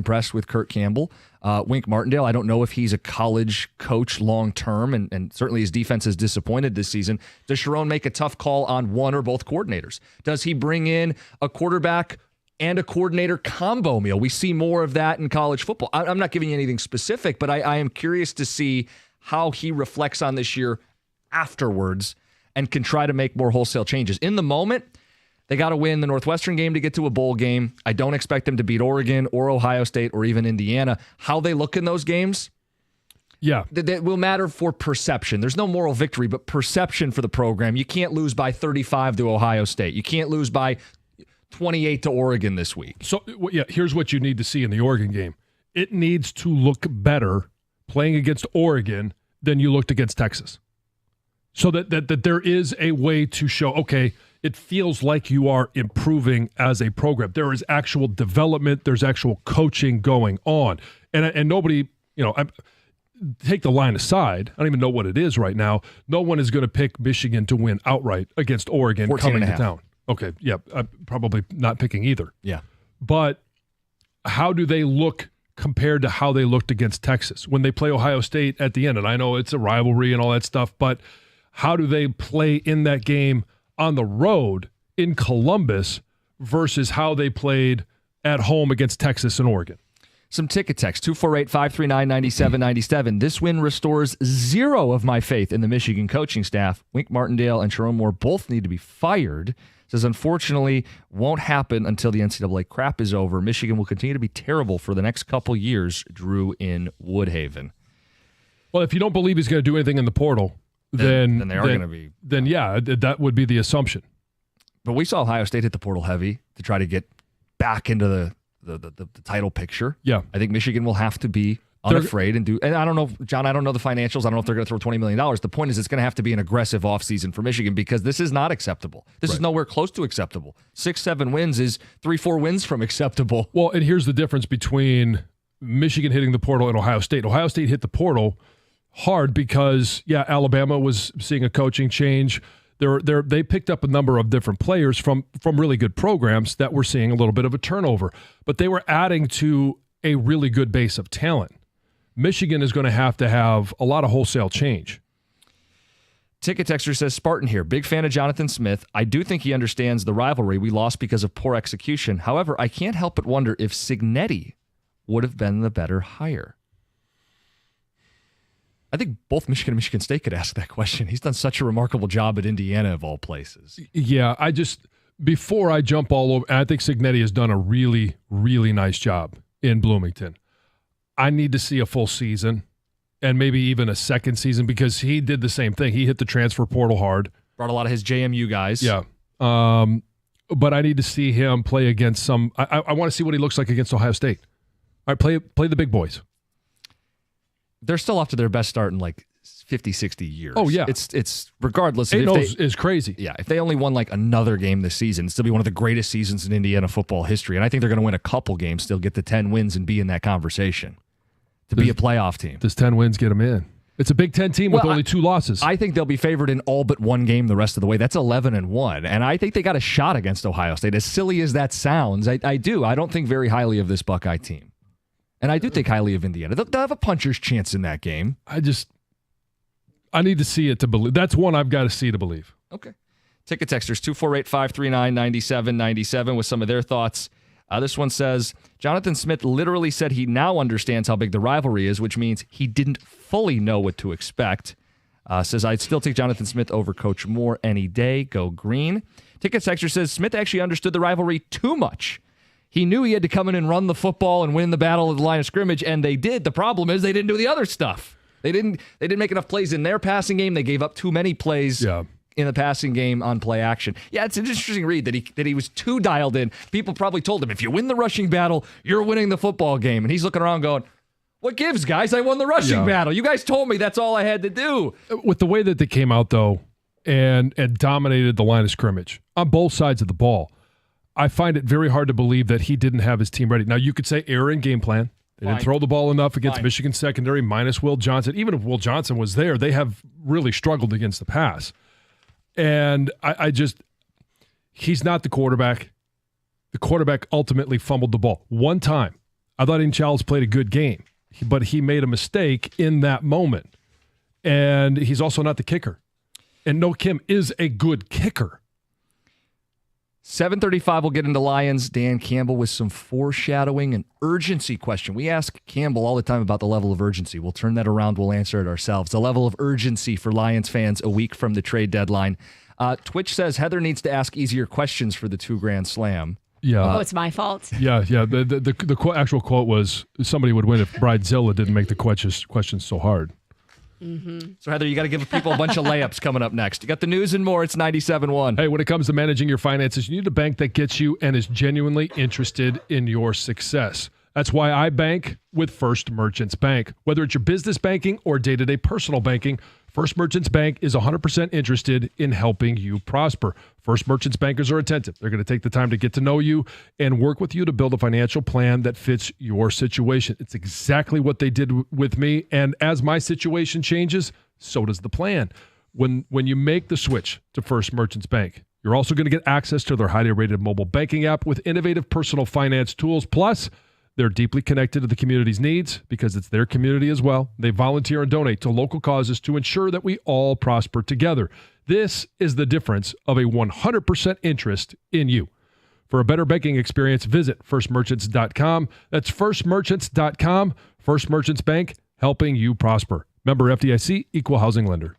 impressed with Kurt Campbell. Wink Martindale, I don't know if he's a college coach long-term, and certainly his defense is disappointed this season. Does Sherrone make a tough call on one or both coordinators? Does he bring in a quarterback and a coordinator combo meal? We see more of that in college football. I'm not giving you anything specific, but I am curious to see how he reflects on this year afterwards and can try to make more wholesale changes. In the moment, they got to win the Northwestern game to get to a bowl game. I don't expect them to beat Oregon or Ohio State or even Indiana. How they look in those games, that will matter for perception. There's no moral victory, but perception for the program. You can't lose by 35 to Ohio State. You can't lose by 28 to Oregon this week. So, here's what you need to see in the Oregon game. It needs to look better playing against Oregon than you looked against Texas. So that there is a way to show, okay, it feels like you are improving as a program. There is actual development. There's actual coaching going on. And nobody, take the line aside. I don't even know what it is right now. No one is going to pick Michigan to win outright against Oregon coming to town. Okay, yeah, I'm probably not picking either. Yeah. But how do they look compared to how they looked against Texas when they play Ohio State at the end? And I know it's a rivalry and all that stuff, but how do they play in that game on the road in Columbus versus how they played at home against Texas and Oregon? Some ticket text, 248-539-9797. This win restores zero of my faith in the Michigan coaching staff. Wink Martindale and Sherrone Moore both need to be fired. Says, unfortunately, won't happen until the NCAA crap is over. Michigan will continue to be terrible for the next couple years. Drew in Woodhaven. Well, if you don't believe he's going to do anything in the portal, then they are going to be. Then, yeah, that would be the assumption. But we saw Ohio State hit the portal heavy to try to get back into the title picture. Yeah. I think Michigan will have to be unafraid and I don't know, John, I don't know the financials. I don't know if they're going to throw $20 million. The point is it's going to have to be an aggressive offseason for Michigan because this is not acceptable. This is nowhere close to acceptable. 6-7 wins is 3-4 wins from acceptable. Well, and here's the difference between Michigan hitting the portal and Ohio State. Ohio State hit the portal hard because, Alabama was seeing a coaching change. They picked up a number of different players from really good programs that were seeing a little bit of a turnover, but they were adding to a really good base of talent. Michigan is going to have a lot of wholesale change. Ticket Texter says, Spartan here. Big fan of Jonathan Smith. I do think he understands the rivalry. We lost because of poor execution. However, I can't help but wonder if Cignetti would have been the better hire. I think both Michigan and Michigan State could ask that question. He's done such a remarkable job at Indiana, of all places. Yeah, before I jump all over, I think Cignetti has done a really, really nice job in Bloomington. I need to see a full season and maybe even a second season because he did the same thing. He hit the transfer portal hard. Brought a lot of his JMU guys. Yeah. But I need to see him play against some – I want to see what he looks like against Ohio State. All right, play the big boys. They're still off to their best start in like 50, 60 years. Oh, yeah. It's regardless. 8-0 is crazy. Yeah, if they only won like another game this season, it'd still be one of the greatest seasons in Indiana football history. And I think they're going to win a couple games, still get to 10 wins and be in that conversation to be a playoff team. Does 10 wins get them in? It's a Big Ten team with only 2 losses. I think they'll be favored in all but one game the rest of the way. That's 11-1. And I think they got a shot against Ohio State. As silly as that sounds, I do. I don't think very highly of this Buckeye team. And I do think highly of Indiana. They'll have a puncher's chance in that game. I need to see it to believe. That's one I've got to see to believe. Okay. Ticket texters, 248-539-9797 with some of their thoughts. This one says, Jonathan Smith literally said he now understands how big the rivalry is, which means he didn't fully know what to expect. Says, I'd still take Jonathan Smith over Coach Moore any day. Go green. Ticket texter says, Smith actually understood the rivalry too much. He knew he had to come in and run the football and win the battle at the line of scrimmage, and they did. The problem is they didn't do the other stuff. They didn't make enough plays in their passing game. They gave up too many plays in the passing game on play action. Yeah, it's an interesting read that he was too dialed in. People probably told him, if you win the rushing battle, you're winning the football game. And he's looking around going, what gives, guys? I won the rushing battle. You guys told me that's all I had to do. With the way that they came out, though, and dominated the line of scrimmage on both sides of the ball, I find it very hard to believe that he didn't have his team ready. Now, you could say error in game plan. They didn't throw the ball enough against Michigan secondary, minus Will Johnson. Even if Will Johnson was there, they have really struggled against the pass. And he's not the quarterback. The quarterback ultimately fumbled the ball one time I thought Charles played a good game, but he made a mistake in that moment. And he's also not the kicker. And No Kim is a good kicker. 7:35, we'll get into Lions. Dan Campbell with some foreshadowing and urgency question. We ask Campbell all the time about the level of urgency. We'll turn that around. We'll answer it ourselves. The level of urgency for Lions fans a week from the trade deadline. Twitch says Heather needs to ask easier questions for the $2 Slam. Yeah. It's my fault. Yeah. The actual quote was, somebody would win if Bridezilla didn't make the questions so hard. Mm-hmm. So, Heather, you got to give people a bunch of layups coming up next. You got the news and more. It's 97.1. Hey, when it comes to managing your finances, you need a bank that gets you and is genuinely interested in your success. That's why I bank with First Merchants Bank. Whether it's your business banking or day-to-day personal banking, First Merchants Bank is 100% interested in helping you prosper. First Merchants bankers are attentive. They're going to take the time to get to know you and work with you to build a financial plan that fits your situation. It's exactly what they did with me. And as my situation changes, so does the plan. When you make the switch to First Merchants Bank, you're also going to get access to their highly rated mobile banking app with innovative personal finance tools. Plus, they're deeply connected to the community's needs because it's their community as well. They volunteer and donate to local causes to ensure that we all prosper together. This is the difference of a 100% interest in you. For a better banking experience, visit firstmerchants.com. That's firstmerchants.com. First Merchants Bank, helping you prosper. Member FDIC, Equal Housing Lender.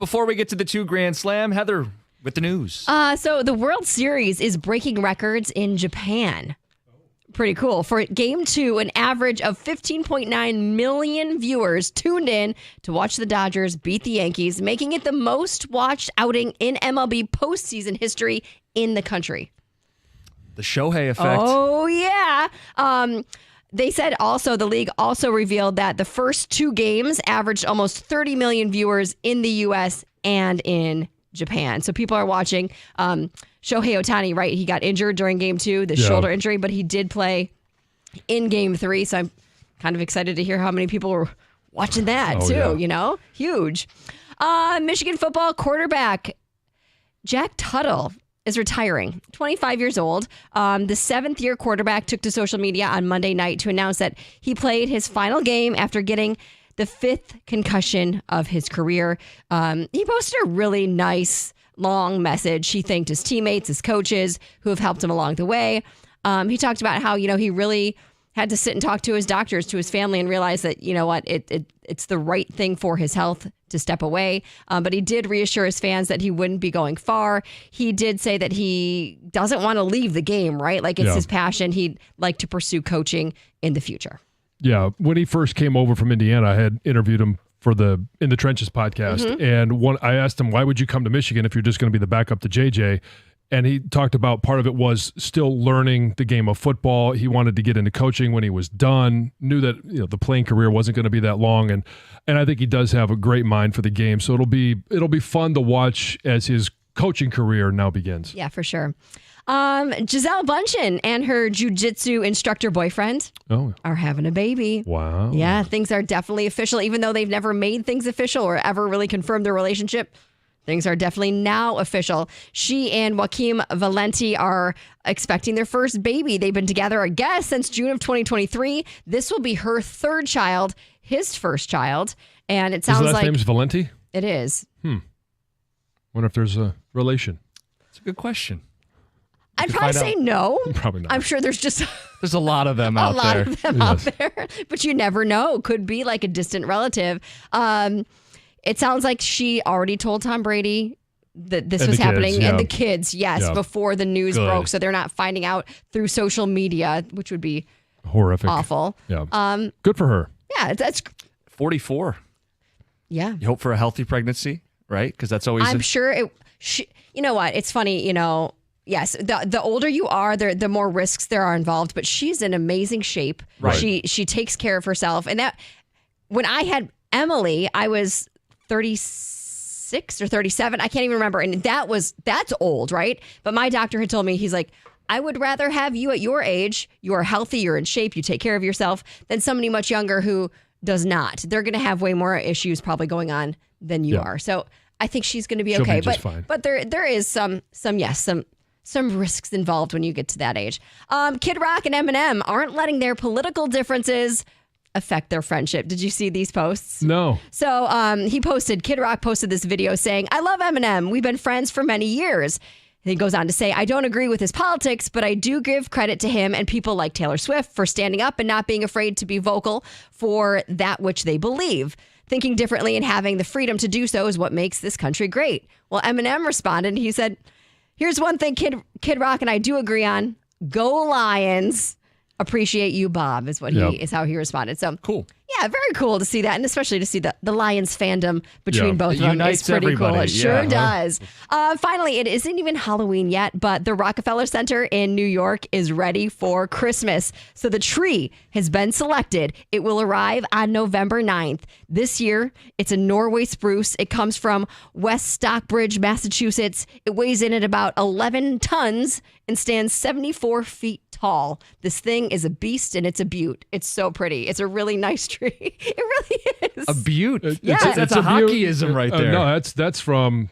Before we get to the 2 Grand Slam, Heather, with the news. So the World Series is breaking records in Japan. Pretty cool. For Game 2, an average of 15.9 million viewers tuned in to watch the Dodgers beat the Yankees, making it the most watched outing in MLB postseason history in the country. The Shohei effect. Oh, yeah. They said also, the league also revealed that the first 2 games averaged almost 30 million viewers in the U.S. and in Japan. So people are watching. Shohei Ohtani, right? He got injured during Game 2, the shoulder injury, but he did play in Game 3. So I'm kind of excited to hear how many people were watching that too. You know, huge. Michigan football quarterback Jack Tuttle is retiring, 25 years old. The 7th-year quarterback took to social media on Monday night to announce that he played his final game after getting the 5th concussion of his career. He posted a really nice, long message. He thanked his teammates, his coaches, who have helped him along the way. He talked about how, he really had to sit and talk to his doctors, to his family, and realize that, it's the right thing for his health to step away. But he did reassure his fans that he wouldn't be going far. He did say that he doesn't want to leave the game, right? Like, it's his passion. He'd like to pursue coaching in the future. Yeah, when he first came over from Indiana, I had interviewed him for the In the Trenches podcast, and I asked him, why would you come to Michigan if you're just going to be the backup to JJ? And he talked about part of it was still learning the game of football. He wanted to get into coaching when he was done, knew that the playing career wasn't going to be that long, and I think he does have a great mind for the game. So it'll be fun to watch as his coaching career now begins. Yeah, for sure. Gisele Bundchen and her jiu-jitsu instructor boyfriend are having a baby. Wow. Yeah, things are definitely official, even though they've never made things official or ever really confirmed their relationship. Things are definitely now official. She and Joaquim Valenti are expecting their first baby. They've been together, I guess, since June of 2023. This will be her 3rd child, his first child. And it sounds his last like... name's Valenti? It is. Wonder if there's a relation. That's a good question. I'd probably say no. Probably not. I'm sure there's a lot of them out there. Out there. But you never know. Could be like a distant relative. It sounds like she already told Tom Brady that this was happening. Kids, and the kids, before the news broke. So they're not finding out through social media, which would be horrific. Awful. Yeah. Good for her. Yeah, that's 44. Yeah. You hope for a healthy pregnancy, right? Because that's always... I'm sure you know what? It's funny, yes, the older you are, the more risks there are involved, but she's in amazing shape. Right. She takes care of herself. And that when I had Emily, I was 36 or 37. I can't even remember. And that's old, right? But my doctor had told me, he's like, I would rather have you at your age, you are healthy, you're in shape, you take care of yourself, than somebody much younger who does not. They're going to have way more issues probably going on than you are. So I think she's going to be okay. She'll be just fine. But there is some risks involved when you get to that age. Kid Rock and Eminem aren't letting their political differences affect their friendship. Did you see these posts? No. So Kid Rock posted this video saying, I love Eminem. We've been friends for many years. And he goes on to say, I don't agree with his politics, but I do give credit to him and people like Taylor Swift for standing up and not being afraid to be vocal for that which they believe. Thinking differently and having the freedom to do so is what makes this country great. Well, Eminem responded, and he said, here's one thing Kid Rock and I do agree on. Go Lions. Appreciate you, Bob, is how he responded. So cool. Yeah, very cool to see that, and especially to see the Lions fandom between both of them. Unites is pretty everybody. cool. It sure does. Finally, it isn't even Halloween yet, but the Rockefeller Center in New York is ready for Christmas. So the tree has been selected. It will arrive on November 9th. This year, it's a Norway spruce. It comes from West Stockbridge, Massachusetts. It weighs in at about 11 tons and stands 74 feet tall. This thing is a beast and it's a beaut. It's so pretty. It's a really nice tree. It really is. A beaut. Yeah. That's a hockeyism right there. No, that's from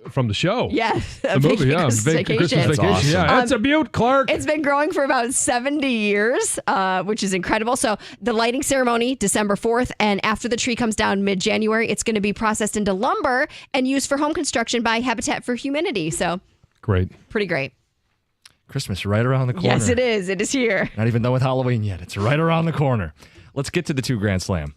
the show. Yeah. The movie, Christmas Vacation. Christmas Vacation. Awesome. Yeah, it's a beaut, Clark. It's been growing for about 70 years, which is incredible. So the lighting ceremony, December 4th, and after the tree comes down mid-January, it's going to be processed into lumber and used for home construction by Habitat for Humanity. So great. Pretty great. Christmas right around the corner. Yes, it is. It is here. Not even done with Halloween yet. It's right around the corner. Let's get to the 2 Grand Slam.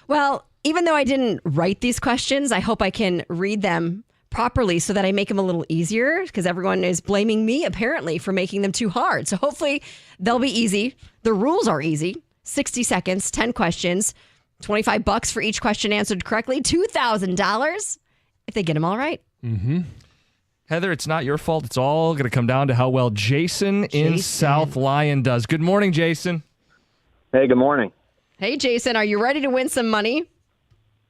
Well, even though I didn't write these questions, I hope I can read them properly so that I make them a little easier, because everyone is blaming me apparently for making them too hard. So hopefully they'll be easy. The rules are easy. 60 seconds, 10 questions, $25 for each question answered correctly, $2,000 if they get them all right. Mm-hmm. Heather, it's not your fault. It's all going to come down to how well Jason in South Lyon does. Good morning, Jason. Hey, good morning. Hey, Jason, are you ready to win some money?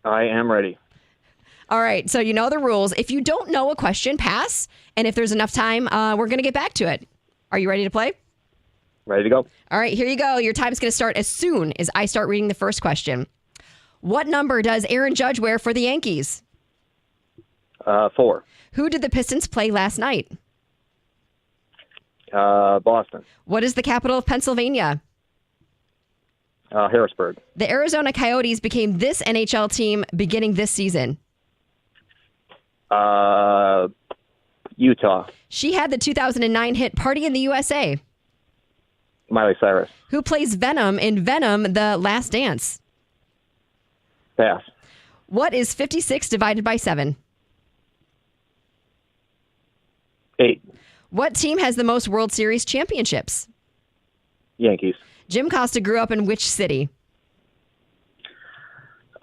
I am ready. All right, so you know the rules. If you don't know a question, pass. And if there's enough time, we're going to get back to it. Are you ready to play? Ready to go. All right, here you go. Your time's going to start as soon as I start reading the first question. What number does Aaron Judge wear for the Yankees? 4. Who did the Pistons play last night? Boston. What is the capital of Pennsylvania? Harrisburg. The Arizona Coyotes became this NHL team beginning this season. Utah. She had the 2009 hit Party in the USA. Miley Cyrus. Who plays Venom in Venom, The Last Dance? Pass. What is 56 divided by 7? 8. What team has the most World Series championships? Yankees. Jim Costa grew up in which city?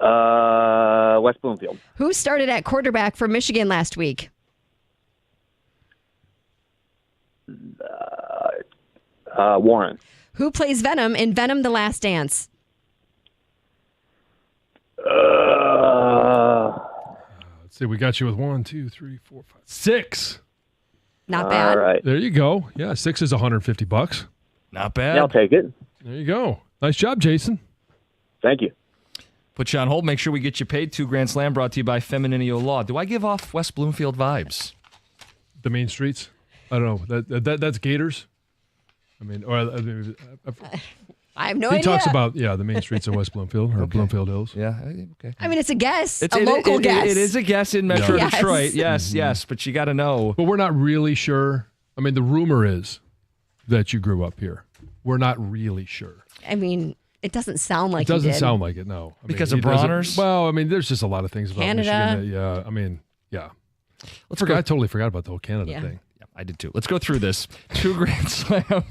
West Bloomfield. Who started at quarterback for Michigan last week? Warren. Who plays Venom in Venom, The Last Dance? Let's see. We got you with 1, 2, 3, 4, 5, 6. Not bad. All right. There you go. Yeah, 6 is $150. Not bad. Yeah, I'll take it. There you go. Nice job, Jason. Thank you. Put you on hold. Make sure we get you paid. 2 Grand Slam brought to you by Femininio Law. Do I give off West Bloomfield vibes? The main streets. I don't know. That's Gators. I mean, I have no he idea. talks about the main streets of West Bloomfield or Bloomfield Hills. Yeah, okay. I mean, it's a guess. It's a local guess. It is a guess in Metro Yes. Detroit. Yes, yes, but you got to know. But we're not really sure. I mean, the rumor is that you grew up here. We're not really sure. I mean, it doesn't sound like It doesn't he did. sound like it, no. I mean, Because he of doesn't- Bronner's? Well, I mean, there's just a lot of things about Canada. Michigan. Yeah, I mean, yeah. Let's I go. totally forgot about the whole Canada Yeah. thing. Yeah, I did too. Let's go through this. 2 Grand Slam.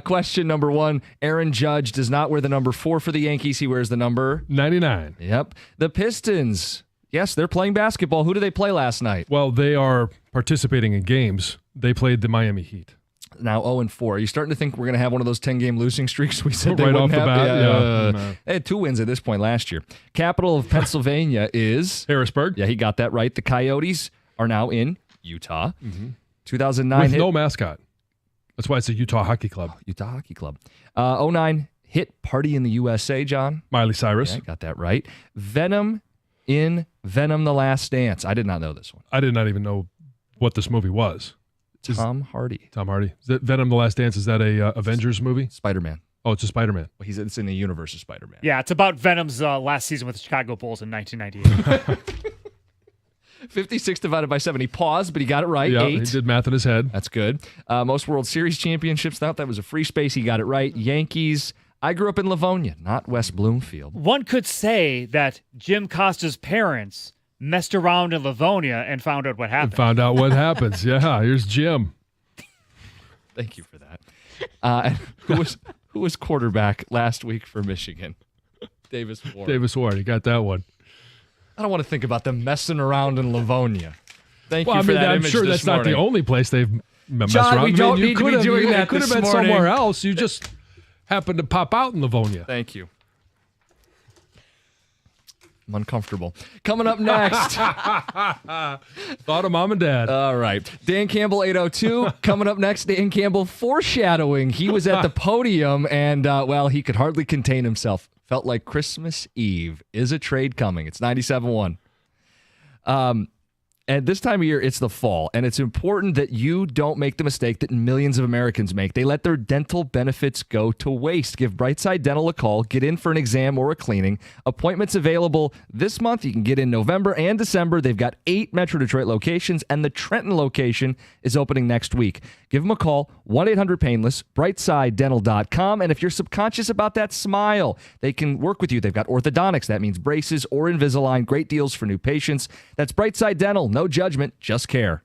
Question number 1. Aaron Judge does not wear the number 4 for the Yankees. He wears the number... 99. Yep. The Pistons. Yes, they're playing basketball. Who did they play last night? Well, they are participating in games. They played the Miami Heat. Now 0-4. Are you starting to think we're going to have one of those 10-game losing streaks we said they Right wouldn't off the have? bat, yeah. They had 2 wins at this point last year. Capital of Pennsylvania is... Harrisburg. Yeah, he got that right. The Coyotes are now in Utah. 2009 With hit... no mascot. That's why it's a Utah Hockey Club. Utah Hockey Club. 09 hit Party in the USA, John. Miley Cyrus. Yeah, got that right. Venom in Venom, The Last Dance. I did not know this one. I did not even know what this movie was. Tom Hardy. Tom Hardy. Is that Venom: The Last Dance? Is that a Avengers movie? Spider-Man. Oh, it's a Spider-Man. Well, it's in the universe of Spider-Man. Yeah, it's about Venom's last season with the Chicago Bulls in 1998. 56 divided by 7. He paused, but he got it right. Yeah, 8. he did math in his head. That's good. Most World Series championships. Thought that was a free space. He got it right. Yankees. I grew up in Livonia, not West Bloomfield. One could say that Jim Costa's parents messed around in Livonia and found out what happened. Found out what happens. Yeah, here's Jim. Thank you for that. Who was quarterback last week for Michigan? Davis Ward. Davis Ward. You got that one. I don't want to think about them messing around in Livonia. Thank Well, you I for mean, that I'm image sure this that's not the morning. only place they've messed John, around. we I mean, don't you need to could be have- doing that It could have this been morning. somewhere else. You just happened to pop out in Livonia. Thank you. I'm uncomfortable. Coming up next. Thought of mom and dad. All right. Dan Campbell, 802. Coming up next, Dan Campbell foreshadowing. He was at the podium and, he could hardly contain himself. Felt like Christmas Eve. Is a trade coming? It's 97.1. And this time of year, it's the fall, and it's important that you don't make the mistake that millions of Americans make. They let their dental benefits go to waste. Give Brightside Dental a call. Get in for an exam or a cleaning. Appointments available this month. You can get in November and December. They've got 8 Metro Detroit locations, and the Trenton location is opening next week. Give them a call, 1-800-PAINLESS, brightsidedental.com. And if you're subconscious about that smile, they can work with you. They've got orthodontics. That means braces or Invisalign. Great deals for new patients. That's Brightside Dental. No judgment, just care.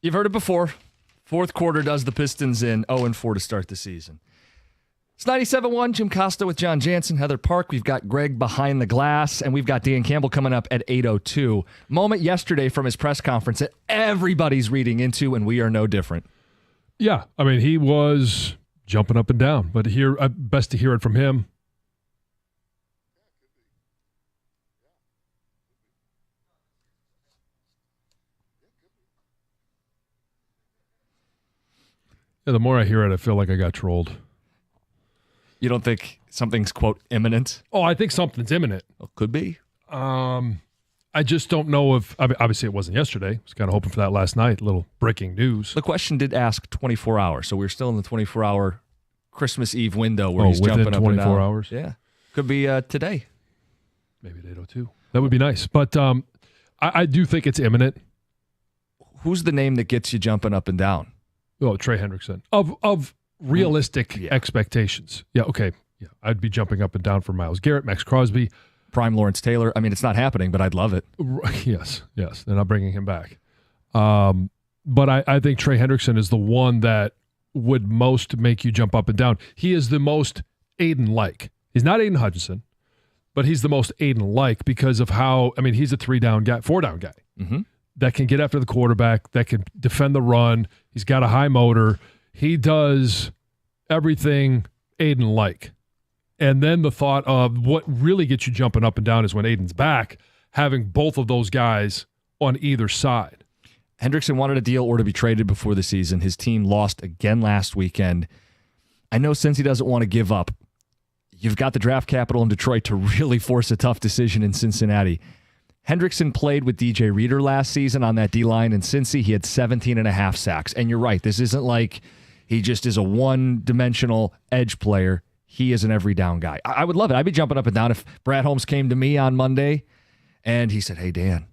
You've heard it before. Fourth quarter does the Pistons in 0-4 to start the season. It's 97.1, Jim Costa with John Jansen, Heather Park. We've got Greg behind the glass, and we've got Dan Campbell coming up at 8:02. Moment yesterday from his press conference that everybody's reading into, and we are no different. Yeah, I mean, he was jumping up and down, but best to hear it from him. Yeah, the more I hear it, I feel like I got trolled. You don't think something's, quote, imminent? Oh, I think something's imminent. Well, could be. I just don't know if, obviously it wasn't yesterday. I was kind of hoping for that last night, little breaking news. The question did ask 24 hours, so we're still in the 24-hour Christmas Eve window where he's jumping up and down. Within 24 hours? Yeah. Could be today. Maybe at 8:02. That would be nice. But I do think it's imminent. Who's the name that gets you jumping up and down? Oh, Trey Hendrickson. Of realistic expectations. Yeah, okay. Yeah, I'd be jumping up and down for Myles Garrett, Max Crosby. Prime Lawrence Taylor. I mean, it's not happening, but I'd love it. Yes. They're not bringing him back. But I think Trey Hendrickson is the one that would most make you jump up and down. He is the most Aiden-like. He's not Aiden Hutchinson, but he's the most Aiden-like because of how, I mean, he's a 4-down guy that can get after the quarterback, that can defend the run. He's got a high motor. He does everything Aiden-like. And then the thought of what really gets you jumping up and down is when Aiden's back, having both of those guys on either side. Hendrickson wanted a deal or to be traded before the season. His team lost again last weekend. I know since he doesn't want to give up, you've got the draft capital in Detroit to really force a tough decision in Cincinnati. Hendrickson played with DJ Reader last season on that D-line in Cincy. He had 17.5 sacks. And you're right, this isn't like he just is a one-dimensional edge player. He is an every down guy. I would love it. I'd be jumping up and down if Brad Holmes came to me on Monday and he said, hey, Dan,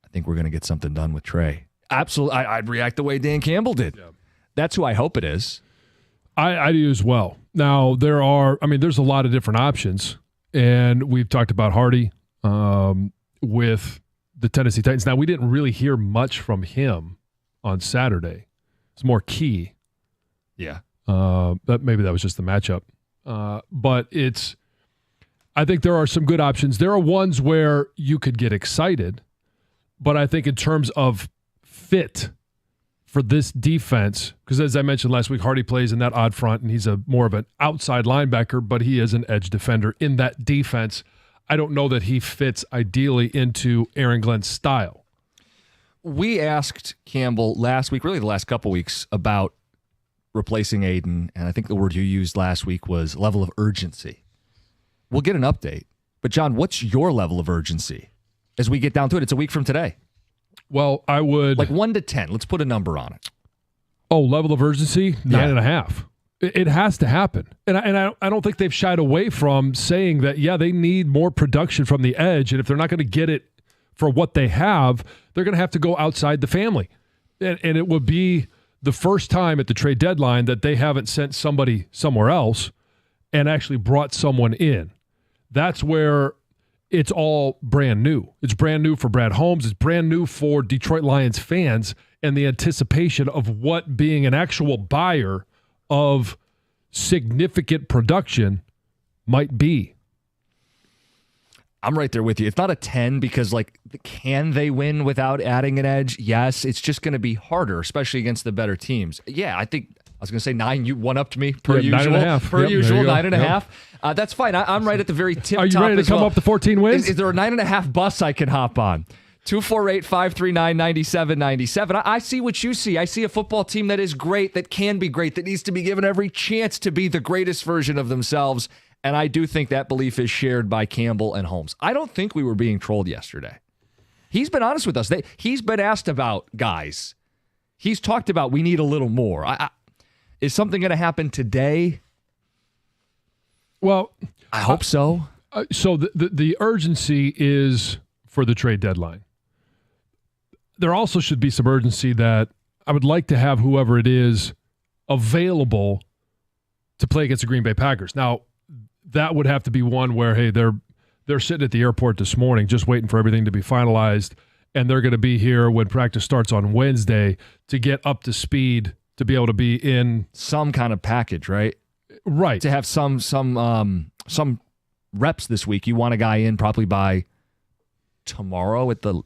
I think we're going to get something done with Trey. Absolutely. I'd react the way Dan Campbell did. Yeah. That's who I hope it is. I do as well. Now, there's a lot of different options. And we've talked about Hardy with the Tennessee Titans. Now, we didn't really hear much from him on Saturday. It's more Key. Yeah. Maybe that was just the matchup. But I think there are some good options. There are ones where you could get excited, but I think in terms of fit for this defense, because as I mentioned last week, Hardy plays in that odd front, and he's more of an outside linebacker, but he is an edge defender in that defense. I don't know that he fits ideally into Aaron Glenn's style. We asked Campbell last week, really the last couple weeks, about replacing Aiden, and I think the word you used last week was level of urgency. We'll get an update. But, John, what's your level of urgency as we get down to it? It's a week from today. Well, I would... Like 1 to 10. Let's put a number on it. Oh, level of urgency? 9.5. It has to happen. And I don't think they've shied away from saying that, yeah, they need more production from the edge, and if they're not going to get it for what they have, they're going to have to go outside the family. And it would be the first time at the trade deadline that they haven't sent somebody somewhere else and actually brought someone in. That's where it's all brand new. It's brand new for Brad Holmes. It's brand new for Detroit Lions fans and the anticipation of what being an actual buyer of significant production might be. I'm right there with you. It's not a 10 because, like, can they win without adding an edge? Yes. It's just going to be harder, especially against the better teams. Yeah, I think I was going to say 9. You one up to me per usual. 9.5. Per usual, 9.5. That's fine. I'm right at the very tip. Are you ready to come up to 14 wins? Is there a 9.5 bus I can hop on? 248-539-9797. I see what you see. I see a football team that is great, that can be great, that needs to be given every chance to be the greatest version of themselves. And I do think that belief is shared by Campbell and Holmes. I don't think we were being trolled yesterday. He's been honest with us. He's been asked about guys. He's talked about we need a little more. Is something going to happen today? Well, I hope so. So the urgency is for the trade deadline. There also should be some urgency that I would like to have whoever it is available to play against the Green Bay Packers. Now, that would have to be one where, hey, they're sitting at the airport this morning just waiting for everything to be finalized, and they're going to be here when practice starts on Wednesday to get up to speed to be able to be in some kind of package, right? Right. To have some reps this week. You want a guy in probably by tomorrow at the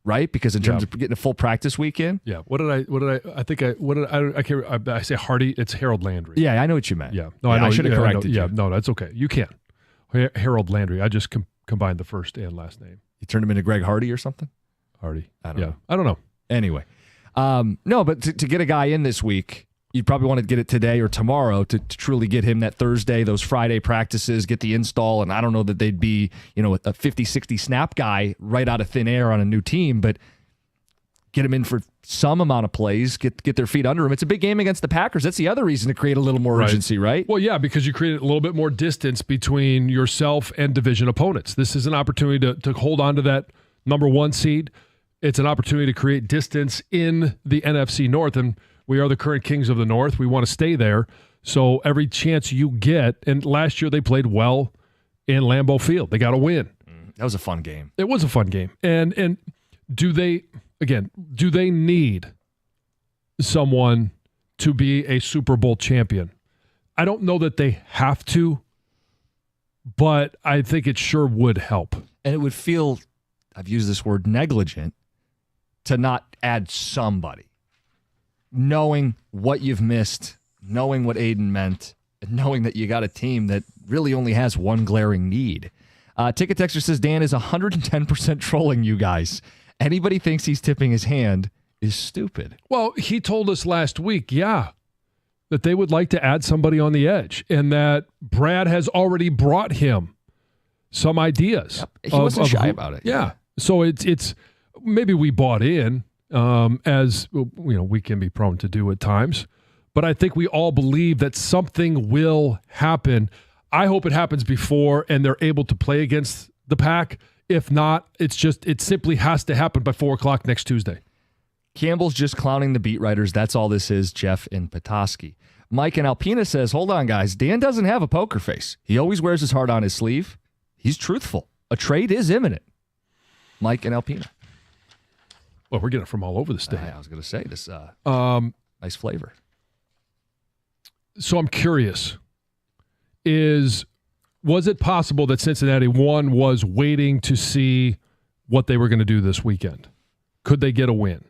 right, because in terms of getting a full practice weekend. Yeah. I say Hardy. It's Harold Landry. Yeah, I know what you meant. Yeah. No, I know. I should have corrected you. Yeah. No, that's okay. You can. Harold Landry. I just combined the first and last name. You turned him into Greg Hardy or something? Hardy. I don't know. I don't know. Anyway. No, but to get a guy in this week, you'd probably want to get it today or tomorrow to truly get him that Thursday, those Friday practices, get the install. And I don't know that they'd be, a 50, 60 snap guy right out of thin air on a new team, but get him in for some amount of plays, get their feet under him. It's a big game against the Packers. That's the other reason to create a little more urgency, right? Well, yeah, because you create a little bit more distance between yourself and division opponents. This is an opportunity to hold on to that number one seed. It's an opportunity to create distance in the NFC North, and we are the current kings of the North. We want to stay there. So every chance you get, and last year they played well in Lambeau Field. They got a win. That was a fun game. It was a fun game. And do they need someone to be a Super Bowl champion? I don't know that they have to, but I think it sure would help. And it would feel, I've used this word, negligent, to not add somebody. Knowing what you've missed, knowing what Aiden meant, and knowing that you got a team that really only has one glaring need. Ticket Texter says Dan is 110% trolling you guys. Anybody thinks he's tipping his hand is stupid. Well, he told us last week, that they would like to add somebody on the edge, and that Brad has already brought him some ideas. Yep. He wasn't shy about it. Yeah. So it's maybe we bought in, as we can be prone to do at times, but I think we all believe that something will happen. I hope it happens before and they're able to play against the Pack. If not, it simply has to happen by 4:00 next Tuesday. Campbell's just clowning the beat writers. That's all this is, Jeff in Petoskey. Mike in Alpena says, hold on, guys. Dan doesn't have a poker face. He always wears his heart on his sleeve. He's truthful. A trade is imminent. Mike in Alpena. Well, we're getting it from all over the state. I was going to say this. Nice flavor. So I'm curious. Was it possible that Cincinnati, one, was waiting to see what they were going to do this weekend? Could they get a win?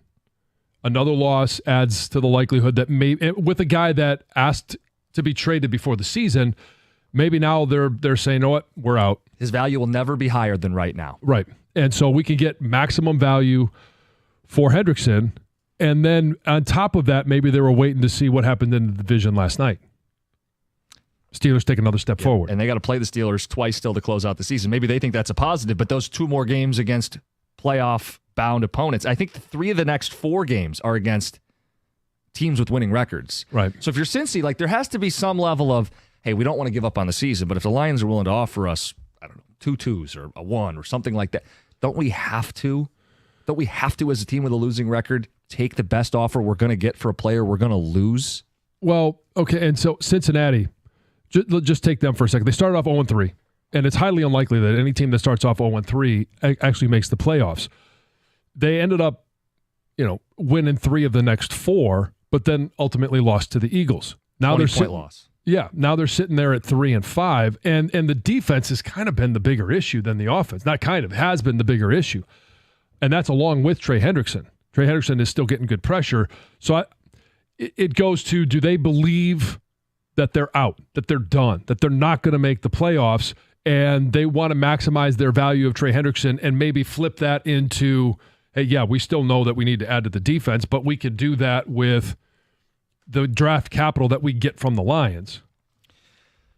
Another loss adds to the likelihood that with a guy that asked to be traded before the season, maybe now they're saying, you know what, we're out. His value will never be higher than right now. Right. And so we can get maximum value for Hendrickson. And then on top of that, maybe they were waiting to see what happened in the division last night. Steelers take another step forward. And they got to play the Steelers twice still to close out the season. Maybe they think that's a positive, but those two more games against playoff-bound opponents, I think 3 of the next 4 games are against teams with winning records. Right. So if you're Cincy, there has to be some level of, hey, we don't want to give up on the season, but if the Lions are willing to offer us, 2 2s or a 1 or something like that, don't we have to, as a team with a losing record, take the best offer we're going to get for a player we're going to lose? Well, okay, and so Cincinnati, just take them for a second. They started off 0-3, and it's highly unlikely that any team that starts off 0-3 actually makes the playoffs. They ended up, winning 3 of the next 4, but then ultimately lost to the Eagles. Now they're sitting, loss. Yeah, now they're sitting there at 3-5, and the defense has kind of been the bigger issue than the offense. Not kind of, has been the bigger issue, and that's along with Trey Hendrickson. Trey Hendrickson is still getting good pressure. So it goes to, do they believe that they're out, that they're done, that they're not going to make the playoffs, and they want to maximize their value of Trey Hendrickson and maybe flip that into, hey, yeah, we still know that we need to add to the defense, but we could do that with the draft capital that we get from the Lions.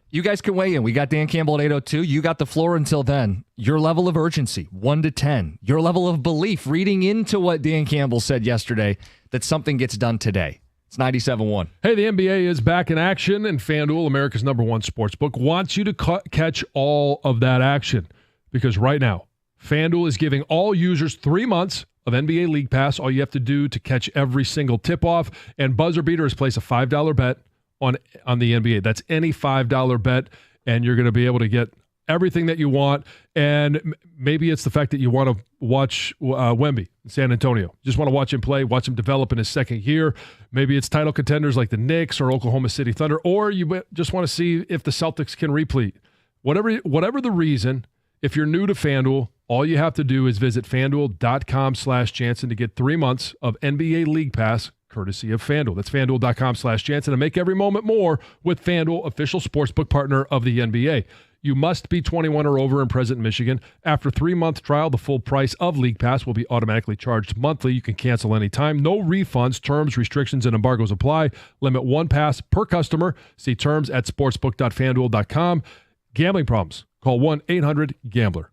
You guys can weigh in. We got Dan Campbell at 8:02. You got the floor until then. Your level of urgency, 1 to 10. Your level of belief, reading into what Dan Campbell said yesterday, that something gets done today. It's 97.1. Hey, the NBA is back in action, and FanDuel, America's #1 sportsbook, wants you to catch all of that action. Because right now, FanDuel is giving all users 3 months of NBA League Pass. All you have to do to catch every single tip-off. And Buzzer Beater is place a $5 bet on the NBA. That's any $5 bet, and you're going to be able to get everything that you want. And maybe it's the fact that you want to watch Wemby in San Antonio. Just want to watch him play, watch him develop in his second year. Maybe it's title contenders like the Knicks or Oklahoma City Thunder, or you just want to see if the Celtics can replete. Whatever the reason, if you're new to FanDuel, all you have to do is visit FanDuel.com/Jansen to get 3 months of NBA League Pass courtesy of FanDuel. That's FanDuel.com/Jansen to make every moment more with FanDuel, official sportsbook partner of the NBA. You must be 21 or over and present in Michigan. After 3-month trial, the full price of League Pass will be automatically charged monthly. You can cancel anytime. No refunds. Terms, restrictions, and embargoes apply. Limit 1 pass per customer. See terms at sportsbook.fanduel.com. Gambling problems? Call 1-800-GAMBLER.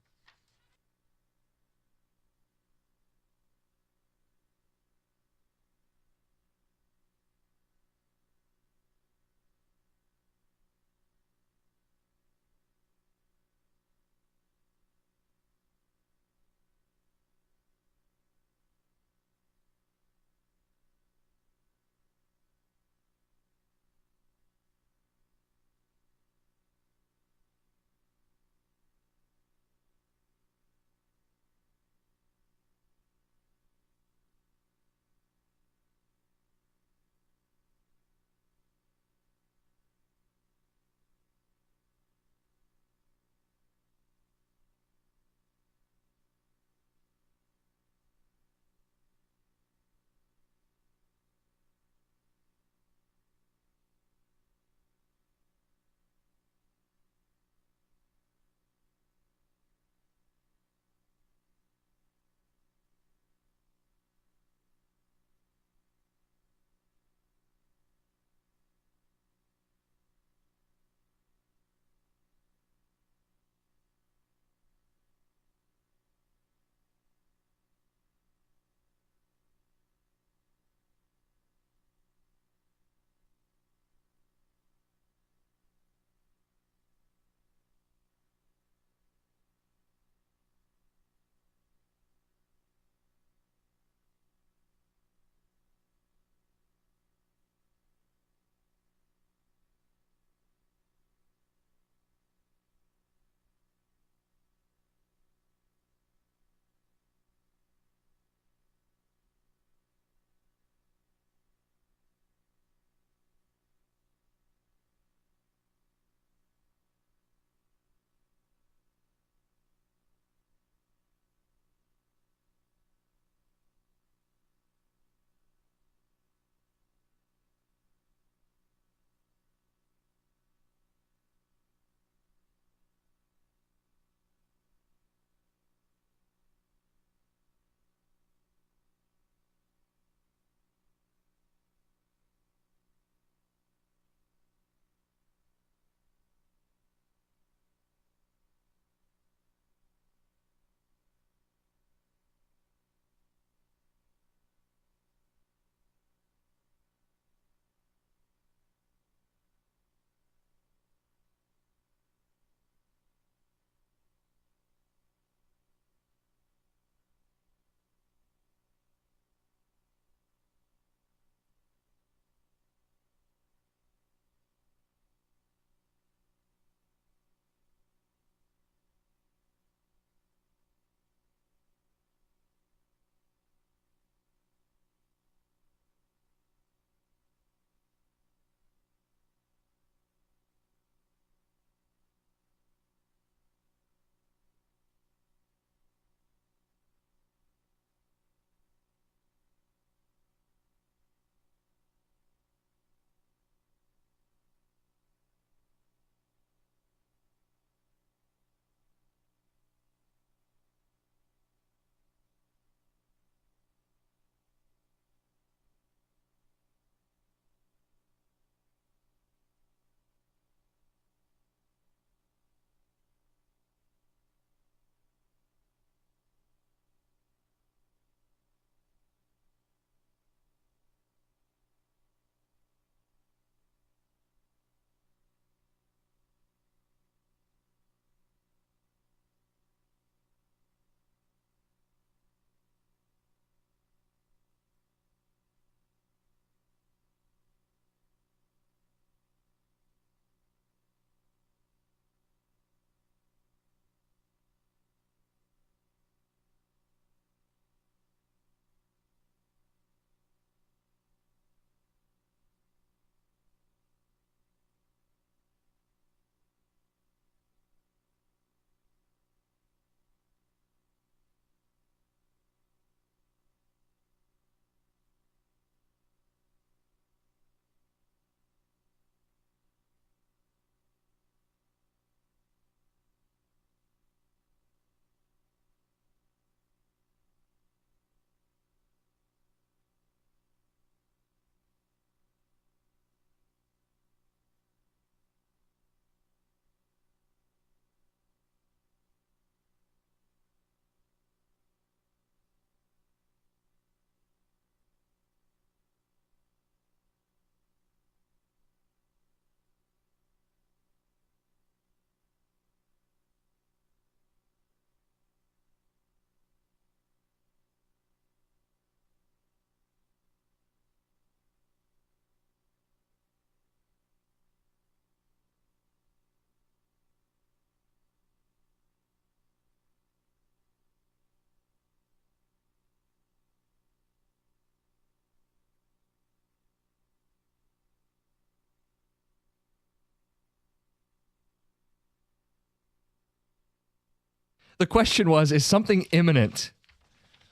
The question was, is something imminent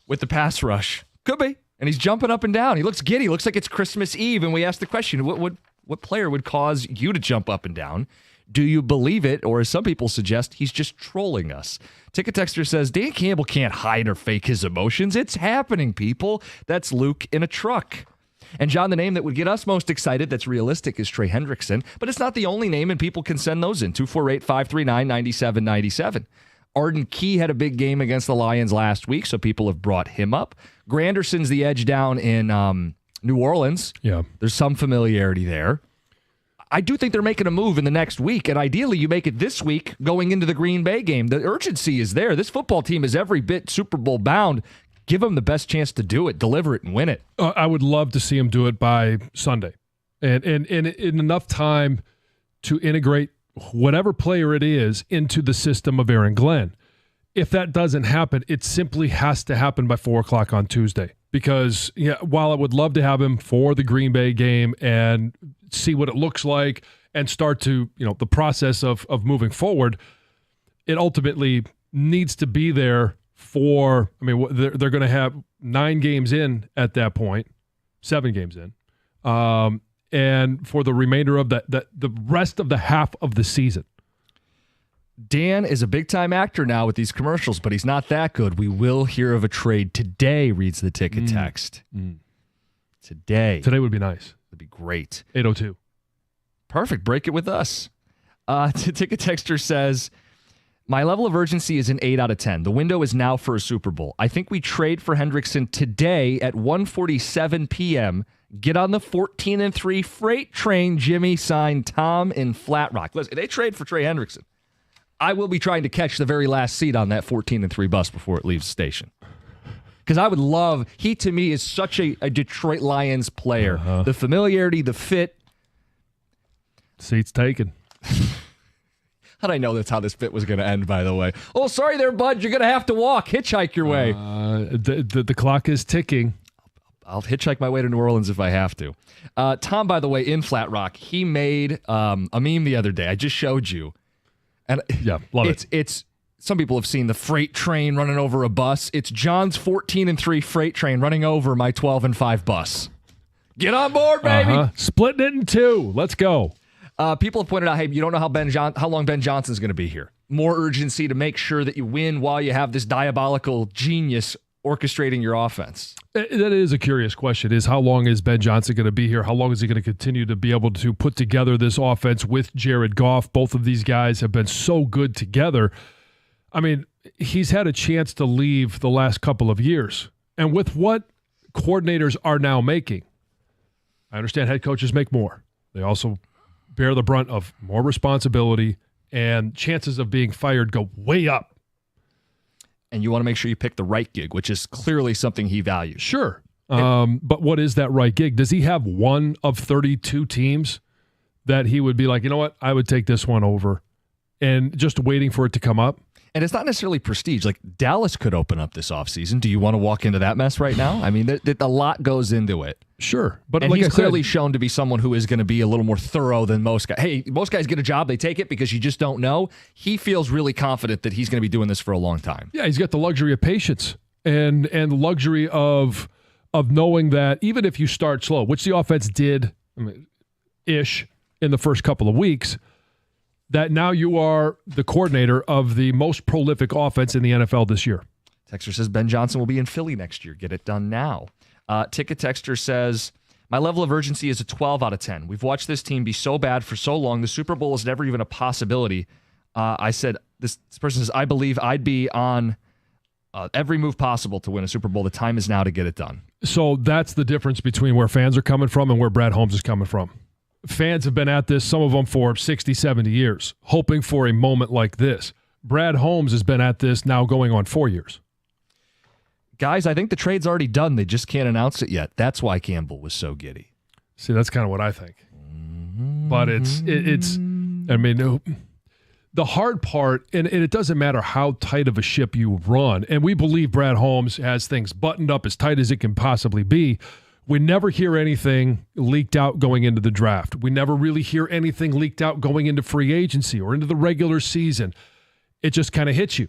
with the pass rush? Could be. And he's jumping up and down. He looks giddy. Looks like it's Christmas Eve. And we asked the question, what player would cause you to jump up and down? Do you believe it? Or as some people suggest, he's just trolling us. Ticket Texter says, Dan Campbell can't hide or fake his emotions. It's happening, people. That's Luke in a truck. And John, the name that would get us most excited that's realistic is Trey Hendrickson. But it's not the only name, and people can send those in. 248-539-9797. Arden Key had a big game against the Lions last week, so people have brought him up. Granderson's the edge down in New Orleans. Yeah. There's some familiarity there. I do think they're making a move in the next week, and ideally you make it this week going into the Green Bay game. The urgency is there. This football team is every bit Super Bowl bound. Give them the best chance to do it, deliver it, and win it. I would love to see him do it by Sunday, and in enough time to integrate whatever player it is into the system of Aaron Glenn. If that doesn't happen, it simply has to happen by 4 o'clock on Tuesday. Because while I would love to have him for the Green Bay game and see what it looks like and start to, the process of moving forward, it ultimately needs to be there for, they're going to have 9 games in at that point, 7 games in, and for the remainder of the rest of the half of the season. Dan is a big-time actor now with these commercials, but he's not that good. We will hear of a trade today, reads the ticket text. Today. Today would be nice. Would be great. 8:02. Perfect. Break it with us. Ticket texter says, my level of urgency is an 8 out of 10. The window is now for a Super Bowl. I think we trade for Hendrickson today at 1:47 p.m. Get on the 14-3 freight train, Jimmy, signed Tom in Flat Rock. Listen, they trade for Trey Hendrickson. I will be trying to catch the very last seat on that 14-3 bus before it leaves the station. Because I would love, he to me is such a Detroit Lions player. The familiarity, the fit. Seats taken. How'd I know that's how this bit was going to end, by the way? Oh, sorry there, bud. You're going to have to walk. Hitchhike your way. The clock is ticking. I'll hitchhike my way to New Orleans if I have to. Tom, by the way, in Flat Rock, he made a meme the other day. I just showed you. And yeah, love it. It's some people have seen the freight train running over a bus. It's John's 14-3 freight train running over my 12-5 bus. Get on board, baby. Splitting it in 2. Let's go. People have pointed out, hey, you don't know how long Ben Johnson's going to be here. More urgency to make sure that you win while you have this diabolical genius orchestrating your offense. That is a curious question, is how long is Ben Johnson going to be here? How long is he going to continue to be able to put together this offense with Jared Goff? Both of these guys have been so good together. He's had a chance to leave the last couple of years. And with what coordinators are now making, I understand head coaches make more. They also bear the brunt of more responsibility, and chances of being fired go way up. And you want to make sure you pick the right gig, which is clearly something he values. Sure. But what is that right gig? Does he have one of 32 teams that he would be like, you know what, I would take this one over, and just waiting for it to come up? And it's not necessarily prestige. Like Dallas could open up this offseason. Do you want to walk into that mess right now? A lot goes into it. Sure. But and like he's I said, clearly shown to be someone who is going to be a little more thorough than most guys. Hey, most guys get a job, they take it because you just don't know. He feels really confident that he's going to be doing this for a long time. Yeah, he's got the luxury of patience and the luxury of knowing that even if you start slow, which the offense did ish in the first couple of weeks, that now you are the coordinator of the most prolific offense in the NFL this year. Texter says Ben Johnson will be in Philly next year. Get it done now. Ticket Texter says, my level of urgency is a 12 out of 10. We've watched this team be so bad for so long. The Super Bowl is never even a possibility. I said, this person says, I believe I'd be on every move possible to win a Super Bowl. The time is now to get it done. So that's the difference between where fans are coming from and where Brad Holmes is coming from. Fans have been at this, some of them for 60, 70 years, hoping for a moment like this. Brad Holmes has been at this now going on 4 years. Guys, I think the trade's already done. They just can't announce it yet. That's why Campbell was so giddy. See, that's kind of what I think. But it's the hard part, and it doesn't matter how tight of a ship you run, and we believe Brad Holmes has things buttoned up as tight as it can possibly be. We never hear anything leaked out going into the draft. We never really hear anything leaked out going into free agency or into the regular season. It just kind of hits you.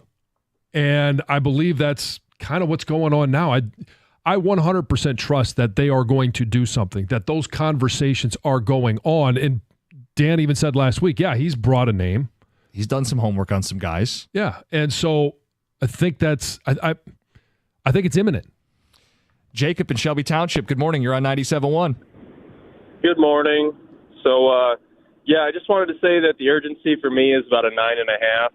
And I believe that's kind of what's going on now. I 100% trust that they are going to do something, that those conversations are going on. And Dan even said last week, yeah, he's brought a name. He's done some homework on some guys. Yeah. And so I think I think it's imminent. Jacob in Shelby Township, good morning. You're on 97.1. Good morning. So, I just wanted to say that the urgency for me is about a 9.5.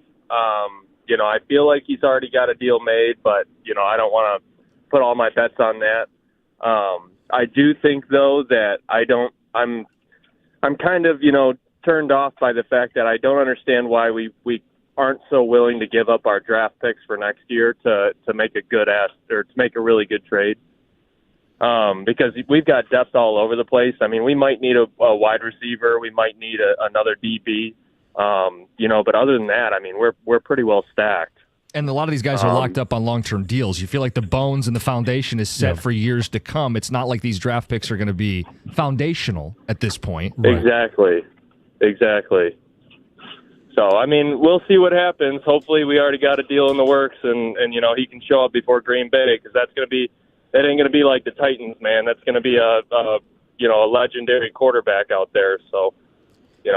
I feel like he's already got a deal made, but, I don't want to put all my bets on that. I do think, though, that I'm kind of, turned off by the fact that I don't understand why we aren't so willing to give up our draft picks for next year to make a to make a really good trade. Because we've got depth all over the place. I mean, we might need a wide receiver. We might need another DB. But other than that, I mean, we're pretty well stacked. And a lot of these guys are locked up on long-term deals. You feel like the bones and the foundation is set for years to come. It's not like these draft picks are going to be foundational at this point. Right. Exactly. So, I mean, we'll see what happens. Hopefully we already got a deal in the works and he can show up before Green Bay, because that ain't going to be like the Titans, man. That's going to be a legendary quarterback out there. So,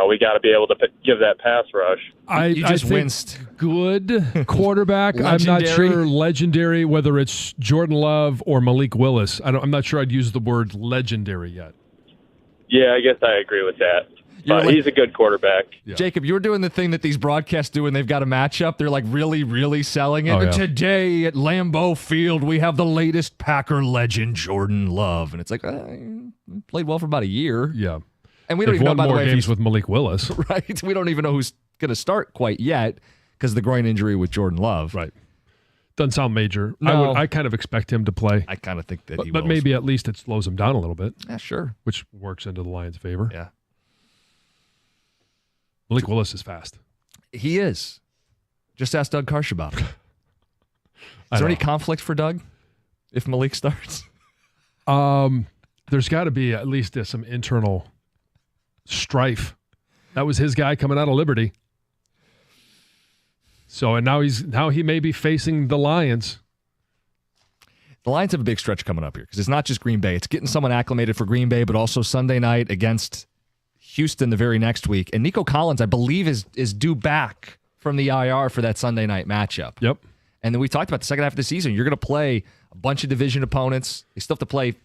we got to be able to give that pass rush. You just I think winced. Good quarterback. I'm not sure legendary, whether it's Jordan Love or Malik Willis. I'm not sure I'd use the word legendary yet. Yeah, I guess I agree with that. But he's a good quarterback. Yeah. Jacob, you're doing the thing that these broadcasts do when they've got a matchup. They're like really, really selling it. Oh, yeah. Today at Lambeau Field, we have the latest Packer legend, Jordan Love. And it's like, played well for about a year. Yeah. And we don't even know, by the way, games with Malik Willis. Right. We don't even know who's going to start quite yet because of the groin injury with Jordan Love. Right. Doesn't sound major. No. I kind of expect him to play. I kind of think that he will. But maybe at least it slows him down a little bit. Yeah, sure. Which works into the Lions' favor. Yeah. Malik Willis is fast. He is. Just ask Doug Karsh about it. Is there any conflict for Doug if Malik starts? There's got to be at least some internal strife. That was his guy coming out of Liberty. So, and now he may be facing the Lions. The Lions have a big stretch coming up here because it's not just Green Bay. It's getting someone acclimated for Green Bay, but also Sunday night against Houston the very next week. And Nico Collins, I believe, is due back from the IR for that Sunday night matchup. Yep. And then we talked about the second half of the season. You're going to play a bunch of division opponents. You still have to play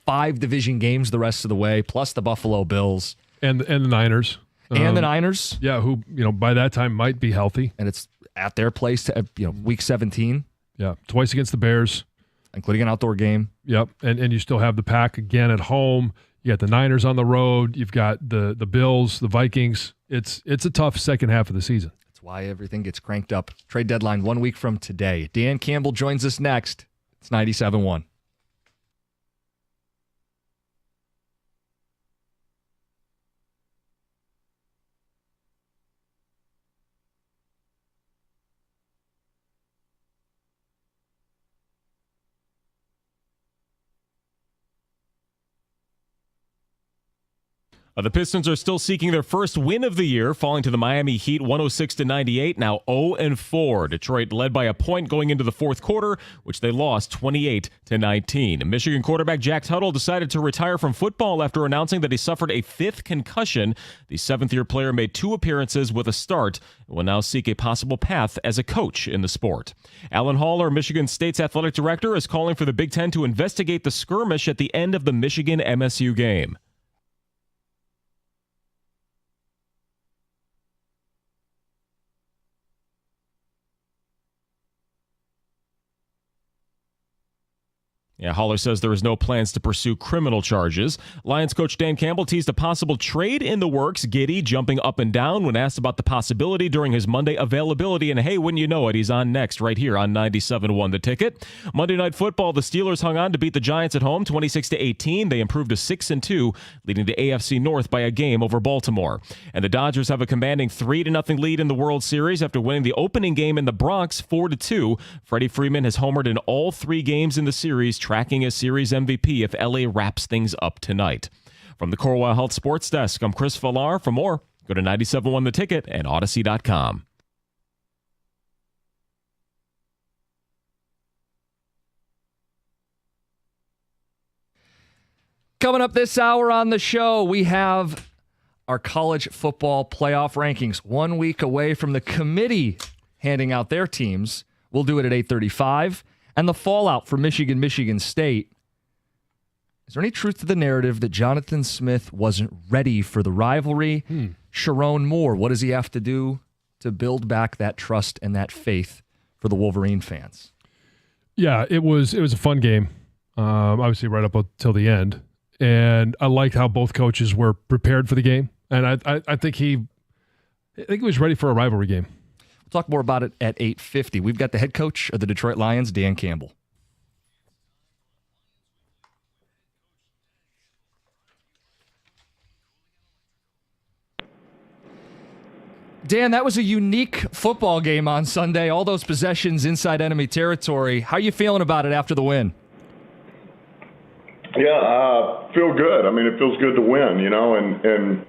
5 division games the rest of the way, plus the Buffalo Bills. And the Niners. And the Niners. Yeah, who, by that time might be healthy. And it's at their place, week 17. Yeah, twice against the Bears. Including an outdoor game. Yep, and you still have the Pack again at home. You got the Niners on the road. You've got the Bills, the Vikings. It's a tough second half of the season. That's why everything gets cranked up. Trade deadline 1 week from today. Dan Campbell joins us next. It's 97.1. The Pistons are still seeking their first win of the year, falling to the Miami Heat 106-98, now 0-4. Detroit led by a point going into the fourth quarter, which they lost 28-19. Michigan quarterback Jack Tuttle decided to retire from football after announcing that he suffered a 5th concussion. The 7th-year player made 2 appearances with a start and will now seek a possible path as a coach in the sport. Alan Haller, Michigan State's athletic director, is calling for the Big Ten to investigate the skirmish at the end of the Michigan-MSU game. Yeah, Haller says there is no plans to pursue criminal charges. Lions coach Dan Campbell teased a possible trade in the works, giddy, jumping up and down when asked about the possibility during his Monday availability. And hey, wouldn't you know it, he's on next right here on 97.1 The Ticket. Monday Night Football, the Steelers hung on to beat the Giants at home 26-18. They improved to 6-2, leading the AFC North by a game over Baltimore. And the Dodgers have a commanding 3-0 lead in the World Series after winning the opening game in the Bronx 4-2. Freddie Freeman has homered in all 3 games in the series, tracking as series MVP if LA wraps things up tonight. From the Corewell Health Sports Desk, I'm Chris Villar. For more, go to 97.1 The Ticket and Odyssey.com. Coming up this hour on the show, we have our college football playoff rankings. 1 week away from the committee handing out their teams. We'll do it at 8:35. And the fallout for Michigan State. Is there any truth to the narrative that Jonathan Smith wasn't ready for the rivalry? Sharon Moore, what does he have to do to build back that trust and that faith for the Wolverine fans? Yeah, it was a fun game, obviously right up until the end. And I liked how both coaches were prepared for the game. And I think he was ready for a rivalry game. We'll talk more about it at 8:50. We've got the head coach of the Detroit Lions, Dan Campbell. Dan, that was a unique football game on Sunday. All those possessions inside enemy territory. How are you feeling about it after the win? Yeah, feel good. I mean, it feels good to win, and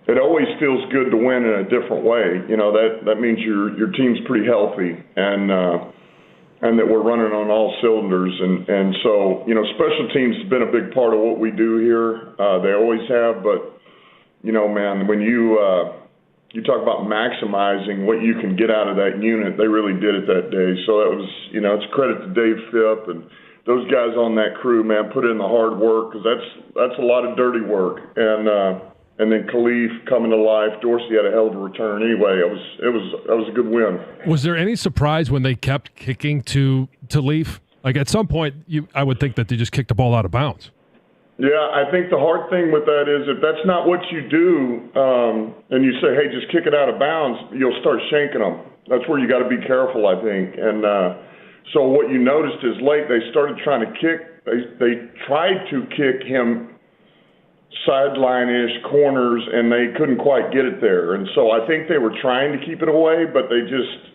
it always feels good to win in a different way. That means your team's pretty healthy and that we're running on all cylinders. And so, special teams has been a big part of what we do here. They always have, but, man, when you talk about maximizing what you can get out of that unit, they really did it that day. So that was, it's credit to Dave Phipp and those guys on that crew, man, put in the hard work because that's a lot of dirty work. And then Khalif coming to life. Dorsey had a hell of a return. Anyway, it was a good win. Was there any surprise when they kept kicking to Leaf? Like at some point, I would think that they just kicked the ball out of bounds. Yeah, I think the hard thing with that is if that's not what you do, and you say, hey, just kick it out of bounds, you'll start shanking them. That's where you got to be careful, I think. And so what you noticed is late they started trying to kick. They tried to kick him sideline-ish corners, and they couldn't quite get it there. And so I think they were trying to keep it away, but they just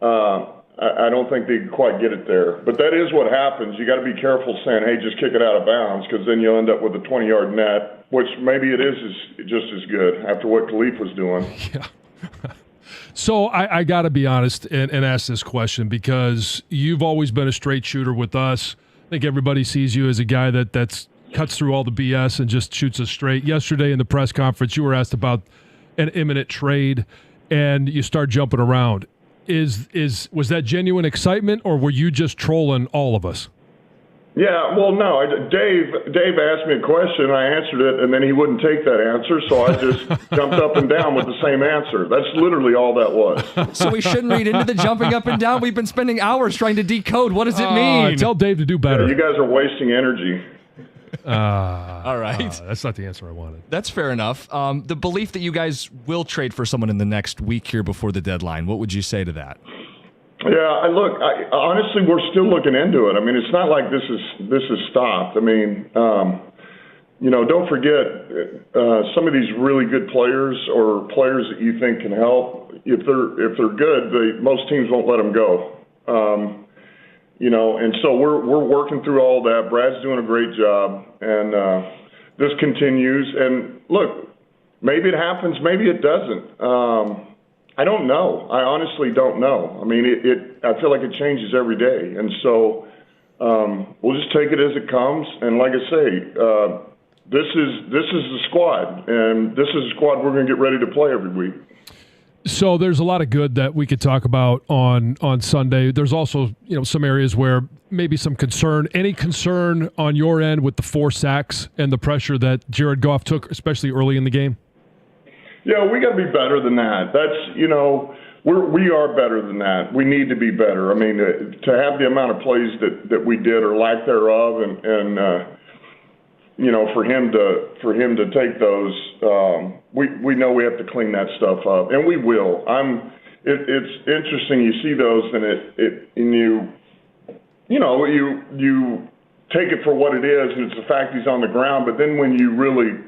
I don't think they could quite get it there. But that is what happens. You got to be careful saying, hey, just kick it out of bounds, because then you'll end up with a 20-yard net, which maybe it is just as good after what Khalif was doing. Yeah. So I got to be honest and ask this question, because you've always been a straight shooter with us. I think everybody sees you as a guy that's cuts through all the BS and just shoots us straight. Yesterday in the press conference, you were asked about an imminent trade, and you start jumping around. Was that genuine excitement, or were you just trolling all of us? Yeah, well, no. Dave asked me a question, and I answered it, and then he wouldn't take that answer, so I just jumped up and down with the same answer. That's literally all that was. So we shouldn't read into the jumping up and down? We've been spending hours trying to decode. What does it mean? Tell Dave to do better. Yeah, you guys are wasting energy. All right. That's not the answer I wanted. That's fair enough. The belief that you guys will trade for someone in the next week here before the deadline, what would you say to that? Yeah, honestly, we're still looking into it. I mean, it's not like this is stopped. I mean, don't forget some of these really good players or players that you think can help. If they're good, most teams won't let them go. And so we're working through all that. Brad's doing a great job, and this continues. And look, maybe it happens, maybe it doesn't. I don't know. I honestly don't know. I mean, I feel like it changes every day, and so we'll just take it as it comes. And like I say, this is the squad, and this is the squad we're going to get ready to play every week. So there's a lot of good that we could talk about on Sunday. There's also some areas where maybe some concern. Any concern on your end with the 4 sacks and the pressure that Jared Goff took, especially early in the game? Yeah, we got to be better than that. That's, we are better than that. We need to be better. I mean, to have the amount of plays that we did or lack thereof, and for him to take those, we know we have to clean that stuff up, and we will. It's interesting. You see those, and you take it for what it is, and it's the fact he's on the ground. But then when you really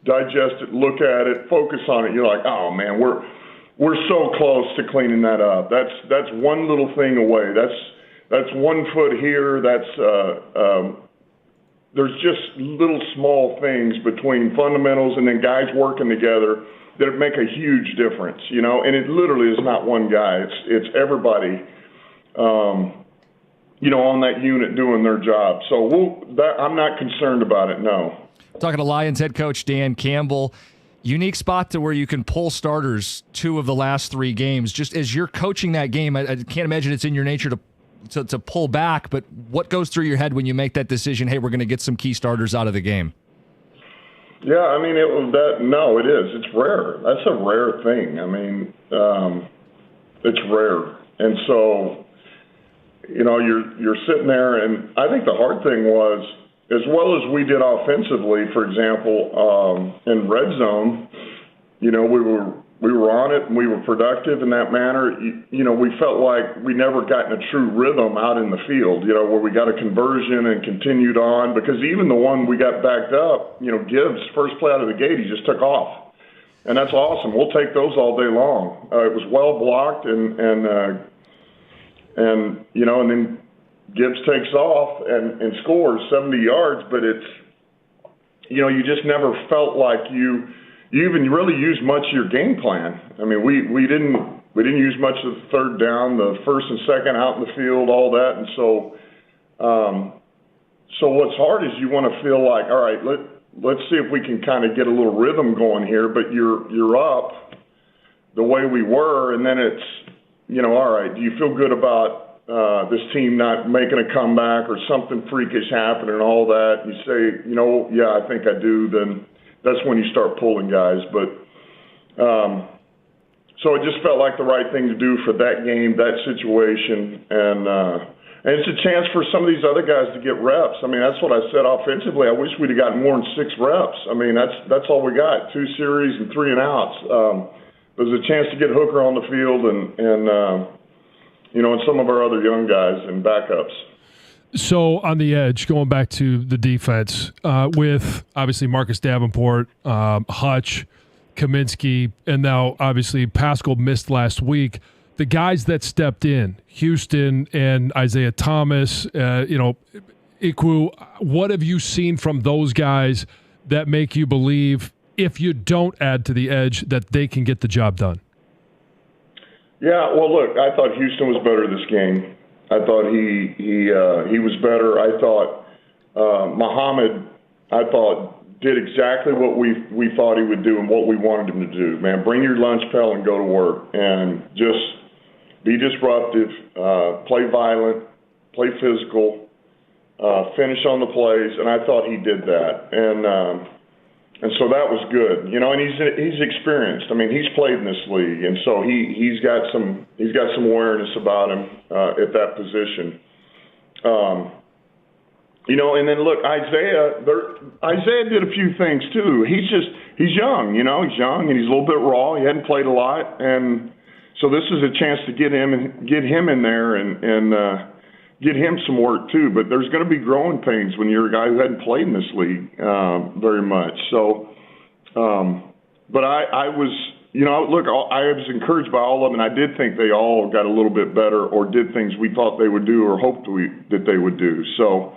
digest it, look at it, focus on it, you're like, oh man, we're so close to cleaning that up. That's one little thing away. That's 1 foot here. There's just little small things between fundamentals and then guys working together that make a huge difference, And it literally is not one guy. It's everybody. on that unit doing their job. So I'm not concerned about it, no. Talking to Lions head coach Dan Campbell, unique spot to where you can pull starters 2 of the last 3 games. Just as you're coaching that game, I can't imagine it's in your nature to pull back, but what goes through your head when you make that decision, hey, we're going to get some key starters out of the game? Yeah, I mean, no, it is. It's rare. That's a rare thing. I mean, it's rare. And so, you're sitting there, and I think the hard thing was, as well as we did offensively, for example, in red zone, we were on it and we were productive in that manner. We felt like we never got in a true rhythm out in the field, where we got a conversion and continued on. Because even the one we got backed up, Gibbs, first play out of the gate, he just took off. And that's awesome. We'll take those all day long. It was well blocked and then Gibbs takes off and scores 70 yards, but it's, you just never felt like you even really used much of your game plan. I mean, we didn't use much of the third down, the first and second out in the field, all that. And so what's hard is you want to feel like, all right, let's see if we can kind of get a little rhythm going here, but you're up the way we were. And then it's, all right, do you feel good about this team not making a comeback or something freakish happening and all that? You say, yeah, I think I do. Then that's when you start pulling guys. But so it just felt like the right thing to do for that game, that situation, and it's a chance for some of these other guys to get reps. I mean, that's what I said offensively. I wish we'd have gotten more than 6 reps. I mean, that's all we got, 2 series and 3 and outs. There's a chance to get Hooker on the field and some of our other young guys and backups. So on the edge, going back to the defense, with obviously Marcus Davenport, Hutch, Kaminsky, and now obviously Pascal missed last week. The guys that stepped in, Houston and Isaiah Thomas, Iku, what have you seen from those guys that make you believe, if you don't add to the edge, that they can get the job done? Yeah, well, look, I thought Houston was better this game. I thought he was better. I thought Muhammad, did exactly what we thought he would do and what we wanted him to do. Man, bring your lunch pail and go to work and just be disruptive, play violent, play physical, finish on the plays, and I thought he did that. And so that was good, and he's experienced. I mean, he's played in this league, and so he's got some awareness about him at that position. And then look, Isaiah did a few things too. He's young, he's young and he's a little bit raw. He hadn't played a lot, and so this is a chance to get him in there and get him some work too. But there's going to be growing pains when you're a guy who hadn't played in this league very much. So, but I was, look, I was encouraged by all of them, and I did think they all got a little bit better or did things we thought they would do or hoped that they would do. So,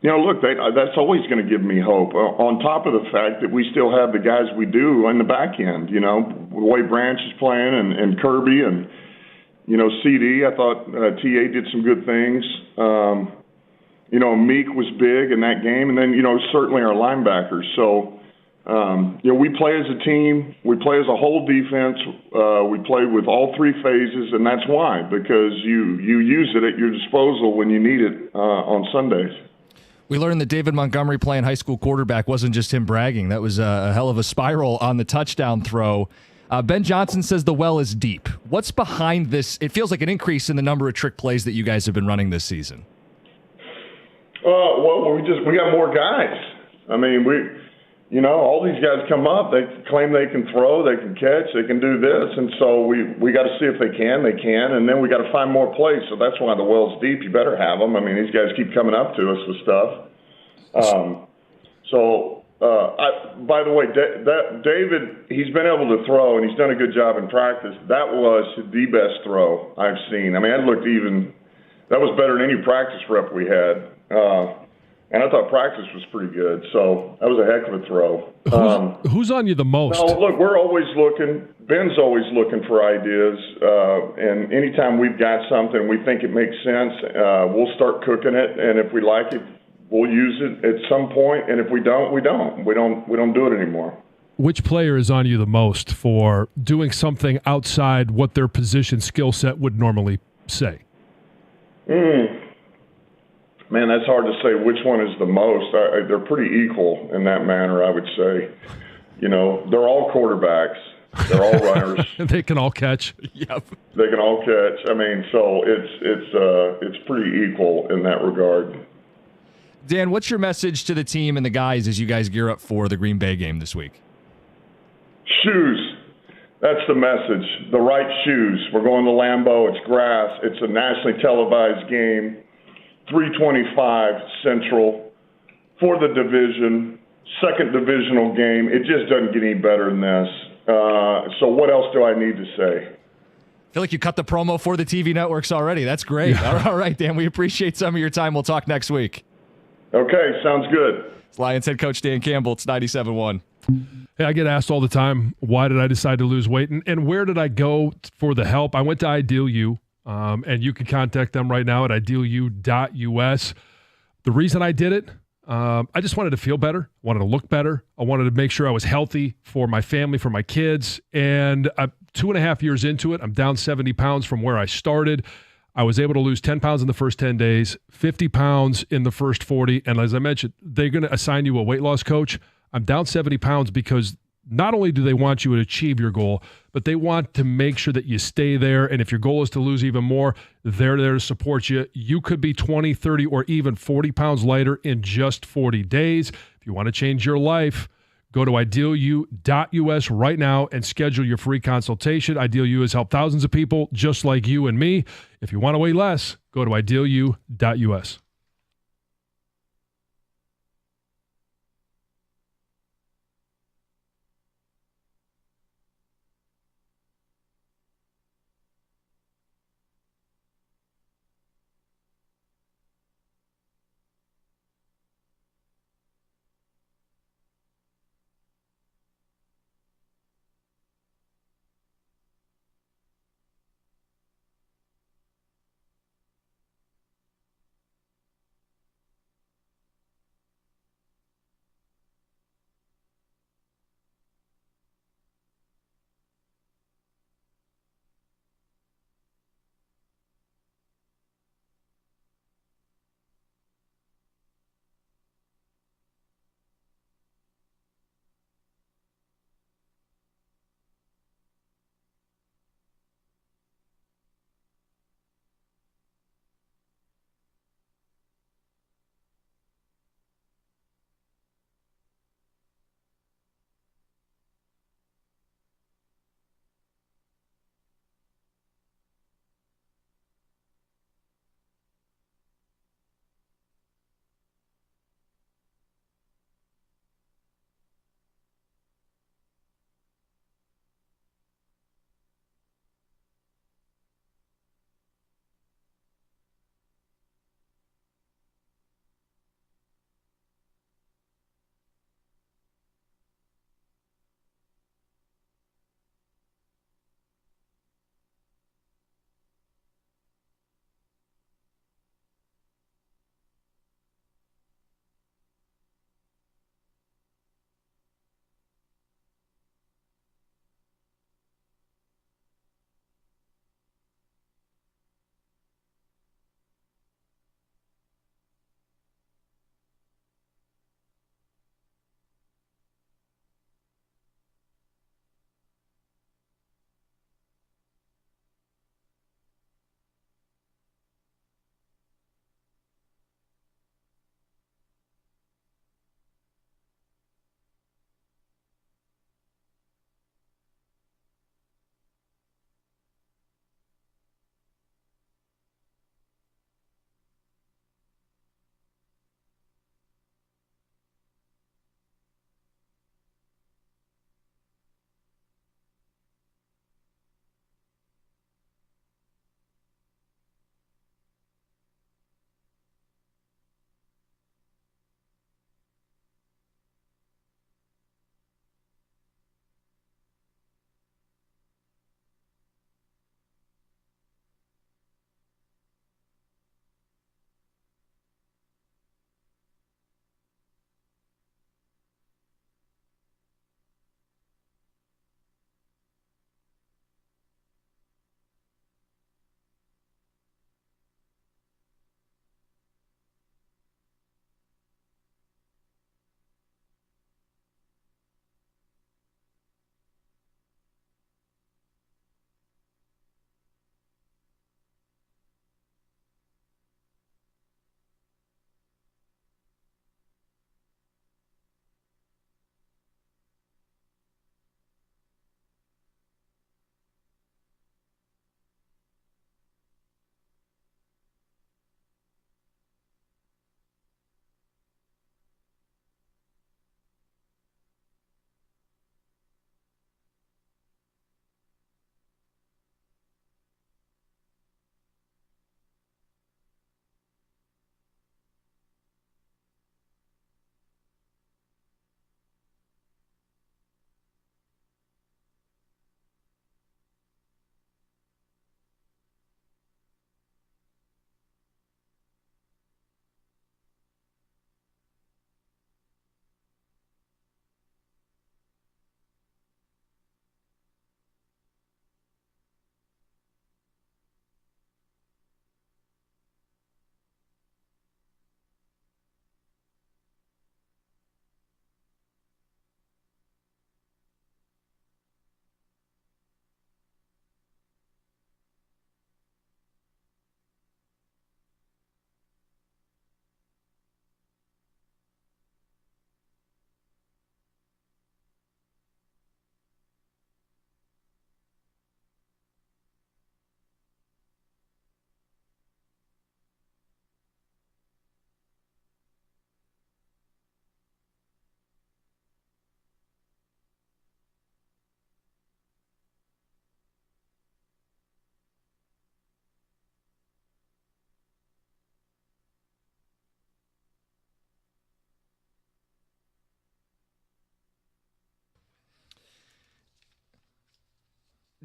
look, that's always going to give me hope. On top of the fact that we still have the guys we do on the back end, the way Branch is playing and Kirby and, CD, I thought TA did some good things. Meek was big in that game. And then, certainly our linebackers. So, we play as a team. We play as a whole defense. We play with all 3 phases, and that's why, because you use it at your disposal when you need it on Sundays. We learned that David Montgomery playing high school quarterback wasn't just him bragging. That was a hell of a spiral on the touchdown throw. Ben Johnson says the well is deep. What's behind this? It feels like an increase in the number of trick plays that you guys have been running this season. Well, we got more guys. I mean, all these guys come up, they claim they can throw, they can catch, they can do this, and so we got to see if they can, and then we got to find more plays. So that's why the well's deep. You better have them. I mean, these guys keep coming up to us with stuff. By the way, David, he's been able to throw, and he's done a good job in practice. That was the best throw I've seen. I mean, that was better than any practice rep we had. And I thought practice was pretty good, so that was a heck of a throw. Who's on you the most? No, look, we're always looking. Ben's always looking for ideas, and anytime we've got something we think it makes sense, we'll start cooking it. And if we like it, we'll use it at some point. And if we don't, we don't. We don't do it anymore. Which player is on you the most for doing something outside what their position skill set would normally say? Man, that's hard to say which one is the most. They're pretty equal in that manner, I would say. You know, they're all quarterbacks. They're all runners. They can all catch. Yep. They can all catch. I mean, so it's pretty equal in that regard. Dan, what's your message to the team and the guys as you guys gear up for the Green Bay game this week? Shoes. That's the message. The right shoes. We're going to Lambeau. It's grass. It's a nationally televised game. 325 Central for the division, second divisional game. It just doesn't get any better than this. So what else do I need to say? I feel like you cut the promo for the TV networks already. That's great. Yeah. All right, Dan, we appreciate some of your time. We'll talk next week. Okay, sounds good. It's Lions head coach Dan Campbell. It's 97.1. Hey, I get asked all the time, why did I decide to lose weight? And where did I go for the help? I went to Ideal U. And you can contact them right now at idealu.us. The reason I did it, I just wanted to feel better, wanted to look better. I wanted to make sure I was healthy for my family, for my kids. And 2.5 years into it, I'm down 70 pounds from where I started. I was able to lose 10 pounds in the first 10 days, 50 pounds in the first 40. And as I mentioned, they're going to assign you a weight loss coach. I'm down 70 pounds because not only do they want you to achieve your goal, but they want to make sure that you stay there. And if your goal is to lose even more, they're there to support you. You could be 20, 30, or even 40 pounds lighter in just 40 days. If you want to change your life, go to idealu.us right now and schedule your free consultation. Ideal U has helped thousands of people just like you and me. If you want to weigh less, go to idealu.us.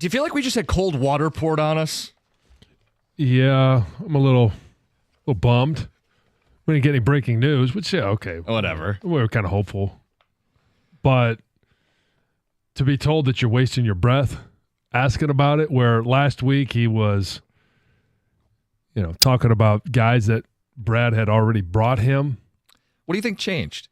Do you feel like we just had cold water poured on us? Yeah, I'm a little bummed. We didn't get any breaking news, which, yeah, okay. Whatever. We were kind of hopeful. But to be told that you're wasting your breath asking about it, where last week he was, talking about guys that Brad had already brought him. What do you think changed?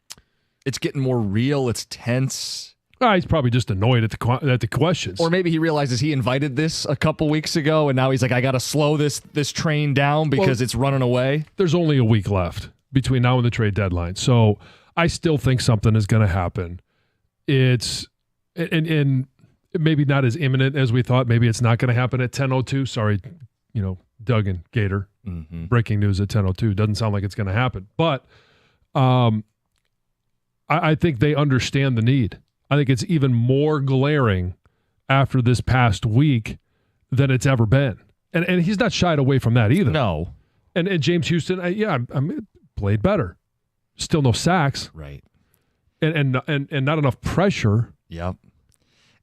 It's getting more real. It's tense. He's probably just annoyed at the questions. Or maybe he realizes he invited this a couple weeks ago, and now he's like, I got to slow this train down because it's running away. There's only a week left between now and the trade deadline. So I still think something is going to happen. It's and maybe not as imminent as we thought. Maybe it's not going to happen at 10:02. Sorry, Doug and Gator. Mm-hmm. Breaking news at 10:02. Doesn't sound like it's going to happen. But I think they understand the need. I think it's even more glaring after this past week than it's ever been. And he's not shied away from that either. No. And James Houston, I played better. Still no sacks. Right. And not enough pressure. Yep.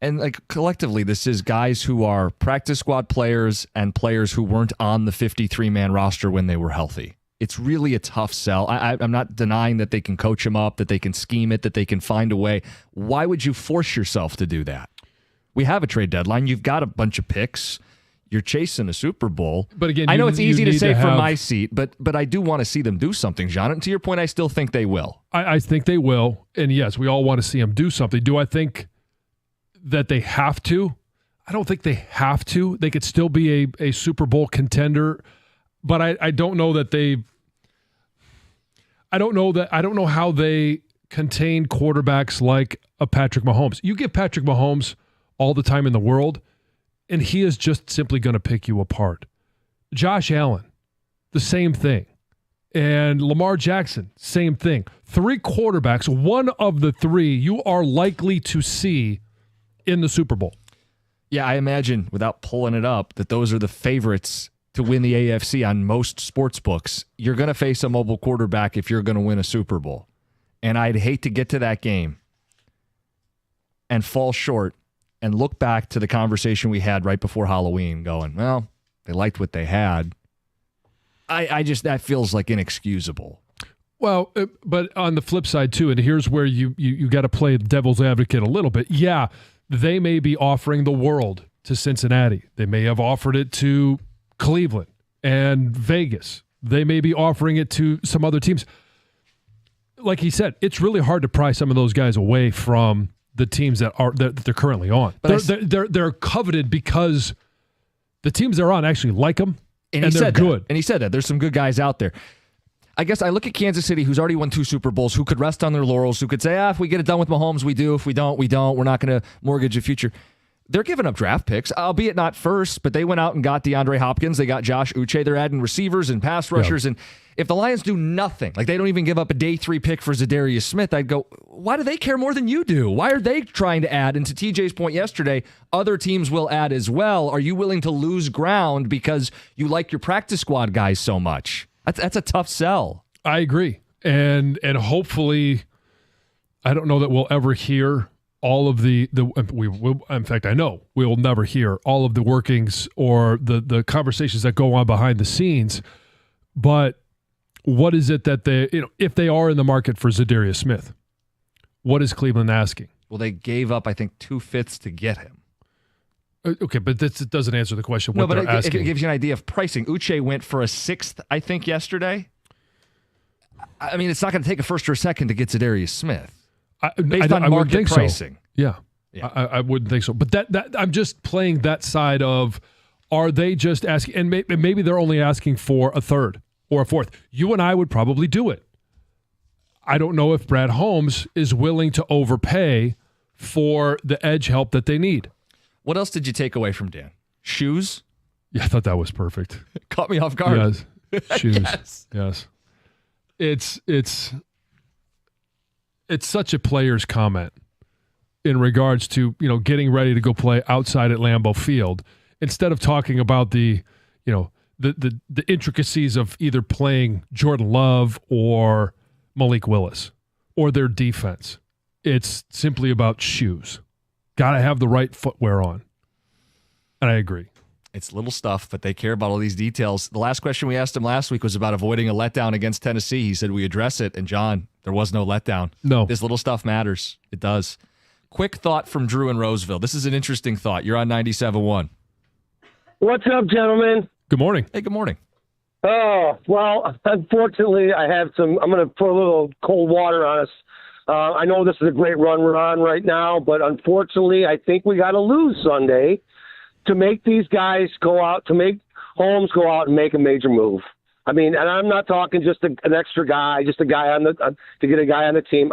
And like collectively, this is guys who are practice squad players and players who weren't on the 53-man roster when they were healthy. It's really a tough sell. I'm not denying that they can coach him up, that they can scheme it, that they can find a way. Why would you force yourself to do that? We have a trade deadline. You've got a bunch of picks. You're chasing a Super Bowl. But again, I know it's easy to say from my seat, but I do want to see them do something, John. And to your point, I still think they will. I think they will. And yes, we all want to see them do something. Do I think that they have to? I don't think they have to. They could still be a Super Bowl contender. But I don't know that I don't know how they contain quarterbacks like a Patrick Mahomes. You give Patrick Mahomes all the time in the world, and he is just simply going to pick you apart. Josh Allen, the same thing. And Lamar Jackson, same thing. 3 quarterbacks, one of the 3 you are likely to see in the Super Bowl. Yeah, I imagine, without pulling it up, that those are the favorites to win the AFC on most sports books. You're going to face a mobile quarterback if you're going to win a Super Bowl. And I'd hate to get to that game and fall short and look back to the conversation we had right before Halloween going, well, they liked what they had. I just, that feels like inexcusable. Well, but on the flip side too, and here's where you got to play devil's advocate a little bit. Yeah, they may be offering the world to Cincinnati. They may have offered it to Cleveland and Vegas. They may be offering it to some other teams. Like he said, it's really hard to pry some of those guys away from the teams that they're currently on. They're coveted because the teams they're on actually like them and they're good. And he said that there's some good guys out there. I guess I look at Kansas City, who's already won 2 Super Bowls, who could rest on their laurels, who could say, if we get it done with Mahomes, we do. If we don't, we don't. We're not going to mortgage a future. They're giving up draft picks, albeit not first, but they went out and got DeAndre Hopkins. They got Josh Uche. They're adding receivers and pass rushers. Yeah. And if the Lions do nothing, like they don't even give up a day 3 pick for Zadarius Smith, I'd go, why do they care more than you do? Why are they trying to add? And to TJ's point yesterday, other teams will add as well. Are you willing to lose ground because you like your practice squad guys so much? That's a tough sell. I agree. And hopefully, I don't know that we'll ever hear all of we will, in fact, I know we will never hear all of the workings or the conversations that go on behind the scenes. But what is it that if they are in the market for Zadarius Smith, what is Cleveland asking? Well, they gave up, I think, 2/5 to get him. Okay, but this doesn't answer the question. No, but it gives you an idea of pricing. Uche went for a 6th, I think, yesterday. I mean, it's not going to take a first or a second to get Zadarius Smith. Based on market pricing. So. Yeah. I wouldn't think so. But that I'm just playing that side of, are they just asking, and maybe they're only asking for a 3rd or a 4th. You and I would probably do it. I don't know if Brad Holmes is willing to overpay for the edge help that they need. What else did you take away from Dan? Shoes? Yeah, I thought that was perfect. Caught me off guard. Yes. Shoes. Yes. It's such a player's comment in regards to, getting ready to go play outside at Lambeau Field, instead of talking about the intricacies of either playing Jordan Love or Malik Willis or their defense. It's simply about shoes. Got to have the right footwear on. And I agree. It's little stuff, but they care about all these details. The last question we asked him last week was about avoiding a letdown against Tennessee. He said we address it, and John, there was no letdown. No. This little stuff matters. It does. Quick thought from Drew in Roseville. This is an interesting thought. You're on 97.1. What's up, gentlemen? Good morning. Hey, good morning. Oh, well, unfortunately, I'm going to put a little cold water on us. I know this is a great run we're on right now, but unfortunately, I think we got to lose Sunday to make these guys go out, to make Holmes go out and make a major move. I mean, and I'm not talking just an extra guy, just a guy on the to get a guy on the team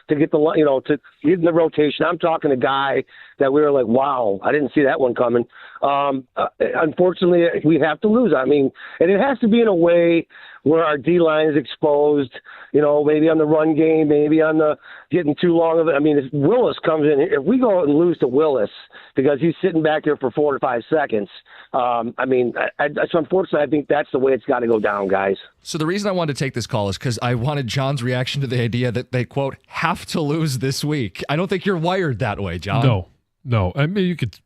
to get the to get in the rotation. I'm talking a guy that we were like, wow, I didn't see that one coming. Unfortunately, we have to lose. I mean, and it has to be in a way where our D line is exposed. Maybe on the run game, maybe on the getting too long of it. I mean, if Willis comes in, if we go and lose to Willis because he's sitting back there for 4 to 5 seconds, so unfortunately, I think that's the way it's got to go down, guys. So the reason I wanted to take this call is because I wanted John's reaction to the idea that they, quote, have to lose this week. I don't think you're wired that way, John. No. I mean, you could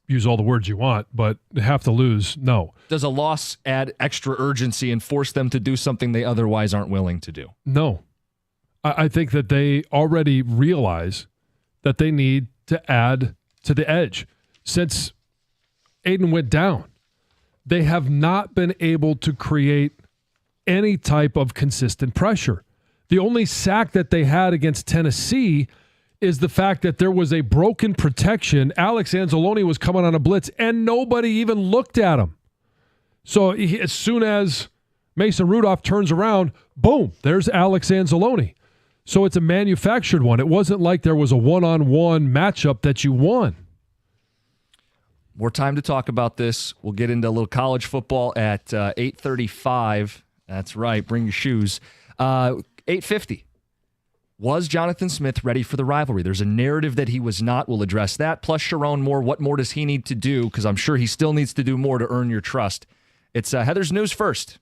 use all the words you want, but have to lose, no. Does a loss add extra urgency and force them to do something they otherwise aren't willing to do? No. I think that they already realize that they need to add to the edge. Since Aiden went down, they have not been able to create any type of consistent pressure. The only sack that they had against Tennessee is the fact that there was a broken protection. Alex Anzalone was coming on a blitz, and nobody even looked at him. So as soon as Mason Rudolph turns around, boom, there's Alex Anzalone. So it's a manufactured one. It wasn't like there was a one-on-one matchup that you won. More time to talk about this. We'll get into a little college football at 8:35. That's right. Bring your shoes. 8:50. Was Jonathan Smith ready for the rivalry? There's a narrative that he was not. We'll address that. Plus, Sharon Moore, what more does he need to do? Because I'm sure he still needs to do more to earn your trust. It's Heather's News first.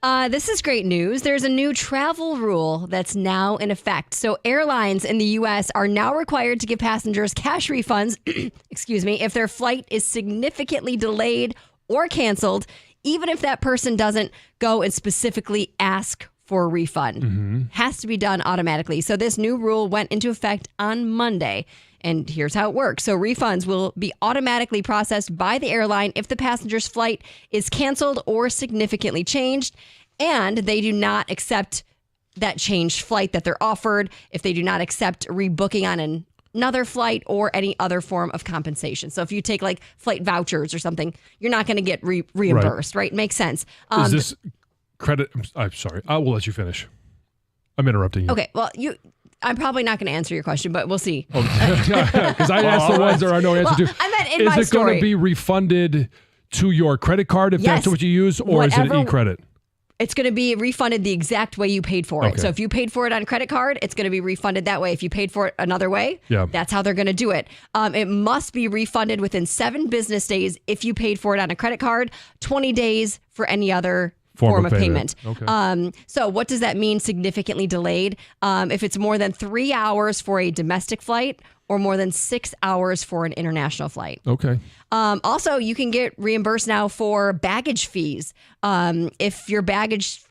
This is great news. There's a new travel rule that's now in effect. So airlines in the U.S. are now required to give passengers cash refunds, if their flight is significantly delayed or canceled, even if that person doesn't go and specifically ask for a refund. Mm-hmm. Has to be done automatically. So this new rule went into effect on Monday. And here's how it works. So refunds will be automatically processed by the airline if the passenger's flight is canceled or significantly changed, and they do not accept that changed flight that they're offered, if they do not accept rebooking on another flight or any other form of compensation. So if you take like flight vouchers or something, you're not going to get reimbursed, right? Makes sense. Is this credit? I'm sorry. I will let you finish. I'm interrupting you. Okay. Well, I'm probably not going to answer your question, but we'll see. Because I asked the ones there are no answer to. I meant in my story. Is it going to be refunded to your credit card if that's what you use, or is it e-credit? It's going to be refunded the exact way you paid for it. So if you paid for it on credit card, it's going to be refunded that way. If you paid for it another way, that's how they're going to do it. It must be refunded within 7 business days if you paid for it on a credit card, 20 days for any other form of payment. Okay. So what does that mean, significantly delayed? If it's more than 3 hours for a domestic flight or more than 6 hours for an international flight. Okay. Also, you can get reimbursed now for baggage fees. If your bags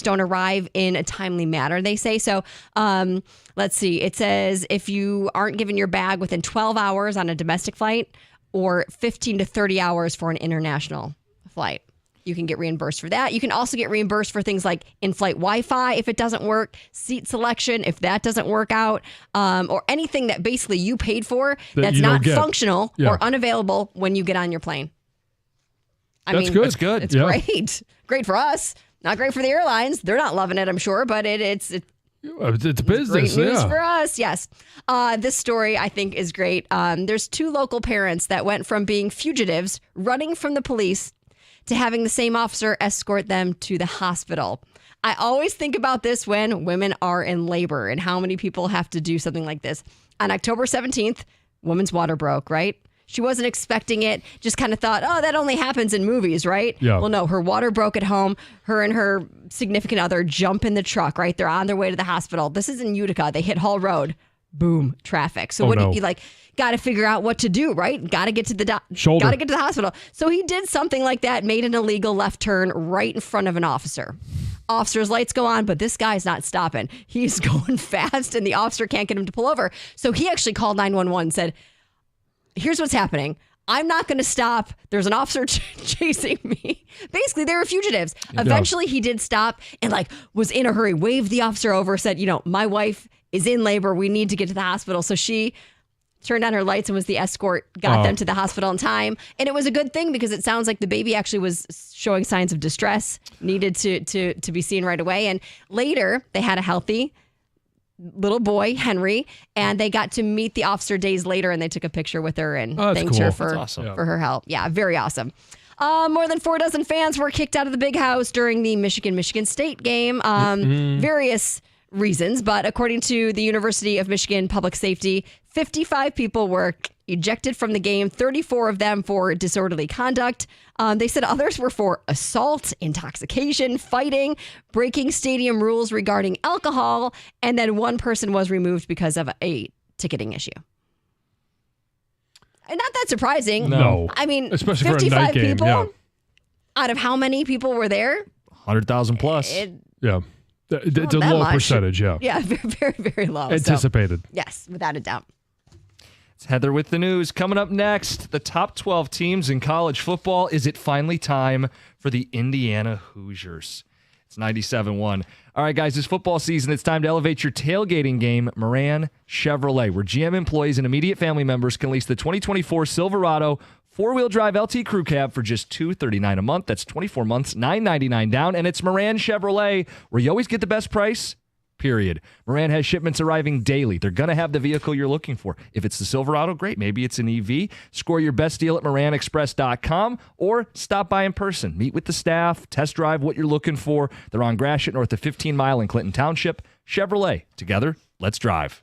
don't arrive in a timely manner, they say. So let's see. It says if you aren't given your bag within 12 hours on a domestic flight or 15 to 30 hours for an international flight, you can get reimbursed for that. You can also get reimbursed for things like in-flight Wi-Fi if it doesn't work, seat selection if that doesn't work out, or anything that basically you paid for that's not functional or unavailable when you get on your plane. That's good. That's good. It's great. Great for us. Not great for the airlines. They're not loving it, I'm sure, but it's business. Great news for us. Yes. This story I think is great. There's 2 local parents that went from being fugitives running from the police to having the same officer escort them to the hospital. I always think about this when women are in labor and how many people have to do something like this. On October 17th, woman's water broke, right? She wasn't expecting it, just kind of thought, oh, that only happens in movies, right? Yeah. Well, no, her water broke at home. Her and her significant other jump in the truck, right? They're on their way to the hospital. This is in Utica. They hit Hall Road. boom, traffic. So you like got to figure out what to do, right? Got to get to the got to get to the hospital. So he did something like that, made an illegal left turn right in front of an officer. Officer's lights go on, but this guy's not stopping. He's going fast, and the officer can't get him to pull over. So he actually called 911 and said, here's what's happening. I'm not going to stop. There's an officer chasing me. Basically, they were fugitives. Eventually, he did stop and was in a hurry, waved the officer over, said, my wife is in labor. We need to get to the hospital. So she turned on her lights and was the escort, got them to the hospital in time. And it was a good thing because it sounds like the baby actually was showing signs of distress, needed to be seen right away. And later, they had a healthy little boy, Henry, and they got to meet the officer days later, and they took a picture with her and thanked her for her help. Yeah, very awesome. More than 4 dozen fans were kicked out of the Big House during the Michigan State game. Various reasons, but according to the University of Michigan Public Safety, 55 people were ejected from the game, 34 of them for disorderly conduct. They said others were for assault, intoxication, fighting, breaking stadium rules regarding alcohol, and then one person was removed because of a ticketing issue. And not that surprising. No. I mean, especially 55 for a night game, people out of how many people were there? 100,000 plus. Yeah. It's a low percentage, yeah. Yeah, very, very, very low. Anticipated. So, yes, without a doubt. It's Heather with the news. Coming up next, the top 12 teams in college football. Is it finally time for the Indiana Hoosiers? It's 97-1. All right, guys, it's football season. It's time to elevate your tailgating game. Moran Chevrolet, where GM employees and immediate family members can lease the 2024 Silverado 4-wheel drive LT Crew Cab for just $239 a month. That's 24 months, $999 down. And it's Moran Chevrolet, where you always get the best price, period. Moran has shipments arriving daily. They're going to have the vehicle you're looking for. If it's the Silverado, great. Maybe it's an EV. Score your best deal at moranexpress.com or stop by in person. Meet with the staff, test drive what you're looking for. They're on Gratiot north of 15 Mile in Clinton Township. Chevrolet. Together, let's drive.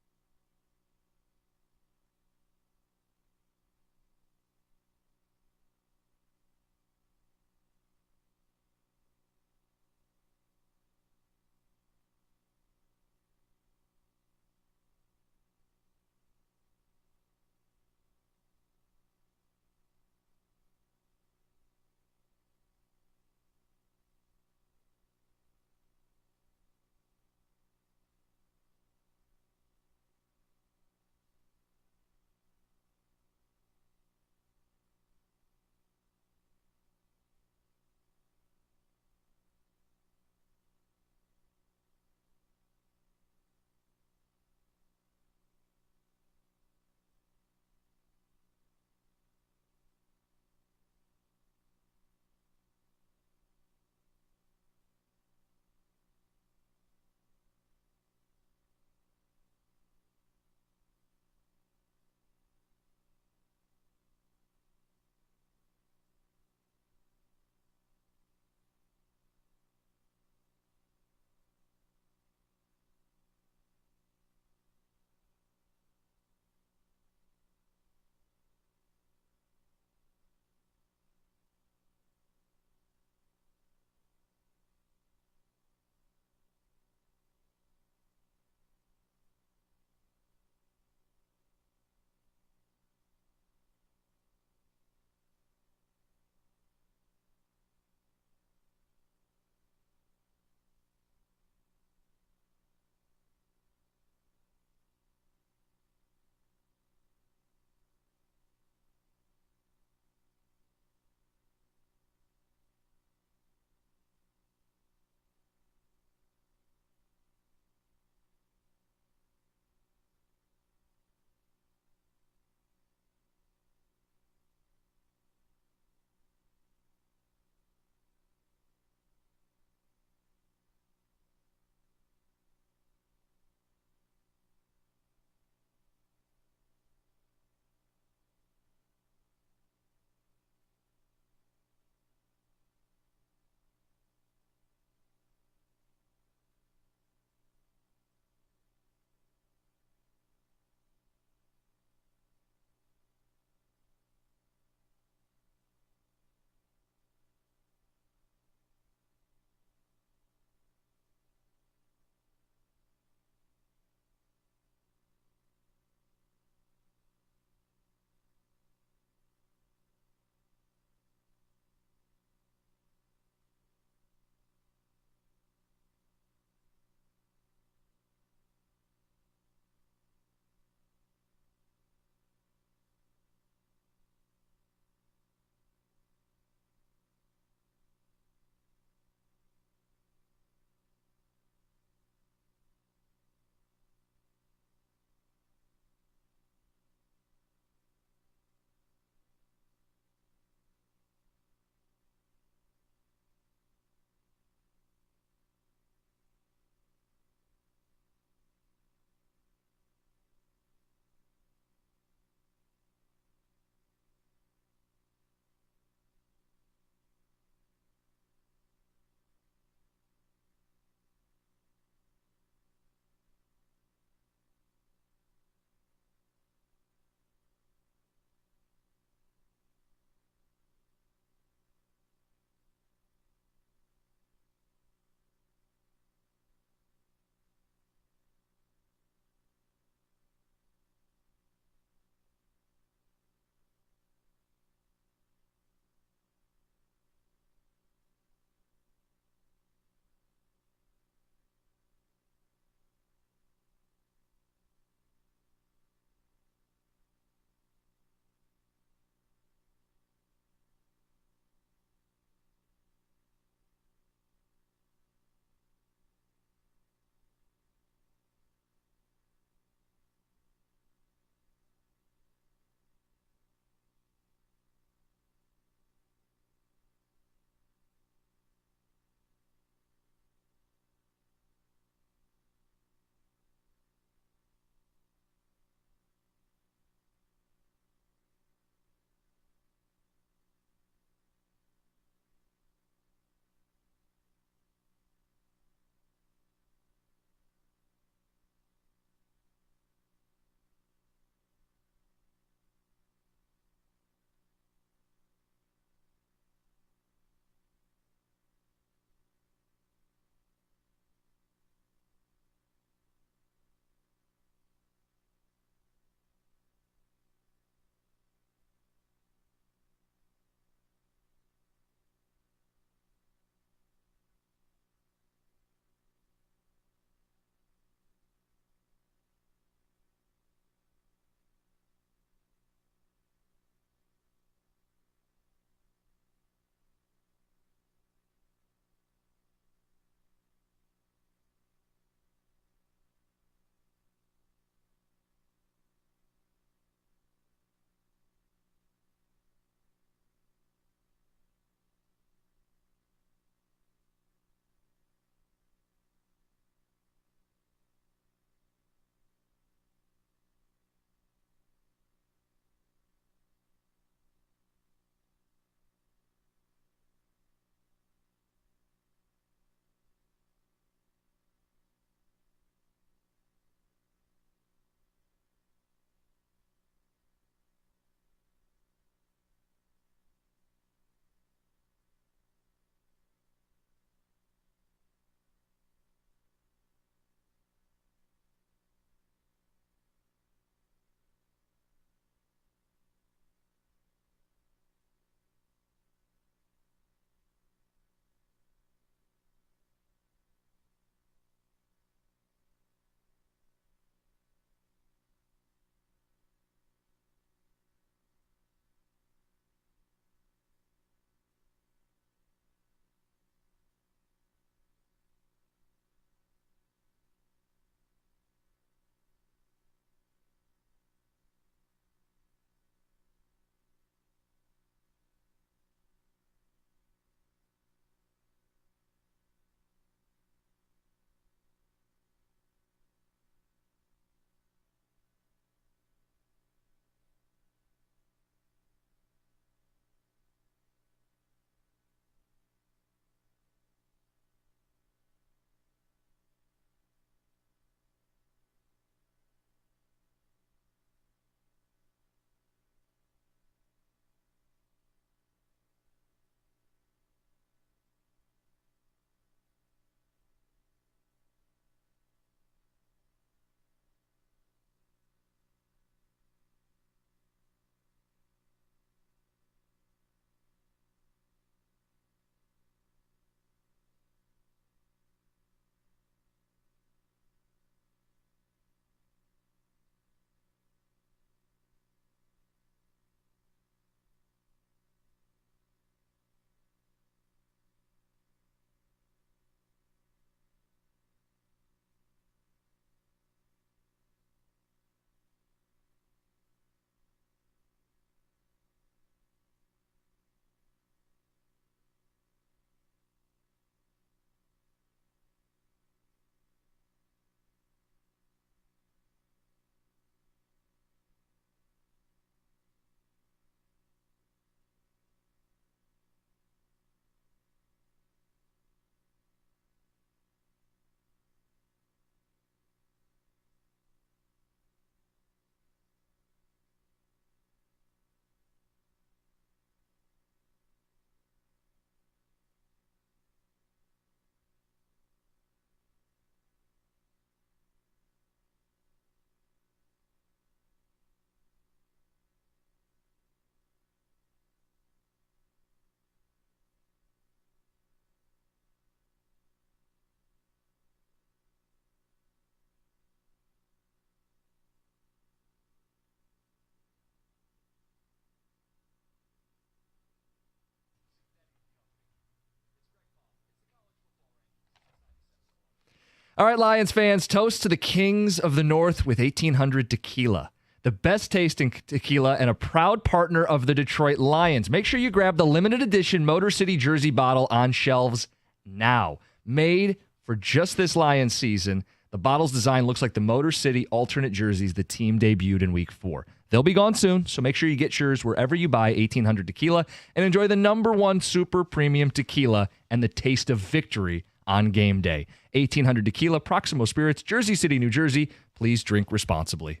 All right, Lions fans, toast to the Kings of the North with 1800 Tequila. The best tasting tequila and a proud partner of the Detroit Lions. Make sure you grab the limited edition Motor City jersey bottle on shelves now. Made for just this Lions season, the bottle's design looks like the Motor City alternate jerseys the team debuted in Week 4. They'll be gone soon, so make sure you get yours wherever you buy 1800 Tequila and enjoy the #1 super premium tequila and the taste of victory on game day. 1800 Tequila, Proximo Spirits, Jersey City, New Jersey. Please drink responsibly.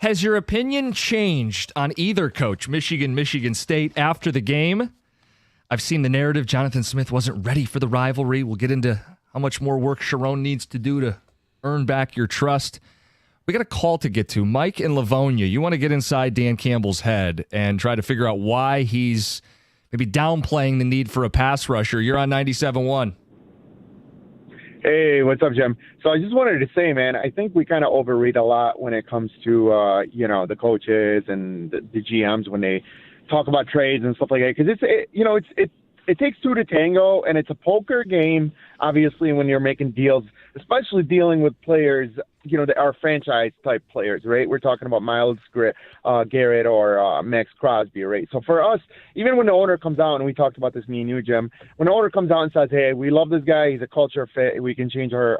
Has your opinion changed on either coach, Michigan, Michigan State, after the game? I've seen the narrative. Jonathan Smith wasn't ready for the rivalry. We'll get into how much more work Sharon needs to do to earn back your trust. We got a call to get to. Mike in Livonia, you want to get inside Dan Campbell's head and try to figure out why he's maybe downplaying the need for a pass rusher. You're on 97.1. Hey, what's up, Jim? So I just wanted to say, man, I think we kind of overread a lot when it comes to, the coaches and the GMs when they talk about trades and stuff like that. Because it takes two to tango, and it's a poker game, obviously, when you're making deals, especially dealing with players, that are franchise-type players, right? We're talking about Myles Garrett or Max Crosby, right? So for us, even when the owner comes out, and we talked about this, me and you, Jim, when the owner comes out and says, hey, we love this guy, he's a culture fit, we can change our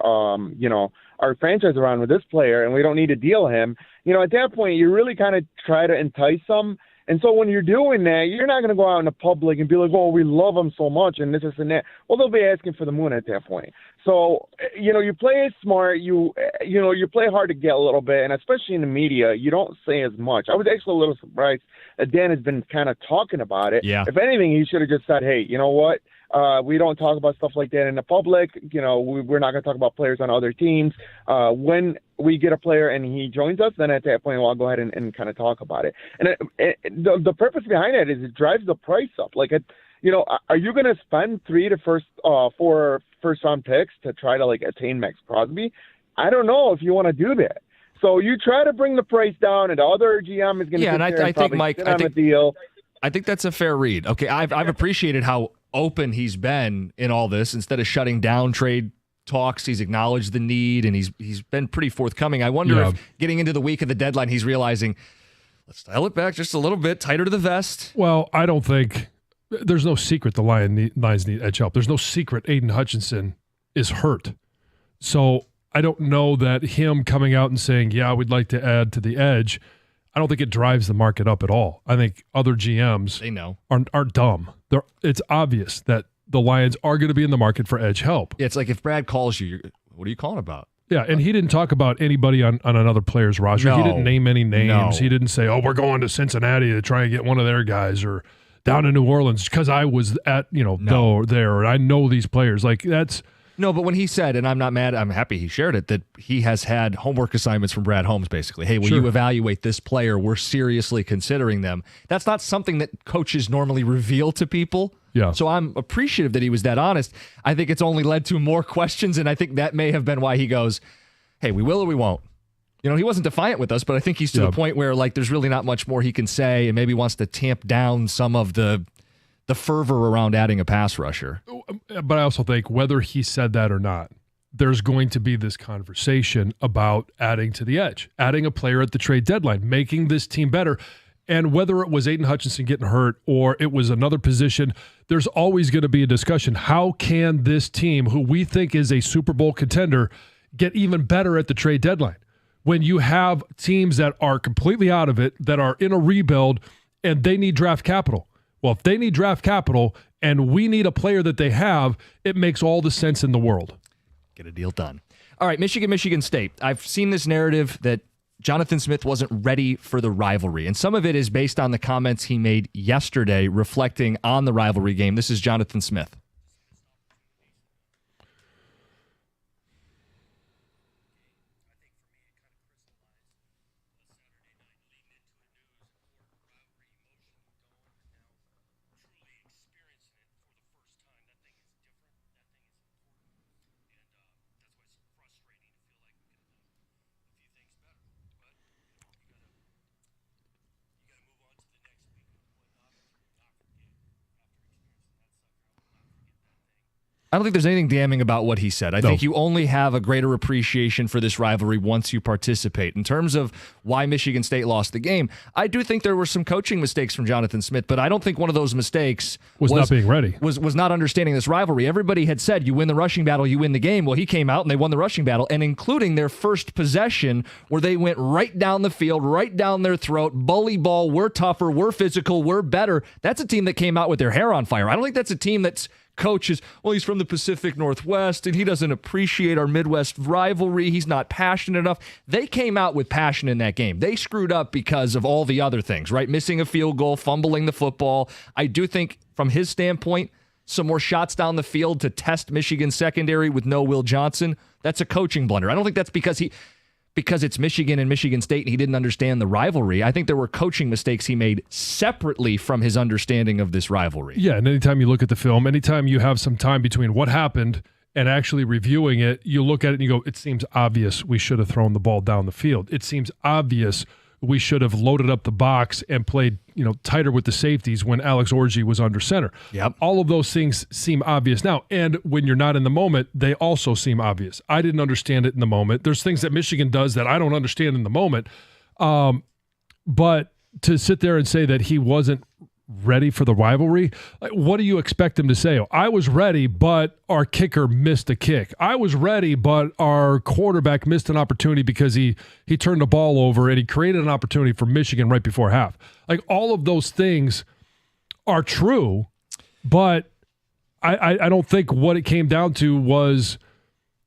franchise around with this player, and we don't need to deal him, at that point, you really kind of try to entice them. And so when you're doing that, you're not going to go out in the public and be like, oh, we love him so much and this and that. Well, they'll be asking for the moon at that point. So, you play it smart. You play hard to get a little bit. And especially in the media, you don't say as much. I was actually a little surprised that Dan has been kind of talking about it. Yeah. If anything, he should have just said, hey, you know what? We don't talk about stuff like that in the public. We're not going to talk about players on other teams. When we get a player and he joins us, then at that point, I'll go ahead and kind of talk about it. And the purpose behind it is it drives the price up. Like, are you going to spend 4 first-round picks to try to, attain Max Crosby? I don't know if you want to do that. So you try to bring the price down, and the other GM is going to I think, Mike, a deal. I think that's a fair read. Okay, I've appreciated how open he's been in all this. Instead of shutting down trade talks, he's acknowledged the need, and he's been pretty forthcoming. I wonder if getting into the week of the deadline, he's realizing, let's dial it back just a little bit, tighter to the vest. Well, I don't think there's no secret the Lions need edge help. There's no secret Aiden Hutchinson is hurt. So I don't know that him coming out and saying, yeah, we'd like to add to the edge, I don't think it drives the market up at all. I think other GMs aren't dumb. It's obvious that the Lions are going to be in the market for edge help. It's like if Brad calls you, what are you calling about? Yeah, and he didn't talk about anybody on another player's roster. No. He didn't name any names. No. He didn't say, oh, we're going to Cincinnati to try and get one of their guys, or down in New Orleans because I was at, there, or I know these players. Like, that's... No, but when he said, and I'm not mad, I'm happy he shared it, that he has had homework assignments from Brad Holmes, basically. Hey, will you evaluate this player? We're seriously considering them. That's not something that coaches normally reveal to people. Yeah. So I'm appreciative that he was that honest. I think it's only led to more questions, and I think that may have been why he goes, hey, we will or we won't. He wasn't defiant with us, but I think he's to the point where, there's really not much more he can say, and maybe wants to tamp down some of the fervor around adding a pass rusher. But I also think whether he said that or not, there's going to be this conversation about adding to the edge, adding a player at the trade deadline, making this team better. And whether it was Aiden Hutchinson getting hurt or it was another position, there's always going to be a discussion. How can this team, who we think is a Super Bowl contender, get even better at the trade deadline? When you have teams that are completely out of it, that are in a rebuild, and they need draft capital. Well, if they need draft capital and we need a player that they have, it makes all the sense in the world. Get a deal done. All right, Michigan State. I've seen this narrative that Jonathan Smith wasn't ready for the rivalry, and some of it is based on the comments he made yesterday reflecting on the rivalry game. This is Jonathan Smith. I don't think there's anything damning about what he said. I think you only have a greater appreciation for this rivalry once you participate. In terms of why Michigan State lost the game, I do think there were some coaching mistakes from Jonathan Smith, but I don't think one of those mistakes was not being ready. Was not understanding this rivalry. Everybody had said, you win the rushing battle, you win the game. Well, he came out and they won the rushing battle, and including their first possession where they went right down the field, right down their throat, bully ball, we're tougher, we're physical, we're better. That's a team that came out with their hair on fire. I don't think that's a team that's coaches, well, he's from the Pacific Northwest and he doesn't appreciate our Midwest rivalry. He's not passionate enough. They came out with passion in that game. They screwed up because of all the other things, right? Missing a field goal, fumbling the football. I do think from his standpoint, some more shots down the field to test Michigan's secondary with no Will Johnson, that's a coaching blunder. I don't think that's because it's Michigan and Michigan State and he didn't understand the rivalry. I think there were coaching mistakes he made separately from his understanding of this rivalry. Yeah, and anytime you look at the film, anytime you have some time between what happened and actually reviewing it, you look at it and you go, it seems obvious we should have thrown the ball down the field. It seems obvious we should have loaded up the box and played, tighter with the safeties when Alex Orji was under center. Yep. All of those things seem obvious now. And when you're not in the moment, they also seem obvious. I didn't understand it in the moment. There's things that Michigan does that I don't understand in the moment. But to sit there and say that he wasn't ready for the rivalry, like, what do you expect him to say? I was ready, but our kicker missed a kick. I was ready, but our quarterback missed an opportunity because he turned the ball over and he created an opportunity for Michigan right before half. Like, all of those things are true, but I don't think what it came down to was,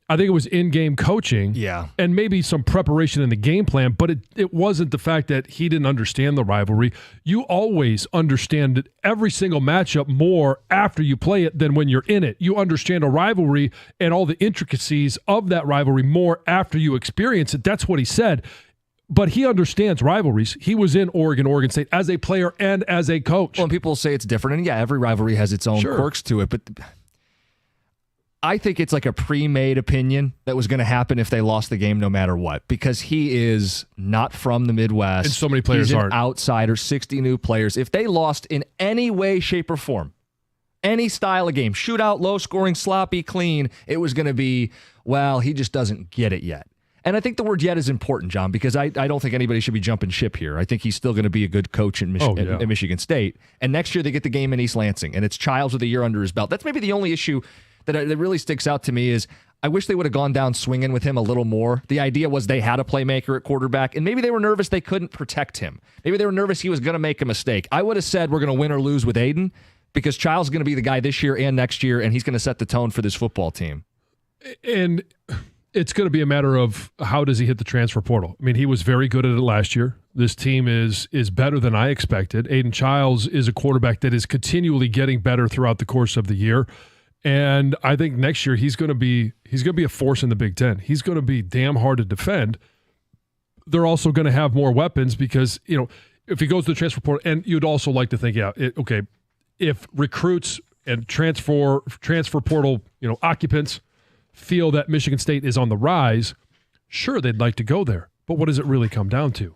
I think it was in-game coaching, and maybe some preparation in the game plan, but it wasn't the fact that he didn't understand the rivalry. You always understand every single matchup more after you play it than when you're in it. You understand a rivalry and all the intricacies of that rivalry more after you experience it. That's what he said. But he understands rivalries. He was in Oregon State as a player and as a coach. Well, and people say it's different, and every rivalry has its own quirks to it, but I think it's like a pre-made opinion that was going to happen if they lost the game no matter what, because he is not from the Midwest. And so many players He's an aren't. outsider, 60 new players. If they lost in any way, shape, or form, any style of game, shootout, low-scoring, sloppy, clean, it was going to be, well, he just doesn't get it yet. And I think the word yet is important, John, because I don't think anybody should be jumping ship here. I think he's still going to be a good coach in Michigan State. And next year they get the game in East Lansing, and it's Childs with a year under his belt. That's maybe the only issue that really sticks out to me is I wish they would have gone down swinging with him a little more. The idea was they had a playmaker at quarterback, and maybe they were nervous they couldn't protect him. Maybe they were nervous he was going to make a mistake. I would have said we're going to win or lose with Aiden because Childs is going to be the guy this year and next year, and he's going to set the tone for this football team. And it's going to be a matter of how does he hit the transfer portal. I mean, he was very good at it last year. This team is better than I expected. Aiden Childs is a quarterback that is continually getting better throughout the course of the year. And I think next year he's going to be a force in the Big Ten. He's going to be damn hard to defend. They're also going to have more weapons because, if he goes to the transfer portal, and you'd also like to think, if recruits and transfer portal, occupants feel that Michigan State is on the rise, sure, they'd like to go there. But what does it really come down to?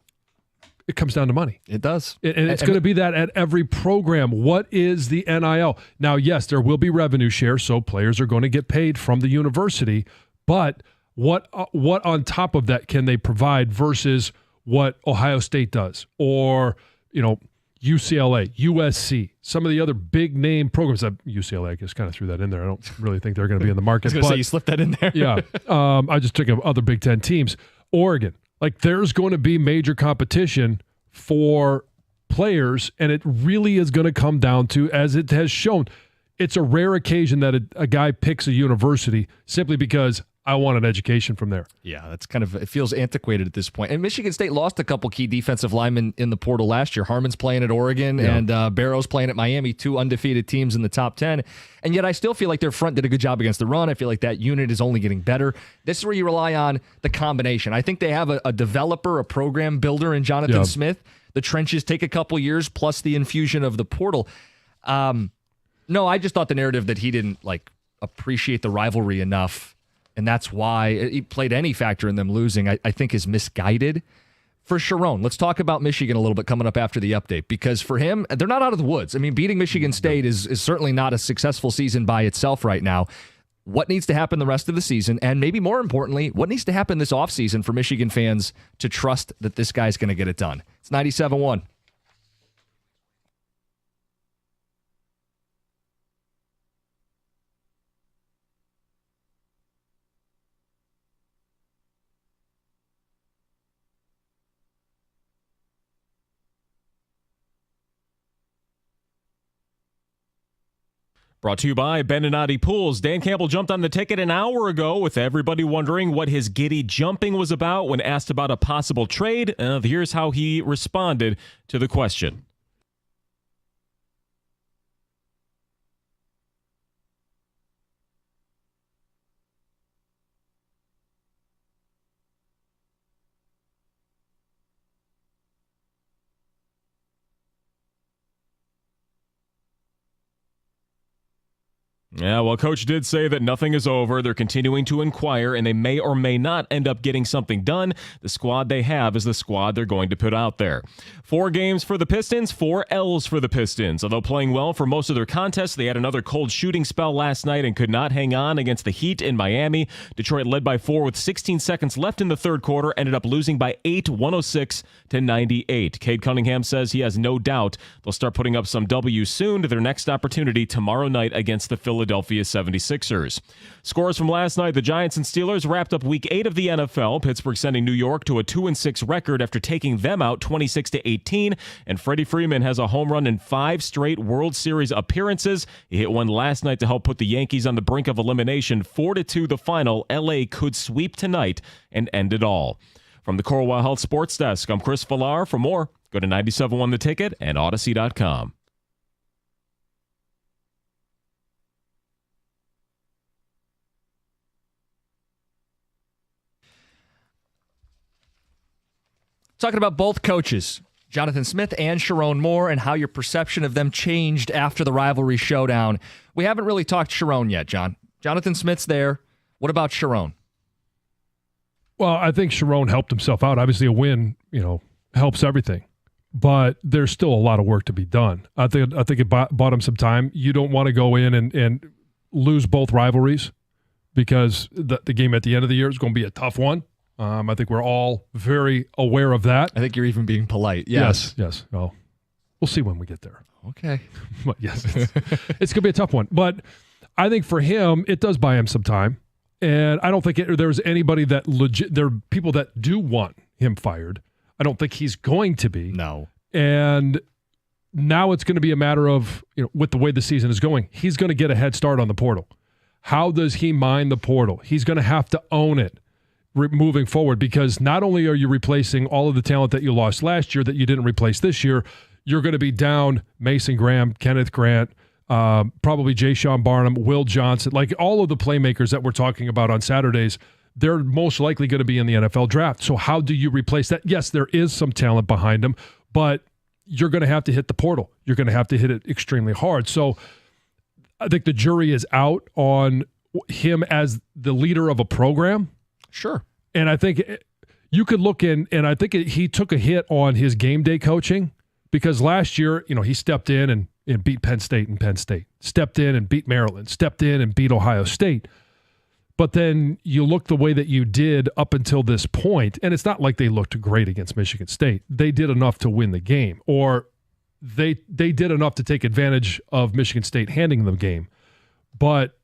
It comes down to money. It does. And it's going to be that at every program. What is the NIL? Now, yes, there will be revenue share, so players are going to get paid from the university. But what on top of that can they provide versus what Ohio State does? Or, UCLA, USC, some of the other big name programs. UCLA, I guess, kind of threw that in there. I don't really think they're going to be in the market. I was going to say you slipped that in there. Yeah. I just took other Big Ten teams. Oregon. Like, there's going to be major competition for players, and it really is going to come down to, as it has shown, it's a rare occasion that a guy picks a university simply because I want an education from there. Yeah, that's it feels antiquated at this point. And Michigan State lost a couple key defensive linemen in the portal last year. Harmon's playing at Oregon, and Barrow's playing at Miami, two undefeated teams in the top 10. And yet I still feel like their front did a good job against the run. I feel like that unit is only getting better. This is where you rely on the combination. I think they have a developer, a program builder in Jonathan Smith. The trenches take a couple years, plus the infusion of the portal. No, I just thought the narrative that he didn't appreciate the rivalry enough, and that's why he played any factor in them losing, I think is misguided. For Sharon, let's talk about Michigan a little bit coming up after the update, because for him, they're not out of the woods. I mean, beating Michigan State is certainly not a successful season by itself right now. What needs to happen the rest of the season, and maybe more importantly, what needs to happen this offseason for Michigan fans to trust that this guy's going to get it done? It's 97.1. Brought to you by Beninati Pools. Dan Campbell jumped on the ticket an hour ago with everybody wondering what his giddy jumping was about when asked about a possible trade. Here's how he responded to the question. Yeah, well, Coach did say that nothing is over. They're continuing to inquire, and they may or may not end up getting something done. The squad they have is the squad they're going to put out there. 4 games for the Pistons, 4 L's for the Pistons. Although playing well for most of their contests, they had another cold shooting spell last night and could not hang on against the Heat in Miami. Detroit led by 4 with 16 seconds left in the third quarter, ended up losing by 8, 106-98. Cade Cunningham says he has no doubt they'll start putting up some W's soon to their next opportunity tomorrow night against the Philadelphia 76ers. Scores from last night: the Giants and Steelers wrapped up Week 8 of the NFL. Pittsburgh sending New York to a 2-6 record after taking them out 26-18. And Freddie Freeman has a home run in 5 straight World Series appearances. He hit one last night to help put the Yankees on the brink of elimination. 4-2 the final. LA could sweep tonight and end it all. From the Corewell Health Sports Desk, I'm Chris Villar. For more, go to 97.1 The Ticket and Odyssey.com. Talking about both coaches, Jonathan Smith and Sharon Moore, and how your perception of them changed after the rivalry showdown. We haven't really talked Sharon yet, John. Jonathan Smith's there. What about Sharon? Well, I think Sharon helped himself out. Obviously, a win, helps everything. But there's still a lot of work to be done. I think it bought him some time. You don't want to go in and lose both rivalries because the game at the end of the year is going to be a tough one. I think we're all very aware of that. I think you're even being polite. Yes. Well, we'll see when we get there. Okay. But yes, it's going to be a tough one. But I think for him, it does buy him some time. And I don't think there's anybody that there are people that do want him fired. I don't think he's going to be. No. And now it's going to be a matter of, with the way the season is going, he's going to get a head start on the portal. How does he mine the portal? He's going to have to own it moving forward, because not only are you replacing all of the talent that you lost last year that you didn't replace this year, you're going to be down Mason Graham, Kenneth Grant, probably Jay Sean Barnum, Will Johnson, like all of the playmakers that we're talking about on Saturdays. They're most likely going to be in the NFL draft. So how do you replace that? Yes, there is some talent behind them, but you're going to have to hit the portal. You're going to have to hit it extremely hard. So I think the jury is out on him as the leader of a program. Sure. And I think you could look in, and I think he took a hit on his game day coaching, because last year, he stepped in and beat Penn State and Penn State, stepped in and beat Maryland, stepped in and beat Ohio State. But then you look the way that you did up until this point, and it's not like they looked great against Michigan State. They did enough to win the game, or they did enough to take advantage of Michigan State handing them the game. But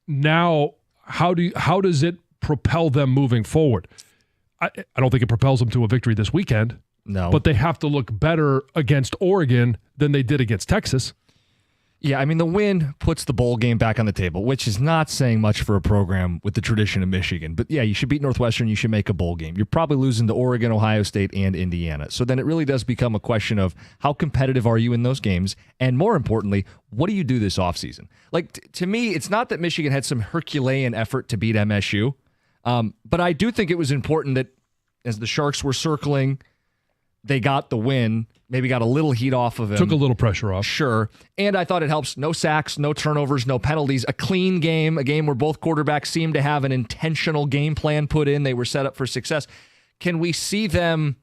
now, how does it propel them moving forward? I don't think it propels them to a victory this weekend. No. But they have to look better against Oregon than they did against Texas. Yeah, I mean, the win puts the bowl game back on the table, which is not saying much for a program with the tradition of Michigan. But yeah, you should beat Northwestern, you should make a bowl game. You're probably losing to Oregon, Ohio State, and Indiana. So then it really does become a question of how competitive are you in those games? And more importantly, what do you do this offseason? Like, to me, it's not that Michigan had some Herculean effort to beat MSU. But I do think it was important that as the Sharks were circling, they got the win, maybe got a little heat off of him. Took a little pressure off. Sure. And I thought it helps. No sacks, no turnovers, no penalties. A clean game, a game where both quarterbacks seemed to have an intentional game plan put in. They were set up for success. Can we see them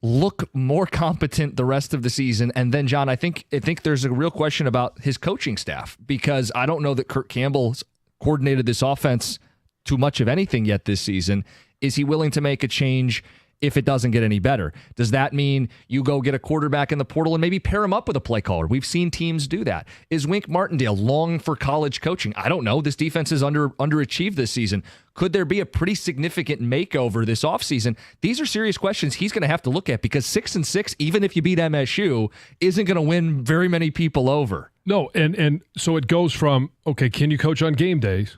look more competent the rest of the season? And then, John, I think there's a real question about his coaching staff, because I don't know that Kurt Campbell's coordinated this offense too much of anything yet this season. Is he willing to make a change if it doesn't get any better? Does that mean you go get a quarterback in the portal and maybe pair him up with a play caller? We've seen teams do that. Is Wink Martindale long for college coaching? I don't know. This defense is underachieved this season. Could there be a pretty significant makeover this offseason? These are serious questions he's going to have to look at, because 6-6, even if you beat MSU, isn't going to win very many people over. No, and so it goes from, okay, can you coach on game days,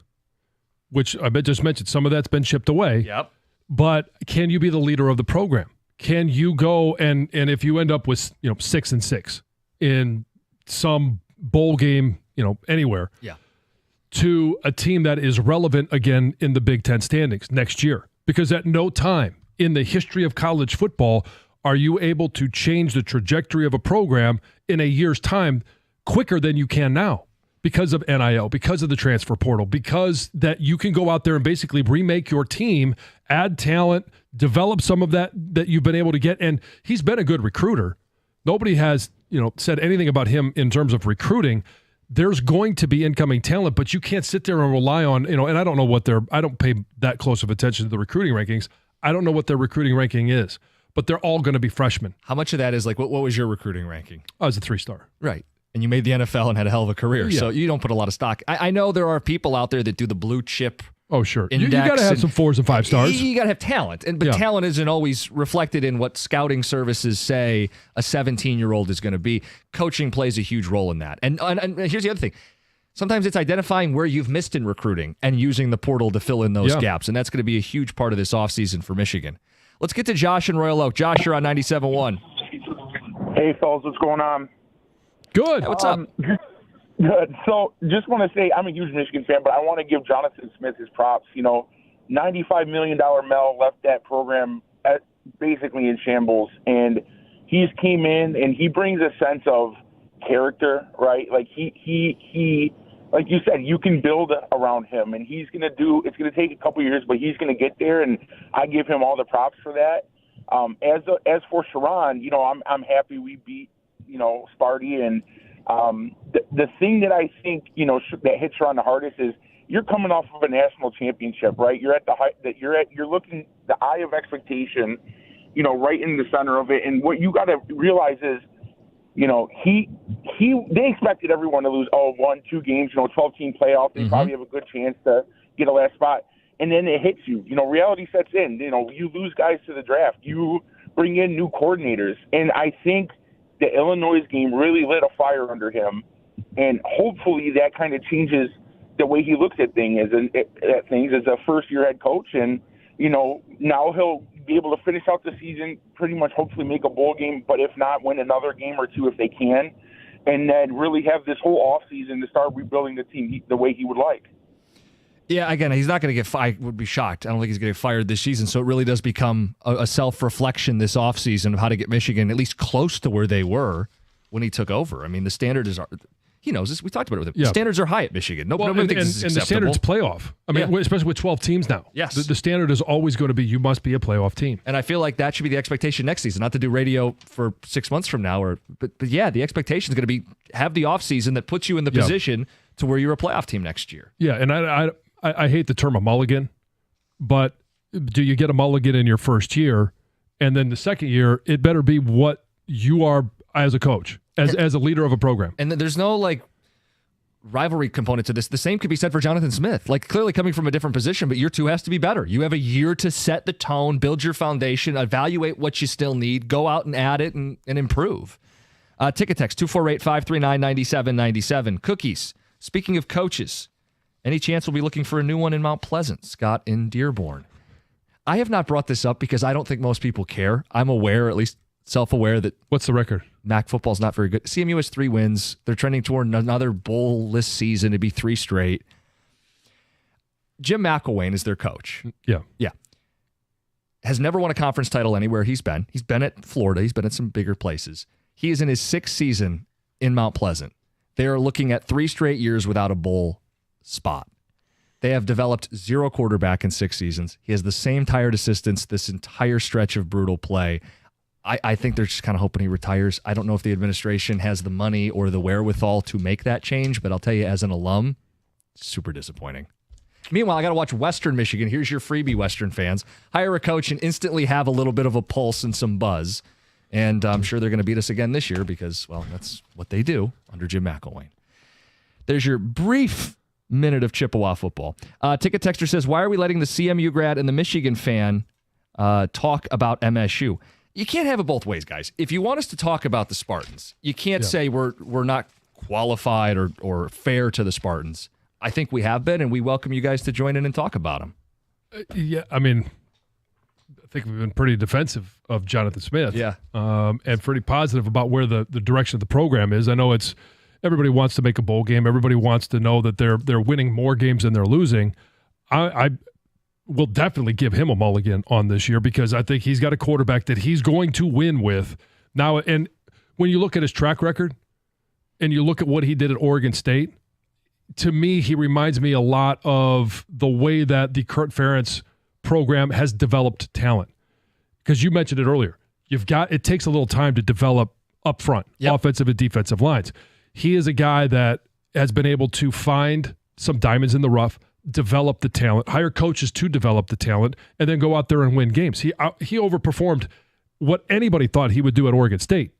which I just mentioned, some of that's been chipped away. Yep. But can you be the leader of the program? Can you go and if you end up with 6-6 in some bowl game, anywhere, to a team that is relevant again in the Big Ten standings next year? Because at no time in the history of college football are you able to change the trajectory of a program in a year's time quicker than you can now because of NIL, because of the transfer portal, because that you can go out there and basically remake your team, add talent, develop some of that you've been able to get. And he's been a good recruiter. Nobody has, said anything about him in terms of recruiting. There's going to be incoming talent, but you can't sit there and rely on, and I don't know I don't pay that close of attention to the recruiting rankings. I don't know what their recruiting ranking is, but they're all going to be freshmen. How much of that is like, what was your recruiting ranking? I was a 3-star. Right. And you made the NFL and had a hell of a career. Yeah. So you don't put a lot of stock. I know there are people out there that do the blue chip. Oh, sure. You got to have some 4s and 5 stars. You got to have talent. But talent isn't always reflected in what scouting services say a 17-year-old is going to be. Coaching plays a huge role in that. And here's the other thing. Sometimes it's identifying where you've missed in recruiting and using the portal to fill in those gaps. And that's going to be a huge part of this offseason for Michigan. Let's get to Josh in Royal Oak. Josh, you're on 97.1. Hey, fellas, what's going on? Good. Hey, what's up? Good. So just want to say I'm a huge Michigan fan, but I want to give Jonathan Smith his props. $95 million Mel left that program basically in shambles, and he's came in and he brings a sense of character, right? Like he like you said, you can build around him, and it's going to take a couple years, but he's going to get there, and I give him all the props for that. As for Sharon, I'm happy we beat, Sparty, and the thing that I think, that hits Sharon the hardest is you're coming off of a national championship, right? You're at the height that you're looking the eye of expectation, right in the center of it, and what you got to realize is, they expected everyone to lose 1-2 games, 12-team playoff. They probably have a good chance to get a last spot. And then it hits you. Reality sets in. You lose guys to the draft. You bring in new coordinators. And I think the Illinois game really lit a fire under him. And hopefully that kind of changes the way he looks at things as a first-year head coach. And, now he'll be able to finish out the season, pretty much hopefully make a bowl game, but if not, win another game or two if they can, and then really have this whole offseason to start rebuilding the team the way he would like. Yeah, again, he's not going to get fired. I would be shocked. I don't think he's going to get fired this season, so it really does become a self-reflection this offseason of how to get Michigan at least close to where they were when he took over. I mean, the standard is... He knows this. We talked about it with him. Yeah. The standards are high at Michigan. Nobody thinks this is and the acceptable. standard's playoff. I mean, especially with 12 teams now. Yes. The standard is always going to be you must be a playoff team. And I feel like that should be the expectation next season. Not to do radio for 6 months from now, but the expectation is going to be have the offseason that puts you in the position to where you're a playoff team next year. Yeah, and I hate the term a mulligan, but do you get a mulligan in your first year, and then the second year, it better be what you are as a coach, as a leader of a program. And there's no rivalry component to this. The same could be said for Jonathan Smith. Clearly coming from a different position, but year 2 has to be better. You have a year to set the tone, build your foundation, evaluate what you still need, go out and add it and improve. Ticket text 248-539-9797. Cookies. Speaking of coaches, any chance we'll be looking for a new one in Mount Pleasant? Scott in Dearborn. I have not brought this up because I don't think most people care. I'm aware, at least self-aware, that... What's the record? MAC football's not very good. CMU has 3 wins. They're trending toward another bowl-less season. It'd be 3 straight. Jim McElwain is their coach. Yeah. Yeah. Has never won a conference title anywhere he's been. He's been at Florida. He's been at some bigger places. He is in his 6th season in Mount Pleasant. They are looking at 3 straight years without a bowl spot. They have developed 0 quarterback in 6 seasons. He has the same tired assistants this entire stretch of brutal play. I think they're just kind of hoping he retires. I don't know if the administration has the money or the wherewithal to make that change, but I'll tell you, as an alum, super disappointing. Meanwhile, I got to watch Western Michigan. Here's your freebie, Western fans. Hire a coach and instantly have a little bit of a pulse and some buzz. And I'm sure they're going to beat us again this year because, well, that's what they do under Jim McElwain. There's your brief minute of Chippewa football. Ticket Texter says, why are we letting the CMU grad and the Michigan fan talk about MSU? You can't have it both ways, guys. If you want us to talk about the Spartans, you can't say we're not qualified or fair to the Spartans. I think we have been, and we welcome you guys to join in and talk about them. Yeah, I mean, I think we've been pretty defensive of Jonathan Smith. Yeah. And pretty positive about where the direction of the program is. I know everybody wants to make a bowl game. Everybody wants to know that they're winning more games than they're losing. I will definitely give him a mulligan on this year because I think he's got a quarterback that he's going to win with. Now, and when you look at his track record and you look at what he did at Oregon State, to me, he reminds me a lot of the way that the Kurt Ferentz program has developed talent. Because you mentioned it earlier. It takes a little time to develop up front, offensive and defensive lines. He is a guy that has been able to find some diamonds in the rough, develop the talent, hire coaches to develop the talent, and then go out there and win games. He overperformed what anybody thought he would do at Oregon State.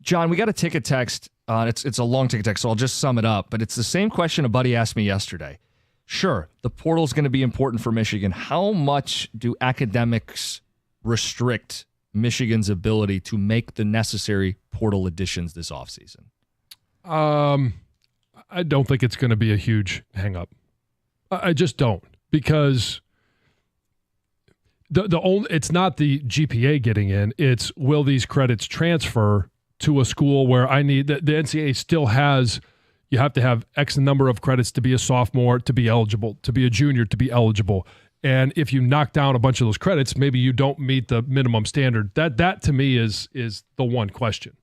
John, we got a ticket text. It's a long ticket text, so I'll just sum it up. But it's the same question a buddy asked me yesterday. Sure, the portal is going to be important for Michigan. How much do academics restrict Michigan's ability to make the necessary portal additions this offseason? I don't think it's going to be a huge hang-up. I just don't, because it's not the GPA getting in. It's will these credits transfer to a school where the NCAA still has, you have to have X number of credits to be a sophomore, to be eligible, to be a junior, to be eligible. And if you knock down a bunch of those credits, maybe you don't meet the minimum standard. That to me is the one question.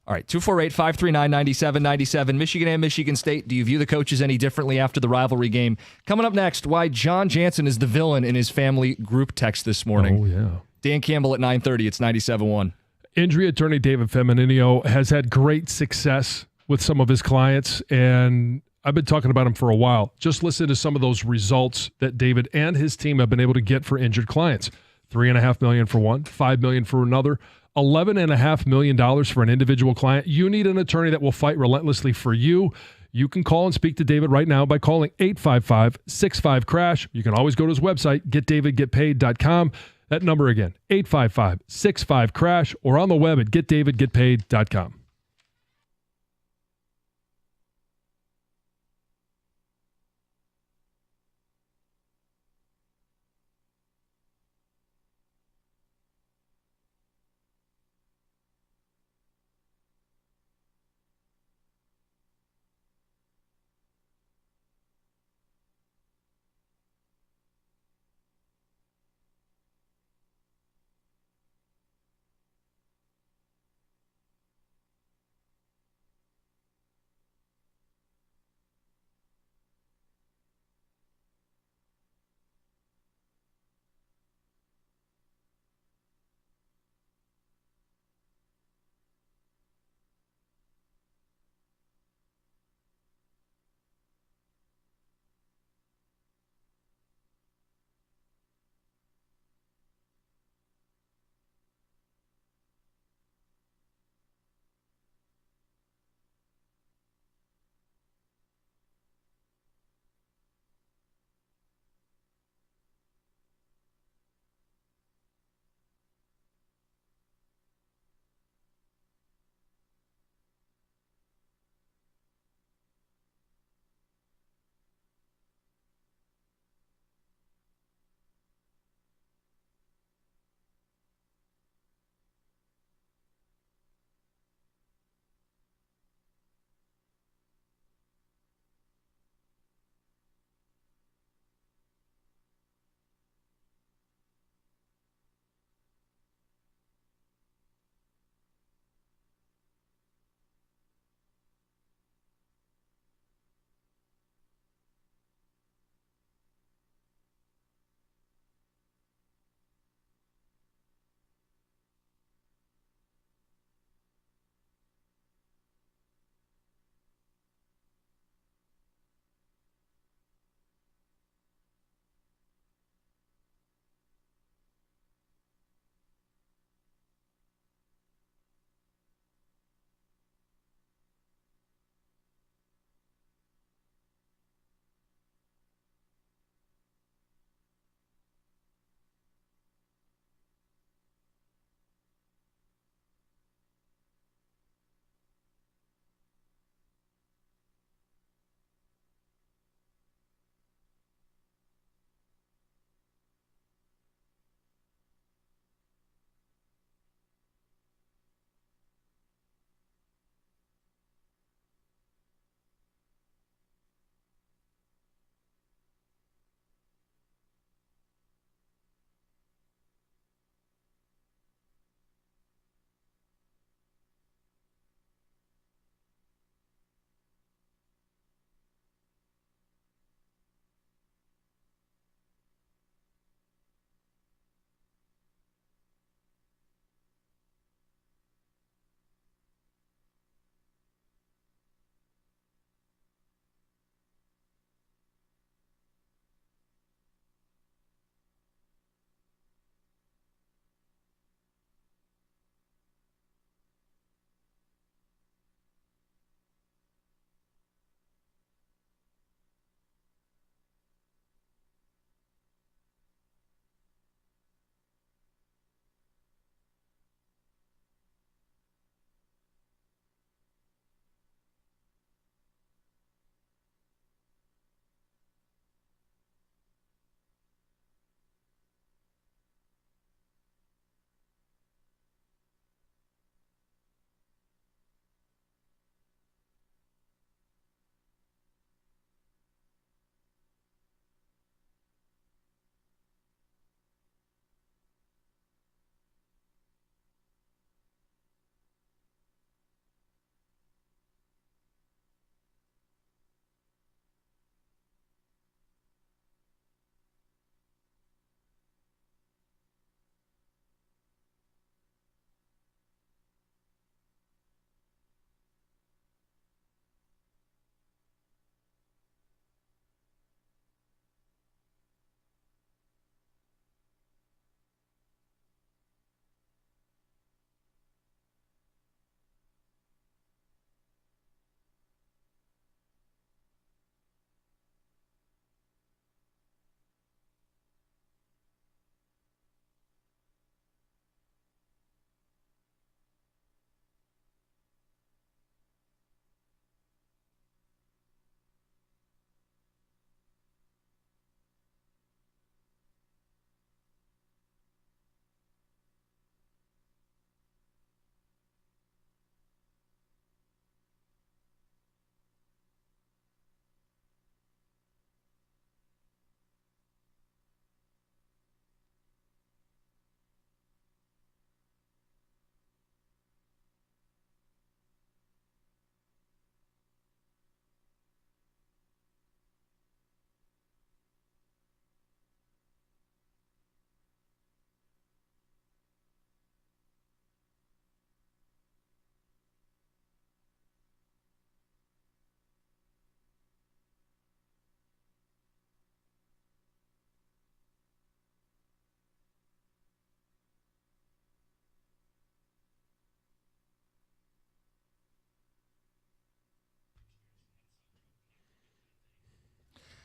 All right, 248-539-9797. Michigan and Michigan State. Do you view the coaches any differently after the rivalry game? Coming up next, why John Jansen is the villain in his family group text this morning. Oh, yeah. Dan Campbell at 9:30. It's 97.1. Injury attorney David Femininio has had great success with some of his clients, and I've been talking about him for a while. Just listen to some of those results that David and his team have been able to get for injured clients. $3.5 million for one, $5 million for another, $11.5 million for an individual client. You need an attorney that will fight relentlessly for you. You can call and speak to David right now by calling 855-65-CRASH. You can always go to his website, getdavidgetpaid.com. That number again, 855-65-CRASH, or on the web at getdavidgetpaid.com.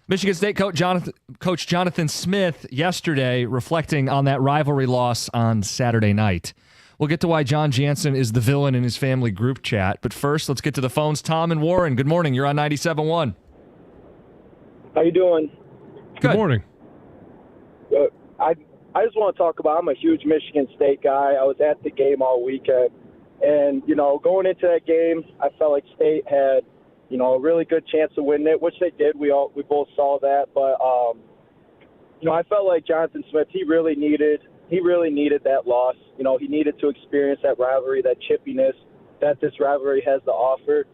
Michigan State coach Jonathan Smith yesterday reflecting on that rivalry loss on Saturday night. We'll get to why John Jansen is the villain in his family group chat. But first, let's get to the phones. Tom and Warren, good morning. You're on 97.1. How you doing? Good morning. I just want to talk about, I'm a huge Michigan State guy. I was at the game all weekend. And, going into that game, I felt like State had, a really good chance to win it, which they did. We both saw that. But, I felt like Jonathan Smith, he really needed that loss. He needed to experience that rivalry, that chippiness that this rivalry has to offer.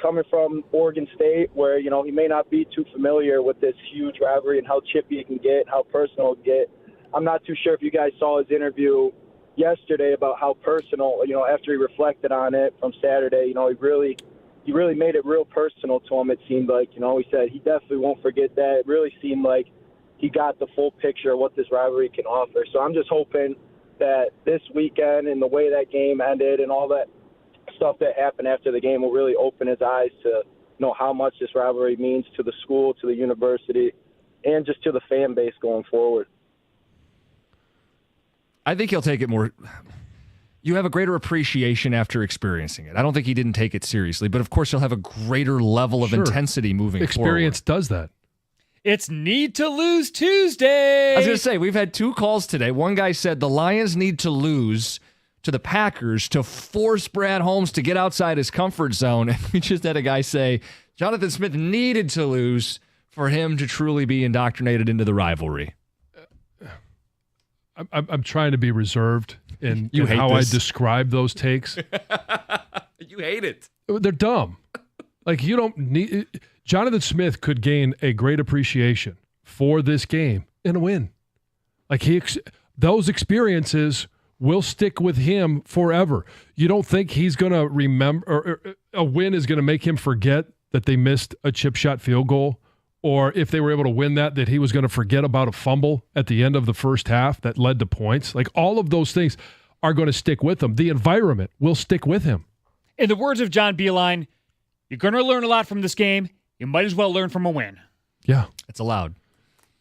Coming from Oregon State, where, he may not be too familiar with this huge rivalry and how chippy it can get, how personal it can get. I'm not too sure if you guys saw his interview yesterday about how personal, after he reflected on it from Saturday, he really made it real personal to him, it seemed like. He said he definitely won't forget that. It really seemed like he got the full picture of what this rivalry can offer. So I'm just hoping that this weekend and the way that game ended and all that stuff that happened after the game will really open his eyes to know how much this rivalry means to the school, to the university, and just to the fan base going forward. I think he'll take it more. You have a greater appreciation after experiencing it. I don't think he didn't take it seriously, but of course he'll have a greater level of intensity moving Experience forward. Does that. It's Need to Lose Tuesday. I was going to say, we've had 2 calls today. One guy said the Lions need to lose to the Packers to force Brad Holmes to get outside his comfort zone. And we just had a guy say Jonathan Smith needed to lose for him to truly be indoctrinated into the rivalry. I'm trying to be reserved in hate how this. I describe those takes. You hate it. They're dumb. Like, you don't need... Jonathan Smith could gain a great appreciation for this game in a win. Like, those experiences will stick with him forever. You don't think he's going to remember, or a win is going to make him forget that they missed a chip shot field goal, or if they were able to win that he was going to forget about a fumble at the end of the first half that led to points. Like, all of those things are going to stick with him. The environment will stick with him. In the words of John Beilein, you're going to learn a lot from this game. You might as well learn from a win. Yeah. It's allowed.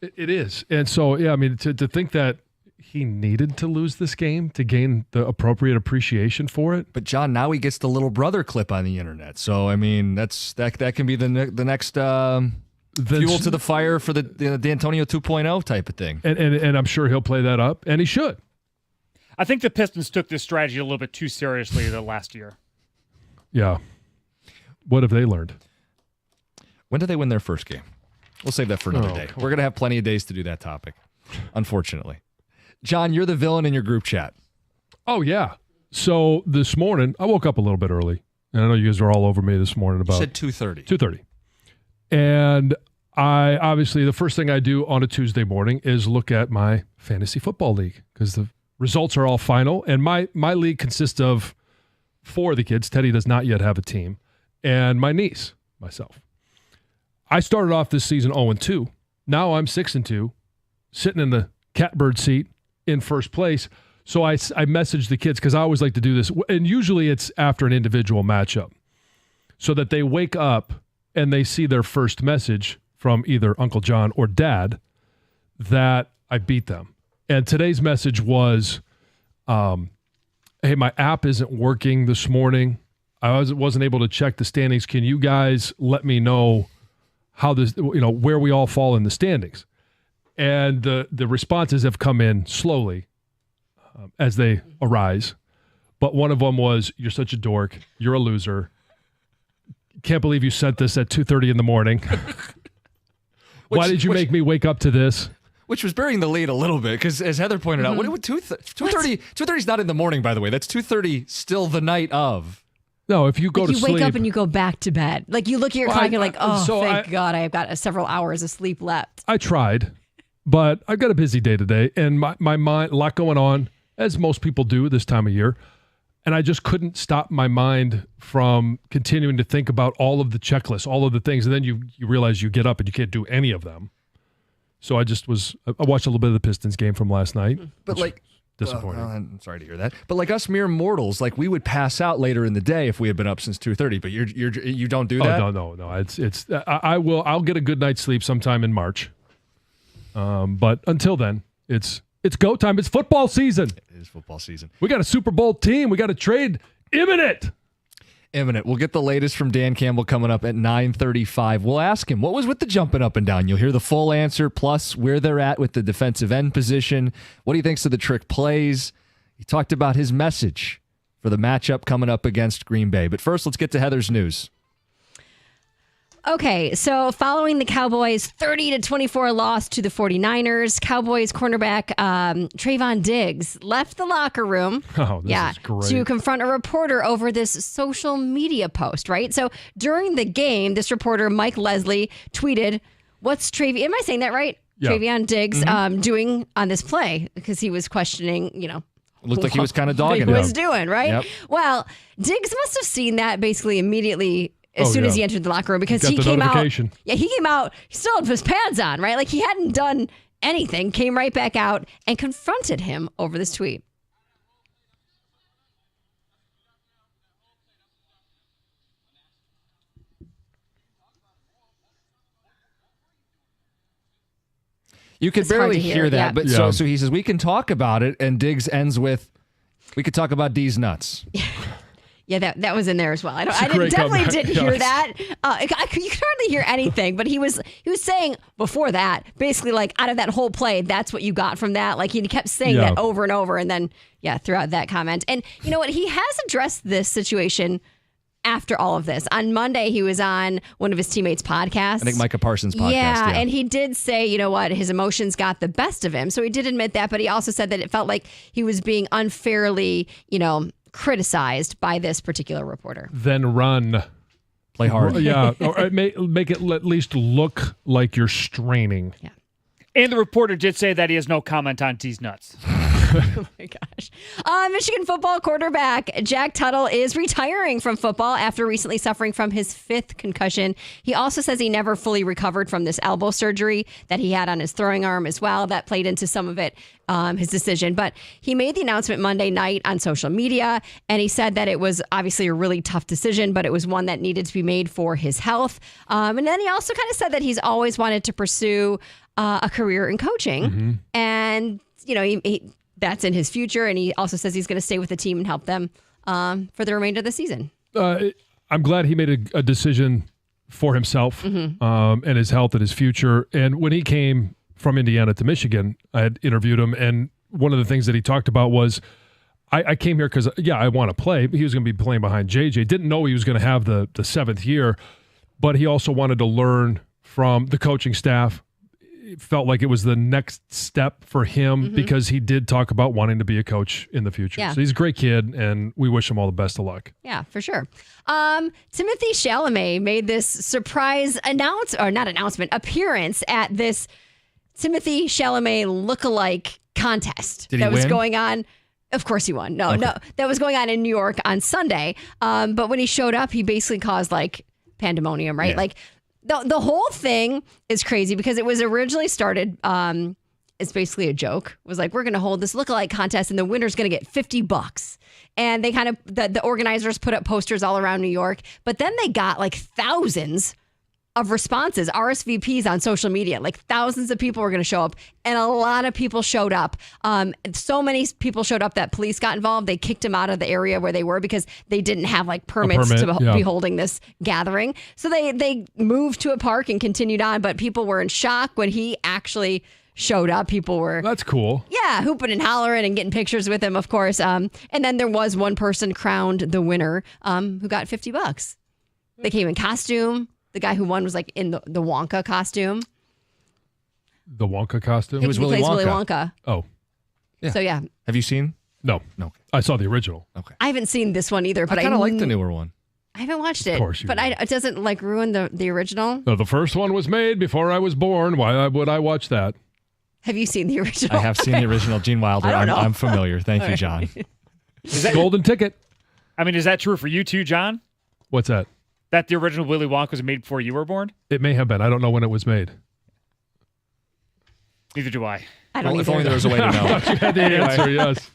It is. And so, yeah, I mean, to think that he needed to lose this game to gain the appropriate appreciation for it. But John, now he gets the little brother clip on the internet. So, I mean, that can be the next fuel to the fire for the D'Antonio 2.0 type of thing. And I'm sure he'll play that up, and he should. I think the Pistons took this strategy a little bit too seriously the last year. Yeah. What have they learned? When did they win their first game? We'll save that for another day. We're going to have plenty of days to do that topic, unfortunately. John, you're the villain in your group chat. Oh, yeah. So this morning, I woke up a little bit early. And I know you guys were all over me this morning about... You said 2:30. 2:30. And I obviously, the first thing I do on a Tuesday morning is look at my fantasy football league because the results are all final. And my league consists of 4 of the kids. Teddy does not yet have a team. And my niece, myself. I started off this season 0-2. Now I'm 6-2, sitting in the catbird seat in first place. So I messaged the kids because I always like to do this. And usually it's after an individual matchup so that they wake up and they see their first message from either Uncle John or Dad that I beat them. And today's message was, hey, my app isn't working this morning. I wasn't able to check the standings. Can you guys let me know how this, where we all fall in the standings? And the responses have come in slowly as they arise. But one of them was, you're such a dork. You're a loser. Can't believe you sent this at 2:30 in the morning. Why did you make me wake up to this? Which was burying the lead a little bit because, as Heather pointed out, 2:30 is not in the morning, by the way. That's 2:30 still the night of. No, if you go to sleep. You wake up and you go back to bed. Like, you look at your clock and you're like, thank God I have got several hours of sleep left. I tried, but I've got a busy day today, and my mind, a lot going on, as most people do this time of year, and I just couldn't stop my mind from continuing to think about all of the checklists, all of the things, and then you realize you get up and you can't do any of them. So I watched a little bit of the Pistons game from last night. But disappointing. I'm sorry to hear that. But like us mere mortals, like we would pass out later in the day if we had been up since 2:30. But you don't do that. No. I'll get a good night's sleep sometime in March. But until then, it's go time. It's football season. It is football season. We got a Super Bowl team. We got a trade imminent. We'll get the latest from Dan Campbell coming up at 9:35. We'll ask him what was with the jumping up and down. You'll hear the full answer, plus where they're at with the defensive end position, what he thinks of the trick plays. He talked about his message for the matchup coming up against Green Bay. But first, let's get to Heather's news. Okay, so following the Cowboys' 30-24 loss to the 49ers, Cowboys cornerback Trayvon Diggs left the locker room is great. to confront a reporter over this social media post, right? So during the game, this reporter, Mike Leslie, tweeted, what's Travion, am I saying that right? Yeah. Trayvon Diggs doing on this play, because he was questioning, It looked like he was kind of dogging he him. was doing, right? Yep. Well, Diggs must have seen that basically immediately as soon as he entered the locker room, because Got he the came out. notification. Yeah, he came out. He still had his pads on, right? Like he hadn't done anything. Came right back out and confronted him over this tweet. You could It's hard barely to hear hear, that, yeah. but Yeah. so he says we can talk about it, and Diggs ends with, "We could talk about D's nuts." Yeah, that was in there as well. I great definitely comeback. didn't hear Yes. that. You could hardly hear anything, but he was saying before that, basically like out of that whole play, that's what you got from that. Like he kept saying Yeah. that over and over, and then throughout that comment. And you know what? He has addressed this situation after all of this. On Monday, he was on one of his teammates' podcasts. I think Micah Parsons' podcast. Yeah, and he did say, you know what, his emotions got the best of him. So he did admit that, but he also said that it felt like he was being unfairly, criticized by this particular reporter. Then run. Play hard. Yeah, or make it at least look like you're straining. Yeah. And the reporter did say that he has no comment on D's nuts. Oh my gosh. Michigan football quarterback Jack Tuttle is retiring from football after recently suffering from his 5th concussion. He also says he never fully recovered from this elbow surgery that he had on his throwing arm as well. That played into some of it, his decision. But he made the announcement Monday night on social media, and he said that it was obviously a really tough decision, but it was one that needed to be made for his health. And then he also kind of said that he's always wanted to pursue a career in coaching. And, he that's in his future, and he also says he's going to stay with the team and help them for the remainder of the season. I'm glad he made a decision for himself and his health and his future. And when he came from Indiana to Michigan, I had interviewed him, and one of the things that he talked about was, I came here because, I want to play. He was going to be playing behind JJ. Didn't know he was going to have the 7th year, but he also wanted to learn from the coaching staff. It felt like it was the next step for him because he did talk about wanting to be a coach in the future. Yeah. So he's a great kid, and we wish him all the best of luck. Yeah, for sure. Timothy Chalamet made this surprise appearance at this Timothy Chalamet lookalike contest Did he that was win? going on. Of course he won. No, that was going on in New York on Sunday. But when he showed up, he basically caused like pandemonium, right? Yeah. Like the whole thing is crazy because it was originally started. It's basically a joke. It was like, we're going to hold this lookalike contest and the winner's going to get $50. And they kind of, the organizers put up posters all around New York, but then they got like thousands of responses, RSVPs on social media. Like thousands of people were going to show up, and a lot of people showed up. So many people showed up that police got involved. They kicked them out of the area where they were because they didn't have like permits to be holding this gathering. So they moved to a park and continued on, but people were in shock when he actually showed up. People were That's cool. Yeah, hooping and hollering and getting pictures with him, of course. And then there was one person crowned the winner who got $50. They came in costume. The guy who won was like in the Wonka costume. The Wonka costume? It was Willy plays Wonka. Willy Wonka. Oh. Yeah. So yeah, Have you seen? No. I saw the original. Okay. I haven't seen this one either, but I kind of like the newer one. I haven't watched it. Of course you but will. it doesn't like ruin the original. No, the first one was made before I was born. Why would I watch that? Have you seen the original? I have seen the original. Gene Wilder. I don't know. I'm familiar. Thank you, John. Is that, Golden ticket. I mean, is that true for you too, John? What's that? That the original Willy Wonka was made before you were born? It may have been. I don't know when it was made. Neither do I. I don't Well, if either. only there was a way to know. You had the answer, yes.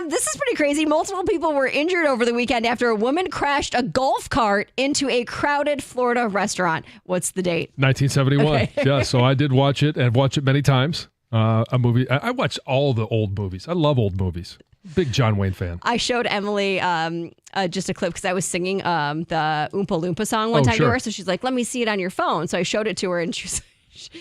This is pretty crazy. Multiple people were injured over the weekend after a woman crashed a golf cart into a crowded Florida restaurant. What's the date? 1971. Okay. Yeah, so I did watch it and watch it many times. A movie. I watch all the old movies. I love old movies. Big John Wayne fan. I showed Emily just a clip because I was singing the Oompa Loompa song one time sure. to her. So she's like, let me see it on your phone. So I showed it to her and she was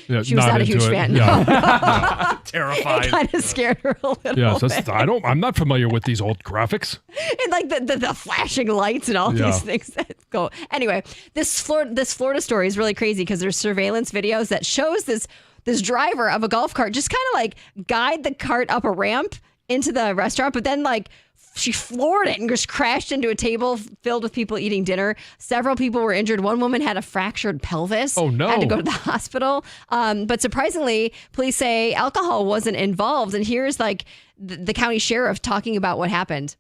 Yeah, not a huge fan. Yeah. Terrified. It kind of scared her a little Yeah, so bit. I'm not familiar with these old graphics. And like the flashing lights and all Yeah. these things that go. Anyway, this Florida story is really crazy because there's surveillance videos that shows this driver of a golf cart just kind of like guide the cart up a ramp into the restaurant, but then like she floored it and just crashed into a table filled with people eating dinner. Several people were injured. One woman had a fractured pelvis. Oh, no. Had to go to the hospital. But surprisingly, police say alcohol wasn't involved. And here's like the county sheriff talking about what happened.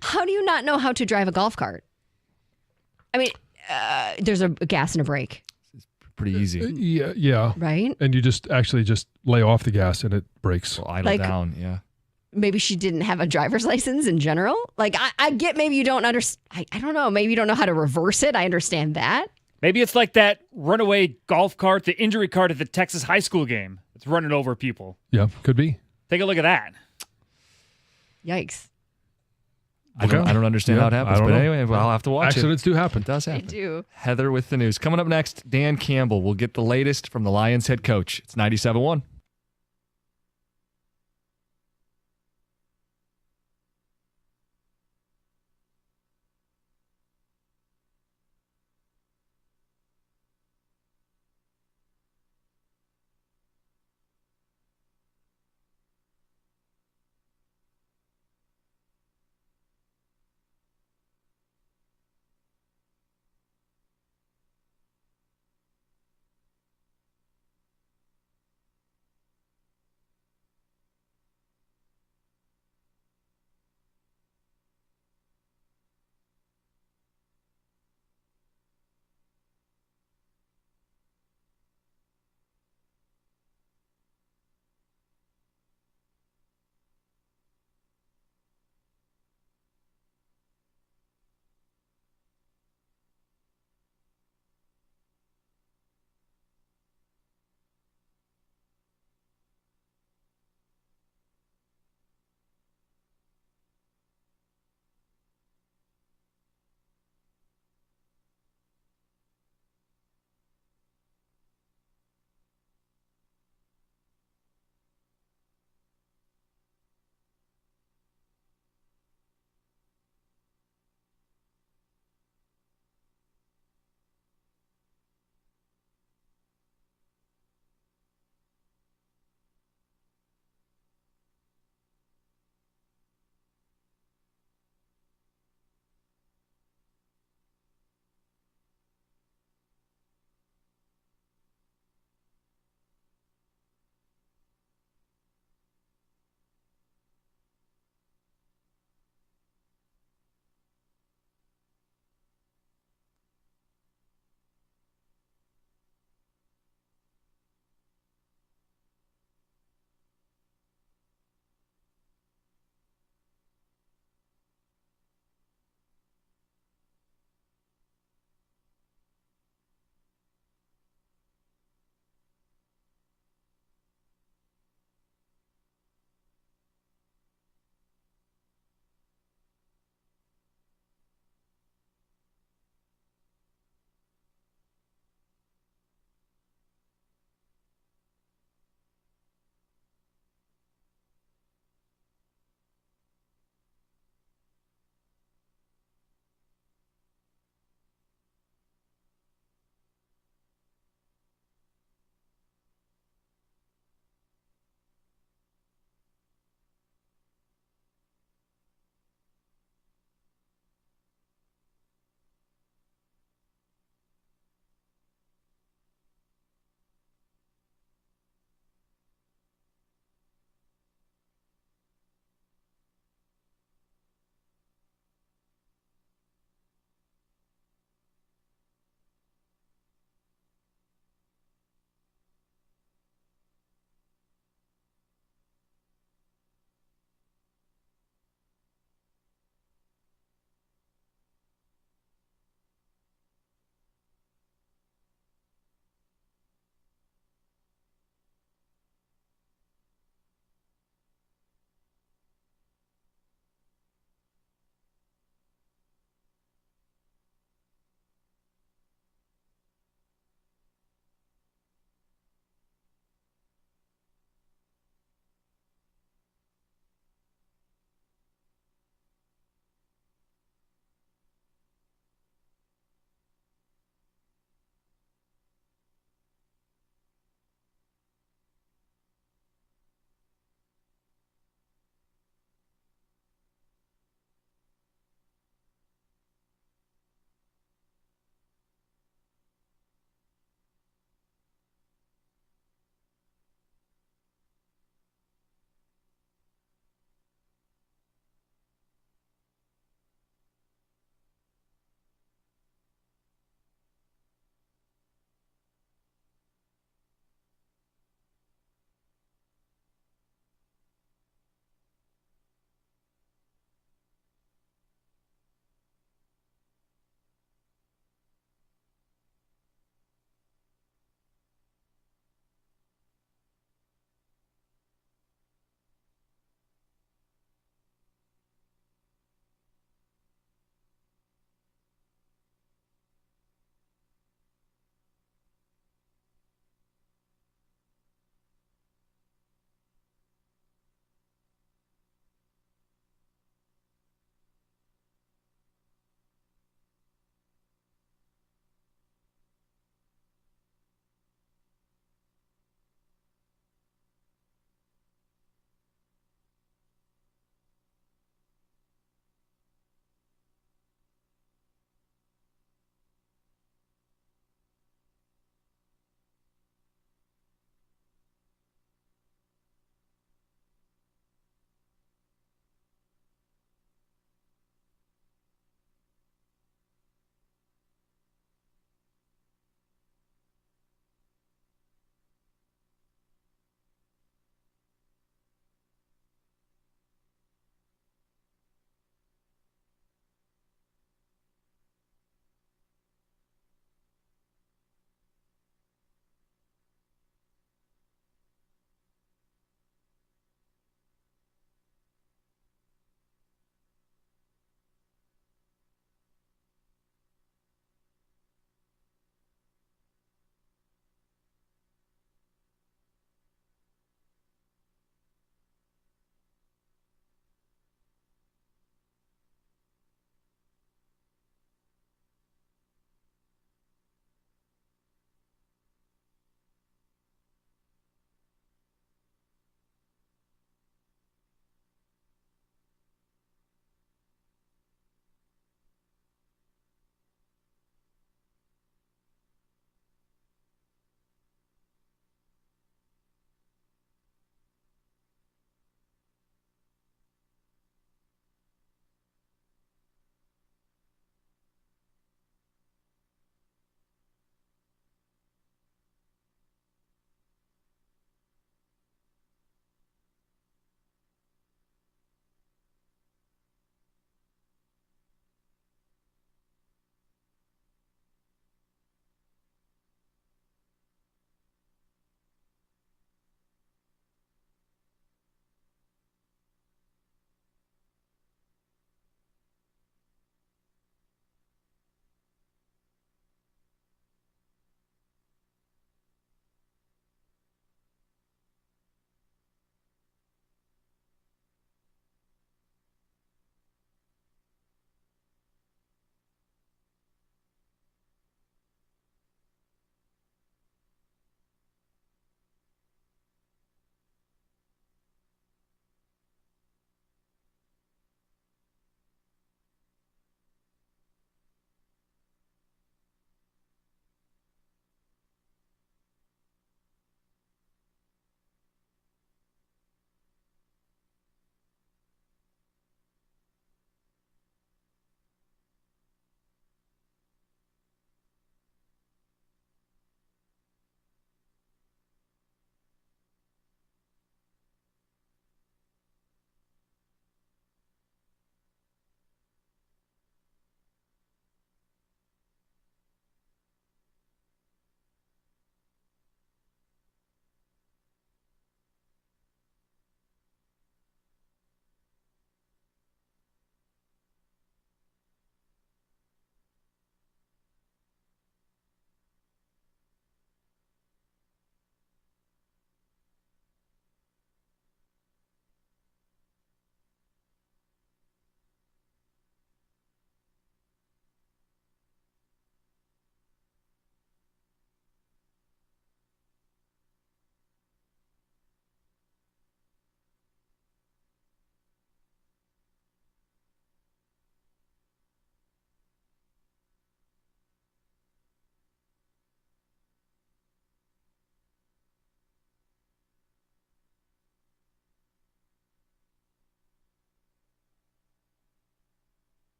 How do you not know how to drive a golf cart? I mean, there's a gas and a brake. Pretty easy. Yeah. Right? And you just lay off the gas and it breaks. Well, idle Like- down, yeah. Maybe she didn't have a driver's license in general. Like, I get maybe you don't understand. I don't know. Maybe you don't know how to reverse it. I understand that. Maybe it's like that runaway golf cart, the injury cart at the Texas high school game. It's running over people. Yeah, could be. Take a look at that. Yikes. I don't understand Yeah, how it happens. I don't But know. anyway, I'll have to watch Accidents do it. happen. It does I happen. do. Heather with the news. Coming up next, Dan Campbell will get the latest from the Lions head coach. It's 97.1.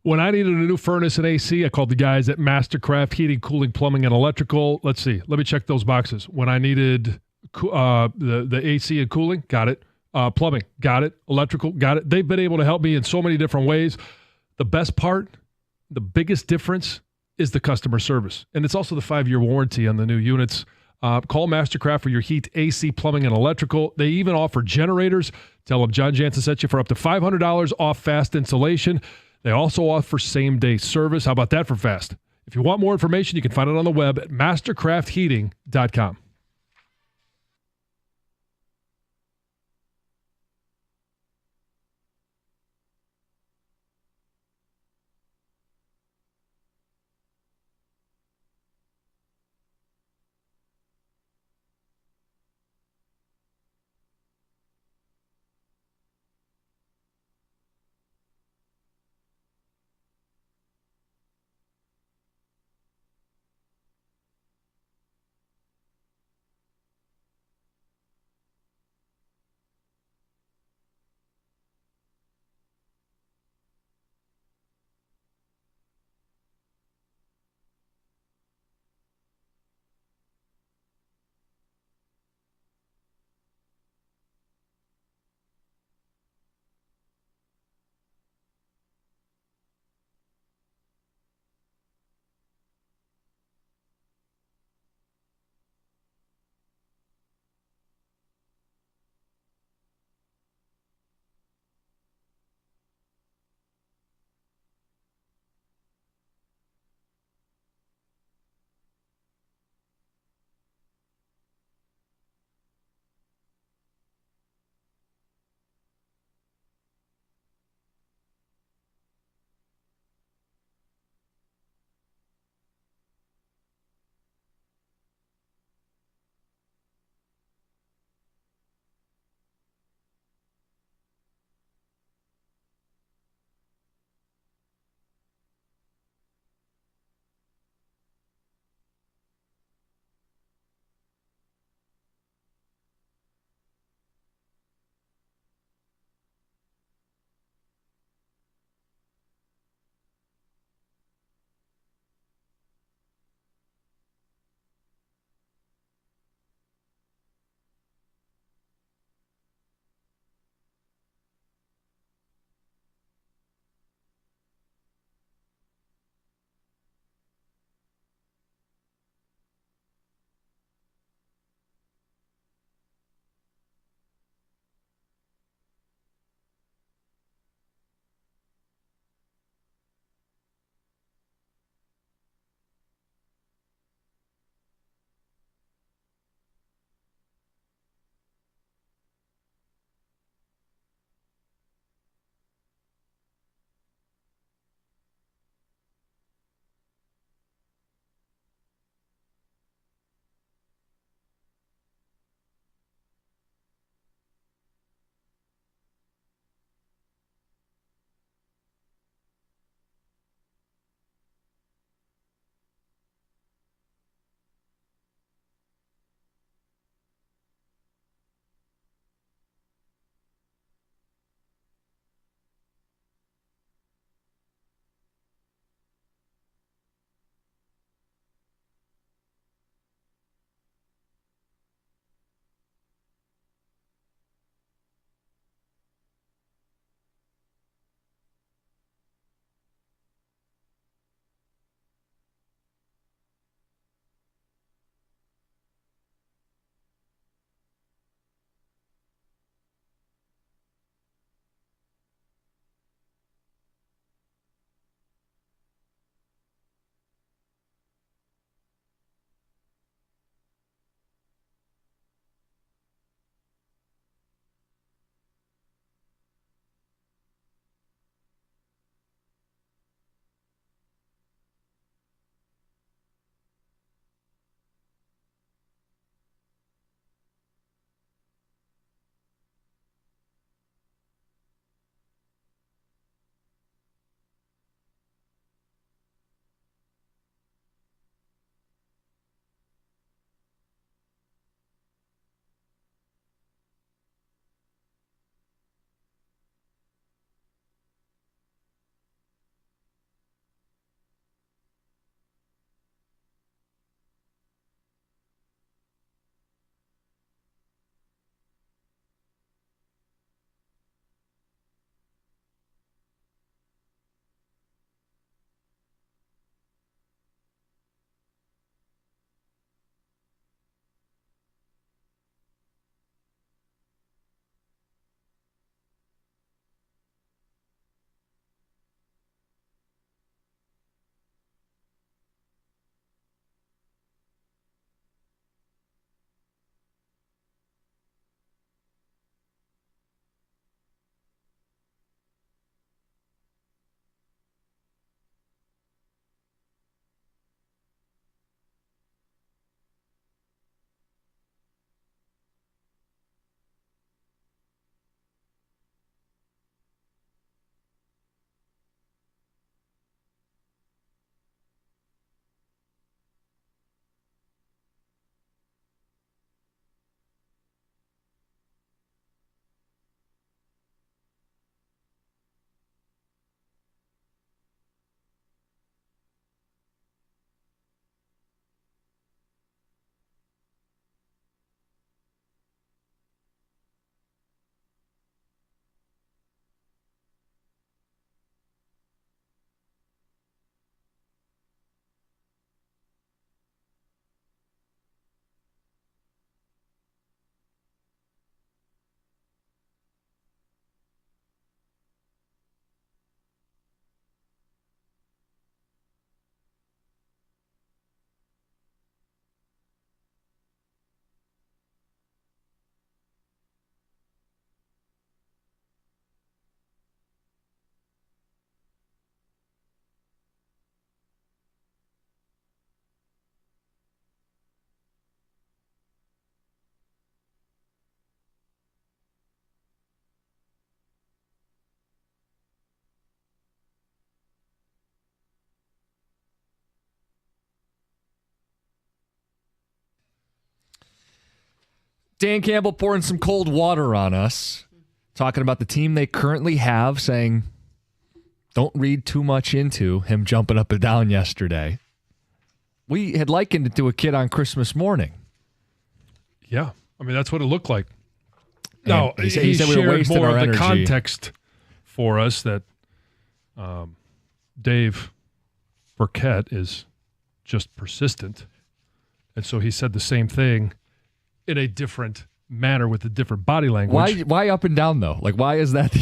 When I needed a new furnace and AC, I called the guys at Mastercraft Heating, Cooling, Plumbing, and Electrical. Let's see. Let me check those boxes. When I needed the AC and cooling, got it. Plumbing, got it. Electrical, got it. They've been able to help me in so many different ways. The best part, the biggest difference is the customer service. And it's also the 5-year warranty on the new units. Call Mastercraft for your heat, AC, plumbing, and electrical. They even offer generators. Tell them John Jansen sent you for up to $500 off fast installation. They also offer same-day service. How about that for fast? If you want more information, you can find it on the web at mastercraftheating.com. Dan Campbell pouring some cold water on us, talking about the team they currently have, saying, don't read too much into him jumping up and down yesterday. We had likened it to a kid on Christmas morning. Yeah. I mean, that's what it looked like. And now, he said he we were shared wasting more our of the energy. context for us that Dave Burkett is just persistent. And so he said the same thing in a different manner with a different body language. Why up and down, though? Like, why is that?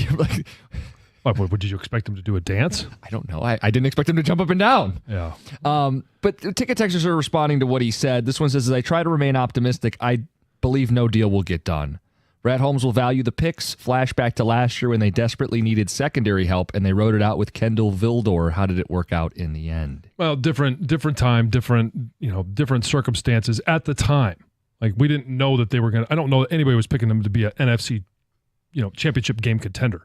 What, did you expect him to do a dance? I don't know. I didn't expect him to jump up and down. Yeah. But ticket texters are responding to what he said. This one says, as I try to remain optimistic, I believe no deal will get done. Brad Holmes will value the picks. Flashback to last year when they desperately needed secondary help and they wrote it out with Kendall Vildor. How did it work out in the end? Well, different time, different circumstances at the time. Like, we didn't know that they were going to, I don't know that anybody was picking them to be an NFC, championship game contender.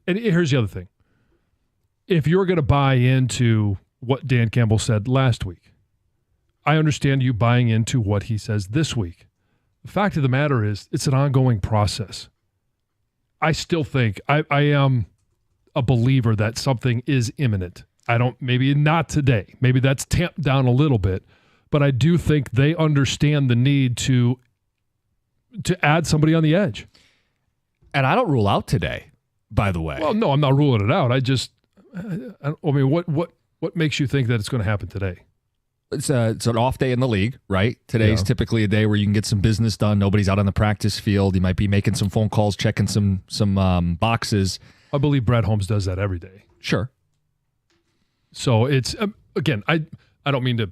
And here's the other thing. If you're going to buy into what Dan Campbell said last week, I understand you buying into what he says this week. The fact of the matter is, it's an ongoing process. I still think I am a believer that something is imminent. Maybe not today. Maybe that's tamped down a little bit, but I do think they understand the need to add somebody on the edge. And I don't rule out today, by the way. Well, no, I'm not ruling it out. What makes you think that it's going to happen today? It's an off day in the league, right? Today's typically a day where you can get some business done. Nobody's out on the practice field. You might be making some phone calls, checking some boxes. I believe Brad Holmes does that every day. Sure. So it's again, I don't mean to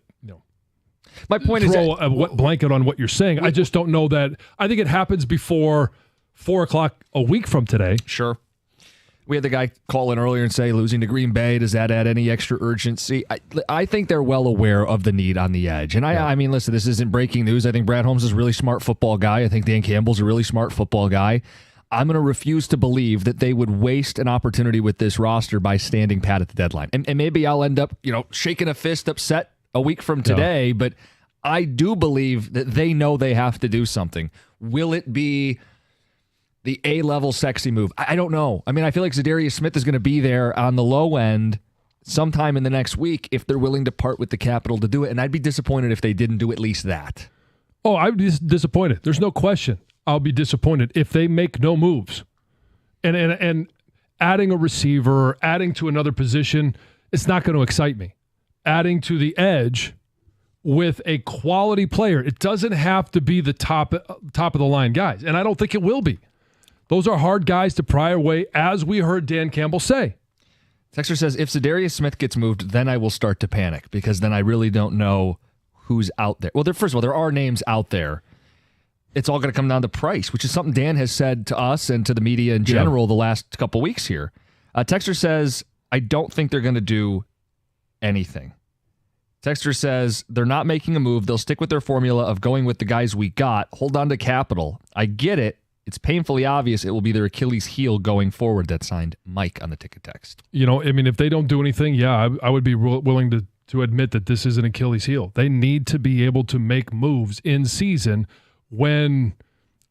my point is throw a wet blanket on what you're saying. I just don't know that. I think it happens before 4:00 a week from today. Sure. We had the guy call in earlier and say, losing to Green Bay, does that add any extra urgency? I think they're well aware of the need on the edge. And I mean, listen, this isn't breaking news. I think Brad Holmes is a really smart football guy. I think Dan Campbell's a really smart football guy. I'm going to refuse to believe that they would waste an opportunity with this roster by standing pat at the deadline. And maybe I'll end up, shaking a fist upset a week from today, but I do believe that they know they have to do something. Will it be the A-level sexy move? I don't know. I mean, I feel like Zadarius Smith is going to be there on the low end sometime in the next week if they're willing to part with the capital to do it. And I'd be disappointed if they didn't do at least that. Oh, I'd be disappointed. There's no question. I'll be disappointed if they make no moves. And adding a receiver, adding to another position, it's not going to excite me. Adding to the edge with a quality player, it doesn't have to be the top of the line guys. And I don't think it will be. Those are hard guys to pry away, as we heard Dan Campbell say. Texter says, if Zadarius Smith gets moved, then I will start to panic because then I really don't know who's out there. Well, first of all, there are names out there. It's all going to come down to price, which is something Dan has said to us and to the media in general the last couple weeks here. Texter says, I don't think they're going to do anything. Texter says, they're not making a move. They'll stick with their formula of going with the guys we got. Hold on to capital. I get it. It's painfully obvious it will be their Achilles heel going forward. That signed Mike on the ticket text. If they don't do anything, I would be willing to admit that this is an Achilles heel. They need to be able to make moves in season when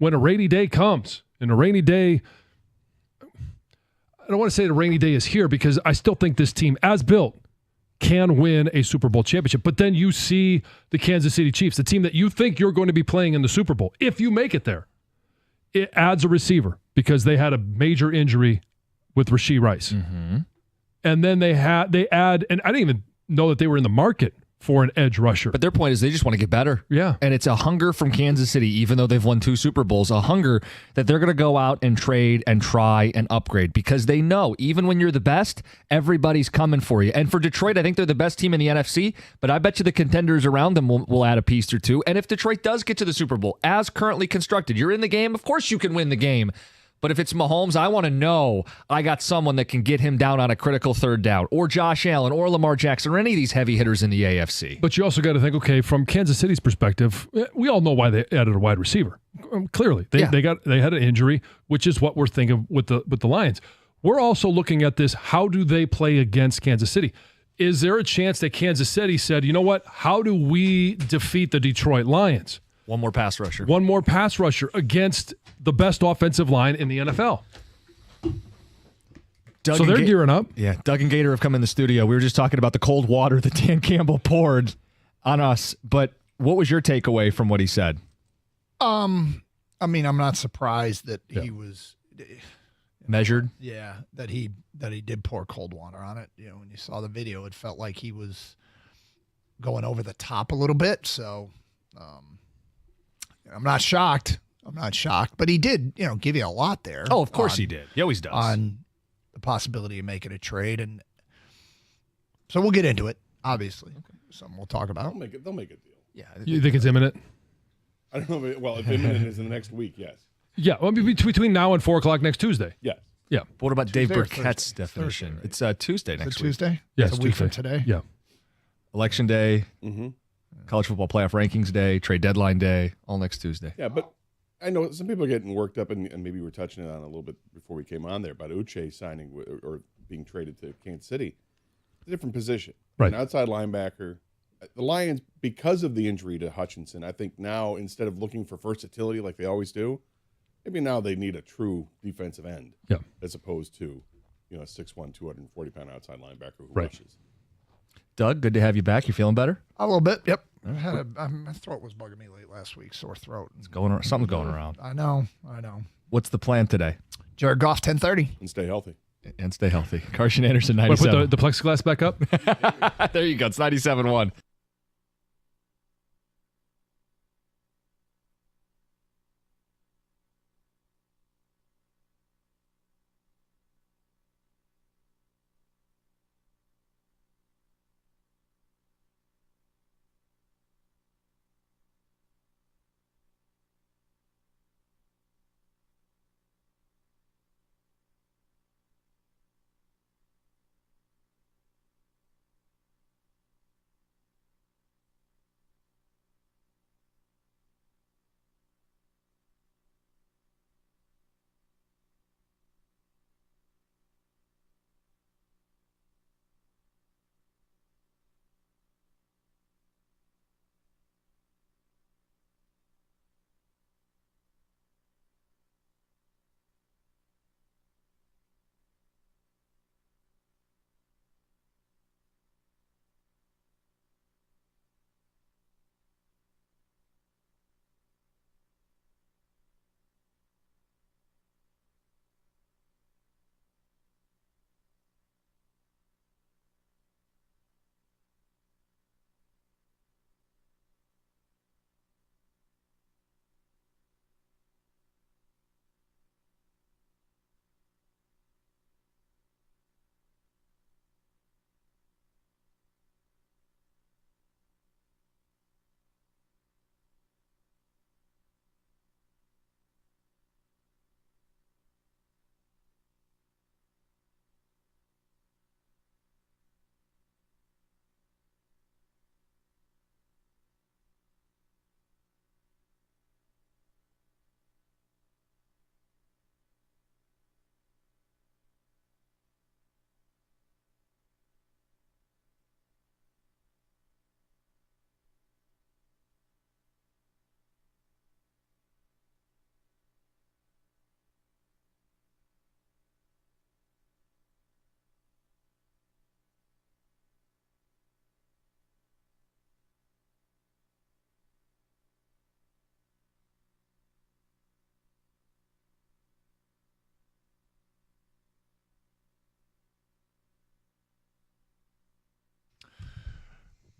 a rainy day comes. And a rainy day, I don't want to say the rainy day is here because I still think this team, as built, can win a Super Bowl championship. But then you see the Kansas City Chiefs, the team that you think you're going to be playing in the Super Bowl, if you make it there. It adds a receiver because they had a major injury with Rashee Rice. Mm-hmm. And then they add, and I didn't even know that they were in the market for an edge rusher. But their point is they just want to get better. Yeah. And it's a hunger from Kansas City, even though they've won 2 Super Bowls, a hunger that they're going to go out and trade and try and upgrade because they know even when you're the best, everybody's coming for you. And for Detroit, I think they're the best team in the NFC, but I bet you the contenders around them will add a piece or two. And if Detroit does get to the Super Bowl, as currently constructed, you're in the game, of course you can win the game. But if it's Mahomes, I want to know I got someone that can get him down on a critical third down, or Josh Allen, or Lamar Jackson, or any of these heavy hitters in the AFC. But you also got to think, okay, from Kansas City's perspective, we all know why they added a wide receiver. Clearly, they had an injury, which is what we're thinking with the Lions. We're also looking at this: how do they play against Kansas City? Is there a chance that Kansas City said, you know what? How do we defeat the Detroit Lions? One more pass rusher. One more pass rusher against the best offensive line in the NFL. So they're gearing up. Yeah, Doug and Gator have come in the studio. We were just talking about the cold water that Dan Campbell poured on us. But what was your takeaway from what he said? I mean, I'm not surprised that he was measured. Yeah, that he did pour cold water on it. You know, when you saw the video, it felt like he was going over the top a little bit. So I'm not shocked. But he did, give you a lot there. Oh, of course he did. He always does. On the possibility of making a trade, and so we'll get into it. Obviously, something we'll talk about. They'll make a deal. Yeah, you think it's imminent? I don't know. Well, if imminent is in the next week, yes. Yeah, well, between now and 4:00 next Tuesday. Yes. Yeah. But what about Dave Tuesday or Burkett's Thursday? definition? Thursday, right? It's Tuesday next week. Tuesday? Yeah, it's a week Tuesday. from today. Yeah. Election day, college football playoff rankings day, trade deadline day, all next Tuesday. Yeah, but I know some people are getting worked up, and maybe we're touching it on a little bit before we came on there about Uche signing or being traded to Kansas City. It's a different position. Right. An outside linebacker. The Lions, because of the injury to Hutchinson, I think now instead of looking for versatility like they always do, maybe now they need a true defensive end as opposed to, a 6'1", 240-pound outside linebacker who rushes. Doug, good to have you back. You feeling better? A little bit. Yep. My throat was bugging me late last week. Sore throat. Something's going around. I know. What's the plan today? Jared Goff, 10:30. And stay healthy. Carson Anderson, Want 97. to put the plexiglass back up? There you go. It's 97.1.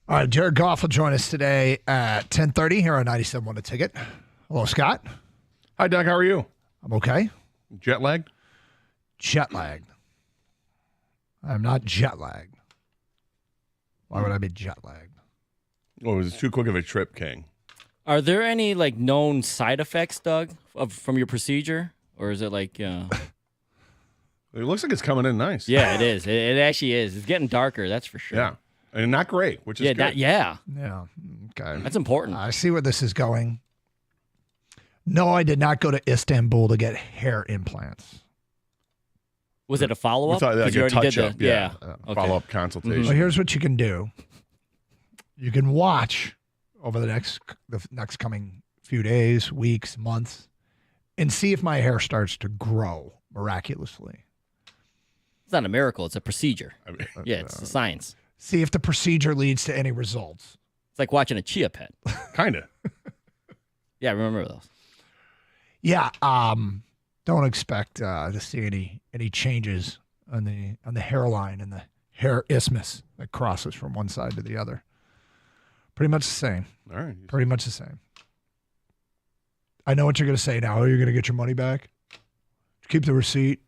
All right, Jared Goff will join us today at 10:30 here on 97.1 The Ticket. Hello, Scott. Hi, Doug. How are you? I'm okay. Jet lagged? Jet lagged. I'm not jet lagged. Why would I be jet lagged? Oh, it was too quick of a trip, King. Are there any known side effects, Doug, from your procedure, or is it It looks like it's coming in nice. Yeah, it is. It actually is. It's getting darker. That's for sure. Yeah, and not great, which is good. Yeah. Okay. That's important. I see where this is going. No, I did not go to Istanbul to get hair implants. Was it a follow up? We thought like a touch-up, Okay. Follow-up consultation. Well, here's what you can do. You can watch over the next coming few days, weeks, months, and see if my hair starts to grow miraculously. It's not a miracle. It's a procedure. Yeah, it's a science. See if the procedure leads to any results. It's like watching a chia pet. Kind of. Yeah, I remember those. Yeah, don't expect to see any changes on the hairline and the hair isthmus that crosses from one side to the other. Pretty much the same. All right. Pretty much the same. I know what you're going to say now. Are you going to get your money back? Keep the receipt.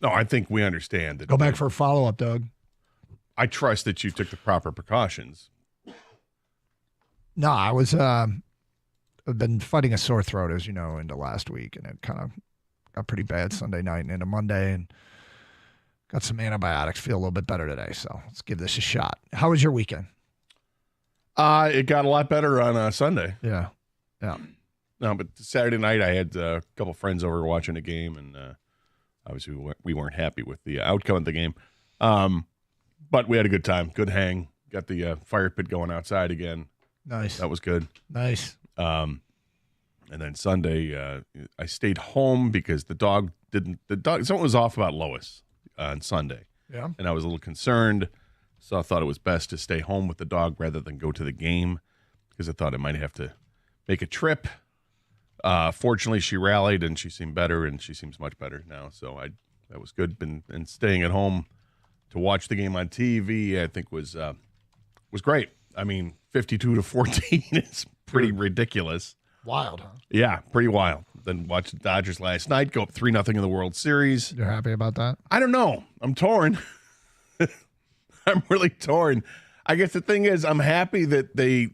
No, I think we understand that. Go back for a follow-up, Doug. I trust that you took the proper precautions. No, I was. I've been fighting a sore throat, as you know, into last week, and it kind of got pretty bad Sunday night and into Monday, and got some antibiotics. Feel a little bit better today, so let's give this a shot. How was your weekend? It got a lot better on Sunday. Yeah. No, but Saturday night I had a couple friends over watching a game, and obviously we weren't happy with the outcome of the game. But we had a good time, good hang. Got the fire pit going outside again. Nice. That was good. Nice. And then Sunday I stayed home because the dog something was off about Lois on Sunday. Yeah. And I was a little concerned, so I thought it was best to stay home with the dog rather than go to the game because I thought I might have to make a trip. Fortunately, she rallied and she seemed better, and she seems much better now. So that was good. And staying at home to watch the game on TV, I think was great. I mean, 52-14 is pretty ridiculous. Wild, huh? Yeah, pretty wild. Then watched the Dodgers last night go up 3-0 in the World Series. You're happy about that? I don't know. I'm torn. I'm really torn. I guess the thing is, I'm happy that they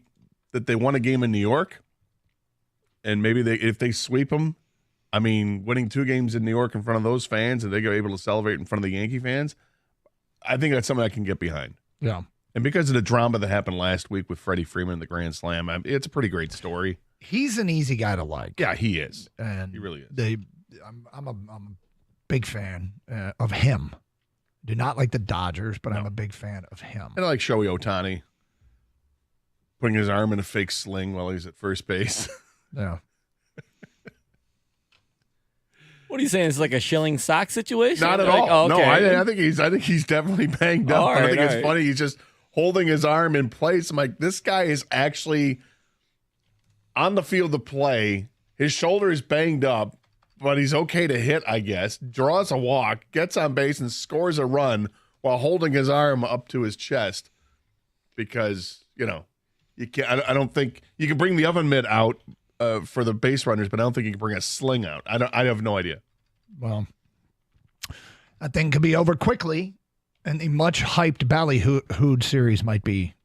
won a game in New York. And maybe if they sweep them, I mean, winning 2 games in New York in front of those fans and they go able to celebrate in front of the Yankee fans, I think that's something I can get behind. Yeah. And because of the drama that happened last week with Freddie Freeman, the Grand Slam, it's a pretty great story. He's an easy guy to like. Yeah, he is. And he really is. I'm a big fan of him. Do not like the Dodgers, but I'm a big fan of him. And I like Shohei Ohtani putting his arm in a fake sling while he's at first base. Yeah. What are you saying? It's like a shilling sock situation? Not at Like, all. oh, okay. No, I think he's definitely banged up. All But I right, think it's all right. funny. He's just holding his arm in place. I'm like, this guy is actually on the field to play. His shoulder is banged up, but he's okay to hit, I guess. Draws a walk, gets on base, and scores a run while holding his arm up to his chest because, you can't. I don't think you can bring the oven mitt out for the base runners, but I don't think you can bring a sling out. I have no idea. Well, that thing could be over quickly, and the much hyped Ballyhood series might be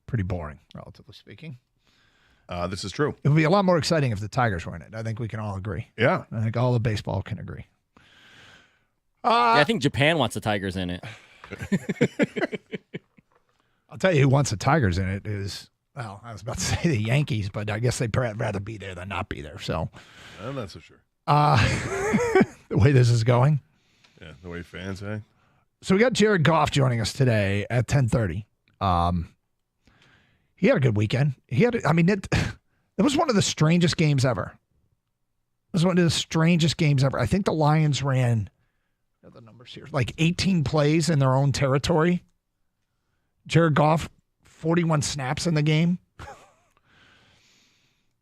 pretty boring, relatively speaking. This is true. It would be a lot more exciting if the Tigers were in it. I think we can all agree. Yeah. I think all of baseball can agree. Yeah, I think Japan wants the Tigers in it. I'll tell you who wants the Tigers in it is, well, I was about to say the Yankees, but I guess they'd rather be there than not be there. So I'm not so sure. The way this is going. Yeah, the way fans say. So we got Jared Goff joining us today at 10:30. He had a good weekend. It was one of the strangest games ever. It was one of the strangest games ever. I think the Lions ran, the numbers here, like 18 plays in their own territory. Jared Goff, 41 snaps in the game.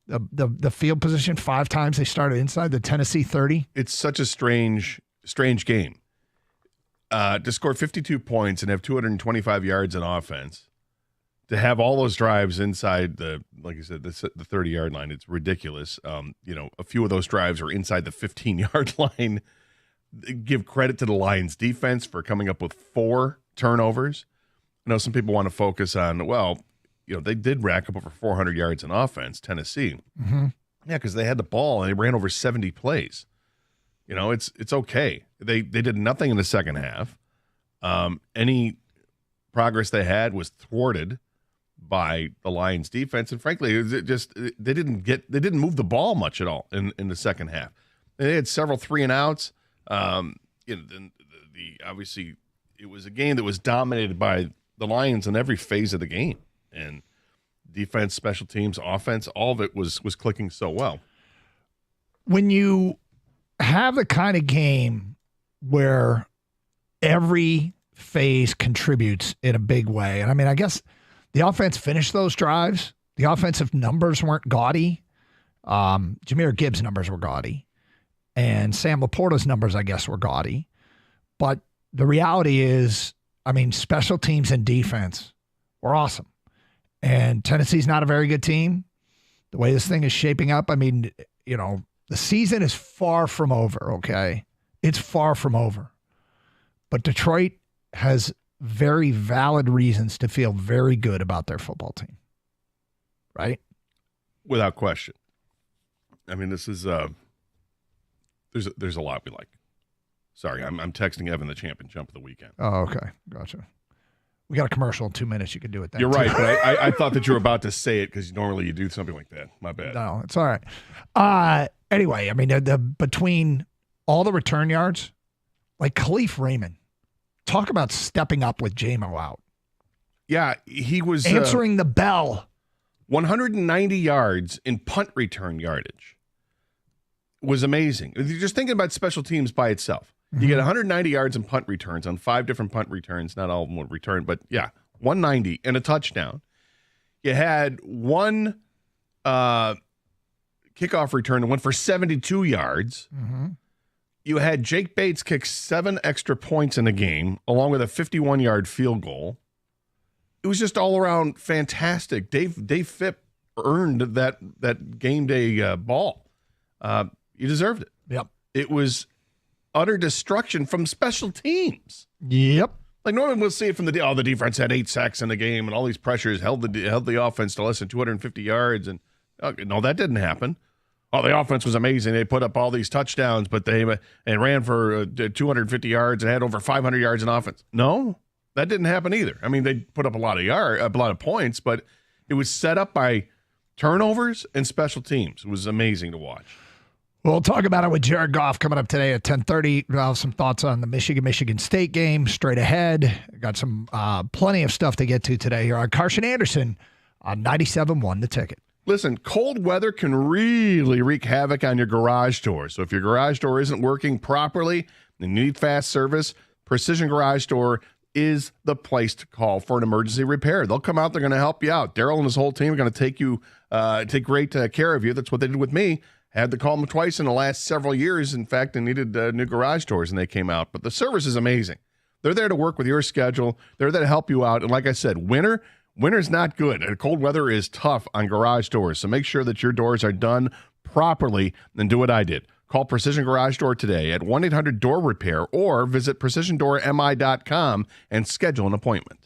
The field position, 5 times they started inside the Tennessee 30. It's such a strange game. To score 52 points and have 225 yards in offense, to have all those drives inside like you said, the 30-yard line, it's ridiculous. A few of those drives are inside the 15-yard line. Give credit to the Lions defense for coming up with 4 turnovers. I know some people want to focus on, they did rack up over 400 yards in offense, Tennessee. Mm-hmm. Yeah, because they had the ball and they ran over 70 plays. It's okay. They did nothing in the second half. Any progress they had was thwarted by the Lions defense, and frankly, they didn't move the ball much at all in the second half. They had several 3-and-outs. Obviously, it was a game that was dominated by the Lions in every phase of the game, and defense, special teams, offense, all of it was clicking so well. When you have the kind of game where every phase contributes in a big way, and I mean, I guess the offense finished those drives. The offensive numbers weren't gaudy. Jahmyr Gibbs' numbers were gaudy. And Sam Laporta's numbers, I guess, were gaudy. But the reality is, I mean, special teams and defense were awesome. And Tennessee's not a very good team. The way this thing is shaping up, I mean, you know, the season is far from over, okay? It's far from over. But Detroit has very valid reasons to feel very good about their football team. Right? Without question. I mean, this is there's a lot we like. Sorry, I'm texting Evan the champ and jump of the weekend. Oh, okay. Gotcha. We got a commercial in 2 minutes. You can do it then. You're right, too. but I thought that you were about to say it because normally you do something like that. My bad. No, it's all right. Anyway, I mean, the between all the return yards, like Khalif Raymond, talk about stepping up with JMO out. Yeah, he was answering the bell. 190 yards in punt return yardage was amazing. If you're just thinking about special teams by itself, you get 190 yards in punt returns on 5 different punt returns. Not all of them were returned, but yeah, 190 and a touchdown. You had one kickoff return that went for 72 yards. Mm-hmm. You had Jake Bates kick 7 extra points in the game, along with a 51-yard field goal. It was just all around fantastic. Dave Phipp earned that game day ball. He deserved it. Yep. It was utter destruction from special teams. Yep. Like normally we'll see it from the defense had 8 sacks in the game and all these pressures held the offense to less than 250 yards and no, that didn't happen. Oh, the offense was amazing. They put up all these touchdowns, but they ran for 250 yards and had over 500 yards in offense. No. That didn't happen either. I mean, they put up a lot of points, but it was set up by turnovers and special teams. It was amazing to watch. We'll talk about it with Jared Goff coming up today at 10:30. We'll have some thoughts on the Michigan State game straight ahead. Got some plenty of stuff to get to today here on Carson Anderson on 97.1 The Ticket. Listen, cold weather can really wreak havoc on your garage door. So if your garage door isn't working properly and you need fast service, Precision Garage Door is the place to call for an emergency repair. They'll come out. They're going to help you out. Daryl and his whole team are going to take great care of you. That's what they did with me. Had to call them twice in the last several years. In fact, I needed new garage doors, and they came out. But the service is amazing. They're there to work with your schedule. They're there to help you out. And like I said, winter's not good. And cold weather is tough on garage doors. So make sure that your doors are done properly and do what I did. Call Precision Garage Door today at 1-800-DOOR-REPAIR or visit precisiondoormi.com and schedule an appointment.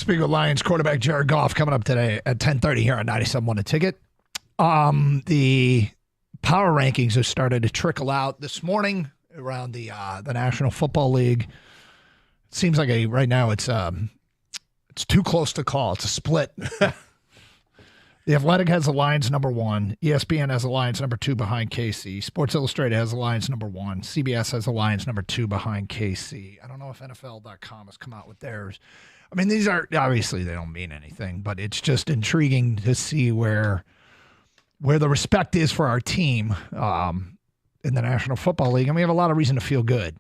Speaking of Lions quarterback Jared Goff coming up today at 10:30 here on 97.1 The Ticket. The power rankings have started to trickle out this morning around the National Football League. It seems like right now it's too close to call. It's a split. The Athletic has the Lions number 1. ESPN has the Lions number 2 behind KC. Sports Illustrated has the Lions number 1. CBS has the Lions number 2 behind KC. I don't know if NFL.com has come out with theirs. I mean, these are obviously they don't mean anything, but it's just intriguing to see where the respect is for our team in the National Football League, and we have a lot of reason to feel good.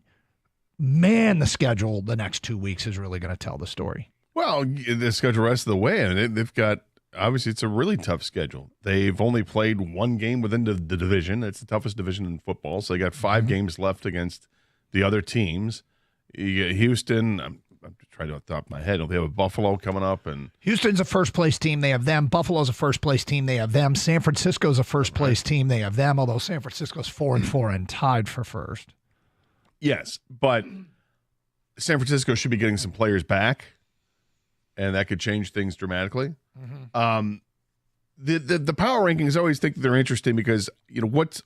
Man, the schedule the next 2 weeks is really going to tell the story. Well, the schedule rest of the way, I mean, they've got. Obviously, it's a really tough schedule. They've only played one game within the division. It's the toughest division in football. So they got 5 games left against the other teams. You get Houston. I'm trying to off the top of my head. They have a Buffalo coming up, and Houston's a first-place team. They have them. Buffalo's a first-place team. They have them. San Francisco's a first-place team. They have them, although San Francisco's 4-4 and tied for first. yes, but San Francisco should be getting some players back, and that could change things dramatically. The power rankings, I always think that they're interesting because what's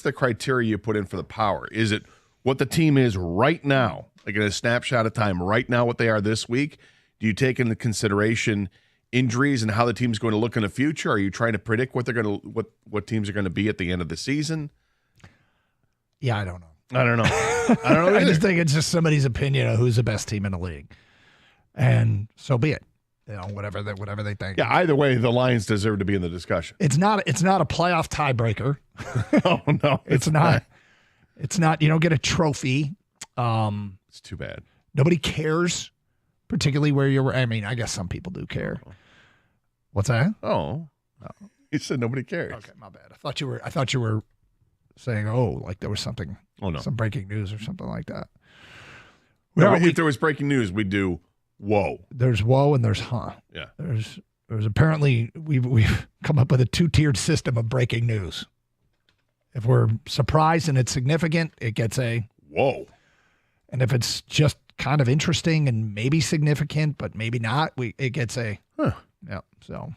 the criteria you put in for the power? Is it what the team is right now, like in a snapshot of time right now, what they are this week? Do you take into consideration injuries and how the team's going to look in the future? Are you trying to predict what they're going to what teams are going to be at the end of the season? Yeah, I don't know. I don't know. I just think it's just somebody's opinion of who's the best team in the league, and so be it. Whatever they think. Yeah, either way, the Lions deserve to be in the discussion. It's not a playoff tiebreaker. Oh no, it's not. It's not. You don't get a trophy. It's too bad. Nobody cares, particularly where you're. I mean, I guess some people do care. What's that? Oh, you said nobody cares. Okay, my bad. I thought you were saying, like there was something. Oh no, some breaking news or something like that. No, if there was breaking news, we'd do. Whoa. There's whoa and there's huh. Yeah. There's apparently we've come up with a 2-tiered system of breaking news. If we're surprised and it's significant, it gets a whoa. And if it's just kind of interesting and maybe significant, but maybe not, it gets a huh. Yeah. So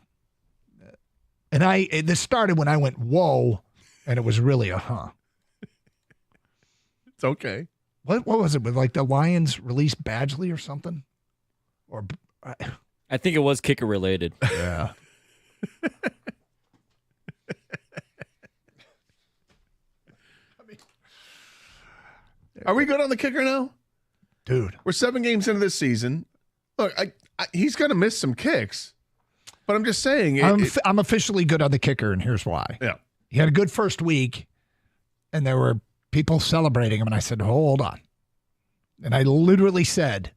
and this started when I went whoa, and it was really a huh. It's okay. What was it with like the Lions released Badgley or something? Or I think it was kicker related. Yeah. Are we good on the kicker now? Dude. We're 7 games into this season. Look, he's going to miss some kicks, but I'm just saying. I'm officially good on the kicker, and here's why. Yeah. He had a good first week, and there were people celebrating him, and I said, hold on. And I literally said,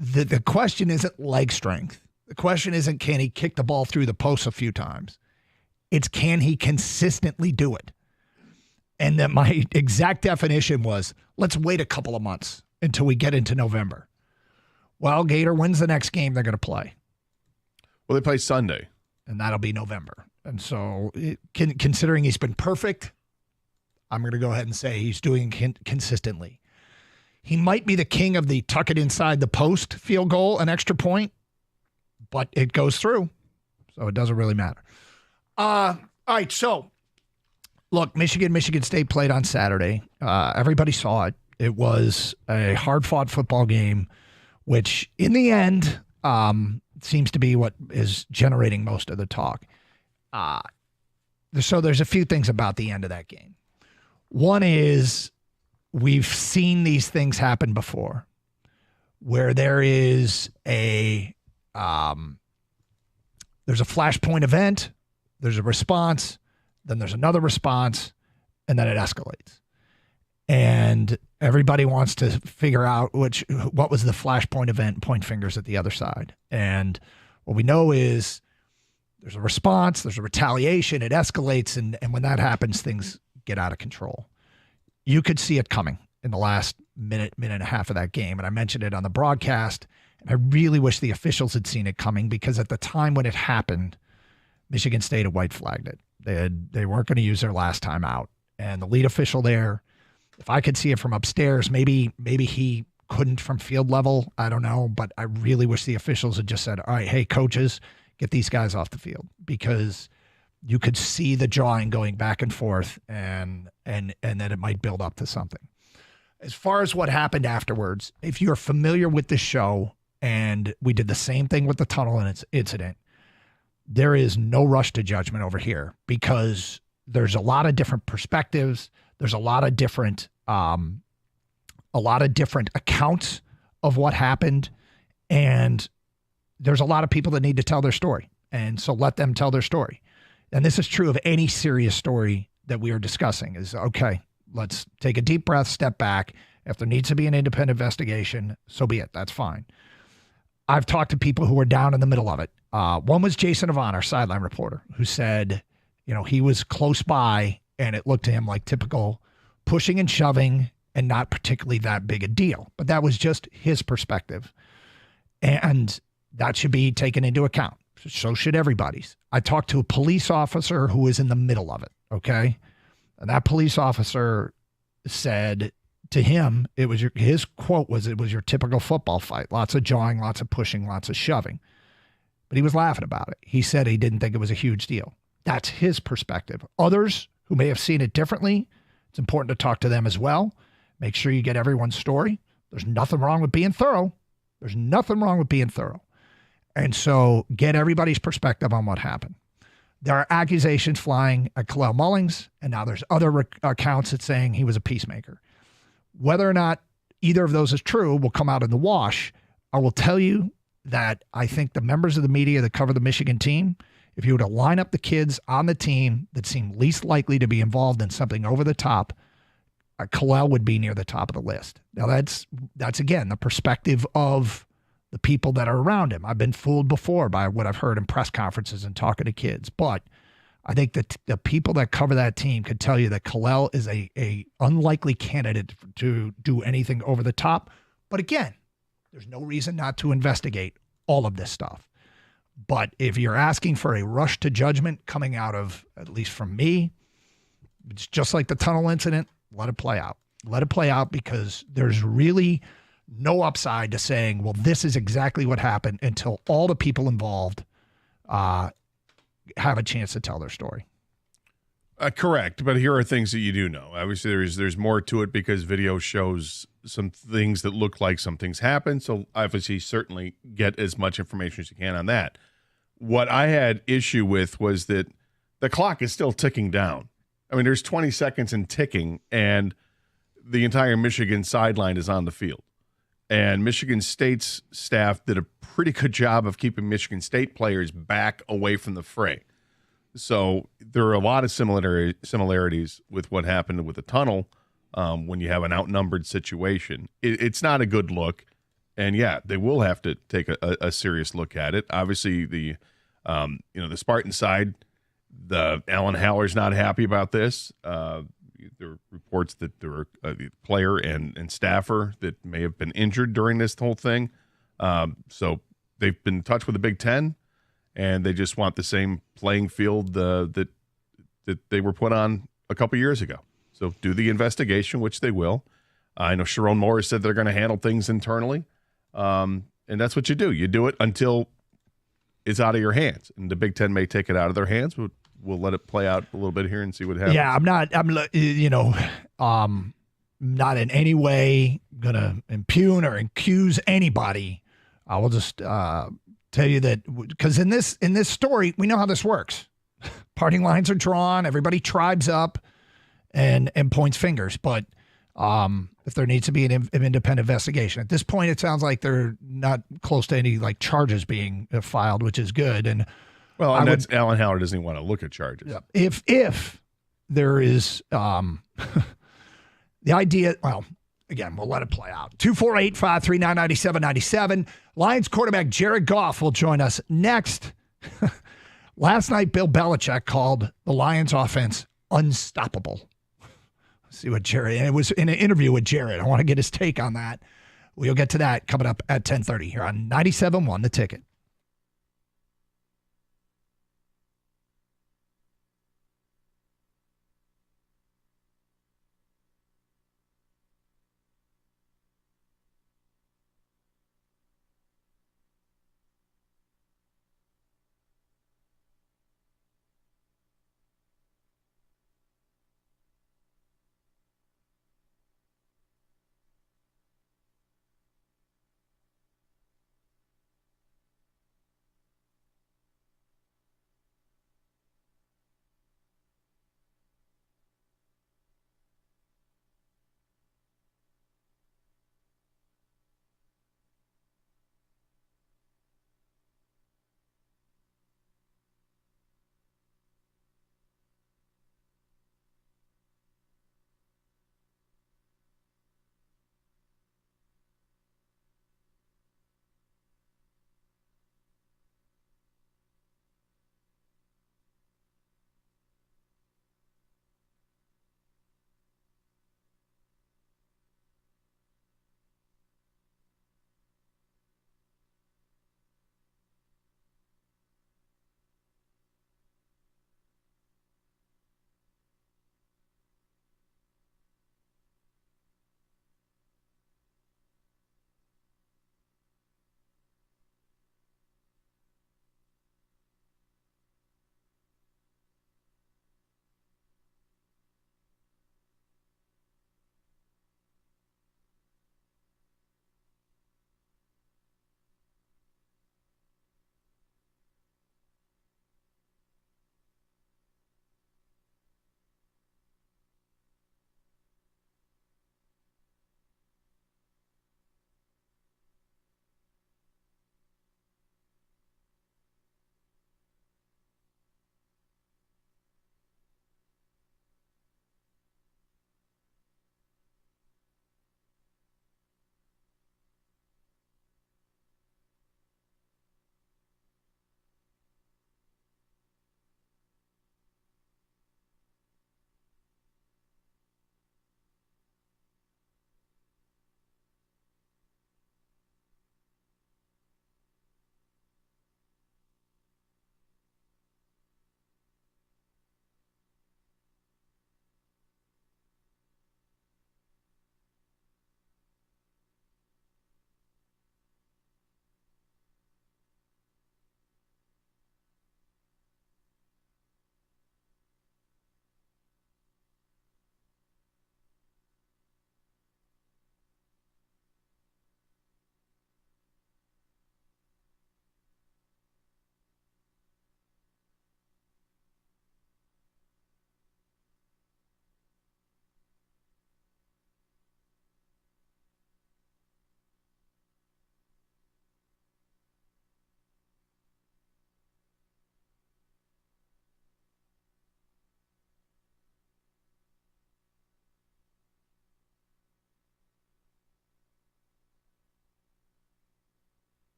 the question isn't leg strength. The question isn't can he kick the ball through the post a few times. It's can he consistently do it. And then my exact definition was let's wait a couple of months until we get into November. Well, Gator wins the next game they're going to play. Well, they play Sunday. And that'll be November. And so considering he's been perfect, I'm going to go ahead and say he's doing consistently. He might be the king of the tuck it inside the post field goal, an extra point, but it goes through, so it doesn't really matter. All right, so look, Michigan State played on Saturday. Everybody saw it. It was a hard-fought football game, which in the end seems to be what is generating most of the talk. So there's a few things about the end of that game. One is we've seen these things happen before where there is there's a flashpoint event, there's a response, then there's another response, and then it escalates. And everybody wants to figure out what was the flashpoint event and point fingers at the other side. And what we know is there's a response, there's a retaliation, it escalates, and when that happens, things get out of control. You could see it coming in the last minute and a half of that game. And I mentioned it on the broadcast. And I really wish the officials had seen it coming because at the time when it happened, Michigan State had white flagged it. They weren't going to use their last time out. And the lead official there, if I could see it from upstairs, maybe he couldn't from field level. I don't know, but I really wish the officials had just said, all right, hey, coaches, get these guys off the field, because you could see the jawing going back and forth, and then it might build up to something. As far as what happened afterwards, if you're familiar with the show, and we did the same thing with the tunnel incident, there is no rush to judgment over here, because there's a lot of different perspectives. There's a lot of different accounts of what happened, and there's a lot of people that need to tell their story. And so let them tell their story. And this is true of any serious story that we are discussing, is, okay, let's take a deep breath, step back. If there needs to be an independent investigation, so be it. That's fine. I've talked to people who were down in the middle of it. One was Jason Avant, our sideline reporter, who said, he was close by and it looked to him like typical pushing and shoving and not particularly that big a deal. But that was just his perspective. And that should be taken into account. So should everybody's. I talked to a police officer who was in the middle of it, okay? And that police officer said to him, his quote was, it was your typical football fight. Lots of jawing, lots of pushing, lots of shoving. But he was laughing about it. He said he didn't think it was a huge deal. That's his perspective. Others who may have seen it differently, it's important to talk to them as well. Make sure you get everyone's story. There's nothing wrong with being thorough. There's nothing wrong with being thorough. And so get everybody's perspective on what happened. There are accusations flying at Kalel Mullings, and now there's other accounts that saying he was a peacemaker. Whether or not either of those is true will come out in the wash. I will tell you that I think the members of the media that cover the Michigan team, if you were to line up the kids on the team that seem least likely to be involved in something over the top, Kalel would be near the top of the list. Now that's again, the perspective of the people that are around him. I've been fooled before by what I've heard in press conferences and talking to kids, but I think that the people that cover that team could tell you that Kalel is a unlikely candidate to do anything over the top. But again, there's no reason not to investigate all of this stuff. But if you're asking for a rush to judgment coming out of, at least from me, it's just like the tunnel incident. Let it play out. Let it play out, because there's really no upside to saying, well, this is exactly what happened, until all the people involved have a chance to tell their story. Correct, but here are things that you do know. Obviously, there's more to it, because video shows some things that look like some things happen. So obviously, certainly get as much information as you can on that. What I had issue with was that the clock is still ticking down. I mean, there's 20 seconds and ticking, and the entire Michigan sideline is on the field. And Michigan State's staff did a pretty good job of keeping Michigan State players back away from the fray. So there are a lot of similarities with what happened with the tunnel when you have an outnumbered situation. It's not a good look. And, yeah, they will have to take a serious look at it. Obviously, the Spartan side, the Alan Haller's not happy about this. There are reports that there were a player and staffer that may have been injured during this whole thing. So they've been in touch with the Big Ten, and they just want the same playing field that they were put on a couple years ago. So do the investigation, which they will. I know Sharon Moore said they're going to handle things internally, and that's what you do. You do it until it's out of your hands, and the Big Ten may take it out of their hands. We'll let it play out a little bit here and see what happens. Yeah, I'm not in any way going to impugn or accuse anybody. I will just tell you that, because in this story, we know how this works. Parting lines are drawn, everybody tribes up and points fingers. But if there needs to be an independent investigation, at this point, it sounds like they're not close to any charges being filed, which is good. And that's Alan Haller doesn't even want to look at charges. Yeah. If there is the idea, again, we'll let it play out. 248-539-9797. Lions quarterback Jared Goff will join us next. Last night, Bill Belichick called the Lions offense unstoppable. Let's see what Jared, and it was in an interview with Jared. I want to get his take on that. We'll get to that coming up at 10:30 here on 97.1 The Ticket.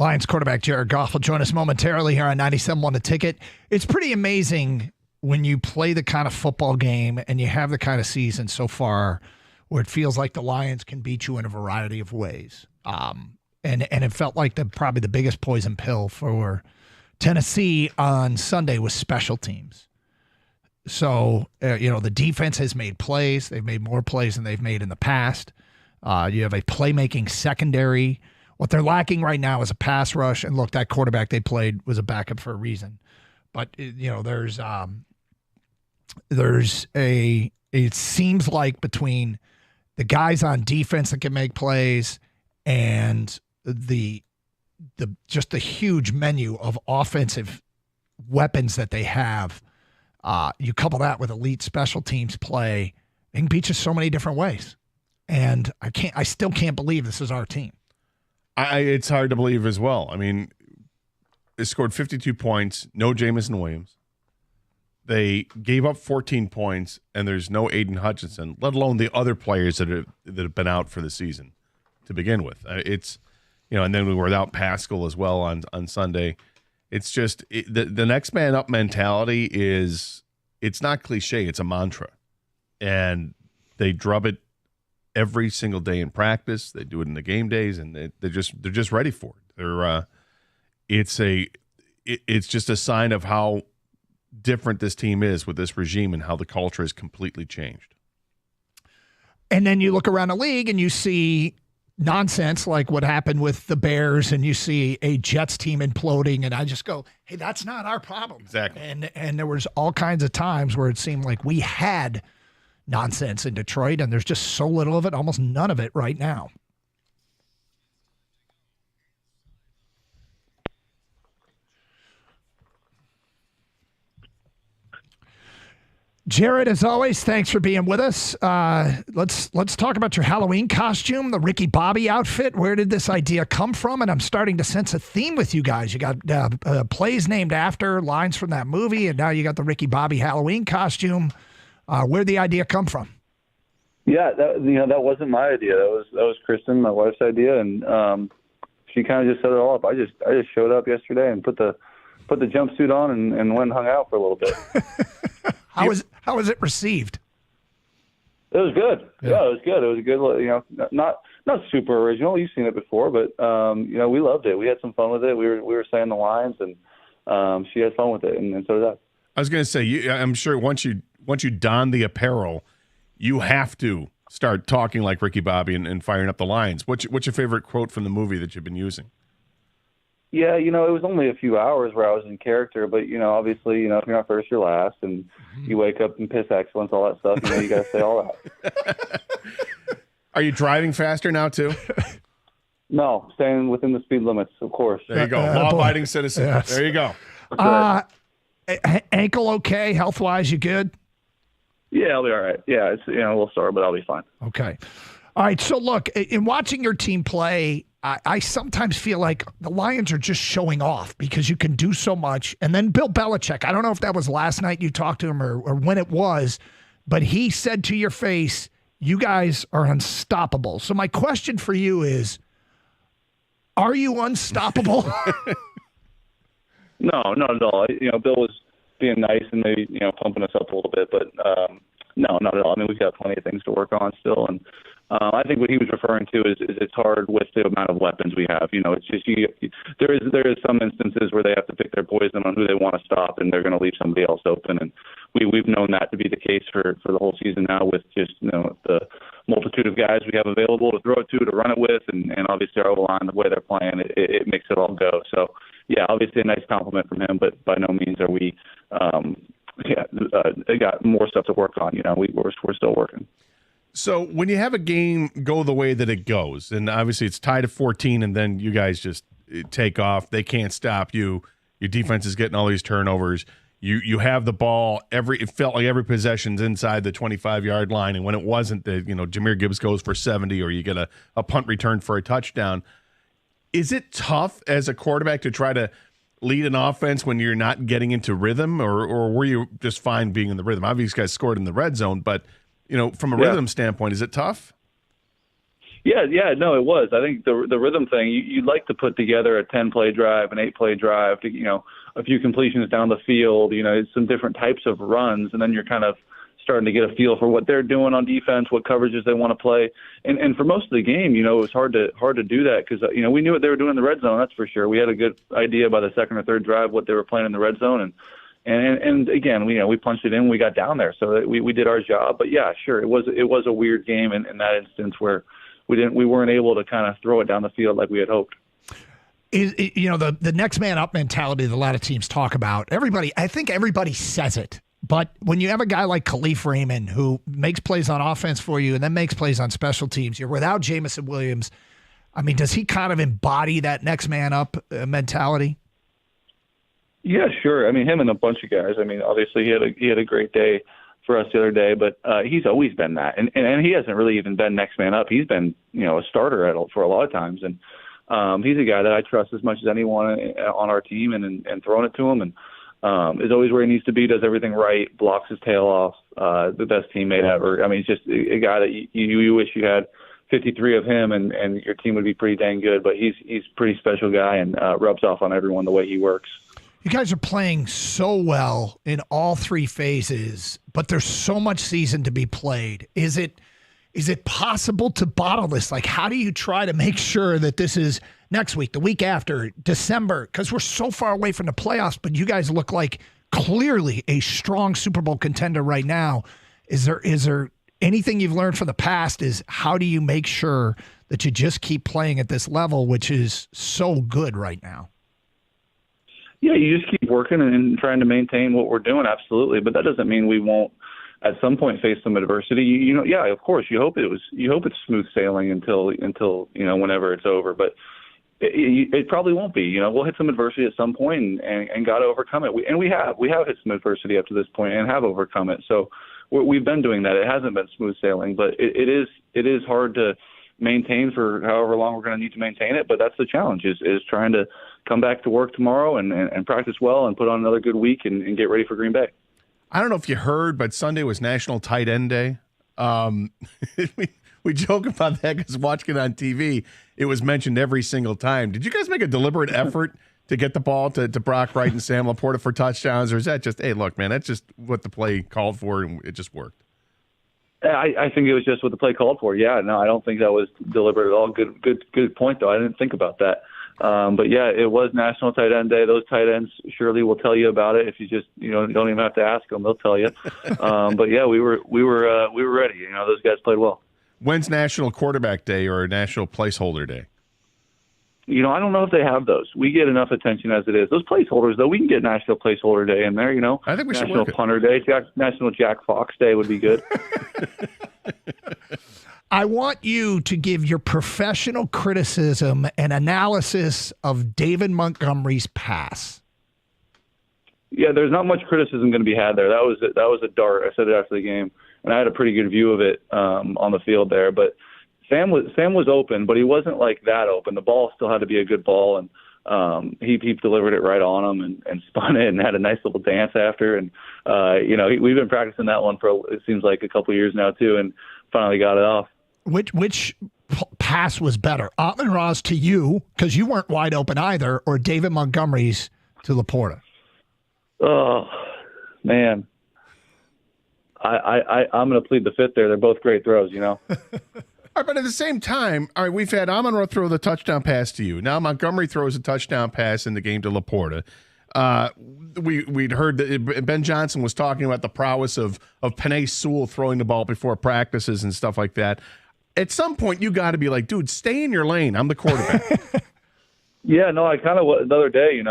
Lions quarterback Jared Goff will join us momentarily here on 97.1 The Ticket. It's pretty amazing when you play the kind of football game and you have the kind of season so far where it feels like the Lions can beat you in a variety of ways. And it felt like probably the biggest poison pill for Tennessee on Sunday was special teams. So, the defense has made plays. They've made more plays than they've made in the past. You have a playmaking secondary. What they're lacking right now is a pass rush. And look, that quarterback they played was a backup for a reason. But, it seems like between the guys on defense that can make plays and just the huge menu of offensive weapons that they have, you couple that with elite special teams play, they can beat you so many different ways. And I still can't believe this is our team. It's hard to believe as well. I mean, they scored 52 points, no Jamison Williams. They gave up 14 points, and there's no Aiden Hutchinson, let alone the other players that have been out for the season to begin with. It's, and then we were without Pascal as well on Sunday. It's just the next man up mentality it's not cliche, it's a mantra. And they drub it every single day in practice. They do it in the game days, and they're just ready for it. It's just a sign of how different this team is with this regime and how the culture has completely changed. And then you look around the league and you see nonsense like what happened with the Bears, and you see a Jets team imploding, and I just go, hey, that's not our problem. Exactly. And there was all kinds of times where it seemed like we had nonsense in Detroit, and there's just so little of it, almost none of it right now. Jared, as always, thanks for being with us. Let's talk about your Halloween costume, the Ricky Bobby outfit. Where did this idea come from? And I'm starting to sense a theme with you guys. You got plays named after lines from that movie, and now you got the Ricky Bobby Halloween costume. Where'd the idea come from? Yeah, that wasn't my idea. That was Kristen, my wife's idea, and she kind of just set it all up. I just showed up yesterday and put the jumpsuit on and went and hung out for a little bit. How was it received? It was good. Yeah, it was good. It was a good, not super original. You've seen it before, but we loved it. We had some fun with it. We were saying the lines, and she had fun with it, and so did I. I was going to say, I'm sure once you don the apparel, you have to start talking like Ricky Bobby and firing up the lines. What's your favorite quote from the movie that you've been using? Yeah, it was only a few hours where I was in character, but, obviously, if you're not first, you're last, and you wake up and piss excellence, all that stuff, you got to say all that. Are you driving faster now, too? No, staying within the speed limits, of course. There you go. Law-abiding citizen. Yes. There you go. Ankle okay? Health-wise, you good? Yeah, I'll be all right. Yeah, it's a little sore, but I'll be fine. Okay. All right, so look, in watching your team play, I sometimes feel like the Lions are just showing off because you can do so much. And then Bill Belichick, I don't know if that was last night you talked to him or when it was, but he said to your face, you guys are unstoppable. So my question for you is, are you unstoppable? No, not at all. Bill was being nice and maybe, pumping us up a little bit, but no, not at all. I mean, we've got plenty of things to work on still, and I think what he was referring to is it's hard with the amount of weapons we have. It's just there is some instances where they have to pick their poison on who they want to stop, and they're going to leave somebody else open. And we've known that to be the case for the whole season now, with just the multitude of guys we have available to throw it to run it with, and obviously our O-line, the way they're playing, it makes it all go. So yeah, obviously a nice compliment from him, but by no means are we. They got more stuff to work on. We're still working. So when you have a game go the way that it goes, and obviously it's tied at 14, and then you guys just take off, they can't stop you. Your defense is getting all these turnovers. You have the ball it felt like every possession's inside the 25-yard line, and when it wasn't, Jahmyr Gibbs goes for 70, or you get a punt return for a touchdown. Is it tough as a quarterback to try to lead an offense when you're not getting into rhythm, or were you just fine being in the rhythm? Obviously, you guys scored in the red zone, but from a rhythm standpoint, is it tough? Yeah, no, it was. I think the rhythm thing, you'd like to put together a 10-play drive, an 8-play drive, to, a few completions down the field, some different types of runs, and then you're kind of starting to get a feel for what they're doing on defense, what coverages they want to play. And for most of the game, it was hard to do that because, we knew what they were doing in the red zone, that's for sure. We had a good idea by the second or third drive what they were playing in the red zone. And again, we punched it in when we got down there. So we did our job. But, yeah, sure, it was a weird game in that instance where we weren't able to kind of throw it down the field like we had hoped. The next man up mentality that a lot of teams talk about, I think everybody says it. But when you have a guy like Khalif Raymond who makes plays on offense for you and then makes plays on special teams, you're without Jamison Williams. I mean, does he kind of embody that next man up mentality? Yeah, sure. I mean, him and a bunch of guys. I mean, obviously he had a great day for us the other day, but he's always been that, and he hasn't really even been next man up. He's been a starter for a lot of times, and he's a guy that I trust as much as anyone on our team, and throwing it to him and. Is always where he needs to be, does everything right, blocks his tail off, the best teammate ever. I mean, he's just a guy that you wish you had 53 of him and your team would be pretty dang good, but he's a pretty special guy and rubs off on everyone the way he works. You guys are playing so well in all three phases, but there's so much season to be played. Is it possible to bottle this? Like, how do you try to make sure that this is next week, the week after, December? Because we're so far away from the playoffs, but you guys look like clearly a strong Super Bowl contender right now. Is there anything you've learned from the past? Is how do you make sure that you just keep playing at this level, which is so good right now? Yeah, you just keep working and trying to maintain what we're doing, absolutely. But that doesn't mean we won't at some point face some adversity. Yeah, of course, you hope it's smooth sailing until whenever it's over. But it probably won't be. We'll hit some adversity at some point and got to overcome it. We have hit some adversity up to this point and have overcome it. So we've been doing that. It hasn't been smooth sailing, but it is hard to maintain for however long we're going to need to maintain it. But that's the challenge is trying to come back to work tomorrow and practice well and put on another good week and get ready for Green Bay. I don't know if you heard, but Sunday was National Tight End Day. We joke about that because watching it on TV, it was mentioned every single time. Did you guys make a deliberate effort to get the ball to Brock Wright and Sam Laporta for touchdowns, or is that just, hey, look, man, that's just what the play called for and it just worked? I think it was just what the play called for. Yeah, no, I don't think that was deliberate at all. Good point, though. I didn't think about that. But yeah, it was National Tight End Day. Those tight ends surely will tell you about it if you just don't even have to ask them; they'll tell you. But yeah, we were ready. Those guys played well. When's National Quarterback Day or National Placeholder Day? I don't know if they have those. We get enough attention as it is. Those placeholders, though, we can get National Placeholder Day in there. I think we should National work Punter Day, National Jack Fox Day would be good. I want you to give your professional criticism and analysis of David Montgomery's pass. Yeah, there's not much criticism going to be had there. That was a dart. I said it after the game, and I had a pretty good view of it on the field there. But Sam was open, but he wasn't like that open. The ball still had to be a good ball, and he delivered it right on him and spun it and had a nice little dance after. And we've been practicing that one for it seems like a couple of years now too, and finally got it off. Which pass was better, Amon-Ra's to you because you weren't wide open either, or David Montgomery's to Laporta? Oh man, I'm going to plead the fifth there. They're both great throws, All right, but at the same time, all right, we've had Amon-Ra throw the touchdown pass to you. Now Montgomery throws a touchdown pass in the game to Laporta. We'd heard that Ben Johnson was talking about the prowess of Penei Sewell throwing the ball before practices and stuff like that. At some point, you got to be like, dude, stay in your lane. I'm the quarterback. Yeah, no, I kind of the other day,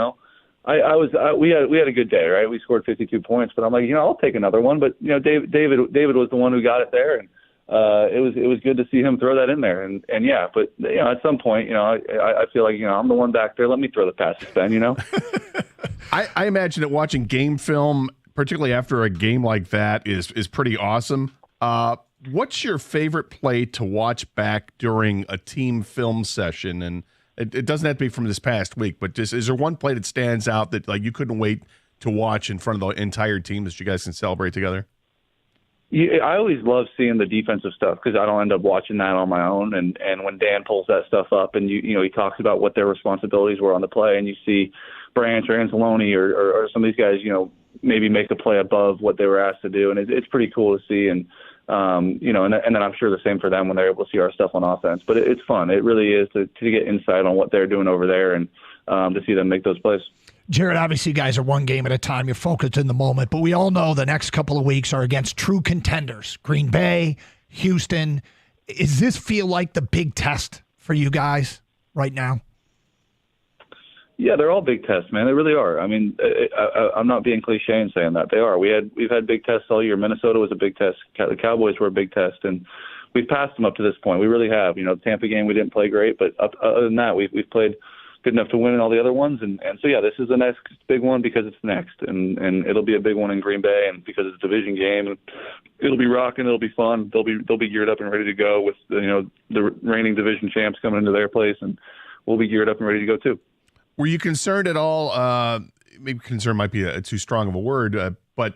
we had a good day, right? We scored 52 points, but I'm like, I'll take another one. But David was the one who got it there, and it was good to see him throw that in there. And yeah, but at some point, I feel like I'm the one back there. Let me throw the passes, Ben. I imagine that watching game film, particularly after a game like that, is pretty awesome. What's your favorite play to watch back during a team film session? And it doesn't have to be from this past week, but just is there one play that stands out that like you couldn't wait to watch in front of the entire team that you guys can celebrate together? I always love seeing the defensive stuff because I don't end up watching that on my own. And when Dan pulls that stuff up and you know he talks about what their responsibilities were on the play, and you see Branch or Anzalone or some of these guys, you know, maybe make a play above what they were asked to do, and it's pretty cool to see. And you know, and then I'm sure the same for them when they're able to see our stuff on offense. But it's fun. It really is to get insight on what they're doing over there and to see them make those plays. Jared, obviously, you guys are one game at a time. You're focused in the moment, but we all know the next couple of weeks are against true contenders, Green Bay, Houston. Does this feel like the big test for you guys right now? Yeah, they're all big tests, man. They really are. I mean, I'm not being cliche in saying that. They are. We've had big tests all year. Minnesota was a big test. The Cowboys were a big test, and we've passed them up to this point. We really have. You know, the Tampa game we didn't play great, but other than that, we've played good enough to win in all the other ones. And so, yeah, this is the next big one because it's next. And it'll be a big one in Green Bay, and because it's a division game, and it'll be rocking, it'll be fun. They'll be geared up and ready to go with, you know, the reigning division champs coming into their place, and we'll be geared up and ready to go too. Were you concerned at all? Maybe concern might be too strong of a word, but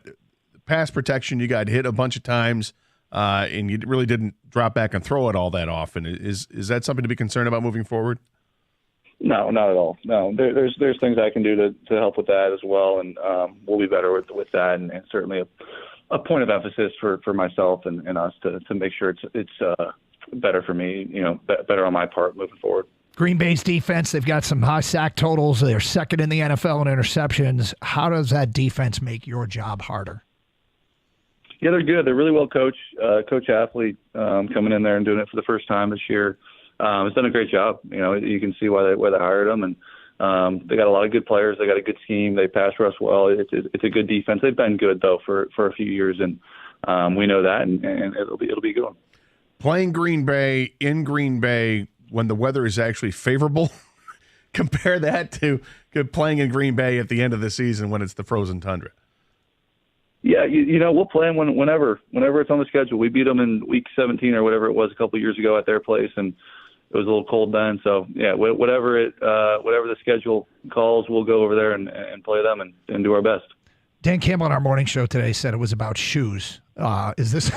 pass protection, you got hit a bunch of times, and you really didn't drop back and throw it all that often. Is that something to be concerned about moving forward? No, not at all. No, there's things I can do to help with that as well, and we'll be better with that, and certainly a point of emphasis for myself and us to make sure it's better for me, you know, better on my part moving forward. Green Bay's defense, they've got some high sack totals. They're second in the NFL in interceptions. How does that defense make your job harder? Yeah, they're good. They're really well coached. Coach Athlete coming in there and doing it for the first time this year has done a great job. You know, you can see why they hired him, and they got a lot of good players. They got a good scheme. They pass rush well. It's a good defense. They've been good though for a few years, and we know that, and it'll be a good one. Playing Green Bay in Green Bay when the weather is actually favorable, compare that to playing in Green Bay at the end of the season when it's the frozen tundra. Yeah, you know, we'll play them whenever it's on the schedule. We beat them in week 17 or whatever it was a couple of years ago at their place, and it was a little cold then. So yeah, whatever the schedule calls, we'll go over there and play them and do our best. Dan Campbell on our morning show today said it was about shoes. Is this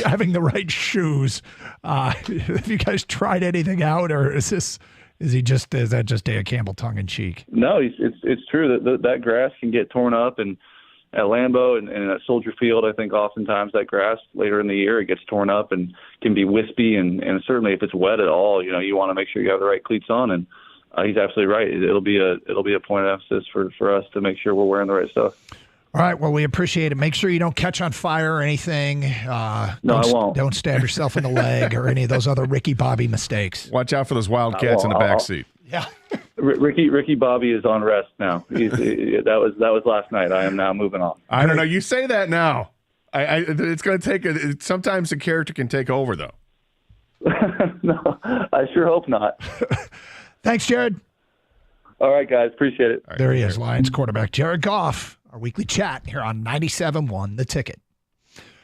having the right shoes? Have you guys tried anything out, or is that just Dan Campbell tongue in cheek? No, it's true that grass can get torn up, and at Lambeau and at Soldier Field, I think oftentimes that grass later in the year it gets torn up and can be wispy, and certainly if it's wet at all, you know, you want to make sure you have the right cleats on, and he's absolutely right. It'll be a point of emphasis for us to make sure we're wearing the right stuff. All right, well, we appreciate it. Make sure you don't catch on fire or anything. No, I won't. Don't stab yourself in the leg or any of those other Ricky Bobby mistakes. Watch out for those Wildcats in the back seat. Yeah. Ricky Bobby is on rest now. That was last night. I am now moving on. I don't know. You say that now. It's going to take sometimes the character can take over, though. No, I sure hope not. Thanks, Jared. All right, guys. Appreciate it. There he is, Lions quarterback Jared Goff. Our weekly chat here on 97.1 The Ticket.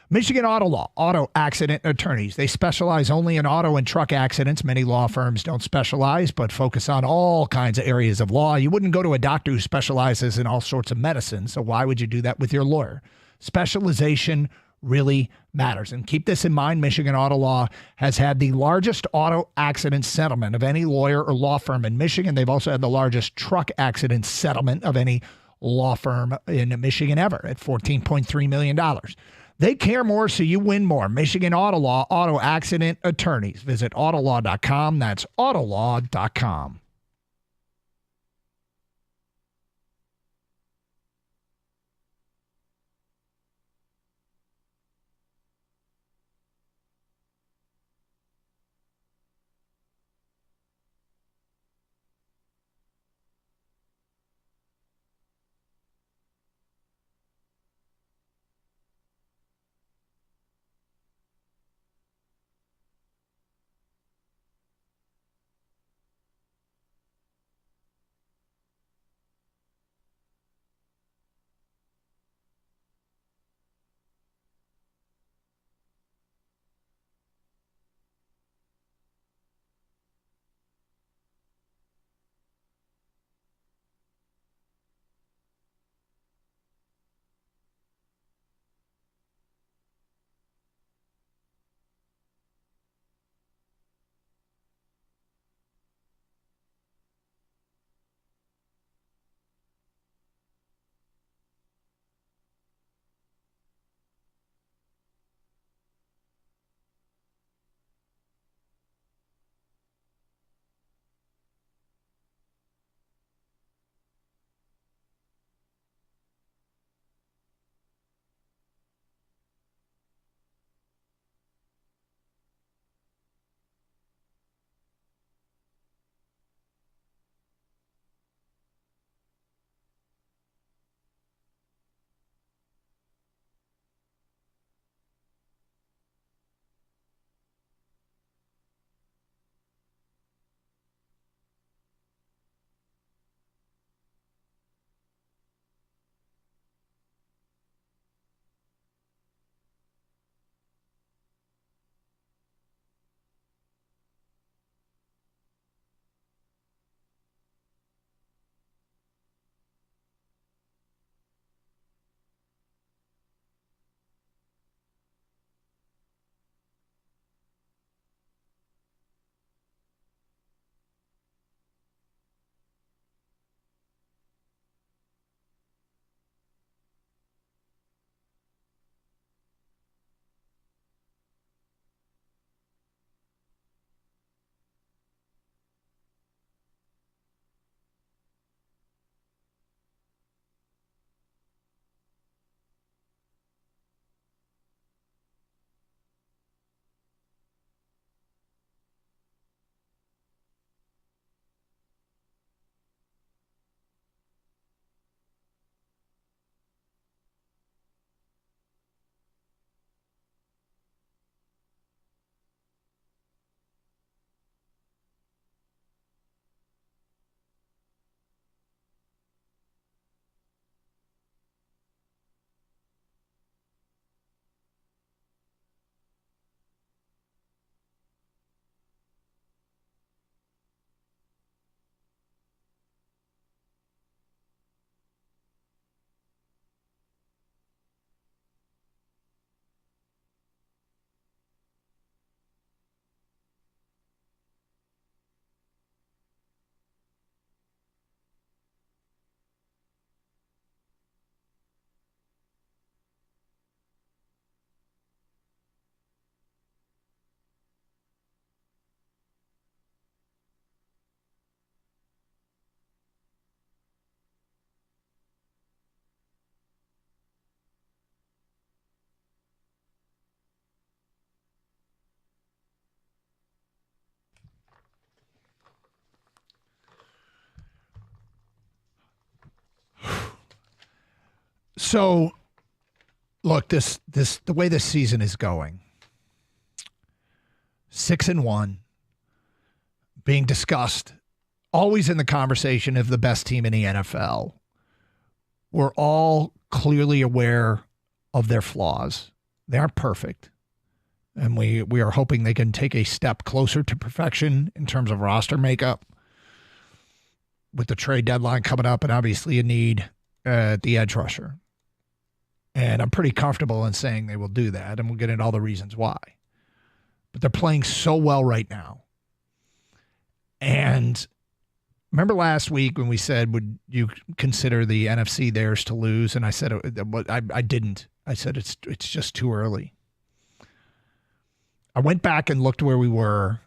Michigan Auto Law, auto accident attorneys. They specialize only in auto and truck accidents. Many law firms don't specialize, but focus on all kinds of areas of law. You wouldn't go to a doctor who specializes in all sorts of medicine, so why would you do that with your lawyer? Specialization really matters. And keep this in mind, Michigan Auto Law has had the largest auto accident settlement of any lawyer or law firm in Michigan. They've also had the largest truck accident settlement of any law firm in Michigan ever at $14.3 million. They care more, so you win more. Michigan Auto Law, auto accident attorneys. Visit autolaw.com. That's autolaw.com. So, look, the way this season is going, 6-1, being discussed, always in the conversation of the best team in the NFL. We're all clearly aware of their flaws. They aren't perfect. And we are hoping they can take a step closer to perfection in terms of roster makeup. With the trade deadline coming up, and obviously a need at the edge rusher. And I'm pretty comfortable in saying they will do that, and we'll get into all the reasons why. But they're playing so well right now. And remember last week when we said, would you consider the NFC theirs to lose? And I said, I didn't. I said, it's just too early. I went back and looked where we were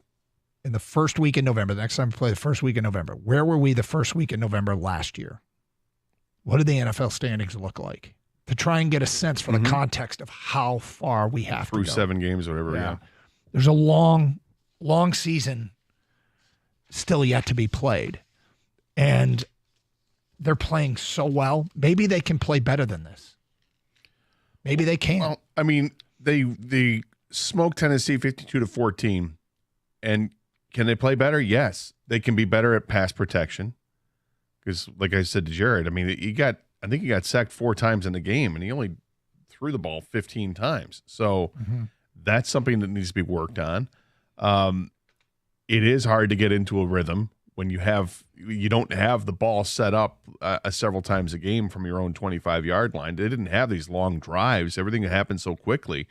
in the first week in November. The next time we play the first week in November. Where were we the first week in November last year? What did the NFL standings look like? To try and get a sense for the context of how far we have through to go. 7 games or whatever. Yeah. There's a long season still yet to be played. And they're playing so well. Maybe they can play better than this. Maybe they can. Well, I mean, they smoked Tennessee 52-14. And can they play better? Yes. They can be better at pass protection. Because, like I said to Jared, I mean, I think he got sacked 4 times in the game, and he only threw the ball 15 times. So that's something that needs to be worked on. It is hard to get into a rhythm when you don't have the ball set up several times a game from your own 25-yard line. They didn't have these long drives. Everything happened so quickly.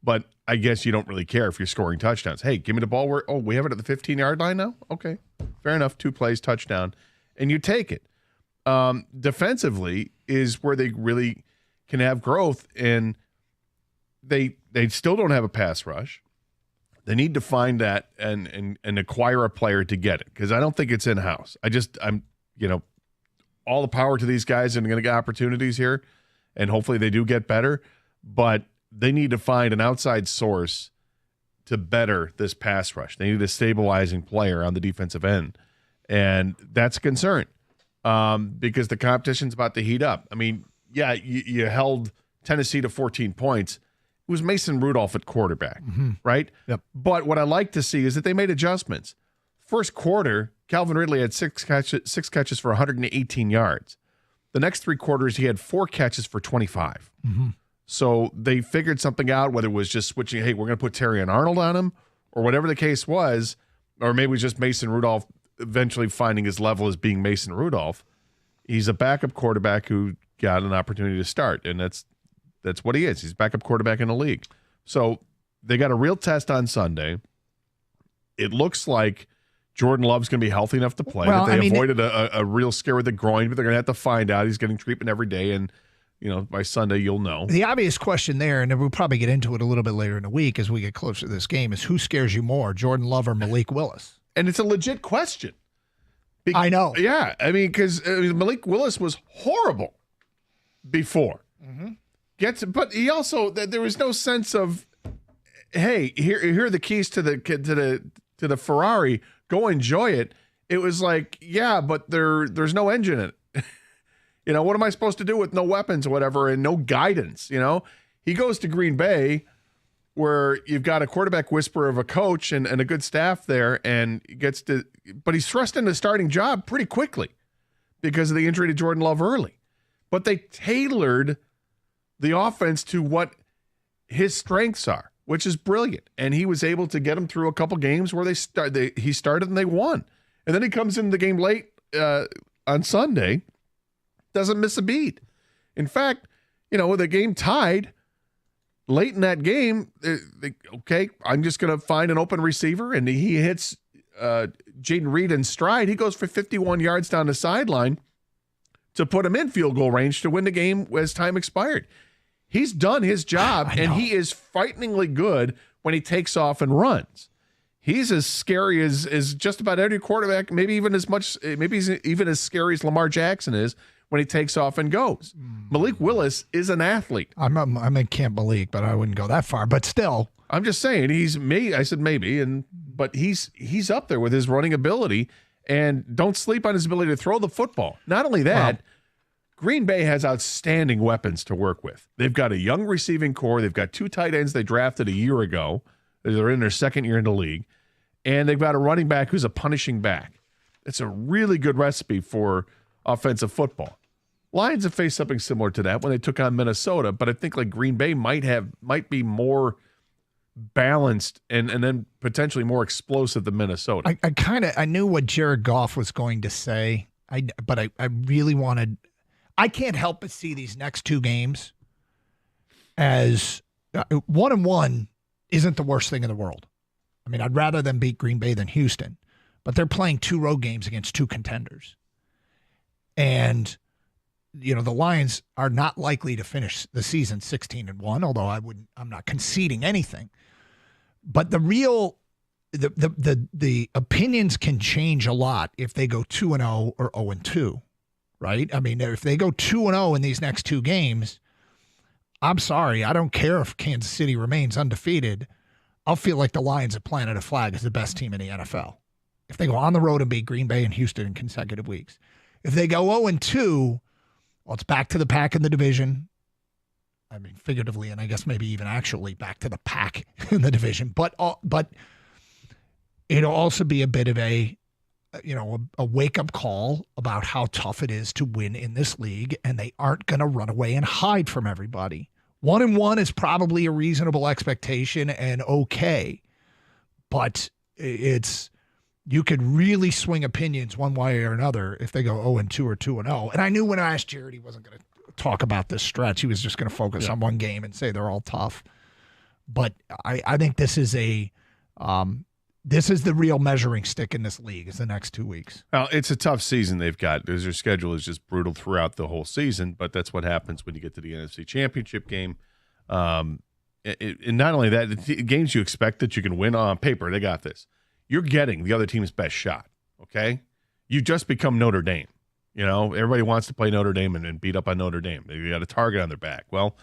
But I guess you don't really care if you're scoring touchdowns. Hey, give me the ball. We have it at the 15-yard line now? Okay, fair enough. 2 plays, touchdown. And you take it. Defensively is where they really can have growth, and they still don't have a pass rush. They need to find that and acquire a player to get it, because I don't think it's in-house. I'm all the power to these guys, and they're going to get opportunities here, and hopefully they do get better, but they need to find an outside source to better this pass rush. They need a stabilizing player on the defensive end, and that's a concern. Because the competition's about to heat up. I mean, yeah, you held Tennessee to 14 points. It was Mason Rudolph at quarterback, right? Yep. But what I like to see is that they made adjustments. First quarter, Calvin Ridley had 6 catches for 118 yards. The next 3 quarters, he had 4 catches for 25. So they figured something out, whether it was just switching, hey, we're going to put Terry and Arnold on him, or whatever the case was, or maybe it was just Mason Rudolph eventually finding his level as being Mason Rudolph. He's a backup quarterback who got an opportunity to start, and that's what he is. He's a backup quarterback in the league. So they got a real test on Sunday. It looks like Jordan Love's going to be healthy enough to play. Well, that they avoided a real scare with the groin, but they're going to have to find out. He's getting treatment every day, and by Sunday you'll know. The obvious question there, and we'll probably get into it a little bit later in the week as we get closer to this game, is who scares you more, Jordan Love or Malik Willis? And it's a legit question. I know. Yeah. I mean, because Malik Willis was horrible before. But he also, there was no sense of, hey, here are the keys to the Ferrari. Go enjoy it. It was like, yeah, but there's no engine in it. What am I supposed to do with no weapons or whatever and no guidance? He goes to Green Bay, where you've got a quarterback whisperer of a coach and a good staff there, and but he's thrust into the starting job pretty quickly because of the injury to Jordan Love early. But they tailored the offense to what his strengths are, which is brilliant. And he was able to get them through a couple games where he started and they won. And then he comes into the game late on Sunday, doesn't miss a beat. In fact, the game tied. Late in that game, okay, I'm just going to find an open receiver, and he hits Jaden Reed in stride. He goes for 51 yards down the sideline to put him in field goal range to win the game as time expired. He's done his job, and he is frighteningly good when he takes off and runs. He's as scary as just about every quarterback, maybe even as scary as Lamar Jackson is when he takes off and goes. Malik Willis is an athlete. I'm in Camp Malik, but I wouldn't go that far. But still, I'm just saying I said maybe, but he's up there with his running ability, and don't sleep on his ability to throw the football. Not only that, Green Bay has outstanding weapons to work with. They've got a young receiving core. They've got 2 tight ends they drafted a year ago. They're in their second year in the league. And they've got a running back who's a punishing back. It's a really good recipe for offensive football. Lions have faced something similar to that when they took on Minnesota, but I think like Green Bay might be more balanced and then potentially more explosive than Minnesota. I knew what Jared Goff was going to say, but I really wanted. I can't help but see these next 2 games as 1-1 isn't the worst thing in the world. I mean, I'd rather them beat Green Bay than Houston, but they're playing 2 road games against 2 contenders. And, the Lions are not likely to finish the season 16-1, although I'm not conceding anything. But the opinions can change a lot if they go 2-0 or 0-2, right? I mean, if they go 2-0 in these next 2 games, I'm sorry, I don't care if Kansas City remains undefeated. I'll feel like the Lions have planted a flag as the best team in the NFL. If they go on the road and beat Green Bay and Houston in consecutive weeks. If they go 0-2, well, it's back to the pack in the division. I mean, figuratively, and I guess maybe even actually back to the pack in the division. But it'll also be a bit of a wake-up call about how tough it is to win in this league, and they aren't going to run away and hide from everybody. 1-1 is probably a reasonable expectation and okay, but you could really swing opinions one way or another if they go 0-2 or 2-0. And I knew when I asked Jared, he wasn't going to talk about this stretch. He was just going to focus on one game and say they're all tough. But I think this is the real measuring stick in this league is the next 2 weeks. Well, it's a tough season they've got because their schedule is just brutal throughout the whole season, but that's what happens when you get to the NFC Championship game. And not only that, the games you expect that you can win on paper, they got this. You're getting the other team's best shot, okay? You just become Notre Dame. Everybody wants to play Notre Dame and beat up on Notre Dame. They got a target on their back. Well,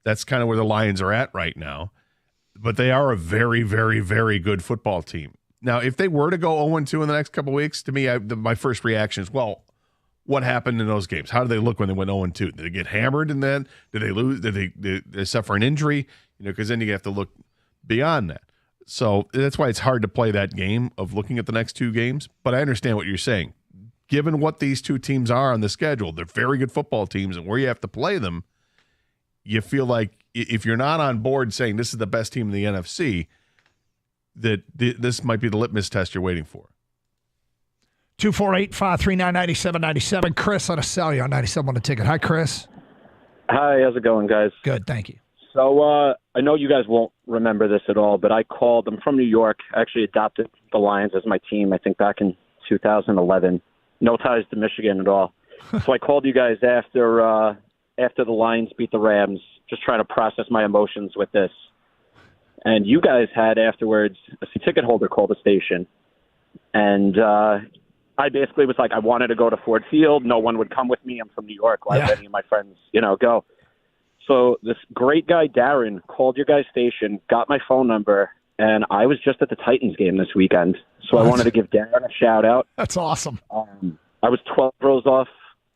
that's kind of where the Lions are at right now. But they are a very, very, very good football team. Now, if they were to go 0-2 in the next couple of weeks, to me, my first reaction is, well, what happened in those games? How did they look when they went 0-2? Did they get hammered and then? Did they lose? Did they suffer an injury? Because then you have to look beyond that. So that's why it's hard to play that game of looking at the next 2 games. But I understand what you're saying. Given what these 2 teams are on the schedule, they're very good football teams, and where you have to play them, you feel like if you're not on board saying this is the best team in the NFC, that this might be the litmus test you're waiting for. 248-539-9797. Chris on a cell. You're on 97 on a ticket. Hi, Chris. Hi, how's it going, guys? Good, thank you. So I know you guys won't remember this at all, but I called. I'm from New York. I actually adopted the Lions as my team, I think back in 2011. No ties to Michigan at all. So I called you guys after the Lions beat the Rams, just trying to process my emotions with this. And you guys had afterwards a ticket holder call the station. And I basically was like, I wanted to go to Ford Field. No one would come with me. I'm from New York. Why would any of my friends, go? So this great guy, Darren, called your guys' station, got my phone number, and I was just at the Titans game this weekend. So I wanted to give Darren a shout-out. That's awesome. I was 12 rows off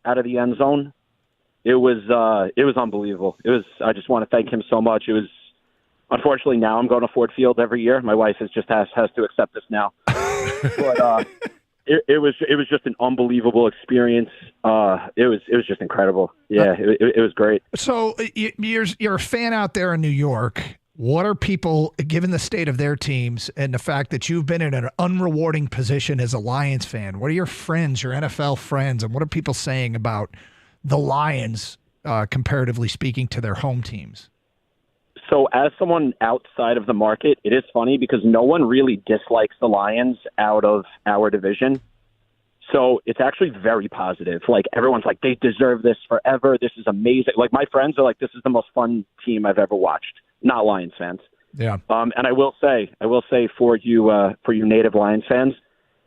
out of the end zone. It was unbelievable. I just want to thank him so much. It was, unfortunately, now I'm going to Ford Field every year. My wife has to accept this now. But it was just an unbelievable experience. It was just incredible. Yeah, it was great. So you're a fan out there in New York. What are people, given the state of their teams and the fact that you've been in an unrewarding position as a Lions fan, what are your friends, your NFL friends, and what are people saying about the Lions, comparatively speaking, to their home teams? So as someone outside of the market, it is funny because no one really dislikes the Lions out of our division. So it's actually very positive. Like, everyone's like, they deserve this forever. This is amazing. Like, my friends are like, this is the most fun team I've ever watched. Not Lions fans. Yeah. And I will say for you native Lions fans,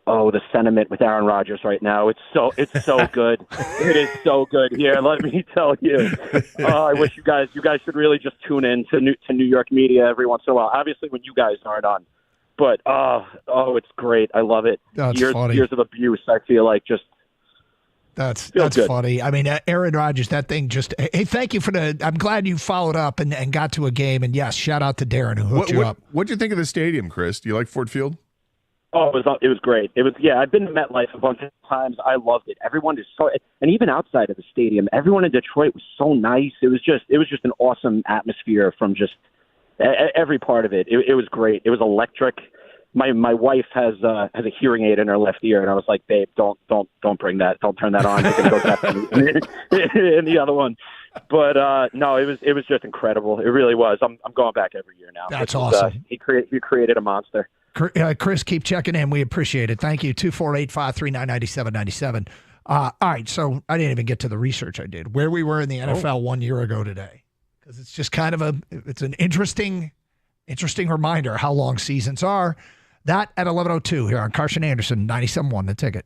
the sentiment with Aaron Rodgers right now, it's so good. It is so good here. Let me tell you. I wish you guys should really just tune in to New York media every once in a while. Obviously, when you guys aren't on, but it's great. I love it. That's funny. Years of abuse. I feel like just That's good. funny. I mean, Aaron Rodgers, that thing just. Hey, thank you for I'm glad you followed up and got to a game. And yes, shout out to Darren who hooked you up. What'd you think of the stadium, Chris? Do you like Ford Field? Oh, it was great. I've been to MetLife a bunch of times. I loved it. Everyone is so, and even outside of the stadium, everyone in Detroit was so nice. It was just an awesome atmosphere from just every part of it. It was great. It was electric. My wife has a hearing aid in her left ear, and I was like, babe, don't bring that. Don't turn that on. It's gonna go deaf in the other one. But no, it was just incredible. It really was. I'm going back every year now. That's awesome. He created a monster. Chris, keep checking in. We appreciate it. Thank you. 248-539-9797. All right, so I didn't even get to the research I did. Where we were in the NFL 1 year ago today, because it's just kind of it's an interesting reminder how long seasons are. That at 11:02 here on Carson Anderson, 97.1 The Ticket.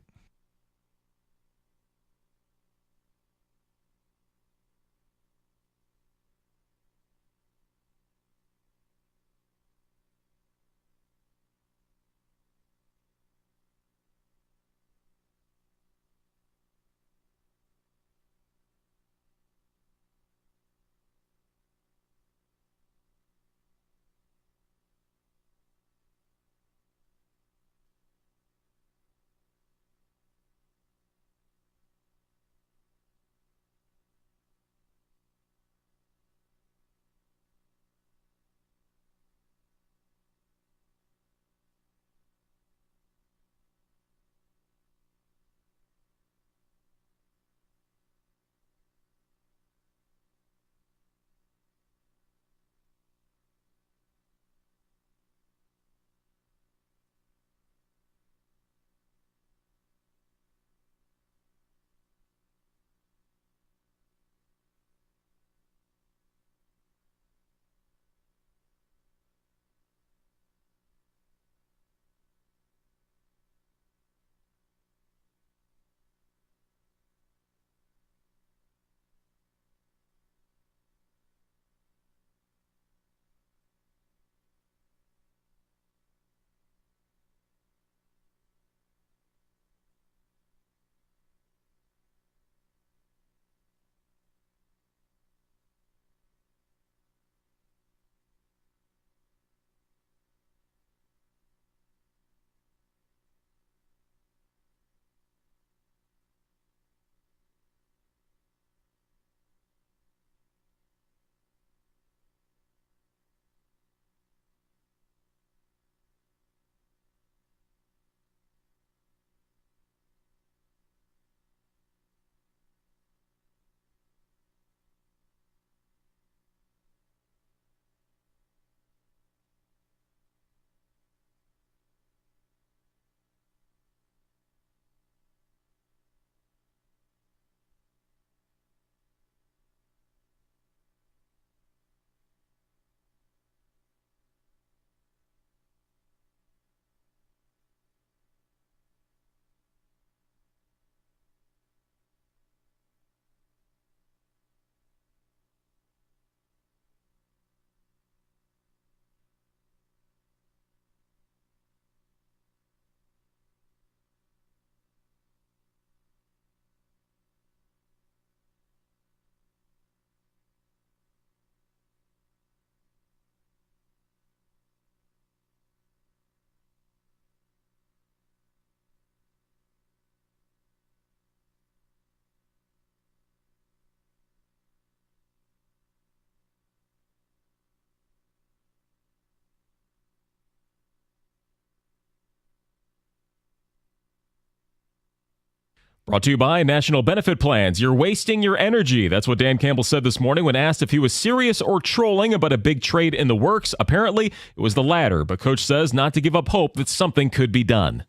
Brought to you by National Benefit Plans. You're wasting your energy. That's what Dan Campbell said this morning when asked if he was serious or trolling about a big trade in the works. Apparently, it was the latter, but Coach says not to give up hope that something could be done.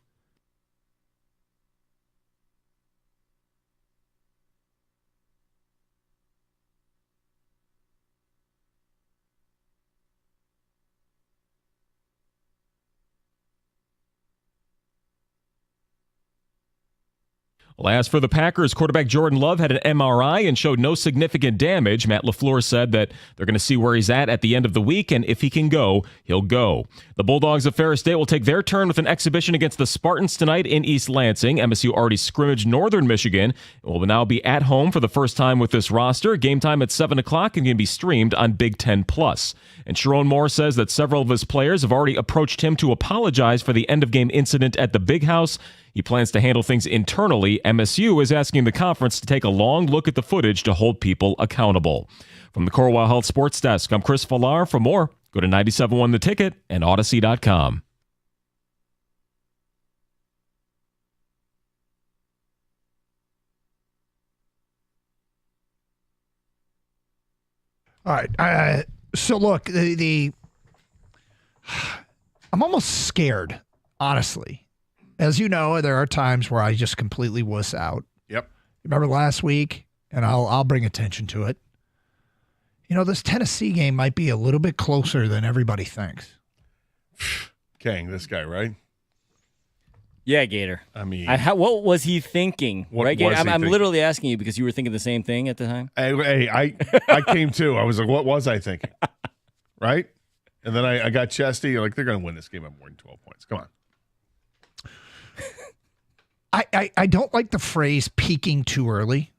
Well, as for the Packers, quarterback Jordan Love had an MRI and showed no significant damage. Matt LaFleur said that they're going to see where he's at the end of the week, and if he can go, he'll go. The Bulldogs of Ferris State will take their turn with an exhibition against the Spartans tonight in East Lansing. MSU already scrimmaged Northern Michigan. It will now be at home for the first time with this roster. Game time at 7 o'clock and can be streamed on Big Ten Plus. And Sharon Moore says that several of his players have already approached him to apologize for the end-of-game incident at the Big House. He plans to handle things internally. MSU is asking the conference to take a long look at the footage to hold people accountable. From the Corewell Health Sports Desk, I'm Chris Villar. For more, go to 97.1 The Ticket and Odyssey.com. All right. So look, I'm almost scared, honestly. As you know, there are times where I just completely wuss out. Yep. Remember last week, and I'll bring attention to it. You know, this Tennessee game might be a little bit closer than everybody thinks. Kang, this guy, right? Yeah, Gator. I mean, what was he thinking? What right, Gator? was he I'm thinking? literally asking you because you were thinking the same thing at the time. Hey, I came too. I was like, what was I thinking? Right? And then I got chesty. Like, they're going to win this game by more than 12 points. Come on. I don't like the phrase peaking too early.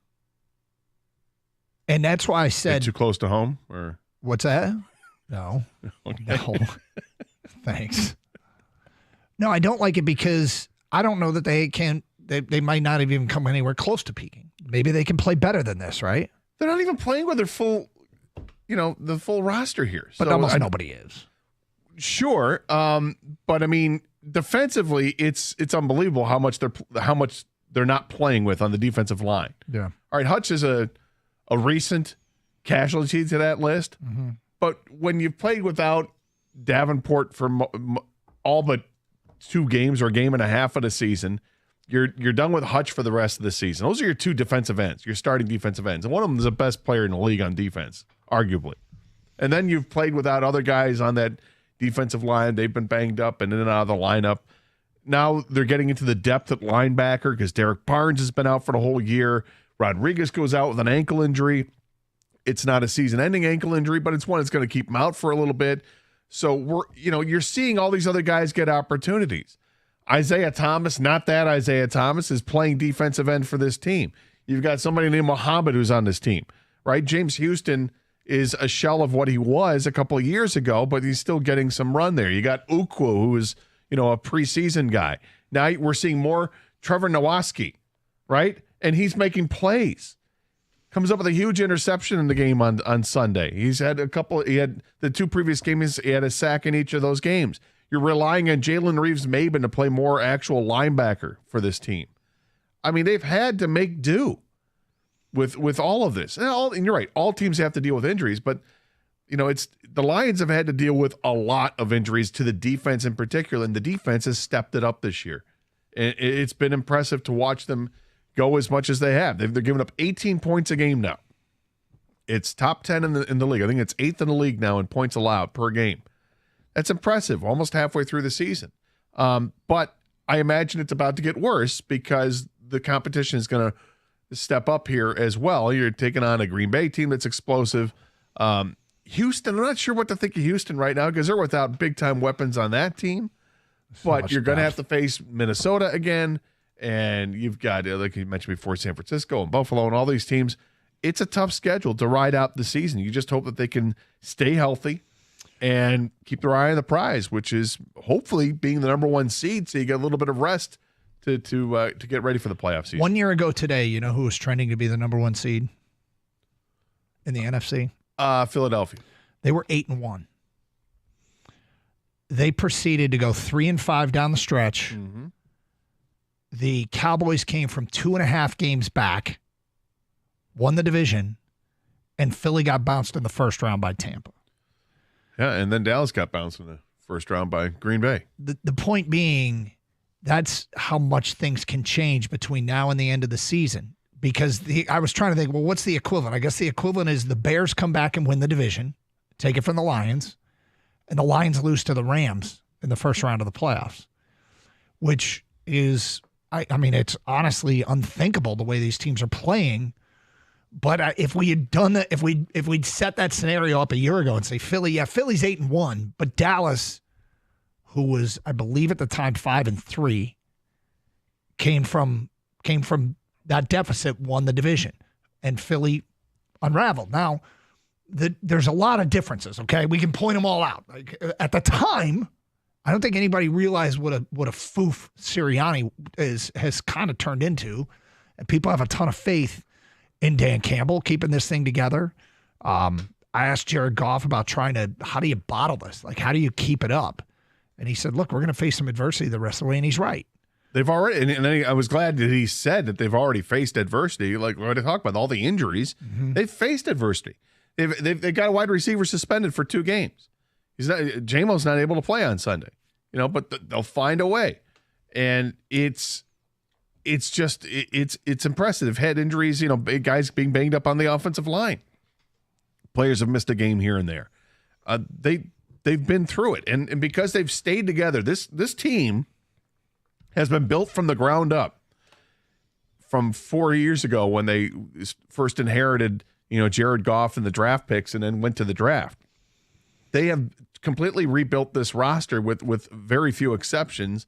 And that's why I said. Too close to home? Or what's that? No. Okay. No. Thanks. No, I don't like it because I don't know that they might not have even come anywhere close to peaking. Maybe they can play better than this, right? They're not even playing with their full, the full roster here. But So almost nobody is. Sure. But I mean, defensively, it's unbelievable how much they're not playing with on the defensive line. Yeah. All right, Hutch is a recent casualty to that list. Mm-hmm. But when you've played without Davenport for all but 2 games or a game and a half of the season, you're done with Hutch for the rest of the season. Those are your 2 defensive ends, your starting defensive ends. And one of them is the best player in the league on defense, arguably. And then you've played without other guys on that defensive line. They've been banged up and in and out of the lineup. Now they're getting into the depth at linebacker because Derek Barnes has been out for the whole year. Rodriguez goes out with an ankle injury. It's not a season-ending ankle injury, but it's one that's going to keep him out for a little bit. So you're seeing all these other guys get opportunities. Isaiah Thomas, not that Isaiah Thomas, is playing defensive end for this team. You've got somebody named Muhammad who's on this team, right? James Houston is a shell of what he was a couple of years ago, but he's still getting some run there. You got Ukwu, who is, a preseason guy. Now we're seeing more Trevor Nowaski, right? And he's making plays. Comes up with a huge interception in the game on Sunday. He had the 2 previous games, he had a sack in each of those games. You're relying on Jalen Reeves-Maben to play more actual linebacker for this team. I mean, they've had to make do with all of this. And you're right, all teams have to deal with injuries, but it's the Lions have had to deal with a lot of injuries to the defense in particular, and the defense has stepped it up this year. And it's been impressive to watch them go as much as they have. They're giving up 18 points a game now. It's top 10 in the league. I think it's 8th in the league now in points allowed per game. That's impressive, almost halfway through the season. But I imagine it's about to get worse because the competition is going to step up here as well. You're taking on a Green Bay team that's explosive. Houston, I'm not sure what to think of Houston right now because they're without big-time weapons on that team. But you're going to have to face Minnesota again. And you've got, like you mentioned before, San Francisco and Buffalo and all these teams. It's a tough schedule to ride out the season. You just hope that they can stay healthy and keep their eye on the prize, which is hopefully being the number 1 seed, so you get a little bit of rest to get ready for the playoff season. 1 year ago today, you know who was trending to be the number 1 seed in the NFC? Philadelphia. They were 8-1. They proceeded to go 3-5 down the stretch. Mm-hmm. The Cowboys came from 2.5 games back, won the division, and Philly got bounced in the first round by Tampa. Yeah, and then Dallas got bounced in the first round by Green Bay. The point being, that's how much things can change between now and the end of the season. Because I was trying to think, well, what's the equivalent? I guess the equivalent is the Bears come back and win the division, take it from the Lions, and the Lions lose to the Rams in the first round of the playoffs, which is I mean, it's honestly unthinkable the way these teams are playing. But if we had done that, if we'd set that scenario up a year ago and say Philly's 8-1, but Dallas, who was, I believe at the time 5-3, came from that deficit, won the division, and Philly unraveled. Now, there's a lot of differences. Okay, we can point them all out. Like at the time, I don't think anybody realized what a foof Sirianni has kind of turned into, and people have a ton of faith in Dan Campbell keeping this thing together. I asked Jared Goff about how do you bottle this? Like, how do you keep it up? And he said, look, we're going to face some adversity the rest of the way, and he's right. They've already, and I was glad that he said that they've already faced adversity. Like when I talk about all the injuries, they've faced adversity. They've got a wide receiver suspended for 2 games. J-Mo's not able to play on Sunday, but they'll find a way. And it's impressive. They've had injuries, big guys being banged up on the offensive line. Players have missed a game here and there. They've been through it, and because they've stayed together, this team has been built from the ground up. From 4 years ago when they first inherited, Jared Goff and the draft picks, and then went to the draft, they have completely rebuilt this roster with very few exceptions,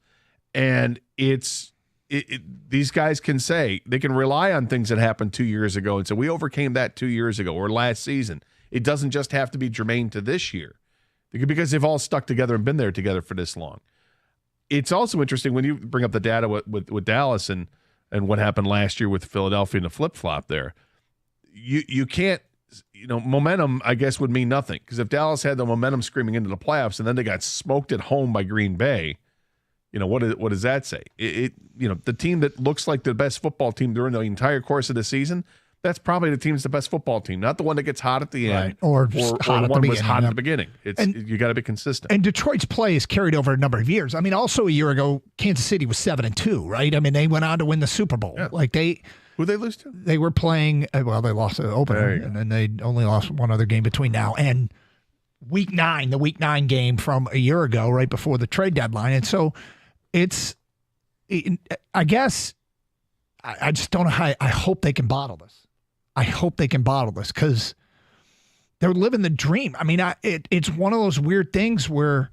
and these guys can say they can rely on things that happened 2 years ago and say we overcame that 2 years ago or last season. It doesn't just have to be germane to this year because they've all stuck together and been there together for this long. It's also interesting when you bring up the data with Dallas and what happened last year with Philadelphia and the flip-flop there. You can't, momentum, I guess, would mean nothing because if Dallas had the momentum screaming into the playoffs and then they got smoked at home by Green Bay, what does that say? The team that looks like the best football team during the entire course of the season, that's probably the team that's the best football team, not the one that gets hot at the end, right. or the one that was hot at the beginning. You got to be consistent. And Detroit's play is carried over a number of years. I mean, also a year ago, Kansas City was 7-2, right? I mean, they went on to win the Super Bowl. Yeah. Who'd they lose to? They were playing. They lost the opener, and then they only lost one other game between now and the Week 9 game from a year ago, right before the trade deadline, and so. I guess, I just don't know how. I hope they can bottle this. I hope they can bottle this because they're living the dream. I mean, it's one of those weird things where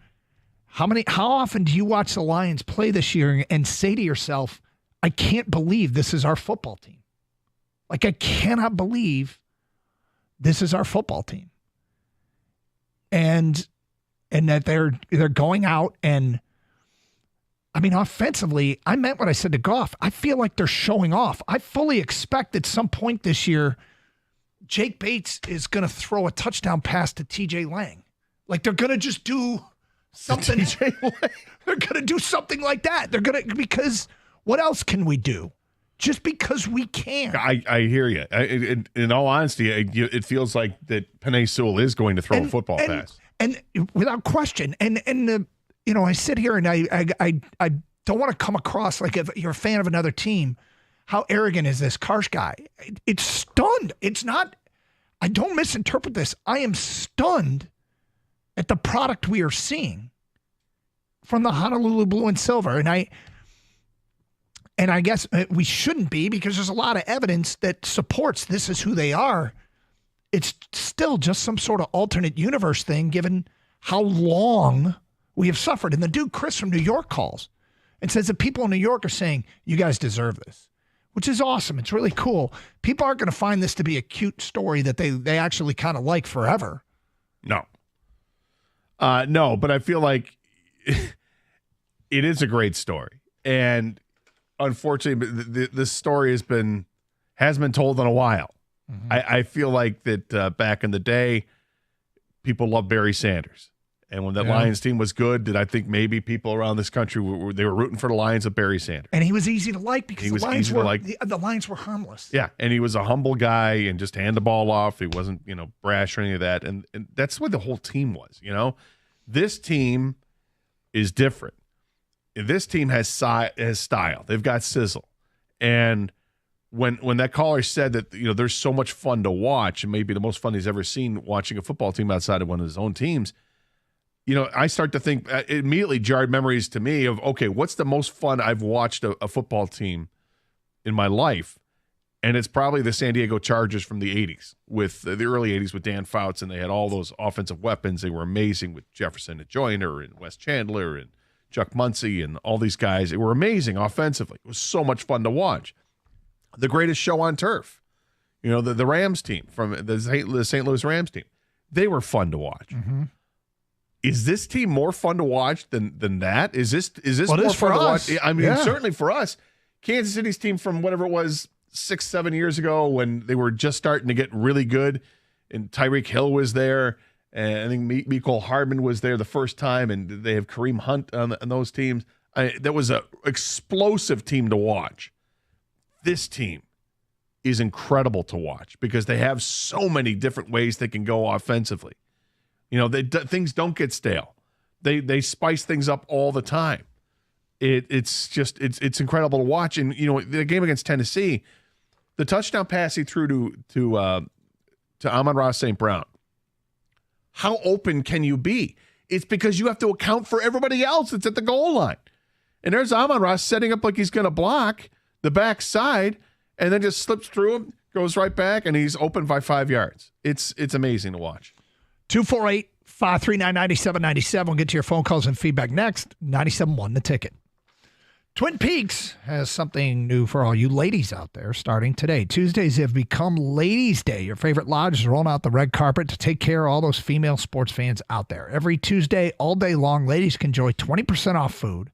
how often do you watch the Lions play this year and say to yourself, I can't believe this is our football team. Like, I cannot believe this is our football team. And that they're going out and, I mean, offensively, I meant what I said to Goff. I feel like they're showing off. I fully expect at some point this year, Jake Bates is going to throw a touchdown pass to TJ Lang. Like, they're going to just do something. They're going to do something like that. They're going to, because what else can we do? Just because we can. I hear you. In all honesty, it feels like that Penei Sewell is going to throw a football pass. And without question. And I sit here and I don't want to come across like if you're a fan of another team, how arrogant is this Karsh guy? It's stunned. It's not, I don't misinterpret this. I am stunned at the product we are seeing from the Honolulu Blue and Silver. And I guess we shouldn't be because there's a lot of evidence that supports this is who they are. It's still just some sort of alternate universe thing given how long we have suffered. And the dude, Chris from New York, calls and says that people in New York are saying, you guys deserve this, which is awesome. It's really cool. People aren't going to find this to be a cute story that they actually kind of like forever. No, but I feel like it is a great story. And unfortunately, this story has been told in a while. Mm-hmm. I feel like that back in the day, people loved Barry Sanders. And when that Lions team was good, did I think maybe people around this country were rooting for the Lions of Barry Sanders? And he was easy to like because the Lions were harmless. Yeah, and he was a humble guy and just hand the ball off. He wasn't, brash or any of that. And that's what the whole team was. This team is different. This team has style. They've got sizzle. And when that caller said that there's so much fun to watch, and maybe the most fun he's ever seen watching a football team outside of one of his own teams. I start to think it immediately jarred memories to me of, okay, what's the most fun I've watched a football team in my life? And it's probably the San Diego Chargers from the 80s, with the early 80s with Dan Fouts, and they had all those offensive weapons. They were amazing with Jefferson and Joyner and Wes Chandler and Chuck Muncie and all these guys. They were amazing offensively. It was so much fun to watch. The greatest show on turf. The Rams team from the St. Louis Rams team. They were fun to watch. Mm-hmm. Is this team more fun to watch than that? Is this Well, more it is for fun us. to watch? I mean, Yeah. certainly for us. Kansas City's team from whatever it was 6-7 years ago when they were just starting to get really good, and Tyreek Hill was there, and I think Mecole Hardman was there the first time, and they have Kareem Hunt on those teams. That was an explosive team to watch. This team is incredible to watch because they have so many different ways they can go offensively. Things don't get stale. They spice things up all the time. It's incredible to watch. And the game against Tennessee, the touchdown pass he threw to Amon-Ra St. Brown. How open can you be? It's because you have to account for everybody else that's at the goal line. And there's Amon-Ra setting up like he's going to block the backside, and then just slips through him, goes right back, and he's open by 5 yards. It's amazing to watch. 248-539-9797. We'll get to your phone calls and feedback next. 97.1 The Ticket. Twin Peaks has something new for all you ladies out there starting today. Tuesdays have become Ladies' Day. Your favorite lodge is rolling out the red carpet to take care of all those female sports fans out there. Every Tuesday, all day long, ladies can enjoy 20% off food,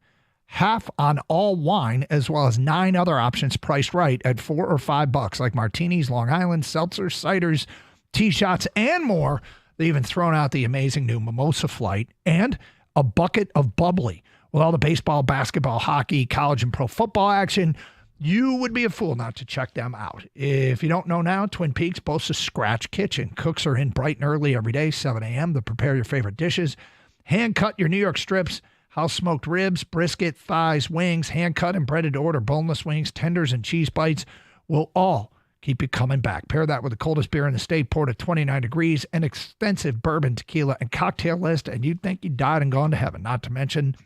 half on all wine, as well as 9 other options priced right at $4 or $5, like martinis, Long Island, seltzers, ciders, tea shots, and more. They even thrown out the amazing new Mimosa Flight and a bucket of bubbly. With all the baseball, basketball, hockey, college, and pro football action, you would be a fool not to check them out. If you don't know now, Twin Peaks boasts a scratch kitchen. Cooks are in bright and early every day, 7 a.m., to prepare your favorite dishes. Hand-cut your New York strips, house-smoked ribs, brisket, thighs, wings, hand-cut and breaded to order boneless wings, tenders, and cheese bites will all keep you coming back. Pair that with the coldest beer in the state, poured at 29 degrees, an extensive bourbon, tequila, and cocktail list, and you'd think you died and gone to heaven. Not to mention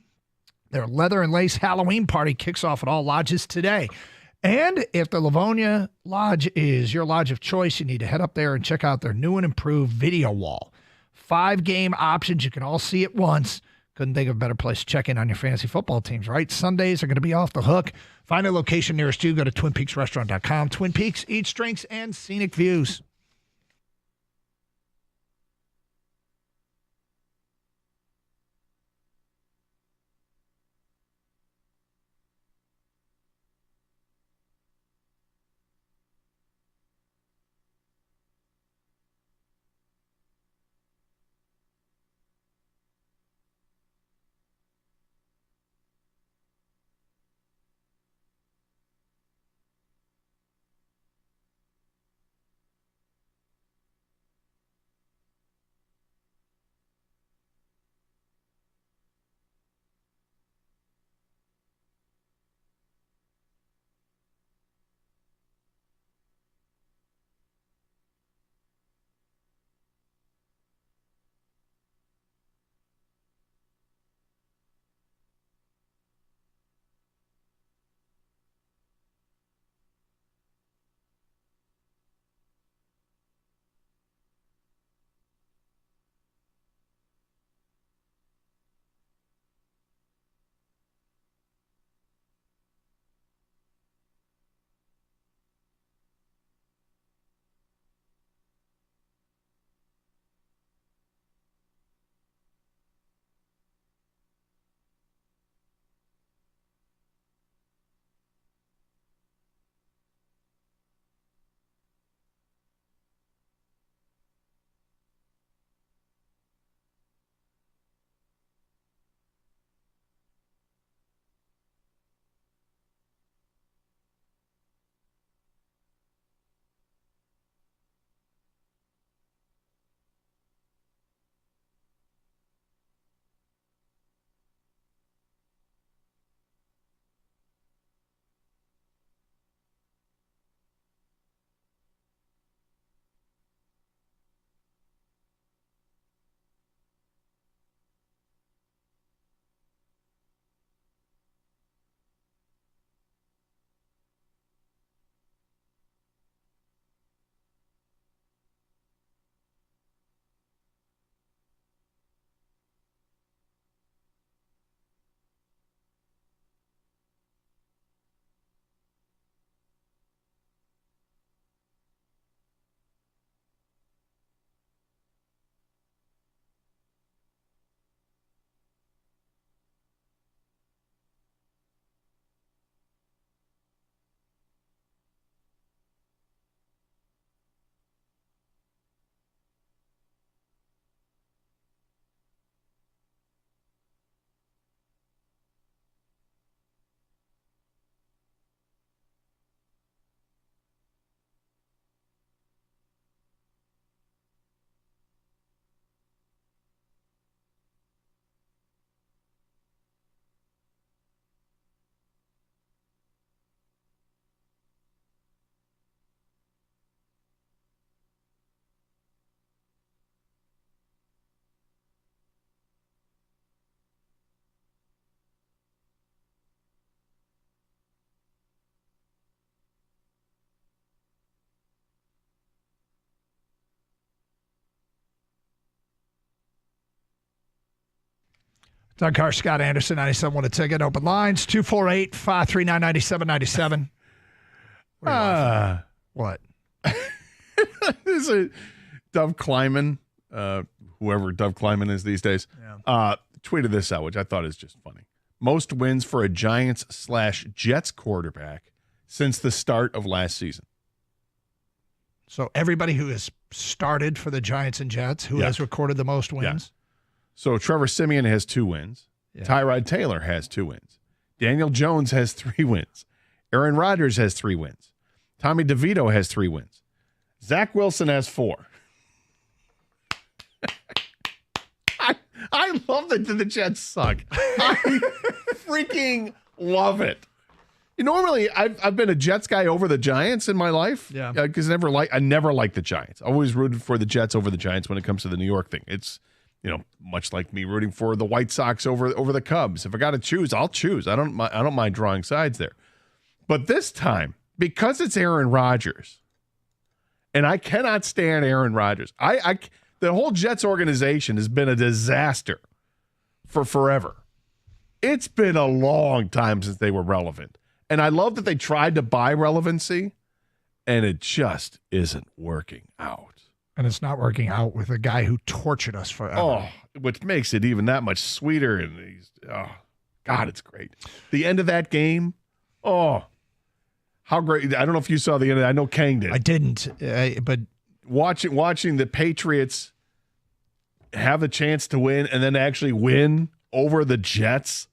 their leather and lace Halloween party kicks off at all lodges today. And if the Livonia Lodge is your lodge of choice, you need to head up there and check out their new and improved video wall. 5 game options you can all see at once. Couldn't think of a better place to check in on your fantasy football teams, right? Sundays are going to be off the hook. Find a location nearest you. Go to TwinPeaksRestaurant.com. Twin Peaks, eats, drinks, and scenic views. Doug Carr, Scott Anderson, 97 a ticket. Open lines, 248-539-9797. What? This is Dove Kleiman, whoever Dove Kleiman is these days, tweeted this out, which I thought is just funny. Most wins for a Giants/Jets quarterback since the start of last season. So everybody who has started for the Giants and Jets, who has recorded the most wins? Yeah. So Trevor Siemian has 2 wins. Yeah. Tyrod Taylor has 2 wins. Daniel Jones has 3 wins. Aaron Rodgers has 3 wins. Tommy DeVito has 3 wins. Zach Wilson has 4. I love that the Jets suck. I freaking love it. Normally, I've been a Jets guy over the Giants in my life. Yeah. Because I never liked the Giants. I always rooted for the Jets over the Giants when it comes to the New York thing. It's, much like me rooting for the White Sox over the Cubs. If I got to choose, I'll choose. I don't mind drawing sides there. But this time, because it's Aaron Rodgers, and I cannot stand Aaron Rodgers. The whole Jets organization has been a disaster for forever. It's been a long time since they were relevant. And I love that they tried to buy relevancy, and it just isn't working out. And it's not working out with a guy who tortured us forever. Oh, which makes it even that much sweeter. And God, it's great. The end of that game, how great. I don't know if you saw the end of it. I know Kang did. I didn't, but watching the Patriots have a chance to win and then actually win over the Jets,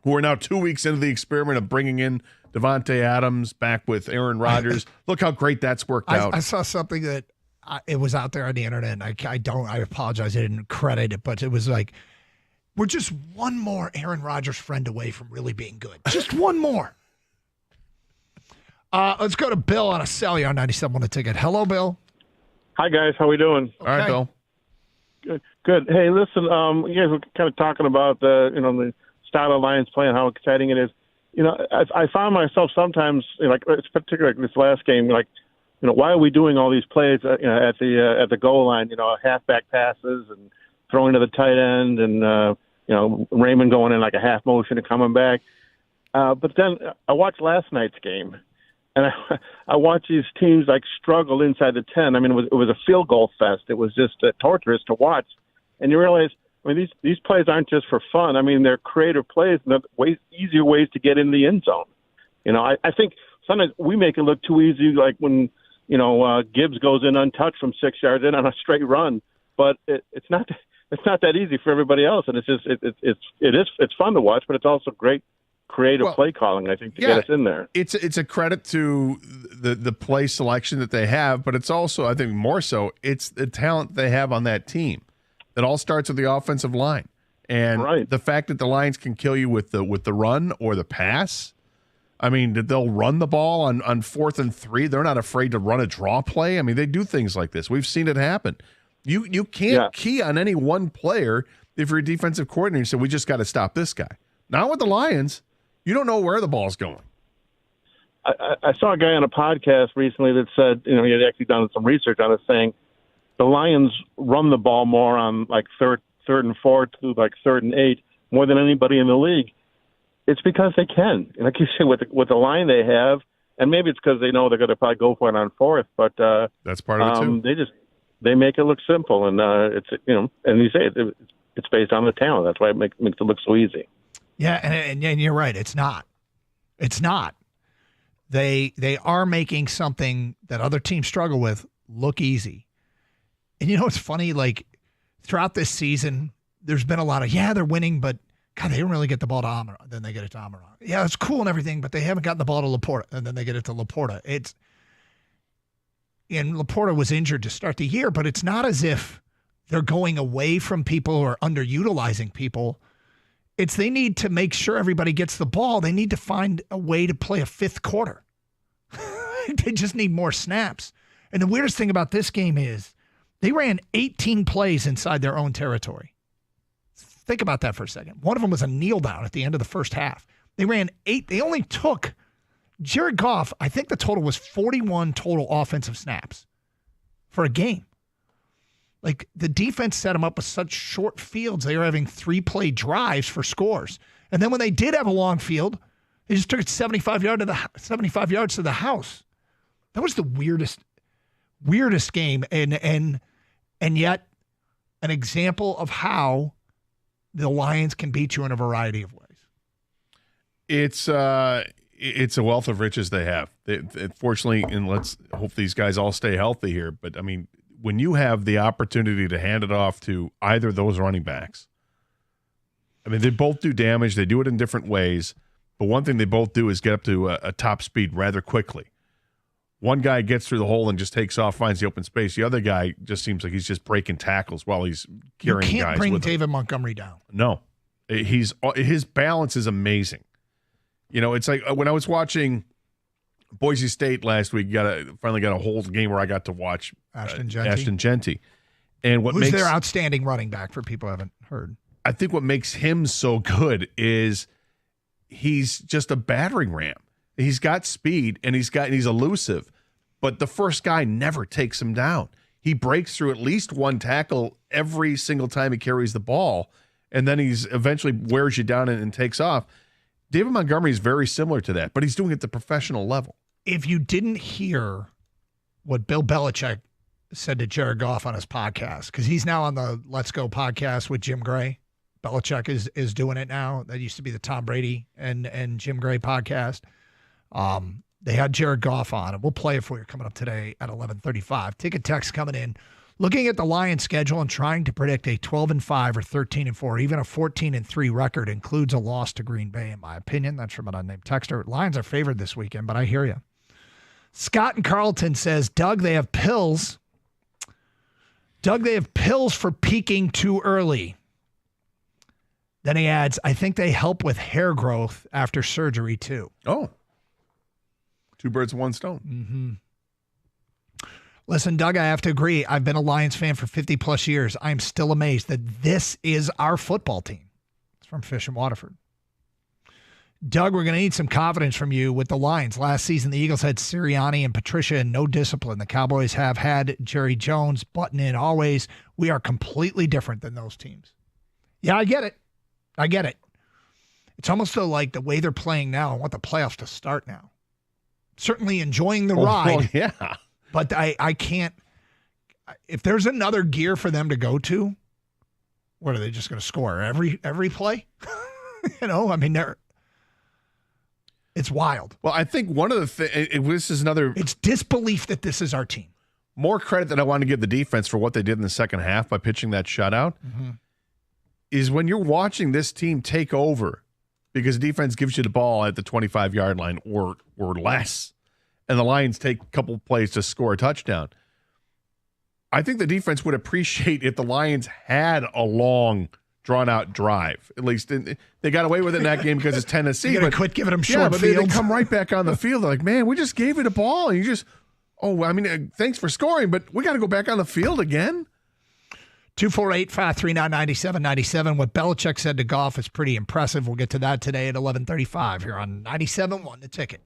who are now 2 weeks into the experiment of bringing in Devontae Adams back with Aaron Rodgers. Look how great that's worked out. I saw something that it was out there on the internet, and I apologize, I didn't credit it, but it was like, we're just one more Aaron Rodgers friend away from really being good. Just one more. Let's go to Bill on a celly on 97 a ticket. Hello, Bill. Hi, guys. How we doing? All right, Bill. Good. Hey, listen, you guys were kind of talking about the style of Lions play and how exciting it is. I found myself sometimes, particularly like this last game, why are we doing all these plays, at the goal line? Halfback passes and throwing to the tight end, and Raymond going in like a half motion and coming back. But then I watched last night's game, and I watched these teams struggle inside the 10. I mean, it was a field goal fest. It was just torturous to watch, and you realize, these plays aren't just for fun. I mean, they're creative plays and they're easier ways to get in the end zone. I think sometimes we make it look too easy, like when Gibbs goes in untouched from 6 yards in on a straight run, but it's not that easy for everybody else, and it's fun to watch, but it's also great creative play calling, I think, to get us in there. It's a credit to the play selection that they have, but it's also, I think more so, it's the talent they have on that team. It all starts with the offensive line, and the fact that the Lions can kill you with the run or the pass. I mean, they'll run the ball on 4th and 3. They're not afraid to run a draw play. I mean, they do things like this. We've seen it happen. You can't key on any one player if you're a defensive coordinator. So we just got to stop this guy. Not with the Lions. You don't know where the ball's going. I saw a guy on a podcast recently that said, he had actually done some research on it, saying the Lions run the ball more on third and 4 to 3rd and 8 more than anybody in the league. It's because they can. Like you said, with the line they have, and maybe it's because they know they're going to probably go for it on 4th, but that's part of it too. They make it look simple, and it's and you say it's based on the talent. That's why it makes it look so easy. Yeah, and you're right. It's not. It's not. They are making something that other teams struggle with look easy. And it's funny, throughout this season, there's been a lot of, they're winning, but God, they didn't really get the ball to Amara. Then they get it to Amara. Yeah, it's cool and everything, but they haven't gotten the ball to Laporta, and then they get it to Laporta. And Laporta was injured to start the year, but it's not as if they're going away from people or underutilizing people. It's they need to make sure everybody gets the ball. They need to find a way to play a 5th quarter. They just need more snaps. And the weirdest thing about this game is they ran 18 plays inside their own territory. Think about that for a second. One of them was a kneel down at the end of the first half. They ran 8. They only took Jared Goff. I think the total was 41 total offensive snaps for a game. Like, the defense set them up with such short fields. They were having 3-play drives for scores. And then when they did have a long field, they just took it 75 yards to the house. That was the weirdest game, and yet an example of how the Lions can beat you in a variety of ways. It's a wealth of riches they have. Fortunately, and let's hope these guys all stay healthy here. But I mean, when you have the opportunity to hand it off to either of those running backs, I mean, they both do damage. They do it in different ways. But one thing they both do is get up to a top speed rather quickly. One guy gets through the hole and just takes off, finds the open space. The other guy just seems like he's just breaking tackles while he's carrying guys. You can't bring with him. David Montgomery down. No, his balance is amazing. You know, it's like when I was watching Boise State last week. Finally got a whole game where I got to watch Ashton Genty. And who's their outstanding running back for people who haven't heard? I think what makes him so good is he's just a battering ram. He's got speed and he's elusive, but the first guy never takes him down. He breaks through at least one tackle every single time he carries the ball, and then he's eventually wears you down and takes off. David Montgomery is very similar to that, but he's doing it at the professional level. If you didn't hear what Bill Belichick said to Jared Goff on his podcast, because he's now on the Let's Go podcast with Jim Gray. Belichick is doing it now. That used to be the Tom Brady and Jim Gray podcast. They had Jared Goff on, and we'll play it for you coming up today at 11:35. Ticket text coming in. Looking at the Lions schedule and trying to predict a 12-5 or 13-4, even a 14-3 record includes a loss to Green Bay, in my opinion. That's from an unnamed texter. Lions are favored this weekend, but I hear you. Scott in Carlton says, Doug, they have pills. Doug, they have pills for peaking too early. Then he adds, I think they help with hair growth after surgery, too. Oh. Two birds, one stone. Mm-hmm. Listen, Doug, I have to agree. I've been a Lions fan for 50-plus years. I'm still amazed that this is our football team. It's from Fish and Waterford. Doug, we're going to need some confidence from you with the Lions. Last season, the Eagles had Sirianni and Patricia and no discipline. The Cowboys have had Jerry Jones, button in always. We are completely different than those teams. Yeah, I get it. It's almost like the way they're playing now, I want the playoffs to start now. Certainly enjoying the ride. Well, yeah. But I can't. If there's another gear for them to go to, what are they just going to score every play? I mean, it's wild. Well, I think one of the things, this is another. It's disbelief that this is our team. More credit that I want to give the defense for what they did in the second half by pitching that shutout is when you're watching this team take over because defense gives you the ball at the 25-yard line or less, and the Lions take a couple of plays to score a touchdown. I think the defense would appreciate if the Lions had a long, drawn-out drive. At least they got away with it in that game because it's Tennessee. You got to quit giving them short yeah, but fields. They come right back on the field. They're like, man, we just gave you the ball. And you just, thanks for scoring, but we got to go back on the field again. 248-539-9797. What Belichick said to Goff is pretty impressive. We'll get to that today at 11:35 here on 97.1 The Ticket.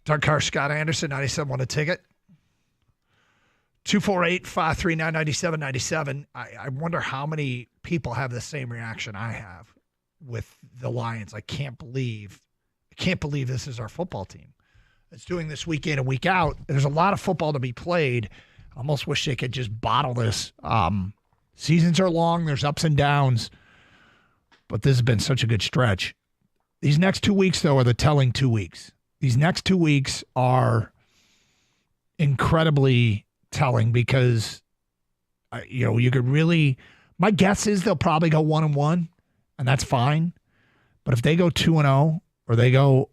Doug Carr, Scott Anderson, 97 won a ticket. 248-539-9797. I wonder how many people have the same reaction I have with the Lions. I can't believe this is our football team. It's doing this week in and week out. There's a lot of football to be played. I almost wish they could just bottle this. Seasons are long. There's ups and downs. But this has been such a good stretch. These next 2 weeks, though, are the telling 2 weeks. These next 2 weeks are incredibly telling because, you could really – my guess is they'll probably go 1-1, and that's fine. But if they go 2-0 or they go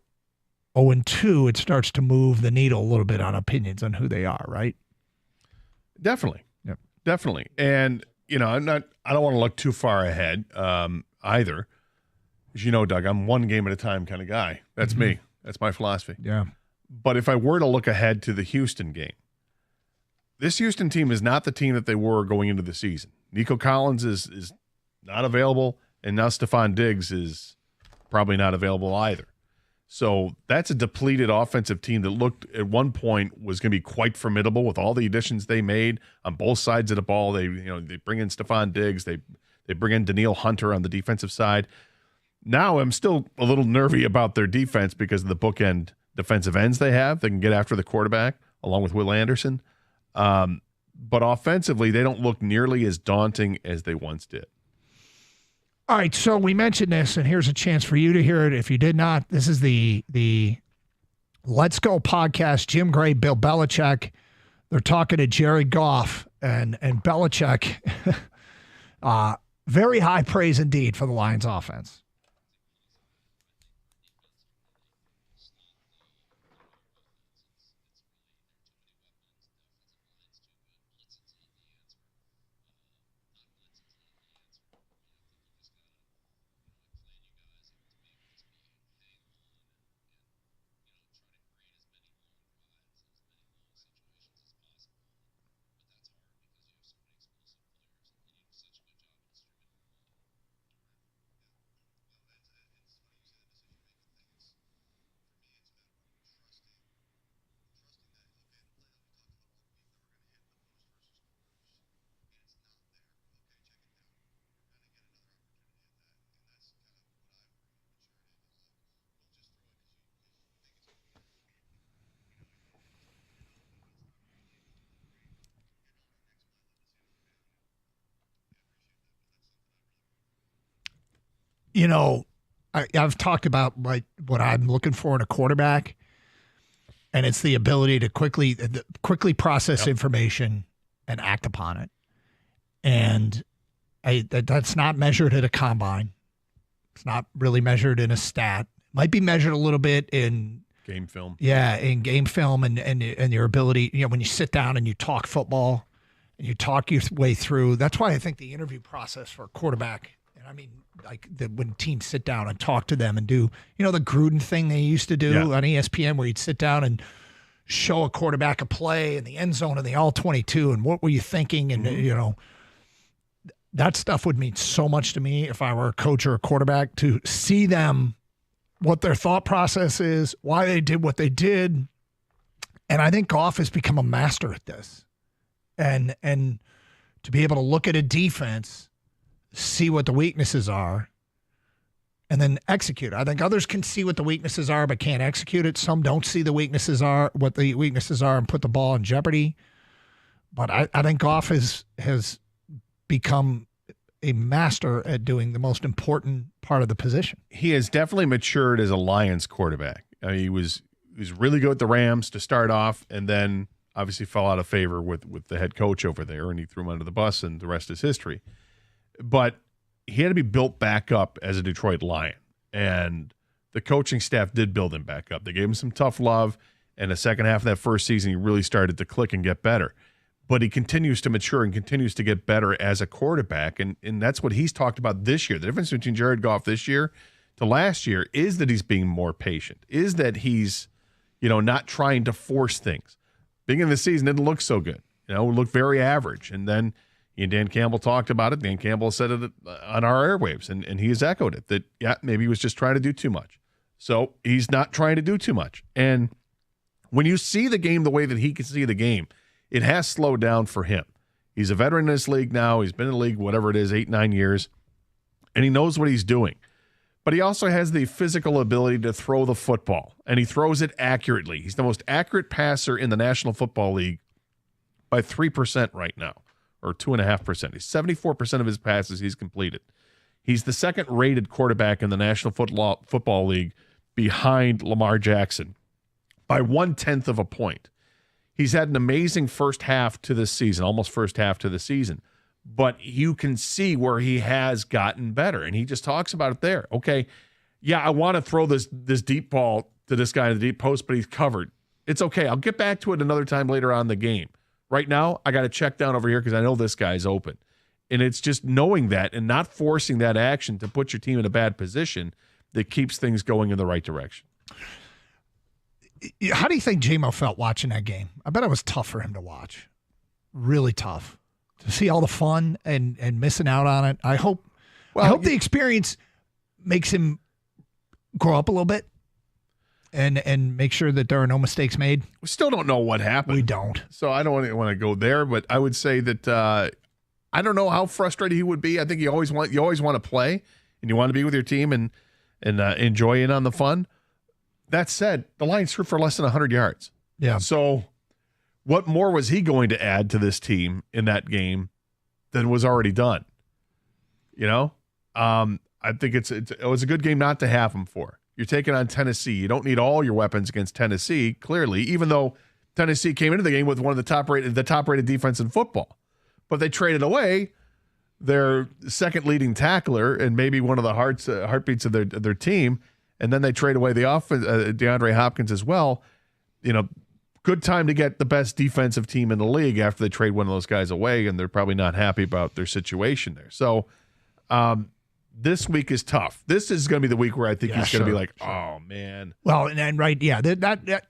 0-2, it starts to move the needle a little bit on opinions on who they are, right? Definitely. Yep. Definitely. And, I don't want to look too far ahead either. As you know, Doug, I'm one game at a time kind of guy. That's me. That's my philosophy. Yeah. But if I were to look ahead to the Houston game, this Houston team is not the team that they were going into the season. Nico Collins is not available, and now Stephon Diggs is probably not available either. So that's a depleted offensive team that looked at one point was going to be quite formidable with all the additions they made on both sides of the ball. They bring in Stephon Diggs, they bring in Danielle Hunter on the defensive side. Now I'm still a little nervy about their defense because of the bookend defensive ends they have. They can get after the quarterback along with Will Anderson. But offensively, they don't look nearly as daunting as they once did. All right, so we mentioned this, and here's a chance for you to hear it. If you did not, this is the Let's Go podcast. Jim Gray, Bill Belichick. They're talking to Jared Goff and Belichick. Very high praise indeed for the Lions offense. I've talked about what I'm looking for in a quarterback, and it's the ability to quickly process information and act upon it. And that's not measured at a combine. It's not really measured in a stat. It might be measured a little bit in game film. Yeah, in game film and your ability. When you sit down and you talk football and you talk your way through. That's why I think the interview process for a quarterback. When teams sit down and talk to them and do, the Gruden thing they used to do on ESPN where you'd sit down and show a quarterback a play in the end zone and the all-22 and what were you thinking? And, that stuff would mean so much to me if I were a coach or a quarterback to see them, what their thought process is, why they did what they did. And I think Goff has become a master at this. And to be able to look at a defense, see what the weaknesses are, and then execute. I think others can see what the weaknesses are but can't execute it. Some don't see what the weaknesses are and put the ball in jeopardy. But I think Goff has become a master at doing the most important part of the position. He has definitely matured as a Lions quarterback. He was really good at the Rams to start off, and then obviously fell out of favor with the head coach over there, and he threw him under the bus, and the rest is history. But he had to be built back up as a Detroit Lion, and the coaching staff did build him back up. They gave him some tough love, and the second half of that first season, he really started to click and get better. But he continues to mature and continues to get better as a quarterback, and that's what he's talked about this year. The difference between Jared Goff this year to last year is that he's being more patient, is that he's not trying to force things. Beginning of the season didn't look so good. It looked very average, and then he and Dan Campbell talked about it. Dan Campbell said it on our airwaves, and he has echoed it, that, maybe he was just trying to do too much. So he's not trying to do too much. And When you see the game the way that he can see the game, it has slowed down for him. He's a veteran in this league now. He's been in the league, whatever it is, 8-9 years, and he knows what he's doing. But he also has the physical ability to throw the football, and he throws it accurately. He's the most accurate passer in the National Football League by 3% right now, or 2.5%. He's 74% of his passes he's completed. He's the second-rated quarterback in the National Football League behind Lamar Jackson by 1/10 of a point. He's had an amazing first half to this season, almost first half to the season. But you can see where he has gotten better, and he just talks about it there. Okay, yeah, I want to throw this deep ball to this guy in the deep post, but he's covered. It's okay. I'll get back to it another time later on in the game. Right now, I got to check down over here because I know this guy's open. And it's just knowing that and not forcing that action to put your team in a bad position that keeps things going in the right direction. How do you think J-Mo felt watching that game? I bet it was tough for him to watch. Really tough. To see all the fun and missing out on it. I hope the experience makes him grow up a little bit and make sure that there are no mistakes made. We still don't know what happened. We don't. So I don't want to go there, but I would say that I don't know how frustrated he would be. I think you always want to play and you want to be with your team and enjoy in on the fun. That said, the Lions threw for less than 100 yards. Yeah. So what more was he going to add to this team in that game than was already done? You know, I think it was a good game not to have him for. You're taking on Tennessee. You don't need all your weapons against Tennessee, clearly, even though Tennessee came into the game with one of the top-rated defense in football. But they traded away their second leading tackler and maybe one of the heartbeats of their team, and then they trade away the offense, DeAndre Hopkins as well. You know, good time to get the best defensive team in the league after they trade one of those guys away, and they're probably not happy about their situation there. So this week is tough. This is going to be the week where I think he's going to be like, oh, man. Well, and right, yeah, that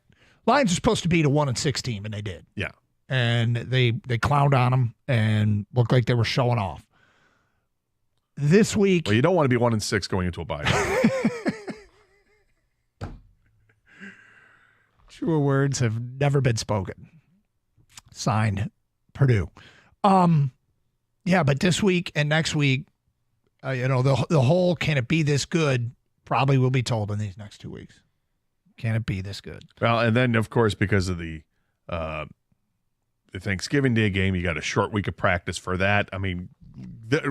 Lions are supposed to beat a 1-6 team, and they did. Yeah. And they clowned on them and looked like they were showing off. This week. Well, you don't want to be 1-6 going into a bye. Truer words have never been spoken. Signed, Purdue. Yeah, but this week and next week, the whole can it be this good probably will be told in these next 2 weeks. Can it be this good? Well, and then, of course, because of the Thanksgiving Day game, you got a short week of practice for that. I mean,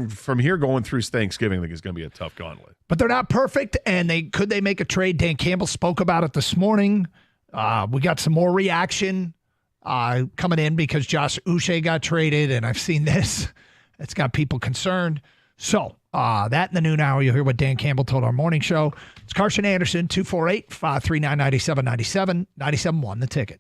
from here going through Thanksgiving, I think is going to be a tough gauntlet. But they're not perfect, and could they make a trade? Dan Campbell spoke about it this morning. We got some more reaction coming in because Josh Uche got traded, and I've seen this. It's got people concerned. So that in the noon hour, you'll hear what Dan Campbell told our morning show. It's Carson Anderson, 248-539-9797, 97.1 The Ticket.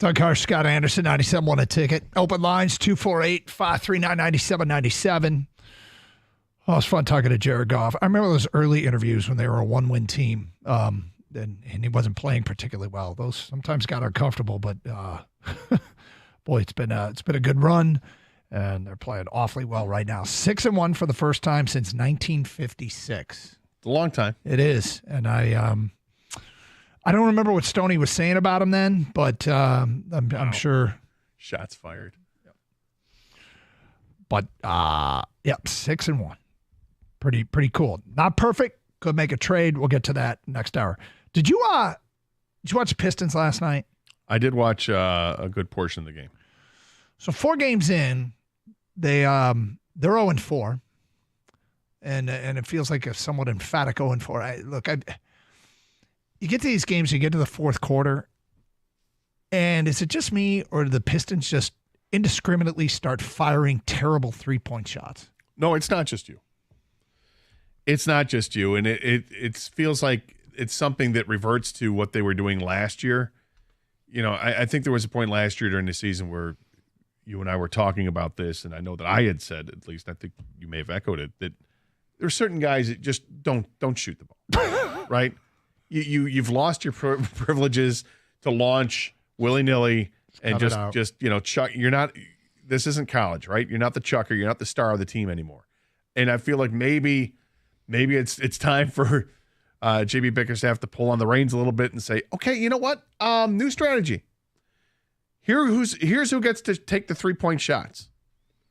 Doug Harsh, Scott Anderson, 97 a ticket. Open lines, 248-539-9797. Oh, it was fun talking to Jared Goff. I remember those early interviews when they were a one-win team, and he wasn't playing particularly well. Those sometimes got uncomfortable, but boy, it's been a good run, and they're playing awfully well right now. 6-1 for the first time since 1956. It's a long time. It is, and I don't remember what Stoney was saying about him then, but I'm sure. Shots fired. But 6-1. Pretty cool. Not perfect. Could make a trade. We'll get to that next hour. Did you watch the Pistons last night? I did watch a good portion of the game. So 4 games in, they're 0-4. And it feels like a somewhat emphatic 0-4. You get to these games, you get to the fourth quarter, and is it just me, or do the Pistons just indiscriminately start firing terrible three-point shots? No, it's not just you. It's not just you, and it feels like it's something that reverts to what they were doing last year. You know, I think there was a point last year during the season where you and I were talking about this, and I know that I had said, at least I think you may have echoed it, that there are certain guys that just don't shoot the ball, right? You've lost your privileges to launch willy-nilly and just chuck. You're not. This isn't college, right? You're not the chucker. You're not the star of the team anymore. And I feel like maybe it's time for JB Bickerstaff to pull on the reins a little bit and say, okay, you know what? New strategy. Here's who gets to take the 3-point shots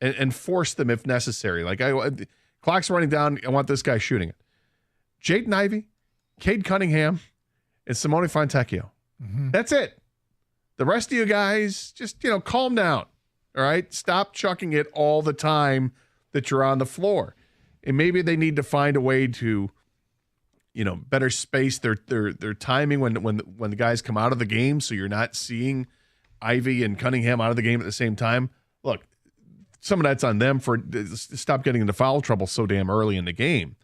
and force them if necessary. Like clock's running down. I want this guy shooting it. Jaden Ivey, Cade Cunningham, and Simone Fontecchio. Mm-hmm. That's it. The rest of you guys, just, calm down. All right? Stop chucking it all the time that you're on the floor. And maybe they need to find a way to, better space their timing when the guys come out of the game, so you're not seeing Ivy and Cunningham out of the game at the same time. Look, some of that's on them for stop getting into foul trouble so damn early in the game.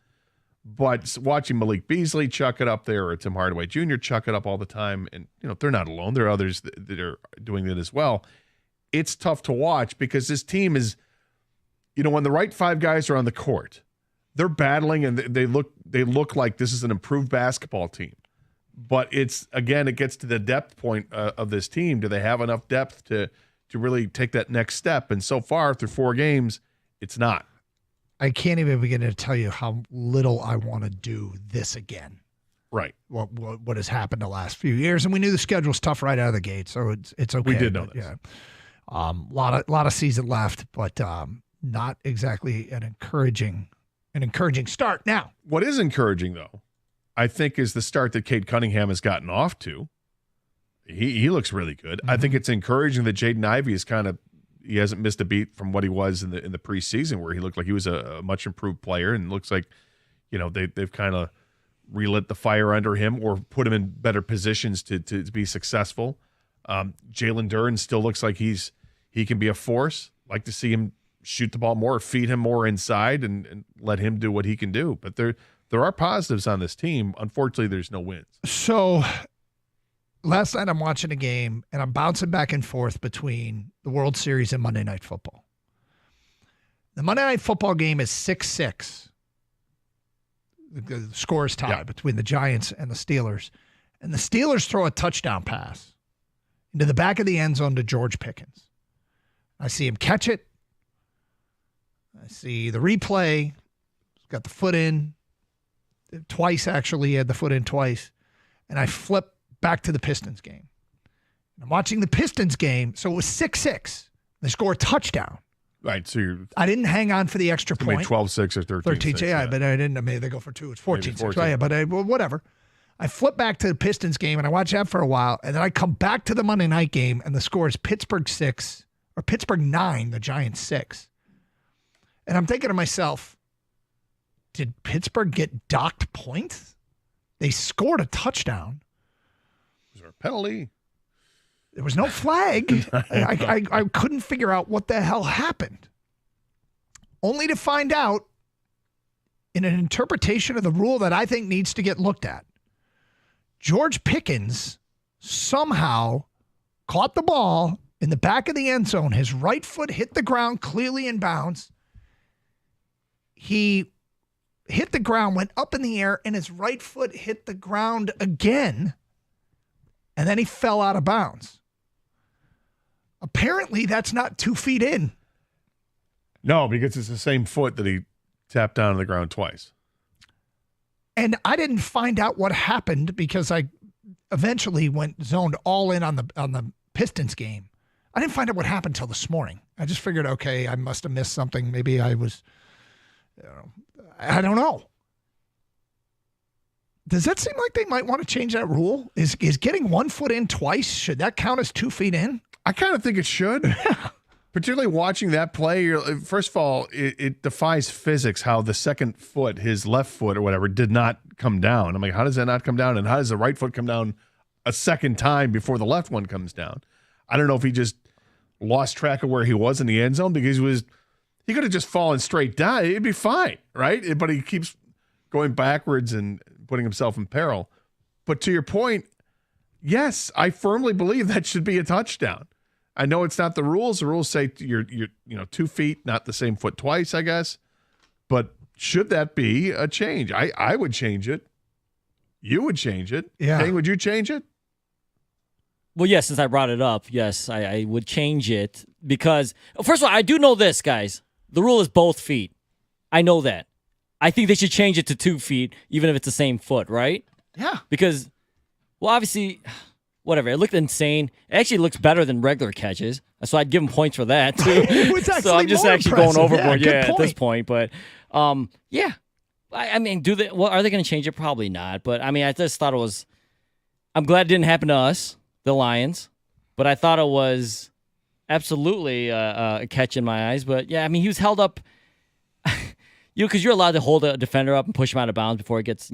But watching Malik Beasley chuck it up there, or Tim Hardaway Jr. chuck it up all the time, and they're not alone. There are others that are doing that as well. It's tough to watch because this team is, when the right 5 guys are on the court, they're battling and they look like this is an improved basketball team. But it gets to the depth point of this team. Do they have enough depth to really take that next step? And so far, through 4 games, it's not. I can't even begin to tell you how little I want to do this again. Right. What has happened the last few years, and we knew the schedule was tough right out of the gate, so it's okay. We did know this. Yeah. Lot of season left, but not exactly an encouraging start. Now, what is encouraging though, I think, is the start that Cade Cunningham has gotten off to. He looks really good. Mm-hmm. I think it's encouraging that Jaden Ivey is he hasn't missed a beat from what he was in the preseason, where he looked like he was a much improved player, and looks like, they've kind of relit the fire under him or put him in better positions to be successful. Jalen Duren still looks like he can be a force. Like to see him shoot the ball more, feed him more inside, and let him do what he can do. But there are positives on this team. Unfortunately, there's no wins. So last night I'm watching a game, and I'm bouncing back and forth between the World Series and Monday Night Football. The Monday Night Football game is 6-6. The score is tied between the Giants and the Steelers. And the Steelers throw a touchdown pass into the back of the end zone to George Pickens. I see him catch it. I see the replay. He's got the foot in. Twice, actually. He had the foot in twice. And I flip back to the Pistons game. I'm watching the Pistons game, so it was 6-6. They score a touchdown. Right, so I didn't hang on for the extra point. 12-6 or 13-6. Yeah, but I didn't. Maybe they go for 2. It's 14-6. Right, but whatever. I flip back to the Pistons game, and I watch that for a while, and then I come back to the Monday night game, and the score is Pittsburgh 9, the Giants 6. And I'm thinking to myself, did Pittsburgh get docked points? They scored a touchdown. Was there a penalty? There was no flag. I couldn't figure out what the hell happened. Only to find out, in an interpretation of the rule that I think needs to get looked at, George Pickens somehow caught the ball in the back of the end zone. His right foot hit the ground clearly in bounds. He hit the ground, went up in the air, and his right foot hit the ground again, and then he fell out of bounds. Apparently, that's not 2 feet in. No, because it's the same foot that he tapped down on the ground twice. And I didn't find out what happened because I eventually zoned all in on the Pistons game. I didn't find out what happened till this morning. I just figured, okay, I must have missed something. Maybe I was, I don't know. Does that seem like they might want to change that rule? Is getting 1 foot in twice, should that count as 2 feet in? I kind of think it should. Particularly watching that play, first of all, it defies physics how the second foot, his left foot or whatever, did not come down. I'm like, how does that not come down? And how does the right foot come down a second time before the left one comes down? I don't know if he just lost track of where he was in the end zone because he could have just fallen straight down. It'd be fine, right? But he keeps going backwards and putting himself in peril. But to your point, yes, I firmly believe that should be a touchdown. I know it's not the rules. The rules say you're 2 feet, not the same foot twice, I guess. But should that be a change? I would change it. You would change it. Yeah. Hey, would you change it? Well, yes, since I brought it up, yes, I would change it because, first of all, I do know this, guys. The rule is both feet. I know that. I think they should change it to 2 feet, even if it's the same foot, right? Yeah. Because, well, obviously, whatever. It looked insane. It actually looks better than regular catches. So I'd give him points for that, too. So I'm just actually going overboard at this point. But, yeah. I mean, are they going to change it? Probably not. But, I mean, I just thought it was, I'm glad it didn't happen to us, the Lions. But I thought it was absolutely a catch in my eyes. But, yeah, I mean, he was held up, because you're allowed to hold a defender up and push him out of bounds before it gets,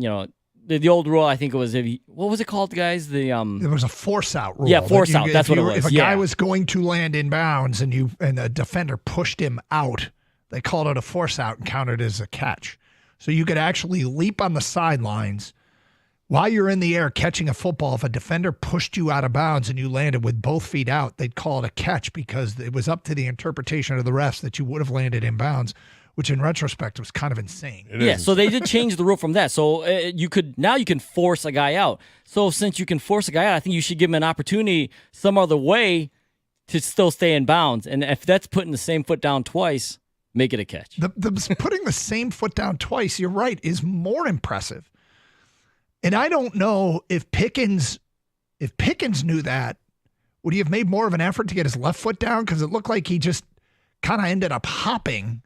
the old rule, I think it was, what was it called, guys? There was a force out rule. Yeah, force out. That's what it was. If a guy was going to land in bounds and the defender pushed him out, they called it a force out and counted it as a catch. So you could actually leap on the sidelines while you're in the air catching a football. If a defender pushed you out of bounds and you landed with both feet out, they'd call it a catch because it was up to the interpretation of the refs that you would have landed in bounds, which in retrospect was kind of insane. Yeah, so they did change the rule from that. So you can force a guy out. So since you can force a guy out, I think you should give him an opportunity some other way to still stay in bounds. And if that's putting the same foot down twice, make it a catch. The putting the same foot down twice, you're right, is more impressive. And I don't know if Pickens knew that, would he have made more of an effort to get his left foot down? Because it looked like he just kind of ended up hopping.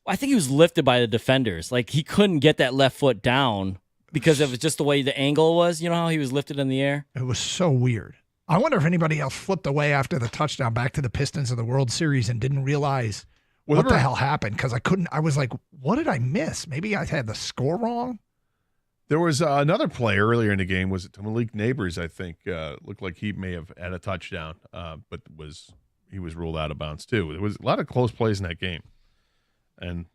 I think he was lifted by the defenders. Like, he couldn't get that left foot down because it was just the way the angle was. You know how he was lifted in the air? It was so weird. I wonder if anybody else flipped away after the touchdown back to the Pistons of the World Series and didn't realize what the hell happened. Because I was like, what did I miss? Maybe I had the score wrong? There was another play earlier in the game. Was it Malik Neighbors, I think? Looked like he may have had a touchdown, but he was ruled out of bounds, too. There was a lot of close plays in that game. And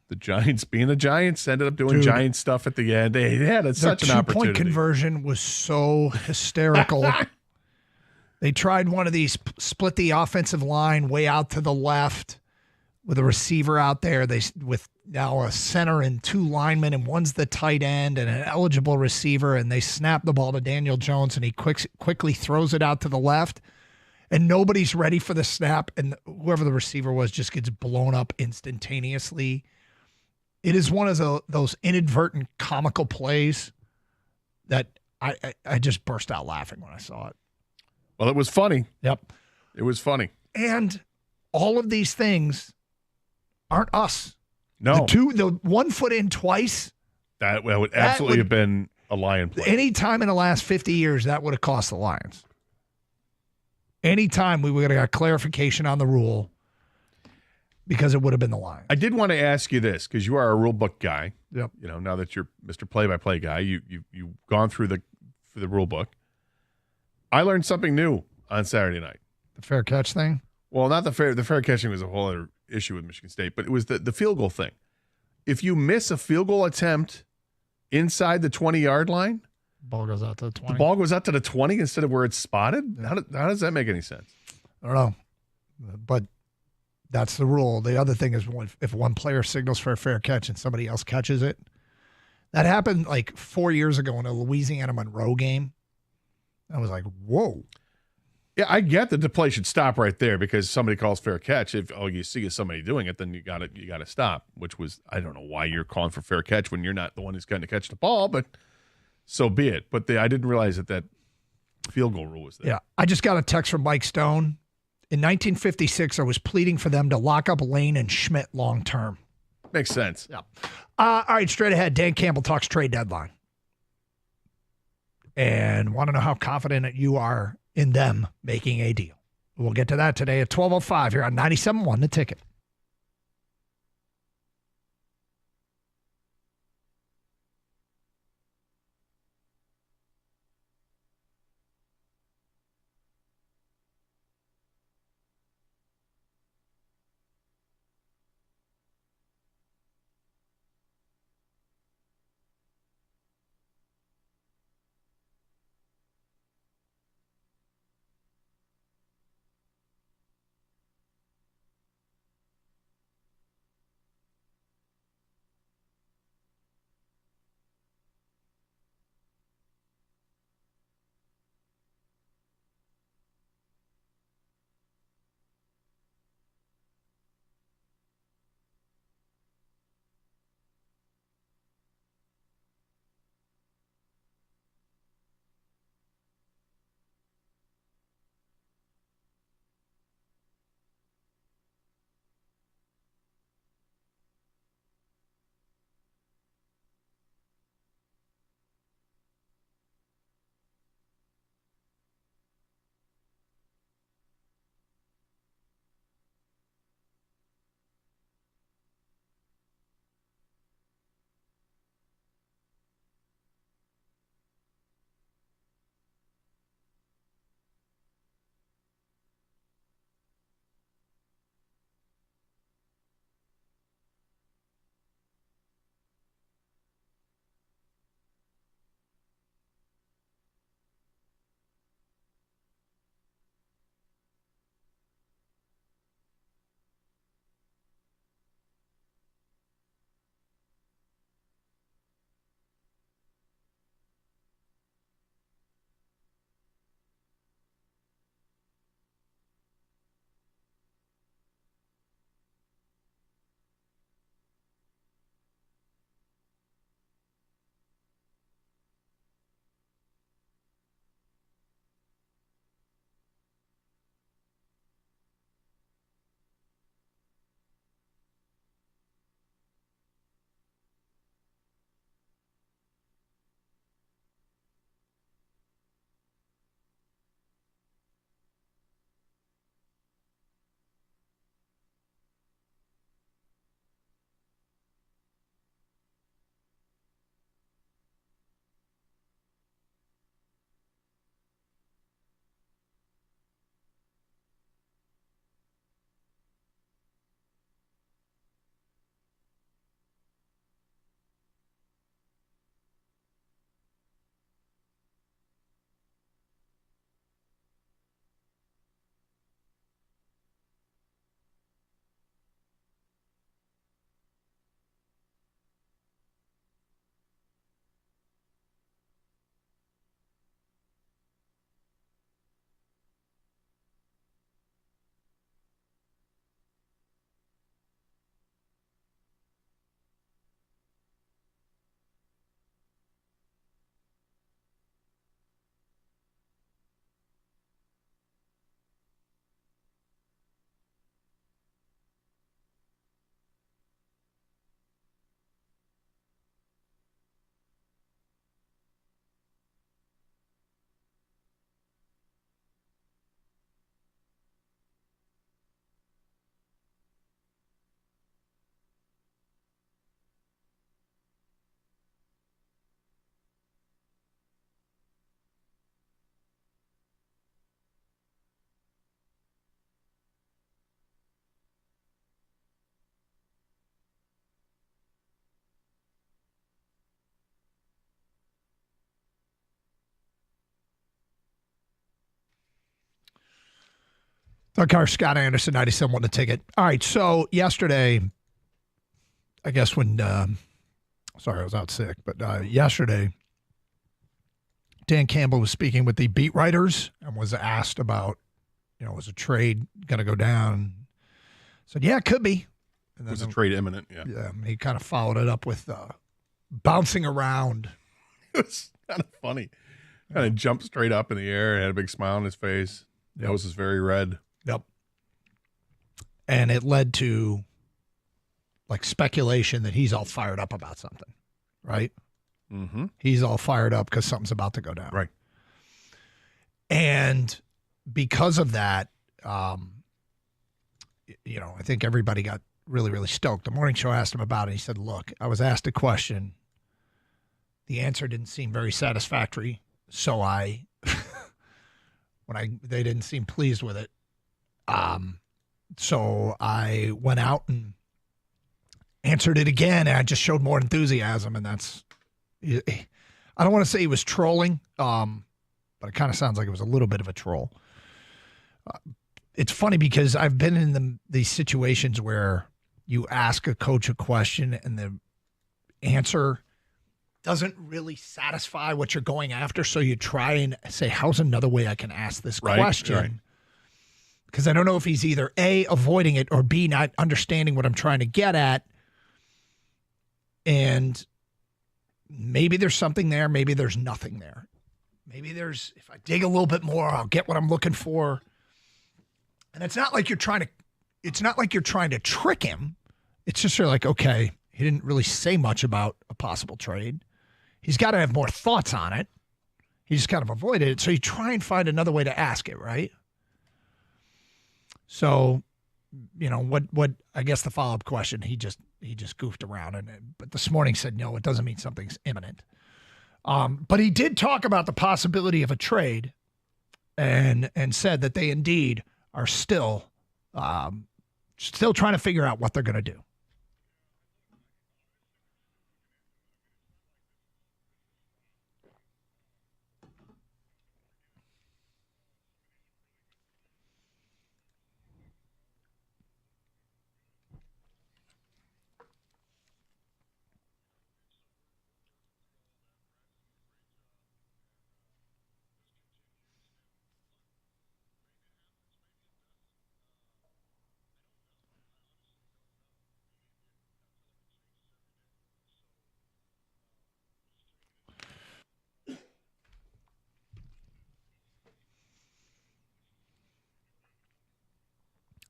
the Giants, being the Giants, ended up doing Giant such at the end. They had such an opportunity. 2-point conversion was so hysterical. They tried one of these, split the offensive line way out to the left with a receiver out there. With now a center and 2 linemen, and one's the tight end and an eligible receiver, and they snap the ball to Daniel Jones, and he quickly throws it out to the left. And nobody's ready for the snap, and whoever the receiver was just gets blown up instantaneously. It is one of those inadvertent comical plays that I just burst out laughing when I saw it. Well, it was funny. Yep. It was funny. And all of these things aren't us. No. The 1 foot in twice. That would absolutely have been a Lion play. Any time in the last 50 years, that would have cost the Lions. Anytime we would have got clarification on the rule, because it would have been the Lions. I did want to ask you this, because you are a rule book guy. Yep. Now that you're Mr. Play-by-Play guy, you've gone through the rule book. I learned something new on Saturday night. The fair catch thing? Well, not the fair catching was a whole other issue with Michigan State, but it was the field goal thing. If you miss a field goal attempt inside the 20-yard line, Ball goes out to the 20. The ball goes out to the 20 instead of where it's spotted? How does that make any sense? I don't know. But that's the rule. The other thing is if one player signals for a fair catch and somebody else catches it. That happened like 4 years ago in a Louisiana Monroe game. I was like, whoa. Yeah, I get that the play should stop right there because somebody calls fair catch. If all you see is somebody doing it, then you got to stop. Which was, I don't know why you're calling for fair catch when you're not the one who's going to catch the ball, but so be it. But I didn't realize that field goal rule was there. Yeah, I just got a text from Mike Stone. In 1956, I was pleading for them to lock up Lane and Schmidt long term. Makes sense. Yeah. All right, straight ahead. Dan Campbell talks trade deadline, and want to know how confident you are in them making a deal. We'll get to that today at 12:05 here on 97.1 The Ticket. Our car, Scott Anderson, 97, won the ticket. All right, so yesterday, I guess when, sorry, I was out sick, but yesterday, Dan Campbell was speaking with the beat writers and was asked about, was a trade going to go down? Said, yeah, it could be. And then was a trade imminent? Yeah. Yeah, he kind of followed it up with bouncing around. It was kind of funny. Kind of jumped straight up in the air, had a big smile on his face. Nose was very red. Yep. And it led to like speculation that he's all fired up about something, right? Mm-hmm. He's all fired up because something's about to go down. Right. And because of that, I think everybody got really, really stoked. The morning show asked him about it. He said, look, I was asked a question. The answer didn't seem very satisfactory. So they didn't seem pleased with it. So I went out and answered it again, and I just showed more enthusiasm, and I don't want to say he was trolling, but it kind of sounds like it was a little bit of a troll. It's funny because I've been in these situations where you ask a coach a question and the answer doesn't really satisfy what you're going after. So you try and say, how's another way I can ask this question? Right. Because I don't know if he's either A, avoiding it, or B, not understanding what I'm trying to get at. And maybe there's something there. Maybe there's nothing there. Maybe if I dig a little bit more, I'll get what I'm looking for. And it's not like you're trying to trick him. It's just sort of like, okay, he didn't really say much about a possible trade. He's got to have more thoughts on it. He just kind of avoided it. So you try and find another way to ask it, right? So, what I guess the follow-up question, he just goofed around. But this morning said, no, it doesn't mean something's imminent. But he did talk about the possibility of a trade and said that they indeed are still trying to figure out what they're going to do.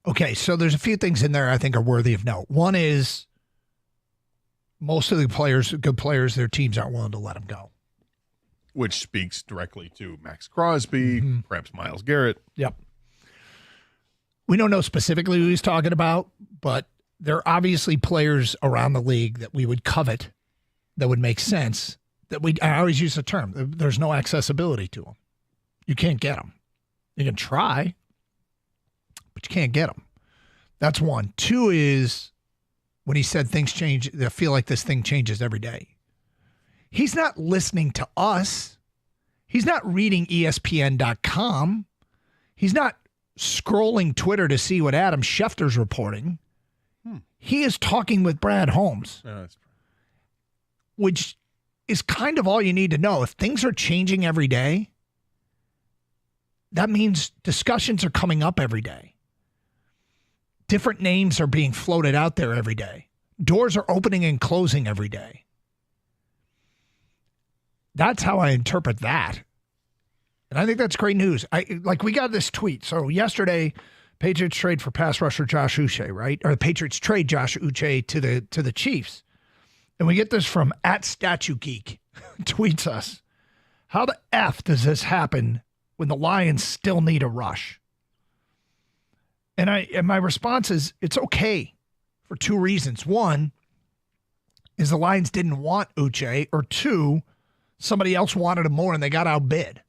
Okay, so there's a few things in there I think are worthy of note. One is most of the good players, their teams aren't willing to let them go. Which speaks directly to Max Crosby, perhaps Myles Garrett. Yep. We don't know specifically who he's talking about, but there are obviously players around the league that we would covet, that would make sense, I always use the term, there's no accessibility to them. You can't get them. You can try, but you can't get them. That's one. Two is when he said things change, I feel like this thing changes every day. He's not listening to us. He's not reading ESPN.com. He's not scrolling Twitter to see what Adam Schefter's reporting. He is talking with Brad Holmes, which is kind of all you need to know. If things are changing every day, that means discussions are coming up every day. Different names are being floated out there every day. Doors are opening and closing every day. That's how I interpret that. And I think that's great news. We got this tweet. So yesterday, Patriots trade for pass rusher Josh Uche, right? Or the Patriots trade Josh Uche to the Chiefs. And we get this from @StatueGeek, tweets us. How the F does this happen when the Lions still need a rush? And my response is it's okay for two reasons. One is the Lions didn't want Uche, or two, somebody else wanted him more and they got outbid.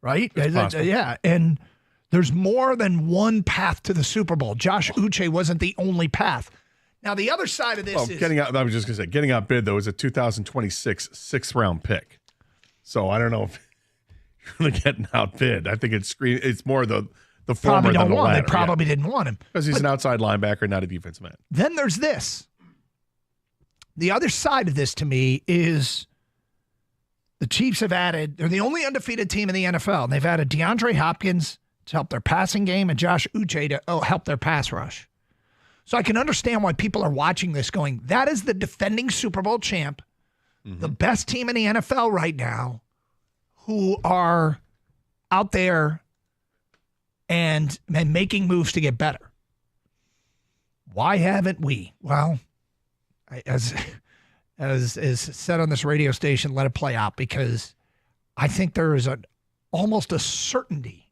Right? Yeah. And there's more than one path to the Super Bowl. Josh Uche wasn't the only path. Now, the other side of this is... I was just going to say, getting outbid, though, is a 2026 sixth-round pick. So I don't know if you're really getting outbid. I think it's more the the former probably don't than the want. latter. They probably didn't want him. Because he's an outside linebacker, not a defensive end. Then there's this. The other side of this to me is the Chiefs have added, they're the only undefeated team in the NFL, and they've added DeAndre Hopkins to help their passing game and Josh Uche to help their pass rush. So I can understand why people are watching this going, that is the defending Super Bowl champ, the best team in the NFL right now, who are out there and making moves to get better. Why haven't we? Well, as is said on this radio station, let it play out, because I think there is almost a certainty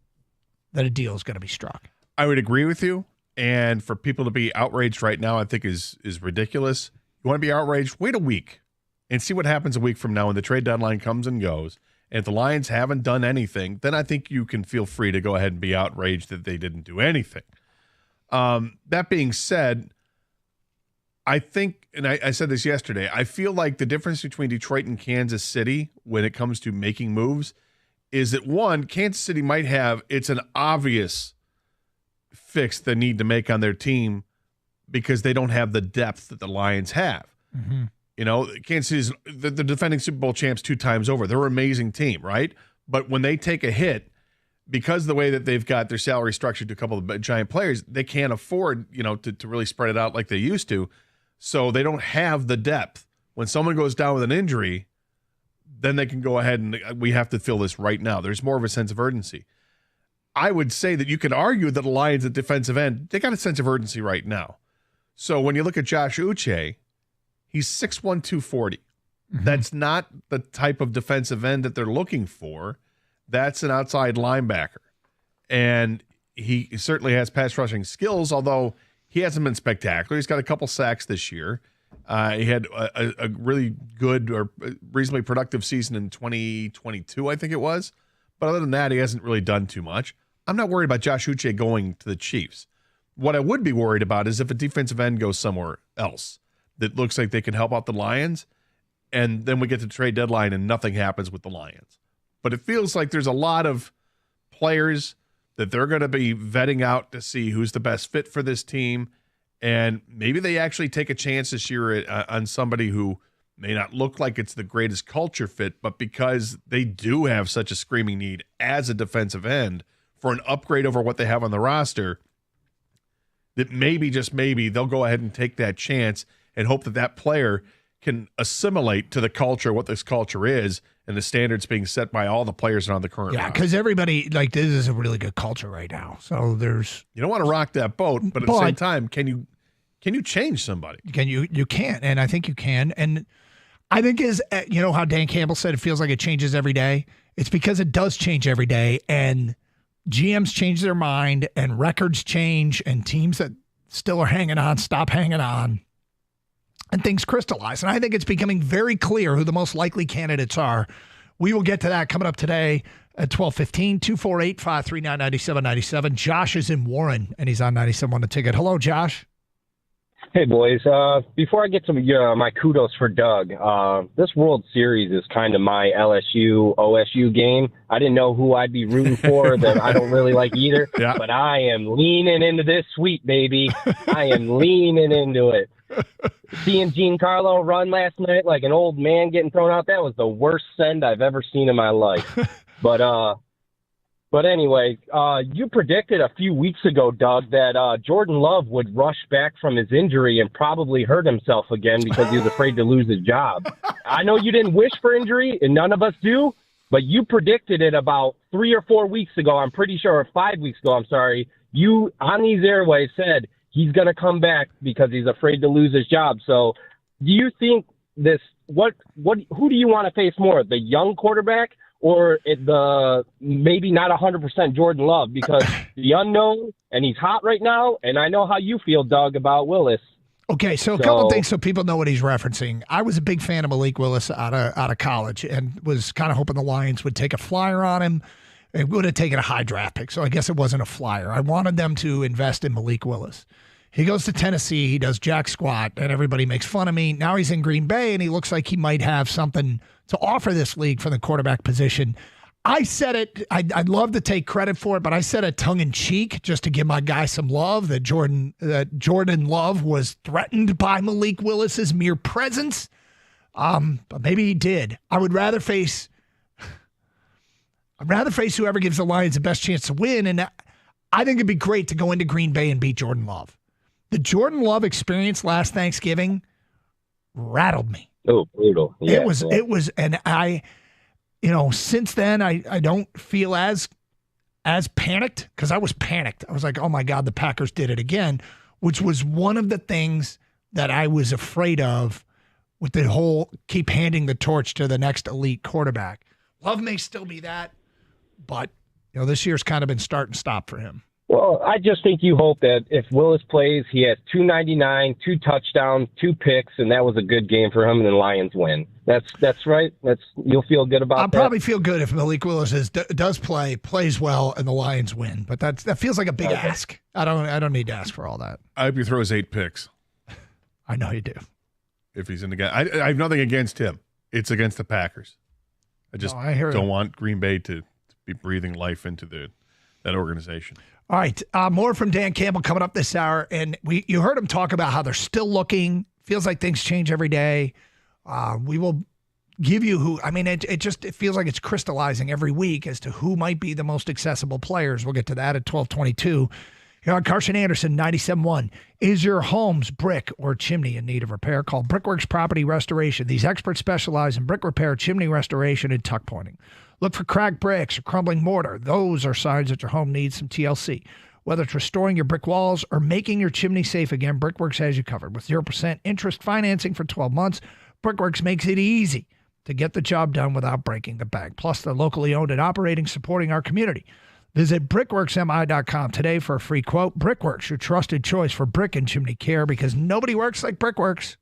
that a deal is going to be struck. I would agree with you. And for people to be outraged right now, I think is ridiculous. You want to be outraged? Wait a week and see what happens a week from now when the trade deadline comes and goes. And if the Lions haven't done anything, then I think you can feel free to go ahead and be outraged that they didn't do anything. That being said, I think, and I said this yesterday, I feel like the difference between Detroit and Kansas City when it comes to making moves is that, one, Kansas City might have, it's an obvious fix they need to make on their team because they don't have the depth that the Lions have. Mm-hmm. You know, Kansas City's the defending Super Bowl champs 2 times over. They're an amazing team, right? But when they take a hit, because of the way that they've got their salary structured to a couple of giant players, they can't afford, to really spread it out like they used to. So they don't have the depth. When someone goes down with an injury, then they can go ahead and we have to fill this right now. There's more of a sense of urgency. I would say that you could argue that the Lions at defensive end, they got a sense of urgency right now. So when you look at Josh Uche, he's 6'1", 240. Mm-hmm. That's not the type of defensive end that they're looking for. That's an outside linebacker. And he certainly has pass rushing skills, although he hasn't been spectacular. He's got a couple sacks this year. He had a really good or reasonably productive season in 2022, I think it was. But other than that, he hasn't really done too much. I'm not worried about Josh Uche going to the Chiefs. What I would be worried about is if a defensive end goes somewhere else that looks like they can help out the Lions, and then we get to the trade deadline and nothing happens with the Lions. But it feels like there's a lot of players that they're going to be vetting out to see who's the best fit for this team, and maybe they actually take a chance this year on somebody who may not look like it's the greatest culture fit, but because they do have such a screaming need as a defensive end for an upgrade over what they have on the roster, that maybe, just maybe, they'll go ahead and take that chance and hope that that player can assimilate to the culture, what this culture is, and the standards being set by all the players on the current roster. Yeah, because everybody, this is a really good culture right now. So you don't want to rock that boat, but at the same time, can you change somebody? You can, and I think you can. And I think how Dan Campbell said it feels like it changes every day. It's because it does change every day, and GMs change their mind, and records change, and teams that still are hanging on stop hanging on, and things crystallize. And I think it's becoming very clear who the most likely candidates are. We will get to that coming up today at 12:15, 248-539-9797. Josh is in Warren, and he's on 97.1 The Ticket. Hello, Josh. Hey, boys. Before I get to my kudos for Doug, this World Series is kind of my LSU-OSU game. I didn't know who I'd be rooting for that I don't really like either, but I am leaning into this sweep, baby. I am leaning into it. Seeing Giancarlo run last night like an old man getting thrown out, that was the worst send I've ever seen in my life. But anyway, you predicted a few weeks ago, Doug, that Jordan Love would rush back from his injury and probably hurt himself again because he was afraid to lose his job. I know you didn't wish for injury, and none of us do, but you predicted it about 3 or 4 weeks ago, I'm pretty sure, or 5 weeks ago, I'm sorry. You, on these airways, said he's going to come back because he's afraid to lose his job. So do you think this – who do you want to face more, the young quarterback or the maybe not 100% Jordan Love, because the unknown, and he's hot right now, and I know how you feel, Doug, about Willis. Okay, so a couple of things so people know what he's referencing. I was a big fan of Malik Willis out of college and was kind of hoping the Lions would take a flyer on him. It would have taken a high draft pick, so I guess it wasn't a flyer. I wanted them to invest in Malik Willis. He goes to Tennessee, he does jack squat, and everybody makes fun of me. Now he's in Green Bay, and he looks like he might have something to offer this league for the quarterback position. I said it. I'd love to take credit for it, but I said it tongue in cheek just to give my guy some love. That Jordan Love was threatened by Malik Willis's mere presence. But maybe he did. I'd rather face whoever gives the Lions the best chance to win. And I think it'd be great to go into Green Bay and beat Jordan Love. The Jordan Love experience last Thanksgiving rattled me. Oh, brutal. Yeah, it was, and I, since then I don't feel as panicked, because I was panicked. I was like, oh my God, the Packers did it again, which was one of the things that I was afraid of with the whole keep handing the torch to the next elite quarterback. Love may still be that, but this year's kind of been start and stop for him. Well, I just think you hope that if Willis plays, he has 299, 2 touchdowns, 2 picks, and that was a good game for him, and the Lions win. That's right. You'll feel good about that. I'll probably feel good if Malik Willis does plays well, and the Lions win. But that feels like a big ask. I don't need to ask for all that. I hope he throws 8 picks. I know you do. If he's in the game, I have nothing against him. It's against the Packers. I just don't want Green Bay to be breathing life into that organization. All right, more from Dan Campbell coming up this hour, and you heard him talk about how they're still looking. Feels like things change every day. We will give you who. I mean, it feels like it's crystallizing every week as to who might be the most accessible players. We'll get to that at 12:22. Here on Carson Anderson 97.1. Is your home's brick or chimney in need of repair? Call Brickworks Property Restoration. These experts specialize in brick repair, chimney restoration, and tuck pointing. Look for cracked bricks or crumbling mortar. Those are signs that your home needs some TLC. Whether it's restoring your brick walls or making your chimney safe again, Brickworks has you covered. With 0% interest financing for 12 months, Brickworks makes it easy to get the job done without breaking the bank. Plus, they're locally owned and operating, supporting our community. Visit brickworksmi.com today for a free quote. Brickworks, your trusted choice for brick and chimney care, because nobody works like Brickworks.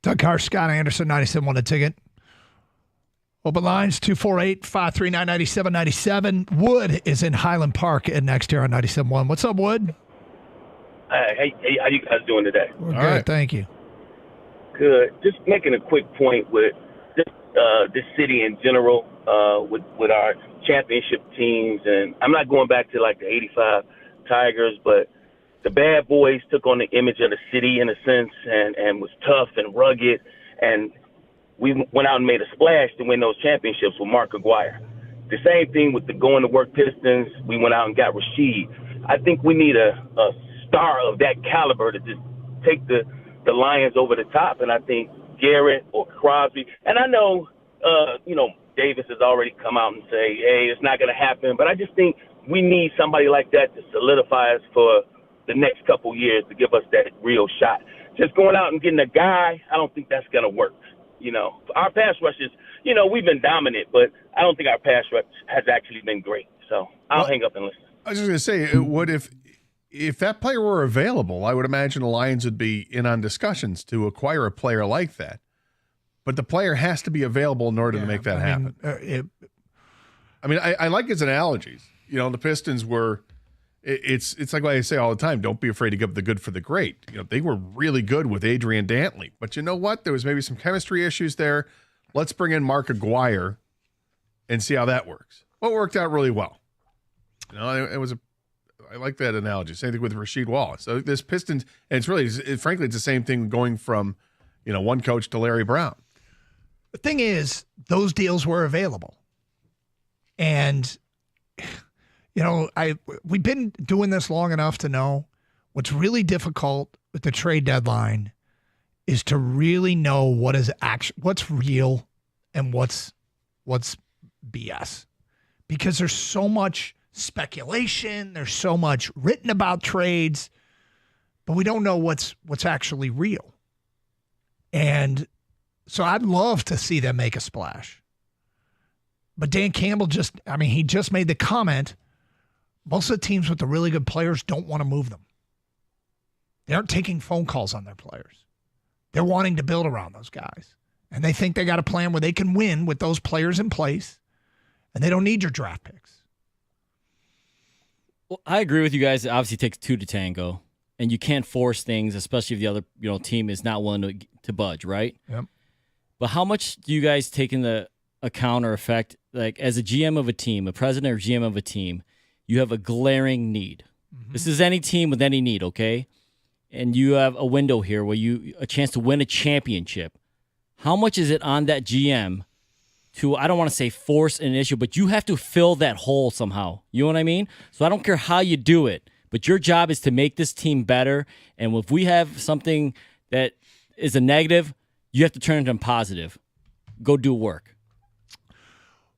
Doug Carr, Scott Anderson, 97.1 The Ticket. Open lines, 248-539-9797. Wood is in Highland Park at next here on 97.1. What's up, Wood? Hey, how you guys doing today? We're good, thank you. Good. Just making a quick point with this city in general, with our championship teams, and I'm not going back to like the '85 Tigers, but the bad boys took on the image of the city in a sense, and was tough and rugged, and we went out and made a splash to win those championships with Mark Aguirre. The same thing with the going to work Pistons. We went out and got Rasheed. I think we need a star of that caliber to just take the Lions over the top, and I think Garrett or Crosby, and I know, Davis has already come out and say, hey, it's not going to happen, but I just think we need somebody like that to solidify us for the next couple years to give us that real shot. Just going out and getting a guy, I don't think that's going to work. Our pass rushes, we've been dominant, but I don't think our pass rush has actually been great. So I'll hang up and listen. I was just going to say, what if that player were available, I would imagine the Lions would be in on discussions to acquire a player like that. But the player has to be available in order to make that happen. I like his analogies. The Pistons were it's like what I say all the time, don't be afraid to give the good for the great. They were really good with Adrian Dantley. But you know what? There was maybe some chemistry issues there. Let's bring in Mark Aguirre and see how that works. Well, it worked out really well. I like that analogy. Same thing with Rasheed Wallace. So this Pistons, and it's really, frankly, it's the same thing going from, one coach to Larry Brown. The thing is, those deals were available. And, we've been doing this long enough to know what's really difficult with the trade deadline is to really know what's real and what's BS. Because there's so much speculation, there's so much written about trades, but we don't know what's actually real. And so I'd love to see them make a splash. But Dan Campbell he just made the comment, most of the teams with the really good players don't want to move them. They aren't taking phone calls on their players. They're wanting to build around those guys. And they think they got a plan where they can win with those players in place, and they don't need your draft picks. Well, I agree with you guys. It obviously takes two to tango, and you can't force things, especially if the other team is not willing to budge, right? Yep. But how much do you guys take into account or effect, like as a GM of a team, a president or GM of a team, you have a glaring need. Mm-hmm. This is any team with any need, okay? And you have a window here where a chance to win a championship. How much is it on that GM to, I don't want to say force an issue, but you have to fill that hole somehow. You know what I mean? So I don't care how you do it, but your job is to make this team better. And if we have something that is a negative, you have to turn it into positive. Go do work.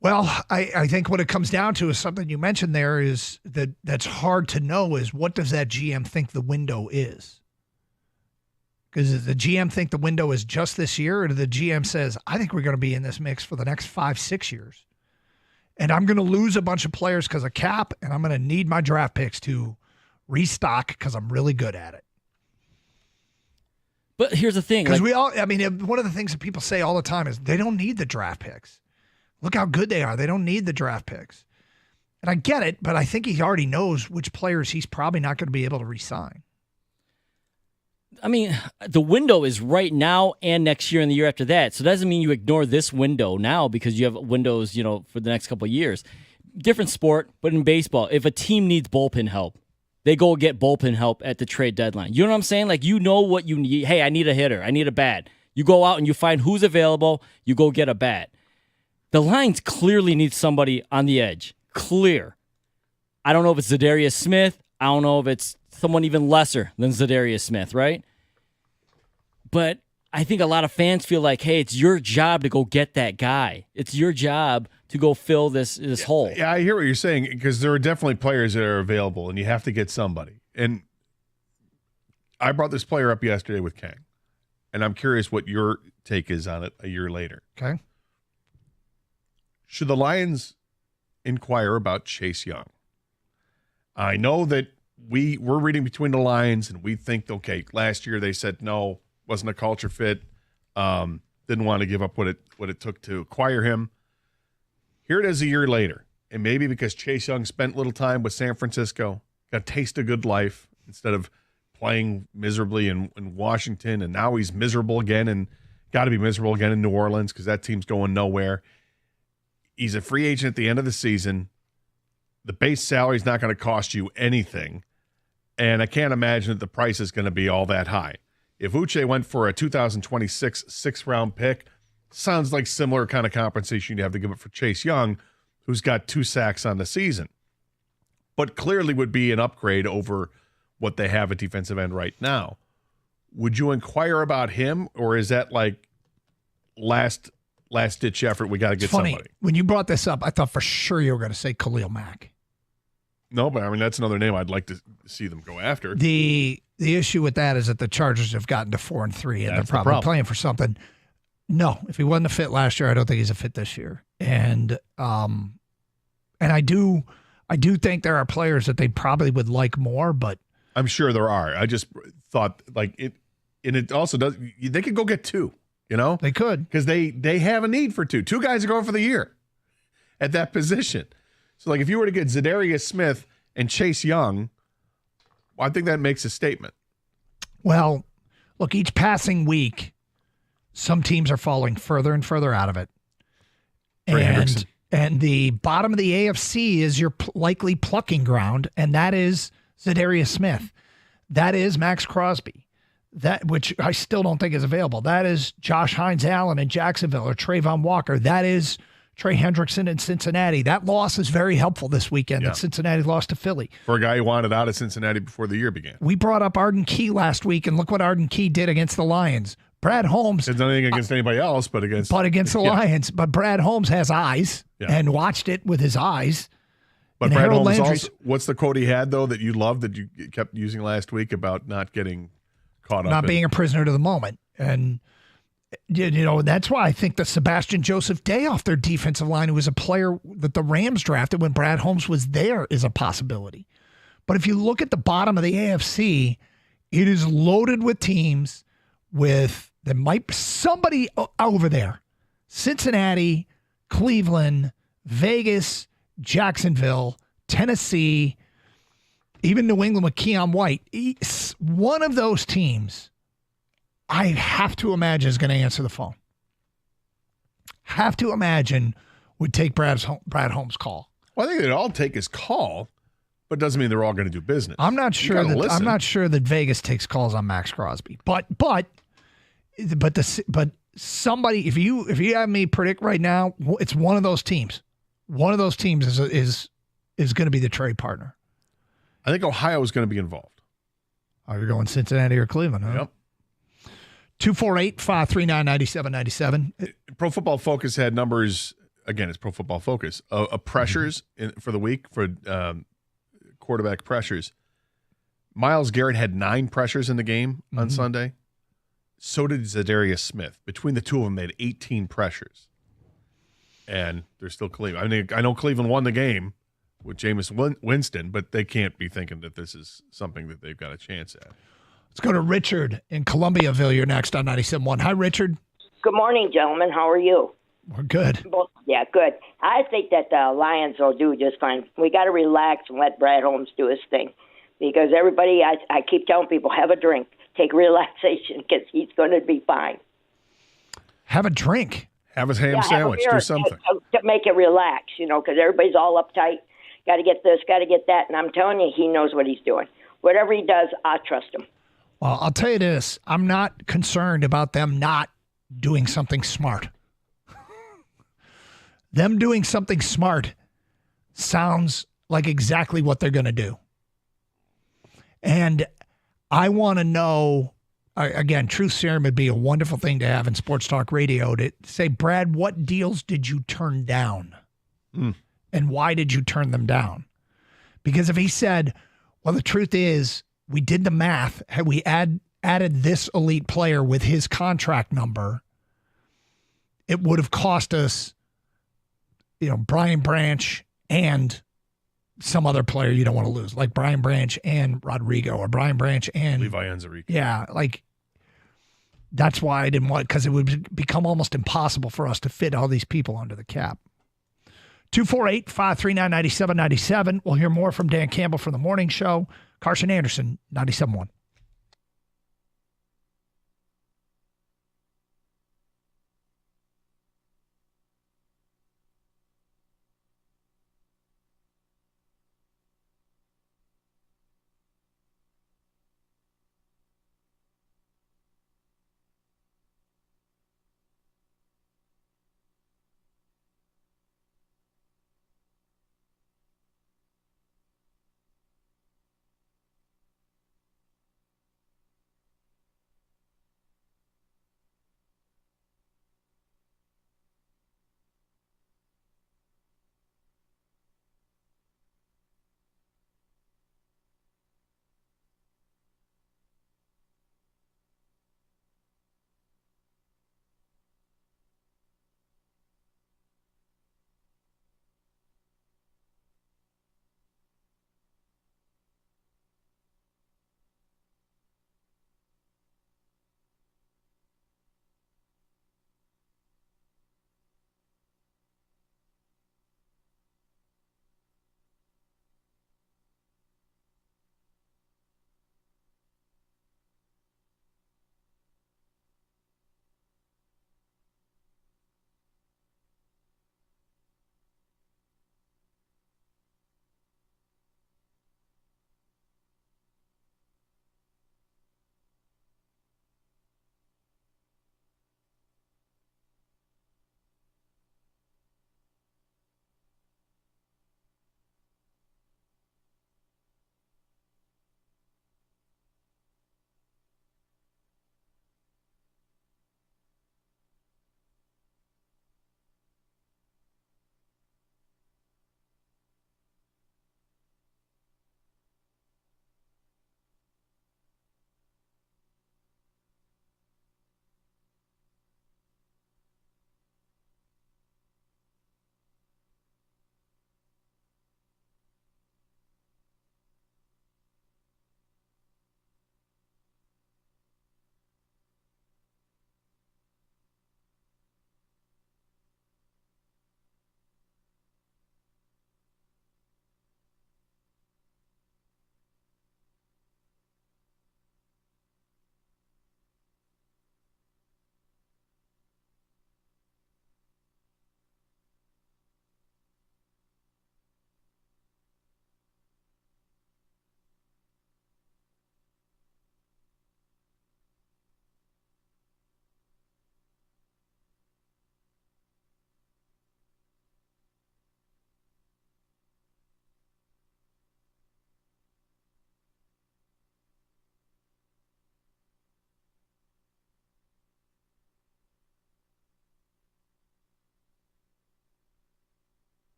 Well, I think what it comes down to is something you mentioned there is that's hard to know is what does that GM think the window is? Because does the GM think the window is just this year, or do the GM says, I think we're going to be in this mix for the next 5-6 years. And I'm going to lose a bunch of players because of cap, and I'm going to need my draft picks to restock because I'm really good at it. But here's the thing. Because one of the things that people say all the time is they don't need the draft picks. Look how good they are. They don't need the draft picks. And I get it, but I think he already knows which players he's probably not going to be able to re-sign. The window is right now and next year and the year after that. So that doesn't mean you ignore this window now because you have windows, for the next couple of years. Different sport, but in baseball, if a team needs bullpen help, they go get bullpen help at the trade deadline. You know what I'm saying? Like, what you need. Hey, I need a hitter. I need a bat. You go out and you find who's available. You go get a bat. The Lions clearly need somebody on the edge. Clear. I don't know if it's Zadarius Smith. I don't know if it's someone even lesser than Zadarius Smith, right? But I think a lot of fans feel like, hey, it's your job to go get that guy. It's your job to go fill this hole. Yeah, I hear what you're saying, because there are definitely players that are available, and you have to get somebody. And I brought this player up yesterday with Kang, and I'm curious what your take is on it a year later. Okay. Should the Lions inquire about Chase Young? I know that we're reading between the lines, and we think, okay, last year they said no, wasn't a culture fit. Didn't want to give up what it took to acquire him. Here it is a year later, and maybe because Chase Young spent little time with San Francisco, got a taste of good life instead of playing miserably in Washington, and now he's miserable again and got to be miserable again in New Orleans because that team's going nowhere. He's a free agent at the end of the season. The base salary is not going to cost you anything, and I can't imagine that the price is going to be all that high. If Uche went for a 2026 sixth-round pick, sounds like similar kind of compensation you'd have to give up for Chase Young, who's got 2 sacks on the season, but clearly would be an upgrade over what they have at defensive end right now. Would you inquire about him, or is that like last-ditch effort, we got to get funny. somebody? When you brought this up, I thought for sure you were going to say Khalil Mack. No, but I mean, that's another name I'd like to see them go after. The issue with that is that the Chargers have gotten to 4-3, and they're That's the probably problem. playing for something. No, if he wasn't a fit last year, I don't think he's a fit this year. And I do think there are players that they probably would like more, but I'm sure there are. I just thought like it, and it also does. They could go get 2. You know, they could because they have a need for 2. 2 guys are going for the year at that position. So like if you were to get Zadarius Smith and Chase Young, well, I think that makes a statement. Well, look, each passing week, some teams are falling further and further out of it. And the bottom of the AFC is your likely plucking ground, and that is Zadarius Smith. That is Max Crosby, which I still don't think is available. That is Josh Hines-Allen in Jacksonville or Trayvon Walker. That is Trey Hendrickson in Cincinnati. That loss is very helpful this weekend that Cincinnati lost to Philly. For a guy who wanted out of Cincinnati before the year began. We brought up Arden Key last week, and look what Arden Key did against the Lions. Brad Holmes. It's nothing against anybody else, but against the Lions. But Brad Holmes has eyes and watched it with his eyes. But and Brad Harold Holmes Landry's, also, what's the quote he had, though, that you loved that you kept using last week about not getting caught up? Not being a prisoner to the moment. And, that's why I think the Sebastian Joseph Day off their defensive line, who was a player that the Rams drafted when Brad Holmes was there, is a possibility. But if you look at the bottom of the AFC, it is loaded with teams there might be somebody over there. Cincinnati, Cleveland, Vegas, Jacksonville, Tennessee, even New England with Keon White. One of those teams, I have to imagine, is going to answer the phone. Have to imagine would take Brad Holmes' call. Well, I think they'd all take his call, but doesn't mean they're all going to do business. I'm not sure that Vegas takes calls on Max Crosby. But somebody, if you have me predict right now, it's one of those teams. One of those teams is going to be the trade partner. I think Ohio is going to be involved. Oh, you're going Cincinnati or Cleveland, huh? Yep. 248-539-9797. Pro Football Focus had numbers, again, it's Pro Football Focus, pressures for the week for quarterback pressures. Myles Garrett had 9 pressures in the game on Sunday. So did Zadarius Smith. Between the two of them, they had 18 pressures. And they're still Cleveland. I mean, I know Cleveland won the game with Jameis Winston, but they can't be thinking that this is something that they've got a chance at. Let's go to Richard in Columbiaville. You're next on 97.1. Hi, Richard. Good morning, gentlemen. How are you? We're good. Yeah, good. I think that the Lions will do just fine. We got to relax and let Brad Holmes do his thing. Because everybody, I keep telling people, have a drink. Take relaxation because he's going to be fine. Have a drink. Have a ham sandwich. Do something. To make it relax, because everybody's all uptight. Got to get this, got to get that. And I'm telling you, he knows what he's doing. Whatever he does, I trust him. Well, I'll tell you this. I'm not concerned about them not doing something smart. Them doing something smart sounds like exactly what they're going to do. And I want to know, again, Truth Serum would be a wonderful thing to have in sports talk radio to say, Brad, what deals did you turn down? And why did you turn them down? Because if he said, well, the truth is, we did the math, had we added this elite player with his contract number, it would have cost us, Brian Branch and some other player you don't want to lose, like Brian Branch and Rodrigo, or Brian Branch and Levi Anzarico. Yeah, That's why I didn't want, because it would become almost impossible for us to fit all these people under the cap. 248-539-9797. We'll hear more from Dan Campbell from the morning show. Carson Anderson, 97.1.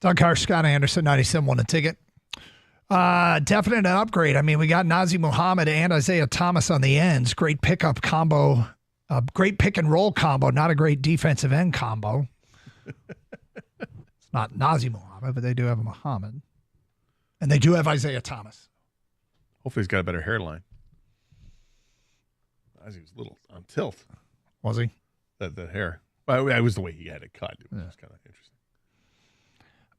Doug Harsh, Scott Anderson, 97 won a ticket. Definite an upgrade. I mean, we got Nazir Muhammad and Isaiah Thomas on the ends. Great pickup combo. Great pick and roll combo. Not a great defensive end combo. It's not Nazir Muhammad, but they do have a Muhammad. And they do have Isaiah Thomas. Hopefully he's got a better hairline. He was a little on tilt. Was he? The hair. Well, it was the way he had it cut. It was kind of interesting.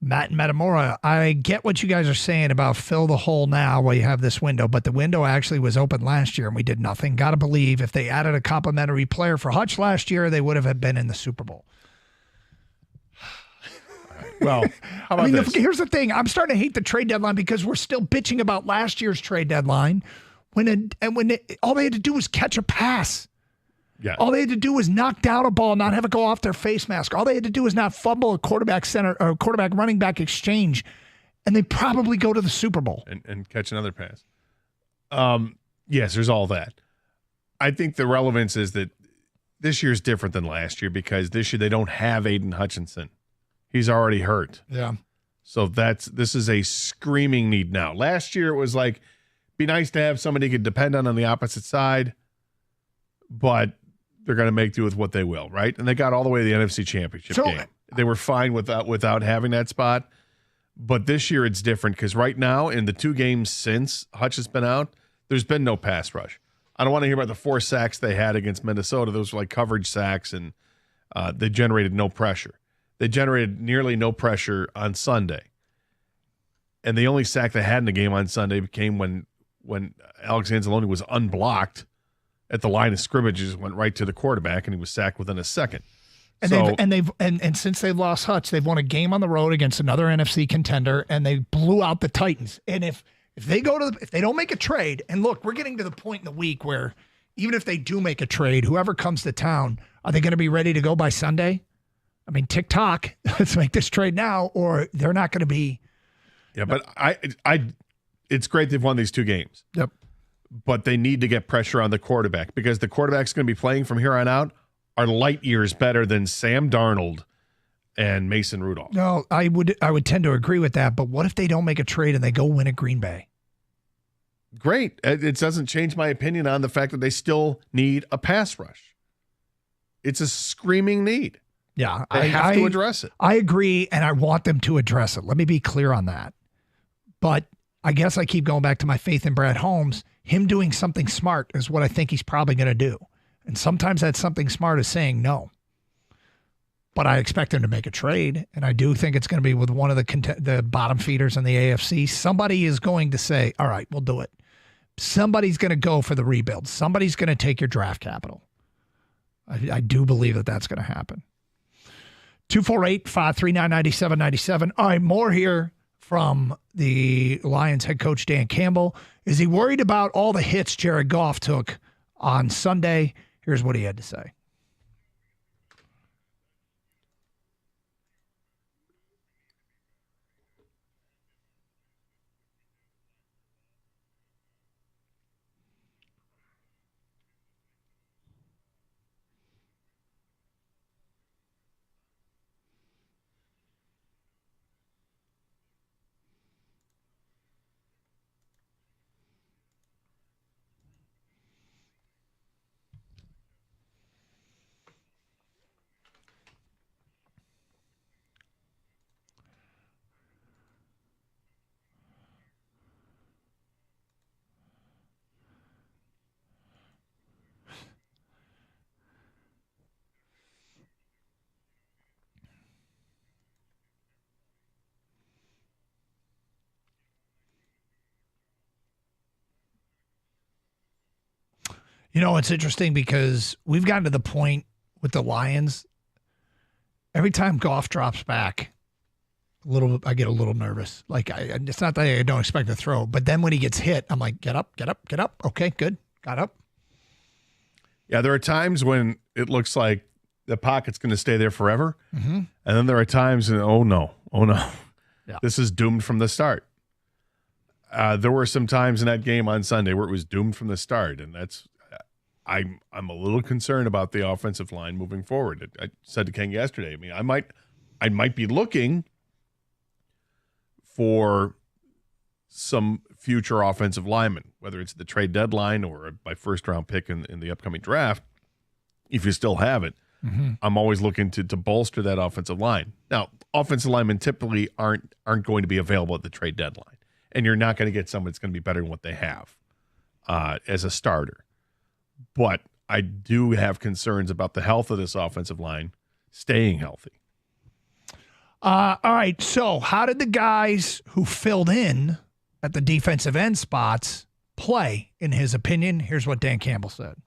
Matt and Metamora, I get what you guys are saying about fill the hole now while you have this window, but the window actually was open last year and we did nothing. Got to believe if they added a complimentary player for Hutch last year, they would have been in the Super Bowl. Well, how about this? Here's the thing. I'm starting to hate the trade deadline because we're still bitching about last year's trade deadline all they had to do was catch a pass. Yeah. All they had to do was knock down a ball, not have it go off their face mask. All they had to do was not fumble a quarterback running back exchange, and they probably go to the Super Bowl and catch another pass. Yes, there's all that. I think the relevance is that this year's different than last year because this year they don't have Aiden Hutchinson. He's already hurt. Yeah. So this is a screaming need now. Last year it was like, be nice to have somebody you could depend on the opposite side, but they're going to make do with what they will, right? And they got all the way to the NFC Championship game. They were fine without having that spot. But this year it's different because right now in the 2 games since Hutch has been out, there's been no pass rush. I don't want to hear about the 4 sacks they had against Minnesota. Those were like coverage sacks, and they generated no pressure. They generated nearly no pressure on Sunday. And the only sack they had in the game on Sunday came when Alex Anzalone was unblocked at the line of scrimmage, just went right to the quarterback, and he was sacked within a second. And since they've lost Hutch, they've won a game on the road against another NFC contender, and they blew out the Titans. And if they don't make a trade, and look, we're getting to the point in the week where even if they do make a trade, whoever comes to town, are they going to be ready to go by Sunday? I mean, tick-tock, let's make this trade now, or they're not going to be. Yeah, but it's great they've won these 2 games. Yep. But they need to get pressure on the quarterback because the quarterback's going to be playing from here on out are light years better than Sam Darnold and Mason Rudolph. No, I would tend to agree with that, but what if they don't make a trade and they go win at Green Bay? Great. It doesn't change my opinion on the fact that they still need a pass rush. It's a screaming need. Yeah, they have to address it. I agree, and I want them to address it. Let me be clear on that. But I guess I keep going back to my faith in Brad Holmes. Him doing something smart is what I think he's probably going to do. And sometimes that something smart is saying no. But I expect him to make a trade, and I do think it's going to be with one of the bottom feeders in the AFC. Somebody is going to say, all right, we'll do it. Somebody's going to go for the rebuild. Somebody's going to take your draft capital. I do believe that that's going to happen. 248-539-9797. All right, more here from the Lions head coach Dan Campbell. Is he worried about all the hits Jared Goff took on Sunday? Here's what he had to say. You know, it's interesting because we've gotten to the point with the Lions. Every time Goff drops back, I get a little nervous. Like, it's not that I don't expect to throw, but then when he gets hit, I'm like, get up, get up, get up. Okay, good. Got up. Yeah, there are times when it looks like the pocket's going to stay there forever. Mm-hmm. And then there are times, oh no. Yeah. This is doomed from the start. There were some times in that game on Sunday where it was doomed from the start, and I'm a little concerned about the offensive line moving forward. I said to Ken yesterday, I mean, I might be looking for some future offensive linemen, whether it's the trade deadline or by first-round pick in the upcoming draft, if you still have it. I'm always looking to bolster that offensive line. Now, offensive linemen typically aren't going to be available at the trade deadline, and you're not going to get someone that's going to be better than what they have as a starter. But I do have concerns about the health of this offensive line staying healthy. All right, so how did the guys who filled in at the defensive end spots play, in his opinion? Here's what Dan Campbell said.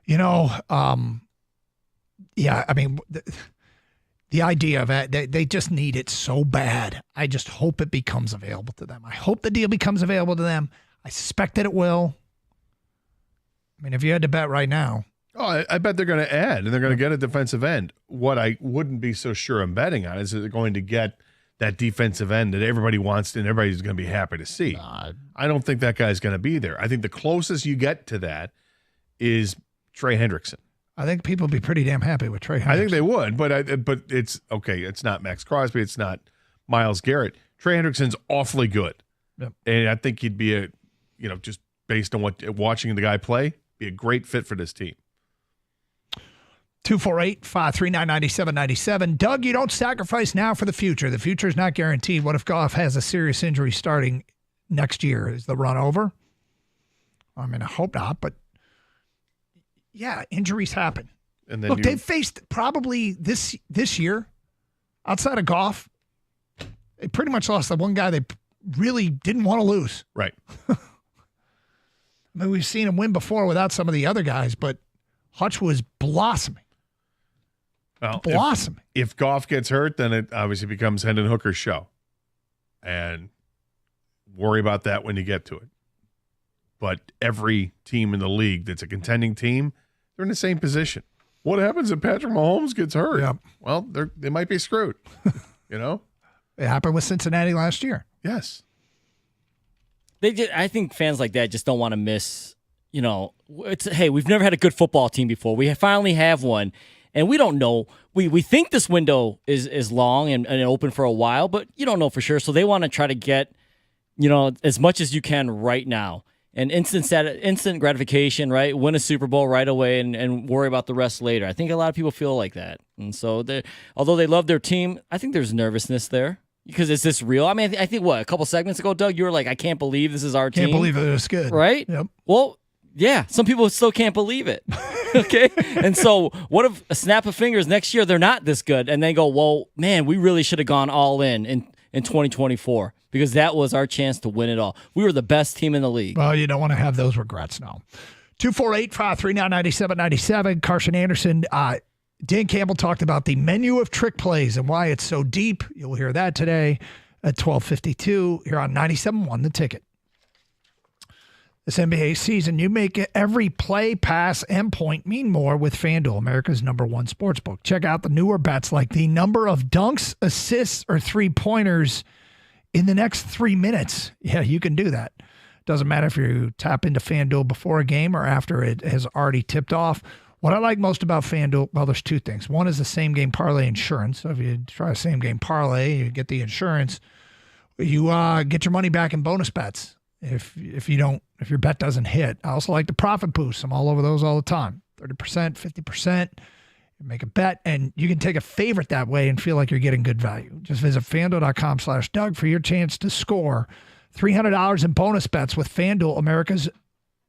You know, yeah, I mean, the idea of it, they just need it so bad. I just hope it becomes available to them. I hope the deal becomes available to them. I suspect that it will. I mean, if you had to bet right now. Oh, I bet they're going to add, and they're going to get a defensive end. What I wouldn't be so sure I'm betting on is that they're going to get that defensive end that everybody wants and everybody's going to be happy to see. I don't think that guy's going to be there. I think the closest you get to that is Trey Hendrickson. I think people would be pretty damn happy with Trey Hendrickson. I think they would, but it's okay. It's not Max Crosby. It's not Myles Garrett. Trey Hendrickson's awfully good, and I think he'd be just based on watching the guy play, be a great fit for this team. 248-539-9797. Doug, you don't sacrifice now for the future. The future is not guaranteed. What if Goff has a serious injury starting next year? Is the run over? I mean, I hope not, but yeah, injuries happen. And then they've faced probably this year, outside of Goff, they pretty much lost the one guy they really didn't want to lose. Right. I mean, we've seen him win before without some of the other guys, but Hutch was blossoming. Well, blossoming. If Goff gets hurt, then it obviously becomes Hendon Hooker's show. And worry about that when you get to it. But every team in the league that's a contending team, they're in the same position. What happens if Patrick Mahomes gets hurt? Yep. Well, they might be screwed. It happened with Cincinnati last year. Yes. I think fans like that just don't want to miss, hey, we've never had a good football team before. We finally have one, and we don't know. We think this window is long and open for a while, but you don't know for sure. So they want to try to get, as much as you can right now. And instant gratification, right? Win a Super Bowl right away and worry about the rest later. I think a lot of people feel like that. And so, although they love their team, I think there's nervousness there. Because is this real? I mean, I think, a couple segments ago, Doug, you were like, I can't believe this is our team. Can't believe it was good. Right? Yep. Well, yeah, some people still can't believe it. Okay? And so what if a snap of fingers next year, they're not this good, and they go, well, man, we really should have gone all in 2024 because that was our chance to win it all. We were the best team in the league. Well, you don't want to have those regrets, no. 248-539-9797. Carson Anderson, Dan Campbell talked about the menu of trick plays and why it's so deep. You'll hear that today at 12:52 here on 97.1 The Ticket. This NBA season, you make every play, pass, and point mean more with FanDuel, America's #1 sportsbook. Check out the newer bets like the number of dunks, assists, or three-pointers in the next 3 minutes. Yeah, you can do that. Doesn't matter if you tap into FanDuel before a game or after it has already tipped off. What I like most about FanDuel, well, there's two things. One is the same-game parlay insurance. So if you try a same-game parlay, you get the insurance. You get your money back in bonus bets if your bet doesn't hit. I also like the profit boost. I'm all over those all the time. 30%, 50%. You make a bet, and you can take a favorite that way and feel like you're getting good value. Just visit FanDuel.com/Doug for your chance to score $300 in bonus bets with FanDuel, America's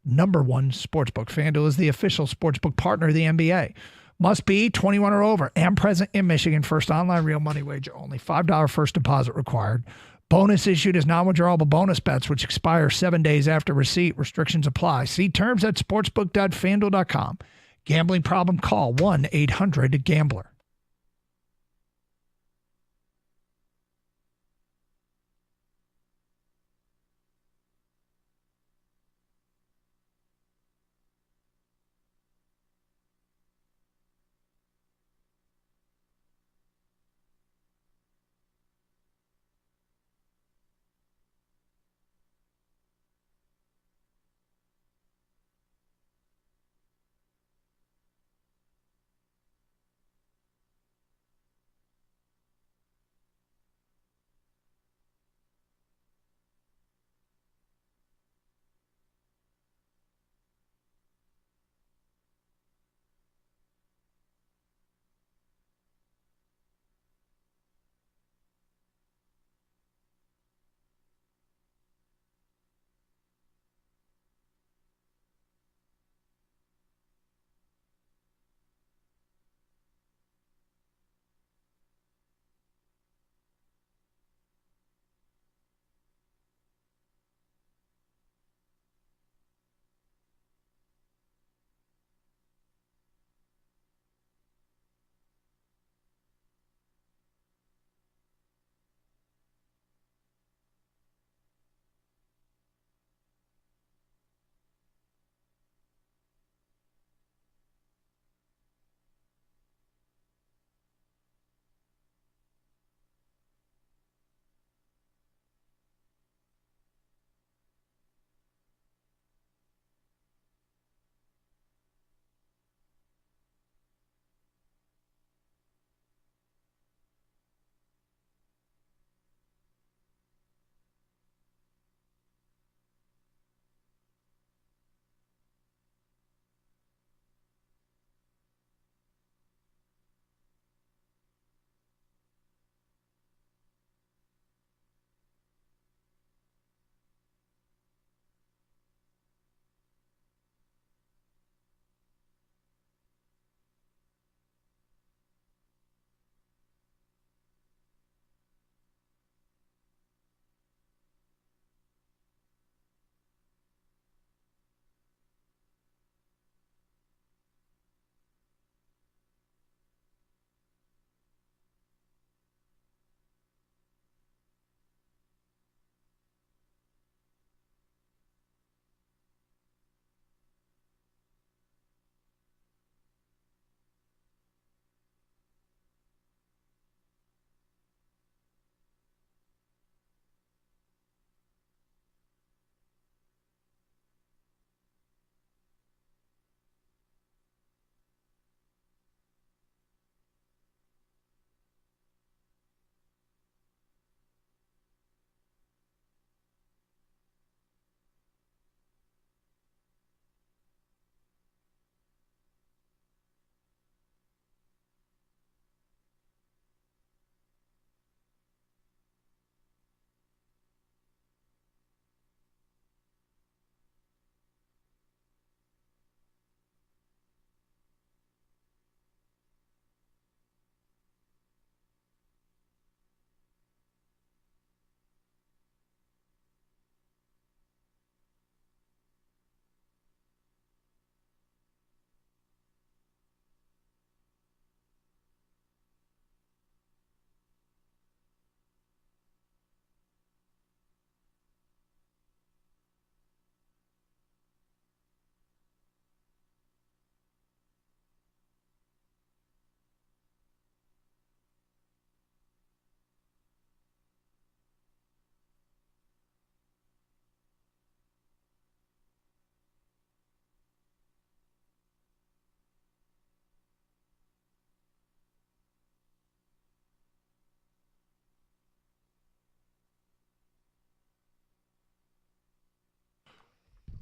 #1 sportsbook. FanDuel is the official sportsbook partner of the NBA. Must be 21 or over and present in Michigan. First online real money wager only. $5 first deposit required. Bonus issued as non-withdrawable bonus bets, which expire 7 days after receipt. Restrictions apply. See terms at sportsbook.fanduel.com. Gambling problem? Call 1-800-GAMBLER.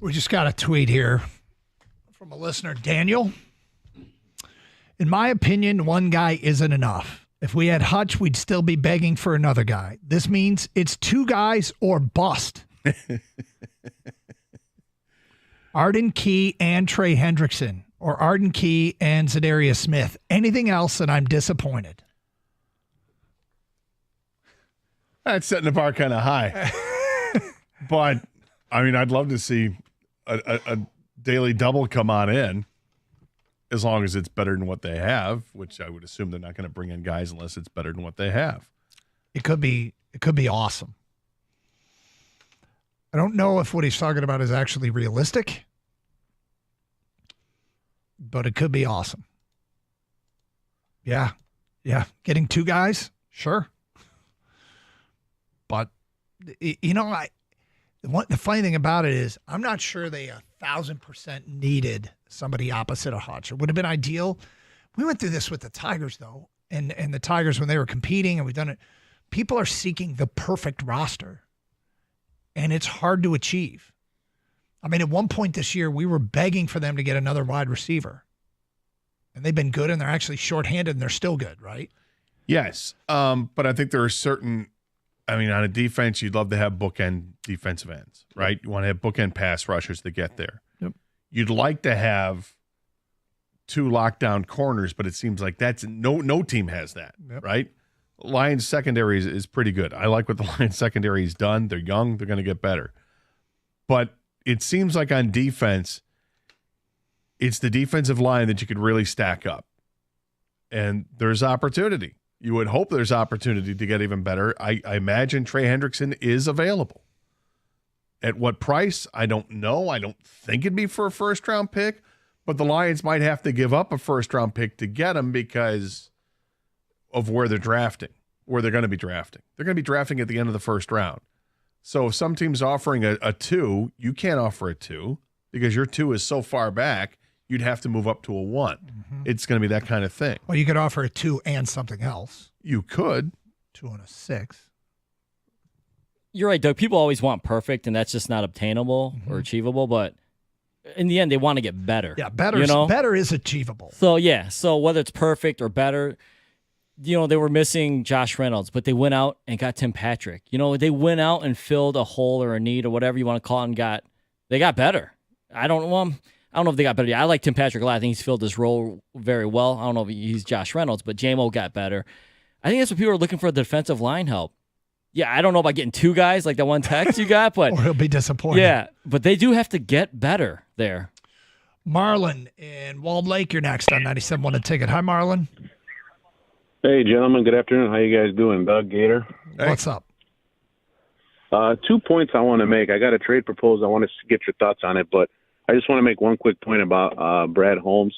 We just got a tweet here from a listener, Daniel. In my opinion, one guy isn't enough. If we had Hutch, we'd still be begging for another guy. This means it's 2 guys or bust. Arden Key and Trey Hendrickson, or Arden Key and Zadarius Smith. Anything else, and I'm disappointed. That's setting the bar kind of high. But, I mean, I'd love to see a daily double come on in, as long as it's better than what they have, which I would assume they're not going to bring in guys unless it's better than what they have. It could be awesome. I don't know if what he's talking about is actually realistic, but it could be awesome. Yeah. Getting 2 guys, sure. But, you know, the funny thing about it is I'm not sure they 1,000% needed somebody opposite of Hutch. It would have been ideal. We went through this with the Tigers, though, and the Tigers when they were competing, and we've done it. People are seeking the perfect roster, and it's hard to achieve. I mean, at one point this year, we were begging for them to get another wide receiver, and they've been good, and they're actually shorthanded, and they're still good, right? Yes, but I think there are certain. I mean, on a defense, you'd love to have bookend defensive ends, right? You want to have bookend pass rushers to get there. Yep. You'd like to have 2 lockdown corners, but it seems like that's no team has that, right? Lions secondary is pretty good. I like what the Lions secondary has done. They're young. They're going to get better. But it seems like on defense, it's the defensive line that you could really stack up. And there's opportunity. You would hope there's opportunity to get even better. I imagine Trey Hendrickson is available. At what price? I don't know. I don't think it'd be for a first-round pick, but the Lions might have to give up a first-round pick to get him because of where they're drafting, where they're going to be drafting. They're going to be drafting at the end of the first round. So if some team's offering a 2, you can't offer a 2 because your 2 is so far back, you'd have to move up to a 1. Mm-hmm. It's going to be that kind of thing. Well, you could offer a 2 and something else. You could. 2 and a 6. You're right, Doug. People always want perfect, and that's just not obtainable or achievable. But in the end, they want to get better. Yeah, better is achievable. So, so whether it's perfect or better, they were missing Josh Reynolds, but they went out and got Tim Patrick. They went out and filled a hole or a need or whatever you want to call it, and they got better. I don't know if they got better. I like Tim Patrick a lot. I think he's filled his role very well. I don't know if he's Josh Reynolds, but J-Mo got better. I think that's what people are looking for, defensive line help. Yeah, I don't know about getting 2 guys like that one text you got, but or he'll be disappointed. Yeah, but they do have to get better there. Marlon in Walled Lake, you're next on 97.1 The Ticket. Hi, Marlon. Hey, gentlemen. Good afternoon. How you guys doing? Doug Gator. Hey. What's up? 2 points I want to make. I got a trade proposal. I want to get your thoughts on it, but I just want to make one quick point about Brad Holmes.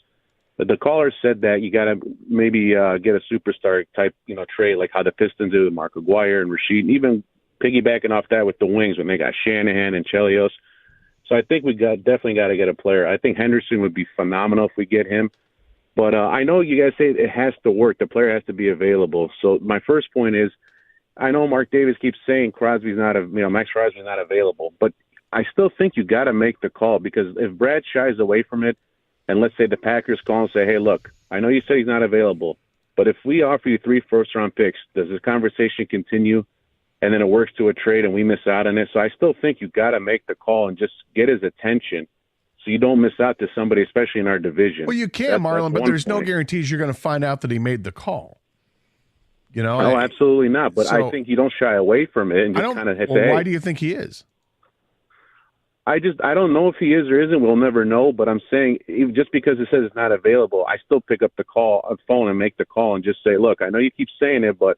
The caller said that you got to maybe get a superstar type, trade like how the Pistons do with Mark Aguirre and Rasheed, and even piggybacking off that with the Wings when they got Shanahan and Chelios. So I think we definitely got to get a player. I think Henderson would be phenomenal if we get him. But I know you guys say it has to work. The player has to be available. So my first point is, I know Mark Davis keeps saying Max Crosby's not available, but I still think you got to make the call, because if Brad shies away from it, and let's say the Packers call and say, hey, look, I know you said he's not available, but if we offer you 3 first-round picks, does this conversation continue? And then it works to a trade and we miss out on it. So I still think you got to make the call and just get his attention so you don't miss out to somebody, especially in our division. Well, you can, Marlon, but there's no guarantees you're going to find out that he made the call. No, absolutely not. But I think you don't shy away from it and just kind of say, why do you think he is? I don't know if he is or isn't. We'll never know. But I'm saying, just because it says it's not available, I still pick up the phone and make the call and just say, look, I know you keep saying it, but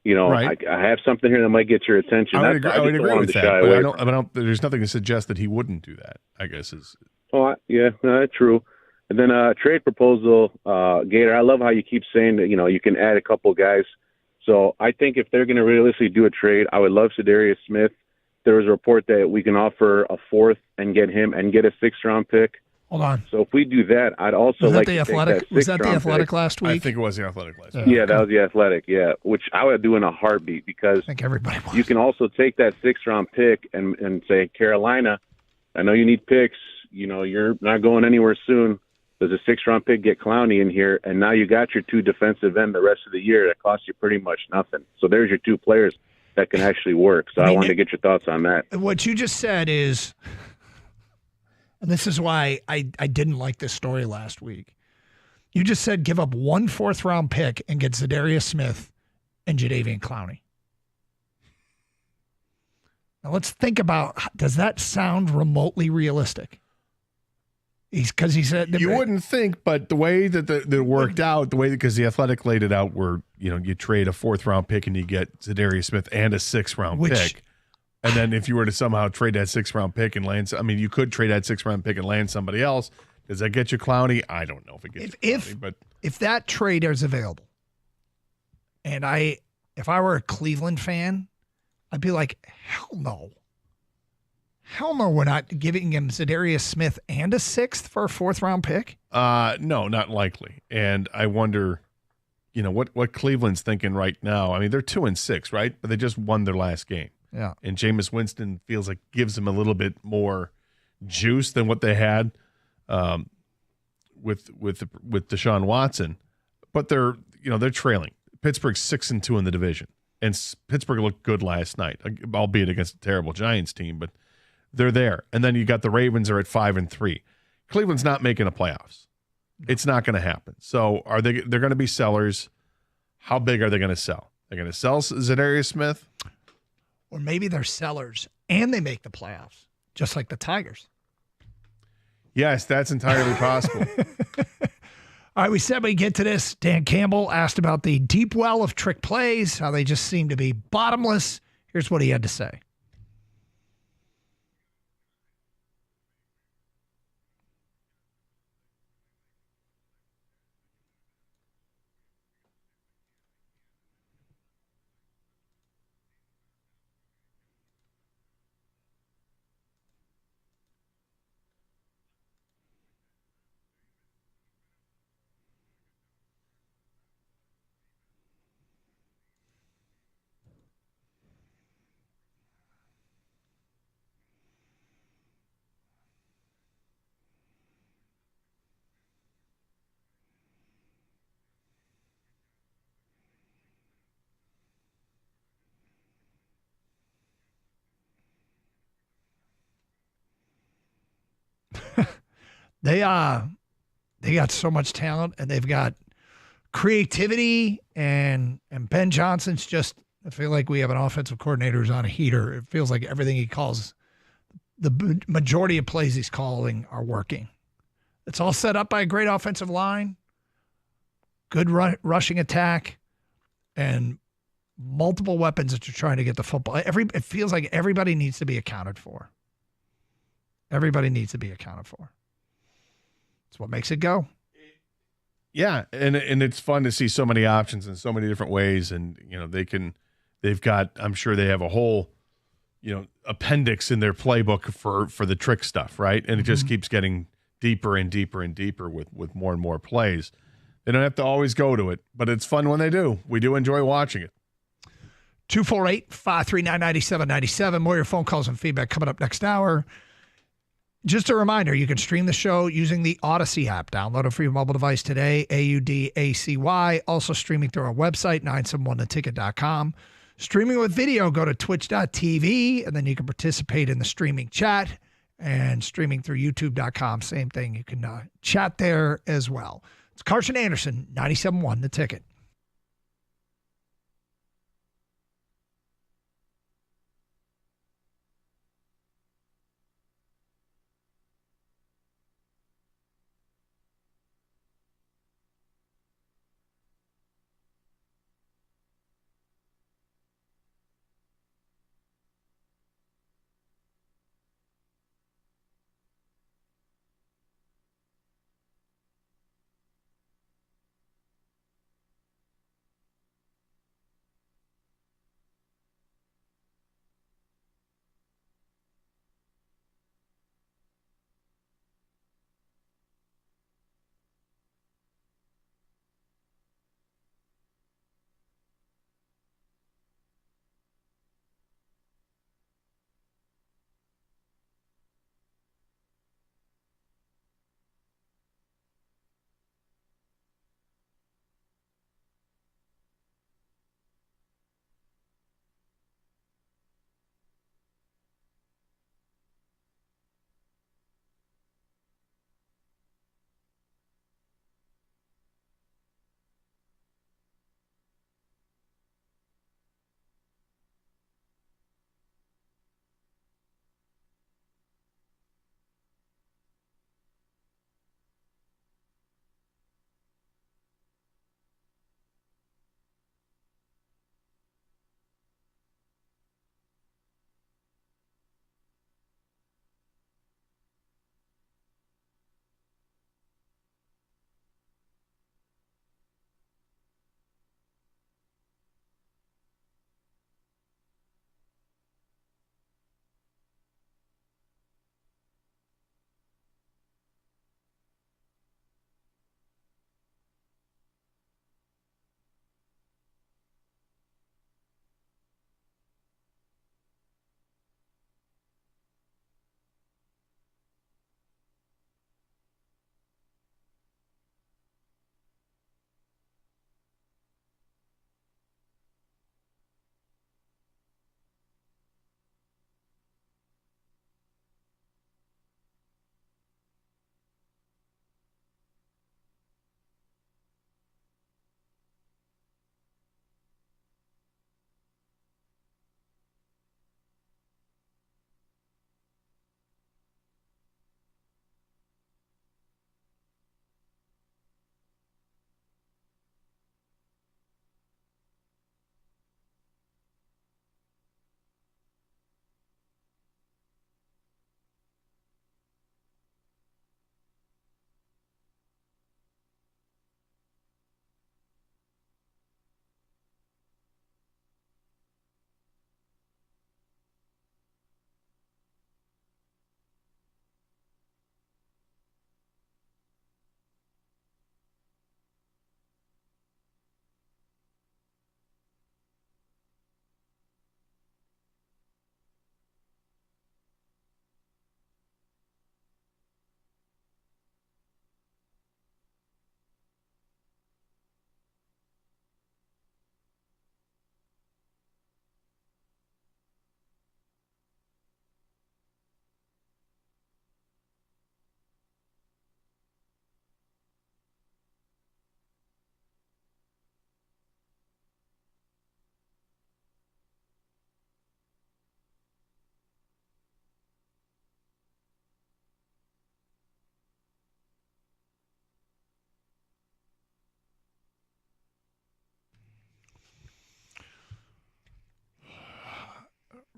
right. I have something here that might get your attention. I would agree with that. But there's nothing to suggest that he wouldn't do that, I guess is. Oh, yeah, that's true. And then trade proposal, Gator. I love how you keep saying that you can add a couple guys. So I think if they're going to realistically do a trade, I would love Zadarius Smith. There was a report that we can offer a 4th and get him and get a 6th-round pick. Hold on. So if we do that, I'd also like to take that 6th-round pick. Was that the Athletic last week? I think it was the Athletic last week. Yeah, that was the Athletic, which I would do in a heartbeat, because I think everybody wants. You can also take that 6th-round pick and say, Carolina, I know you need picks. You know, you're not going anywhere soon. Does a 6th-round pick get Clowney in here? And now you got your 2 defensive end the rest of the year that cost you pretty much nothing. So there's your 2 players that can actually work. So I wanted to get your thoughts on that. What you just said is, and this is why I didn't like this story last week. You just said give up 1 4th-round pick and get Zadarius Smith and Jadeveon Clowney. Now let's think about, does that sound remotely realistic? Because he said you wouldn't think, but the way that it worked out, because the Athletic laid it out, where you trade a 4th-round pick and you get Zadarius Smith and a 6th-round pick, and then if you were to somehow trade that 6th-round pick and land, I mean, you could trade that 6th-round pick and land somebody else. Does that get you Clowney? I don't know if it gets you Clowney, but if that trade is available, and if I were a Cleveland fan, I'd be like, hell no. Hell no, we're not giving him Zadarius Smith and a 6th for a 4th-round pick? No, not likely. And I wonder, what Cleveland's thinking right now. I mean, they're 2-6, right? But they just won their last game. Yeah. And Jameis Winston feels like gives them a little bit more juice than what they had with Deshaun Watson. But they're trailing. Pittsburgh's 6-2 in the division. And Pittsburgh looked good last night, albeit against a terrible Giants team, but they're there. And then you got the Ravens are at 5-3. Cleveland's not making the playoffs. It's not going to happen. So they're going to be sellers. How big are they going to sell? They're going to sell Zadarius Smith? Or maybe they're sellers and they make the playoffs, just like the Tigers. Yes, that's entirely possible. All right, we said we'd get to this. Dan Campbell asked about the deep well of trick plays, how they just seem to be bottomless. Here's what he had to say. They got so much talent, and they've got creativity, and Ben Johnson's just, I feel like we have an offensive coordinator who's on a heater. It feels like everything he calls, the majority of plays he's calling are working. It's all set up by a great offensive line, good rushing attack, and multiple weapons that you're trying to get the football. It feels like everybody needs to be accounted for. Everybody needs to be accounted for. That's what makes it go. Yeah, and it's fun to see so many options in so many different ways, and they've got, I'm sure they have a whole, appendix in their playbook for the trick stuff, right? And it just keeps getting deeper and deeper and deeper with more and more plays. They don't have to always go to it, but it's fun when they do. We do enjoy watching it. 248-539-9797. More of your phone calls and feedback coming up next hour. Just a reminder, you can stream the show using the Odyssey app. Download it for your mobile device today, AUDACY. Also streaming through our website, 971theticket.com. Streaming with video, go to twitch.tv, and then you can participate in the streaming chat. And streaming through youtube.com, same thing. You can chat there as well. It's Carson Anderson, 97.1 The Ticket.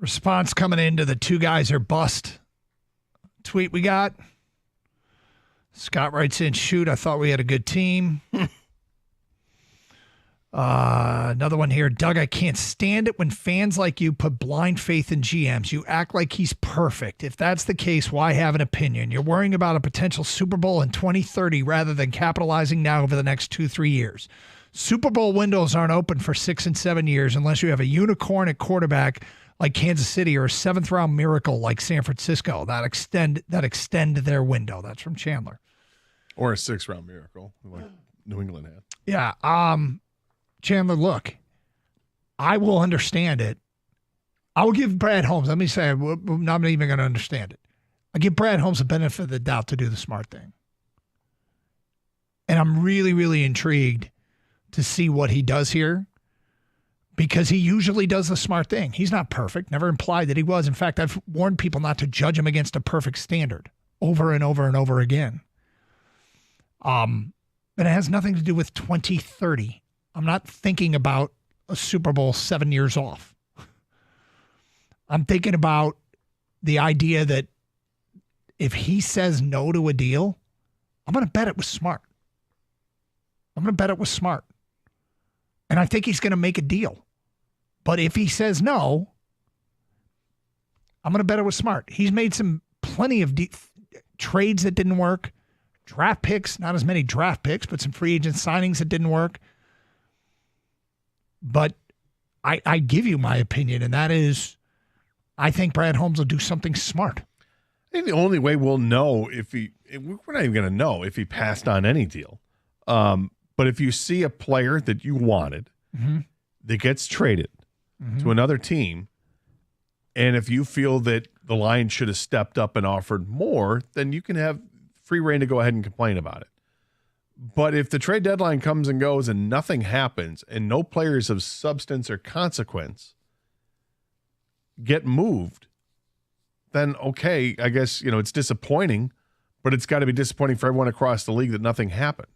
Response coming into the 2 guys are bust tweet we got. Scott writes in, shoot, I thought we had a good team. Another one here. Doug, I can't stand it when fans like you put blind faith in GMs. You act like he's perfect. If that's the case, why have an opinion? You're worrying about a potential Super Bowl in 2030 rather than capitalizing now over the next 2-3 years. Super Bowl windows aren't open for 6 and 7 years unless you have a unicorn at quarterback like Kansas City or a 7th-round miracle like San Francisco that extend their window. That's from Chandler. Or a 6th-round miracle like New England had. Yeah. Chandler, look, I will understand it. I will give Brad Holmes, let me say, I'm not even going to understand it. I give Brad Holmes the benefit of the doubt to do the smart thing. And I'm really, really intrigued to see what he does here because he usually does the smart thing. He's not perfect, never implied that he was. In fact, I've warned people not to judge him against a perfect standard over and over and over again. But it has nothing to do with 2030. I'm not thinking about a Super Bowl 7 years off. I'm thinking about the idea that if he says no to a deal, I'm going to bet it was smart. And I think he's going to make a deal. But if he says no, I'm going to bet it was smart. He's made plenty of trades that didn't work, draft picks, not as many draft picks, but some free agent signings that didn't work. But I give you my opinion, and that is I think Brad Holmes will do something smart. I think the only way we'll know we're not even going to know if he passed on any deal. But if you see a player that you wanted that gets traded to another team, and if you feel that the Lions should have stepped up and offered more, then you can have free reign to go ahead and complain about it. But if the trade deadline comes and goes and nothing happens and no players of substance or consequence get moved, then okay, I guess, it's disappointing, but it's got to be disappointing for everyone across the league that nothing happened.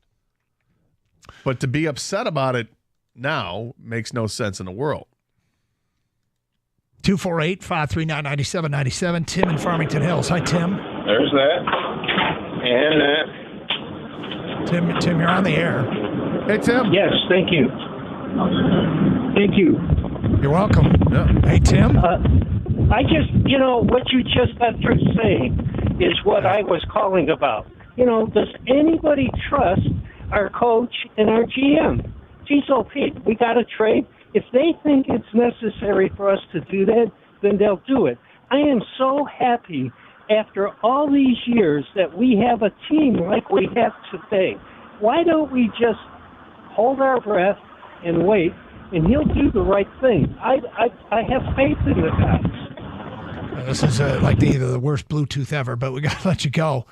But to be upset about it now makes no sense in the world. 248-539-9797. Tim in Farmington Hills. Hi, Tim. There's that. And that. Tim, you're on the air. Hey, Tim. Yes, thank you. Thank you. You're welcome. Yeah. Hey, Tim. I just, what you just got through saying is what I was calling about. Does anybody trust our coach and our GM? Geez, Pete, we got to trade. If they think it's necessary for us to do that, then they'll do it. I am so happy after all these years that we have a team like we have today. Why don't we just hold our breath and wait, and he'll do the right thing? I have faith in the guys. This is like either the worst Bluetooth ever, but we got to let you go.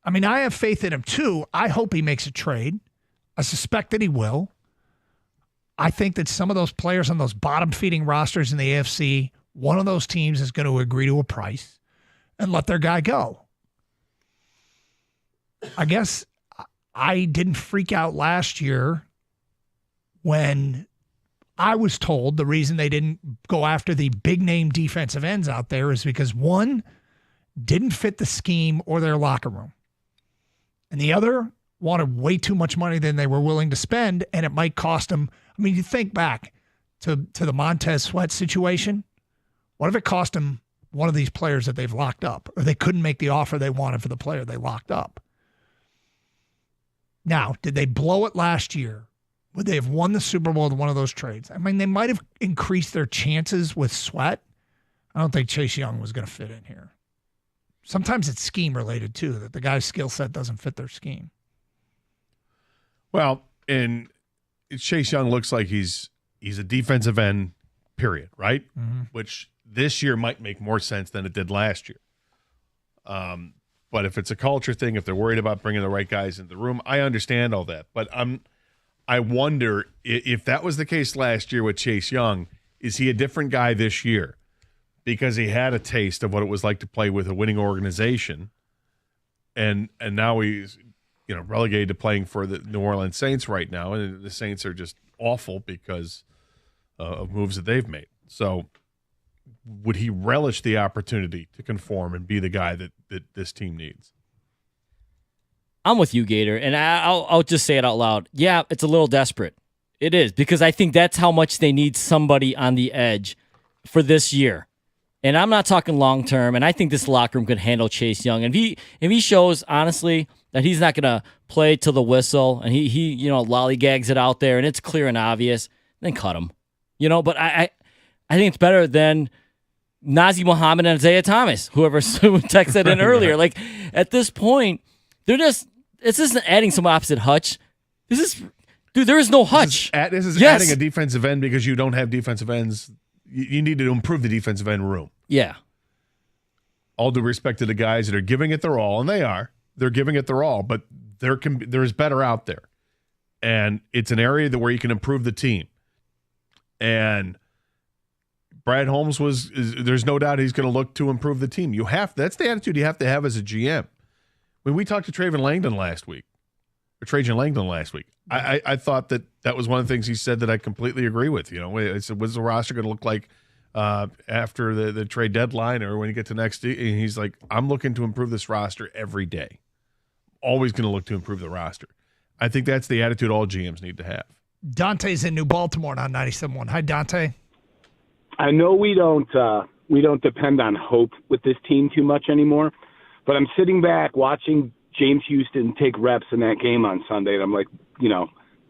I mean, I have faith in him too. I hope he makes a trade. I suspect that he will. I think that some of those players on those bottom-feeding rosters in the AFC, one of those teams is going to agree to a price and let their guy go. I guess I didn't freak out last year when I was told the reason they didn't go after the big-name defensive ends out there is because one didn't fit the scheme or their locker room, and the other wanted way too much money than they were willing to spend, and it might cost them. I mean, you think back to the Montez Sweat situation. What if it cost them one of these players that they've locked up, or they couldn't make the offer they wanted for the player they locked up? Now, did they blow it last year? Would they have won the Super Bowl with one of those trades? I mean, they might have increased their chances with Sweat. I don't think Chase Young was going to fit in here. Sometimes it's scheme related too, that the guy's skill set doesn't fit their scheme. Well, and Chase Young looks like he's a defensive end, period, right? Mm-hmm. Which this year might make more sense than it did last year. But if it's a culture thing, if they're worried about bringing the right guys into the room, I understand all that. But I wonder if that was the case last year with Chase Young, is he a different guy this year? Because he had a taste of what it was like to play with a winning organization, and now he's relegated to playing for the New Orleans Saints right now, and the Saints are just awful because of moves that they've made. So would he relish the opportunity to conform and be the guy that this team needs? I'm with you, Gator, and I'll just say it out loud. Yeah, it's a little desperate. It is, because I think that's how much they need somebody on the edge for this year. And I'm not talking long term, and I think this locker room could handle Chase Young. And if he shows, honestly, that he's not going to play till the whistle, and he lollygags it out there, and it's clear and obvious, then cut him. But I think it's better than Nazir Muhammad and Isaiah Thomas, whoever texted in earlier. Like, at this point, this isn't adding some opposite Hutch. There is no Hutch. This is adding a defensive end because you don't have defensive ends. You need to improve the defensive end room. Yeah. All due respect to the guys that are giving it their all, and they are. They're giving it their all, but there's better out there. And it's an area where you can improve the team. And Brad Holmes there's no doubt he's going to look to improve the team. That's the attitude you have to have as a GM. When we talked to Trajan Langdon last week, I thought that was one of the things he said that I completely agree with. I said, what's the roster going to look like after the trade deadline or when you get to next? And he's like, I'm looking to improve this roster every day. Always going to look to improve the roster. I think that's the attitude all GMs need to have. Dante's in New Baltimore on 97.1. Hi, Dante. I know we don't depend on hope with this team too much anymore, but I'm sitting back watching James Houston take reps in that game on Sunday, and I'm like,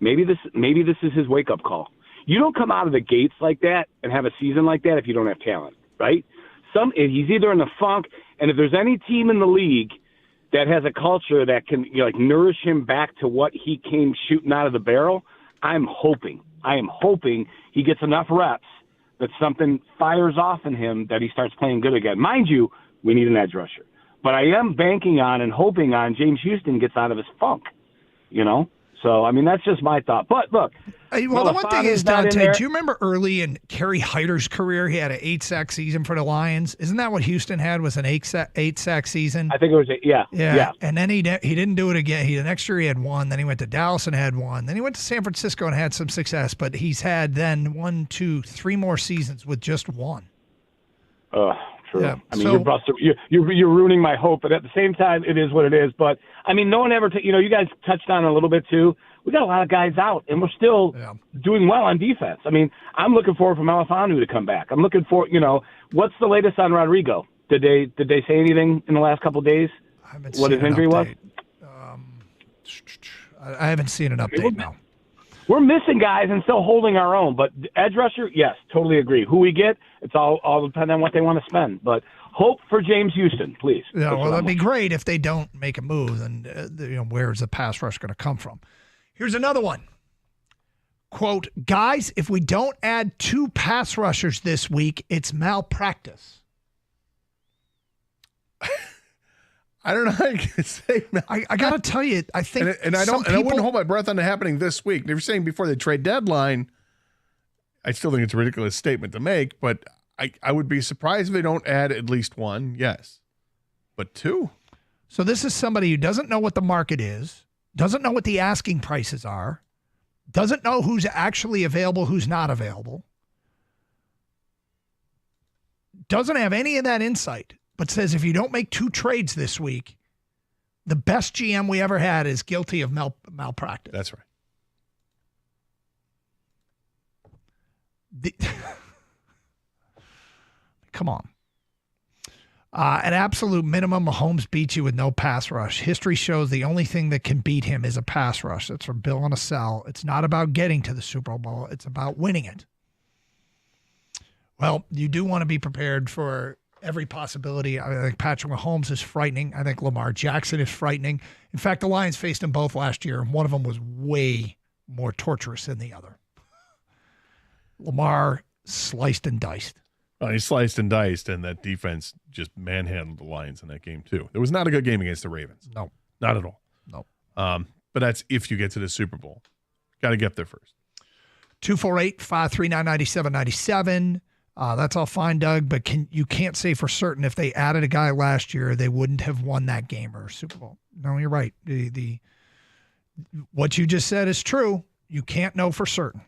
maybe this is his wake-up call. You don't come out of the gates like that and have a season like that if you don't have talent, right? He's either in a funk, and if there's any team in the league that has a culture that can nourish him back to what he came shooting out of the barrel, I am hoping he gets enough reps that something fires off in him that he starts playing good again. Mind you, we need an edge rusher. But I am banking on and hoping on James Houston gets out of his funk, So, that's just my thought. But look. The one thing is, Dante, do you remember early in Kerry Hyder's career, he had an 8-sack season for the Lions? Isn't that what Houston had, was an 8-sack season? I think it was, yeah. And then he didn't do it again. The next year he had one. Then he went to Dallas and had one. Then he went to San Francisco and had some success. But he's had then 1, 2, 3 more seasons with just one. True. Yeah. You're ruining my hope, but at the same time, it is what it is. But no one ever. You guys touched on it a little bit too. We got a lot of guys out, and we're still doing well on defense. I'm looking forward for Malafanu to come back. I'm looking for what's the latest on Rodrigo? Did they say anything in the last couple of days? What his injury was? I haven't seen an update now. We're missing guys and still holding our own. But edge rusher, yes, totally agree. Who we get, it's all depend on what they want to spend. But hope for James Houston, please. Yeah, well, that'd be great if they don't make a move. And where's the pass rush going to come from? Here's another one. Quote, guys, if we don't add 2 pass rushers this week, it's malpractice. I don't know how you can say. I got to tell you, I think, I wouldn't hold my breath on it happening this week. They were saying before the trade deadline. I still think it's a ridiculous statement to make, but I would be surprised if they don't add at least 1. Yes, but 2. So this is somebody who doesn't know what the market is, doesn't know what the asking prices are, doesn't know who's actually available, who's not available, doesn't have any of that insight. But says if you don't make 2 trades this week, the best GM we ever had is guilty of malpractice. That's right. Come on. At absolute minimum, Mahomes beats you with no pass rush. History shows the only thing that can beat him is a pass rush. That's from Bill on a Cell. It's not about getting to the Super Bowl. It's about winning it. Well, you do want to be prepared for every possibility. I think Patrick Mahomes is frightening. I think Lamar Jackson is frightening. In fact, the Lions faced them both last year, and one of them was way more torturous than the other. Lamar sliced and diced. He sliced and diced, and that defense just manhandled the Lions in that game, too. It was not a good game against the Ravens. No. Not at all. No. But that's if you get to the Super Bowl. Got to get there first. 248-539-9797. That's all fine, Doug, but you can't say for certain if they added a guy last year, they wouldn't have won that game or Super Bowl. No, you're right. What you just said is true. You can't know for certain.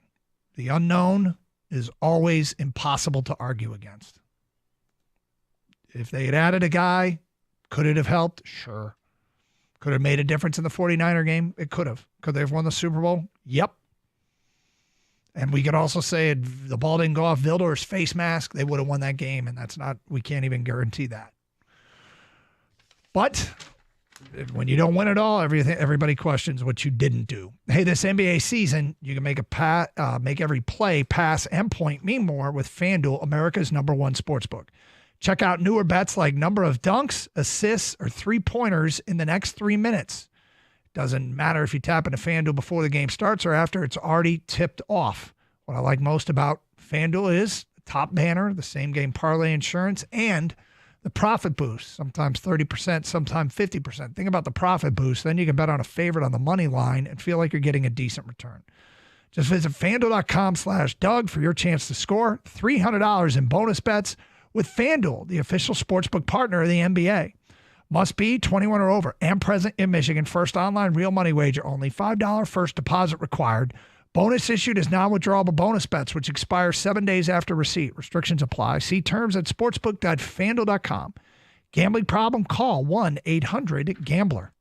The unknown is always impossible to argue against. If they had added a guy, could it have helped? Sure. Could have made a difference in the 49er game? It could have. Could they have won the Super Bowl? Yep. And we could also say if the ball didn't go off Vildor's face mask, they would have won that game, and we can't even guarantee that. But when you don't win it all, everybody questions what you didn't do. Hey, this NBA season, you can make every play, pass, and point mean more with FanDuel, America's #1 sportsbook. Check out newer bets like number of dunks, assists, or three-pointers in the next 3 minutes. Doesn't matter if you tap into FanDuel before the game starts or after, it's already tipped off. What I like most about FanDuel is the top banner, the same game parlay insurance, and the profit boost, sometimes 30%, sometimes 50%. Think about the profit boost. Then you can bet on a favorite on the money line and feel like you're getting a decent return. Just visit FanDuel.com/Doug for your chance to score $300 in bonus bets with FanDuel, the official sportsbook partner of the NBA. Must be 21 or over and present in Michigan. First online real money wager only. $5 first deposit required. Bonus issued as non-withdrawable bonus bets, which expire 7 days after receipt. Restrictions apply. See terms at sportsbook.fanduel.com. Gambling problem? Call 1-800-GAMBLER.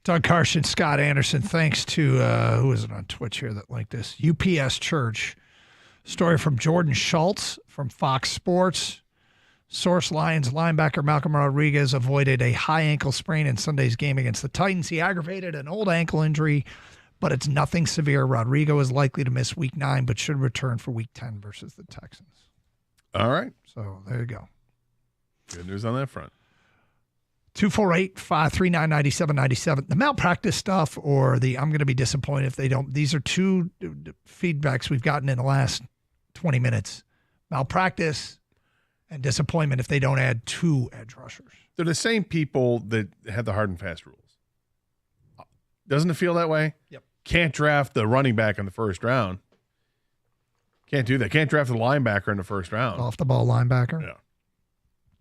Doug Carson, Scott Anderson, thanks to, who is it on Twitch here that liked this? UPS Church. Story from Jordan Schultz from Fox Sports. Source: Lions linebacker Malcolm Rodriguez avoided a high ankle sprain in Sunday's game against the Titans. He aggravated an old ankle injury, but it's nothing severe. Rodrigo is likely to miss Week 9, but should return for Week 10 versus the Texans. All right. So there you go. Good news on that front. 248-539-9797. The malpractice stuff or the I'm going to be disappointed if they don't. These are two feedbacks we've gotten in the last 20 minutes. Malpractice and disappointment if they don't add 2 edge rushers. They're the same people that have the hard and fast rules. Doesn't it feel that way? Yep. Can't draft the running back in the first round. Can't do that. Can't draft the linebacker in the first round. Off the ball linebacker. Yeah.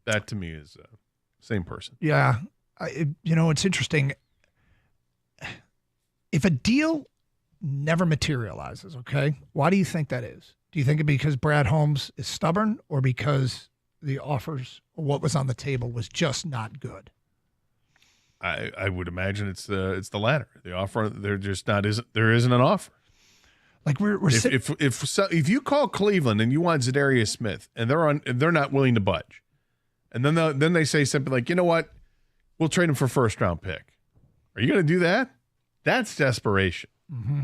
That to me is same person. Yeah. It's interesting. If a deal never materializes, okay, why do you think that is? Do you think it because Brad Holmes is stubborn or because the offers, or what was on the table was just not good? I would imagine it's the latter. The offer, there isn't an offer. Like if you call Cleveland and you want Zadarius Smith and they're not willing to budge, and then they say something like, you know what, we'll trade him for first round pick. Are you going to do that? That's desperation. Mm-hmm.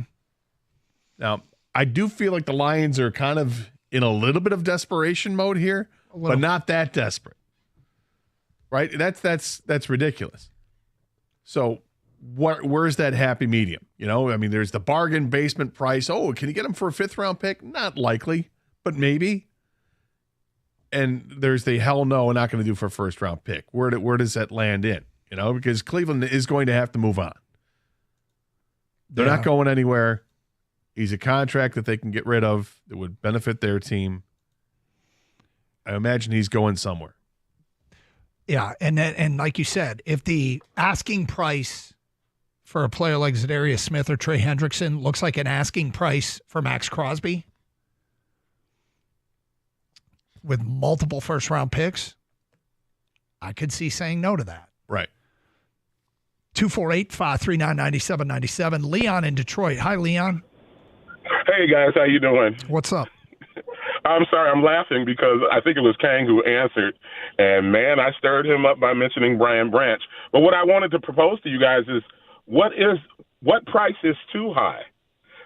Now I do feel like the Lions are kind of in a little bit of desperation mode here, but not that desperate, right? That's ridiculous. So where's that happy medium? There's the bargain basement price. Oh, can you get him for a 5th round pick? Not likely, but maybe. And there's the hell no, we're not going to do for a 1st round pick. Where does that land in? Because Cleveland is going to have to move on. They're not going anywhere. He's a contract that they can get rid of that would benefit their team. I imagine he's going somewhere. Yeah, and like you said, if the asking price for a player like Zadarius Smith or Trey Hendrickson looks like an asking price for Max Crosby with multiple 1st-round picks, I could see saying no to that. Right. 248-539-9797. Leon in Detroit. Hi, Leon. Hey, guys. How you doing? What's up? I'm sorry. I'm laughing because I think it was Kang who answered. And, man, I stirred him up by mentioning Brian Branch. But what I wanted to propose to you guys is what price is too high?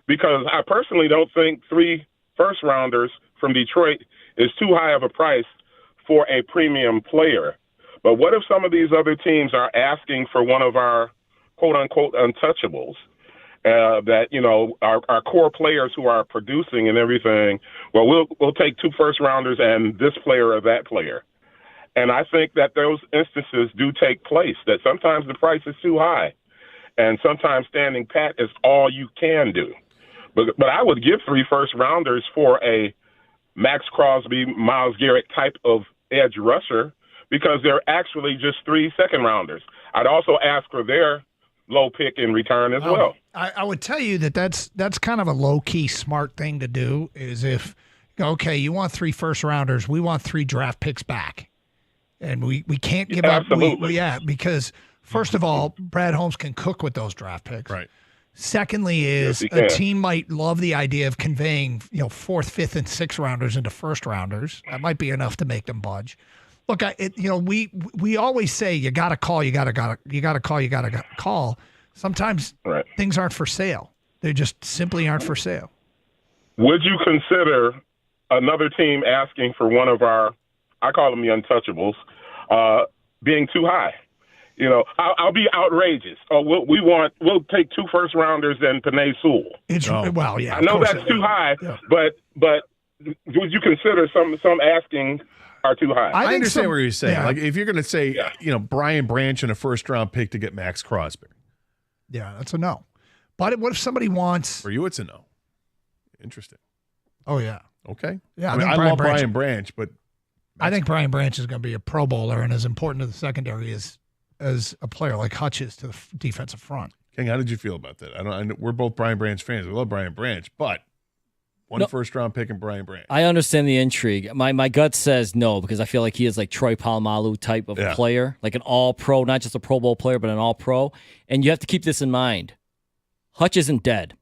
Because I personally don't think 3 first-rounders from Detroit is too high of a price for a premium player. But what if some of these other teams are asking for one of our quote-unquote untouchables? Our core players who are producing and everything, well, we'll take 2 first-rounders and this player or that player. And I think that those instances do take place, that sometimes the price is too high, and sometimes standing pat is all you can do. But I would give 3 first-rounders for a Max Crosby, Myles Garrett type of edge rusher because they're actually just 3 second-rounders. I'd also ask for their low pick in return as well. I would tell you that's kind of a low-key smart thing to do is if, okay, you want 3 first-rounders, we want 3 draft picks back. And we can't give up. Because, first of all, Brad Holmes can cook with those draft picks. Right. Secondly is a team might love the idea of conveying, 4th, 5th, and 6th rounders into first-rounders. That might be enough to make them budge. Look, we always say you got to call, you got to call. Sometimes things aren't for sale. They just simply aren't for sale. Would you consider another team asking for one of our, I call them the untouchables, being too high? I'll be outrageous. Oh, we'll take 2 first-rounders and Penei Sewell. I know that's too high, but would you consider some asking are too high? I understand what you're saying. Yeah. Like if you're going to say, Brian Branch and a 1st-round pick to get Max Crosby. Yeah, that's a no. But what if somebody wants? For you, it's a no. Interesting. Oh yeah. Okay. Yeah, I love Brian Branch, but I think Brian Branch is going to be a Pro Bowler and as important to the secondary as a player like Hutch is to the defensive front. King, how did you feel about that? We're both Brian Branch fans. We love Brian Branch, but One first-round pick and Brian Branch. I understand the intrigue. My gut says no, because I feel like he is like Troy Polamalu type of player, like an all-pro, not just a Pro Bowl player, but an all-pro. And you have to keep this in mind. Hutch isn't dead.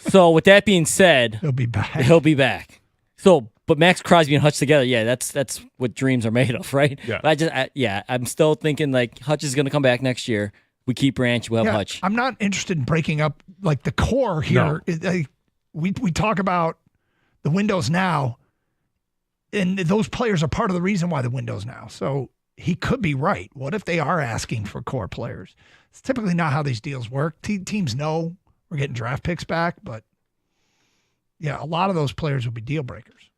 So with that being said, he'll be back. So, but Max Crosby and Hutch together, that's what dreams are made of, right? Yeah. But I'm still thinking like Hutch is going to come back next year. We keep Branch, we'll have Hutch. I'm not interested in breaking up like the core here. No. We talk about the windows now, and those players are part of the reason why the window's now. So he could be right. What if they are asking for core players? It's typically not how these deals work. Teams know we're getting draft picks back, but yeah, a lot of those players would be deal breakers.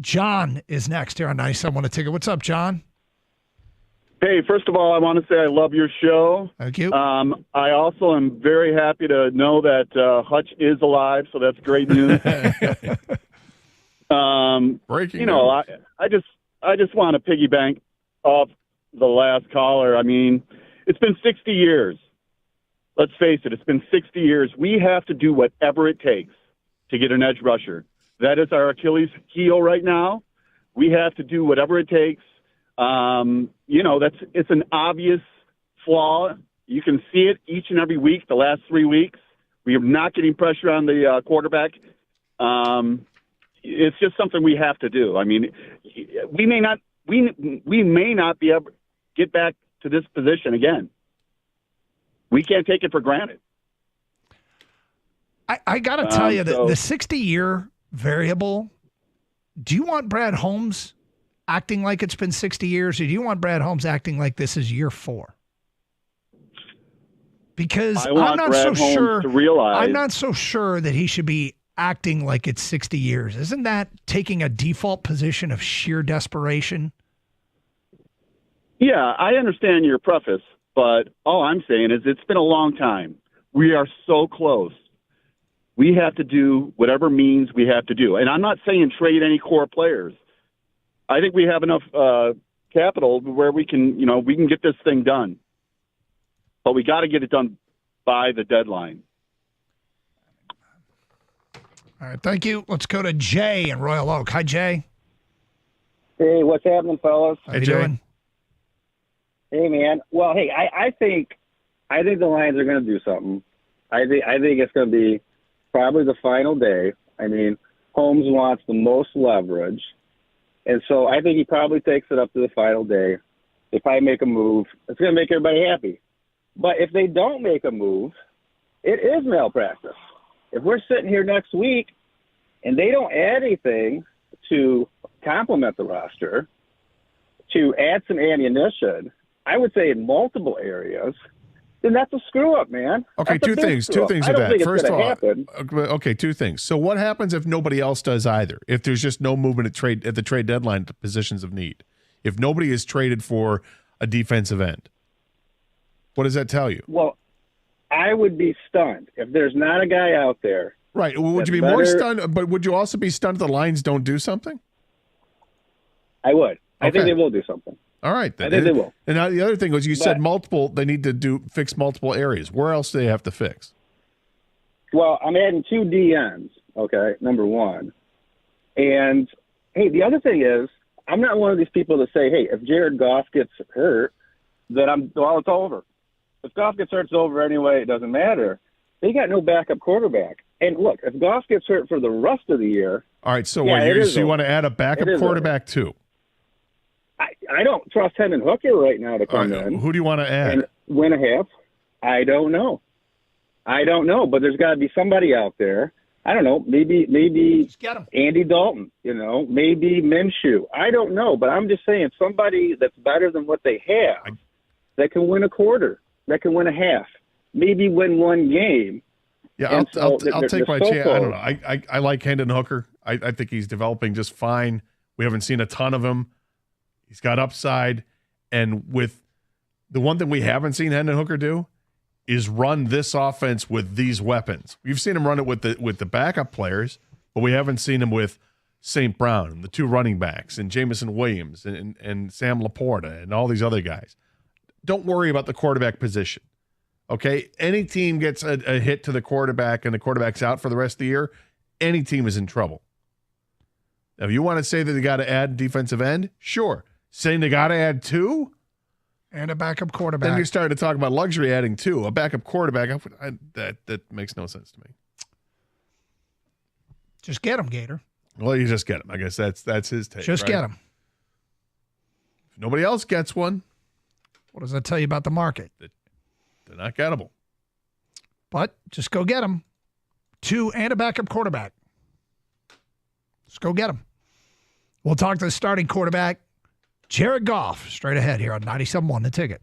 John is next here on 97 a Ticket. What's up, John? Hey, first of all, I want to say I love your show. Thank you. I also am very happy to know that Hutch is alive, so that's great news. Breaking news. I just want to piggyback off the last caller. I mean, it's been 60 years. Let's face it, it's been 60 years. We have to do whatever it takes to get an edge rusher. That is our Achilles heel right now. We have to do whatever it takes. It's an obvious flaw. You can see it each and every week. The last 3 weeks, we are not getting pressure on the quarterback. It's just something we have to do. I mean, we may not be able to get back to this position again. We can't take it for granted. I got to tell you that the 60-year variable. Do you want Brad Holmes acting like it's been 60 years, or do you want Brad Holmes acting like this is year 4? Because I'm not so sure. I'm not so sure that he should be acting like it's 60 years. Isn't that taking a default position of sheer desperation? Yeah, I understand your preface, but all I'm saying is it's been a long time. We are so close. We have to do whatever means we have to do. And I'm not saying trade any core players. I think we have enough capital where we can get this thing done. But we got to get it done by the deadline. All right, thank you. Let's go to Jay in Royal Oak. Hi, Jay. Hey, what's happening, fellas? How you doing? Hey, man. Well, hey, I think the Lions are going to do something. I think it's going to be probably the final day. I mean, Holmes wants the most leverage, and so I think he probably takes it up to the final day. They probably make a move. It's going to make everybody happy. But if they don't make a move, it is malpractice. If we're sitting here next week and they don't add anything to complement the roster, to add some ammunition, I would say in multiple areas, then that's a screw up, man. Okay, Two things with that. First of all, okay, 2 things. So what happens if nobody else does either? If there's just no movement at the trade deadline to positions of need? If nobody is traded for a defensive end? What does that tell you? Well, I would be stunned if there's not a guy out there. Right. Well, would you be more stunned? But would you also be stunned if the Lions don't do something? I would. I think they will do something. All right. Then. I think they will. And now the other thing was you said multiple. They need to fix multiple areas. Where else do they have to fix? Well, I'm adding 2 DNs. Okay, number one. And hey, the other thing is, I'm not one of these people that say, hey, if Jared Goff gets hurt, then it's over. If Goff gets hurt, it's over anyway. It doesn't matter. They got no backup quarterback. And look, if Goff gets hurt for the rest of the year. All right, so you want to add a backup quarterback too? I don't trust Hendon Hooker right now to come in. Who do you want to add? And win a half? I don't know. But there's got to be somebody out there. I don't know. Maybe Andy Dalton. Maybe Minshew. I don't know. But I'm just saying somebody that's better than what they have that can win a quarter, that can win a half, maybe win one game. Yeah, I'll take my chance. I don't know. I like Hendon Hooker. I think he's developing just fine. We haven't seen a ton of him. He's got upside. And with the one thing we haven't seen Hendon Hooker do is run this offense with these weapons. We've seen him run it with the backup players, but we haven't seen him with St. Brown and the 2 running backs and Jamison Williams and Sam Laporta and all these other guys. Don't worry about the quarterback position. Okay, any team gets a hit to the quarterback and the quarterback's out for the rest of the year, any team is in trouble. Now, if you want to say that they got to add defensive end, sure. Saying they got to add 2? And a backup quarterback. Then you're starting to talk about luxury adding 2. A backup quarterback, that makes no sense to me. Just get him, Gator. Well, you just get him. I guess that's his take. Just get him. If nobody else gets one, what does that tell you about the market? They're not gettable. But just go get him. 2 and a backup quarterback. Just go get him. We'll talk to the starting quarterback, Jared Goff, straight ahead here on 97.1 The Ticket.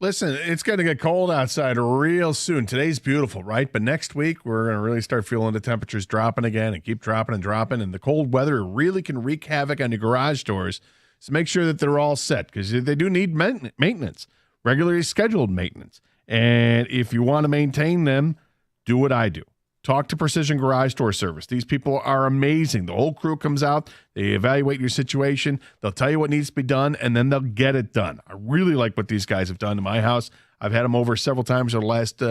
Listen, it's going to get cold outside real soon. Today's beautiful, right? But next week, we're going to really start feeling the temperatures dropping again and keep dropping and dropping. And the cold weather really can wreak havoc on your garage doors. So make sure that they're all set because they do need maintenance, regularly scheduled maintenance. And if you want to maintain them, do what I do. Talk to Precision Garage Door Service. These people are amazing. The whole crew comes out. They evaluate your situation. They'll tell you what needs to be done, and then they'll get it done. I really like what these guys have done in my house. I've had them over several times over the last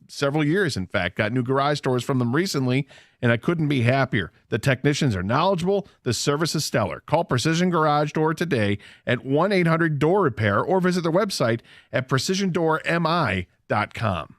several years, in fact. Got new garage doors from them recently, and I couldn't be happier. The technicians are knowledgeable. The service is stellar. Call Precision Garage Door today at 1-800-DOOR-REPAIR or visit their website at precisiondoormi.com.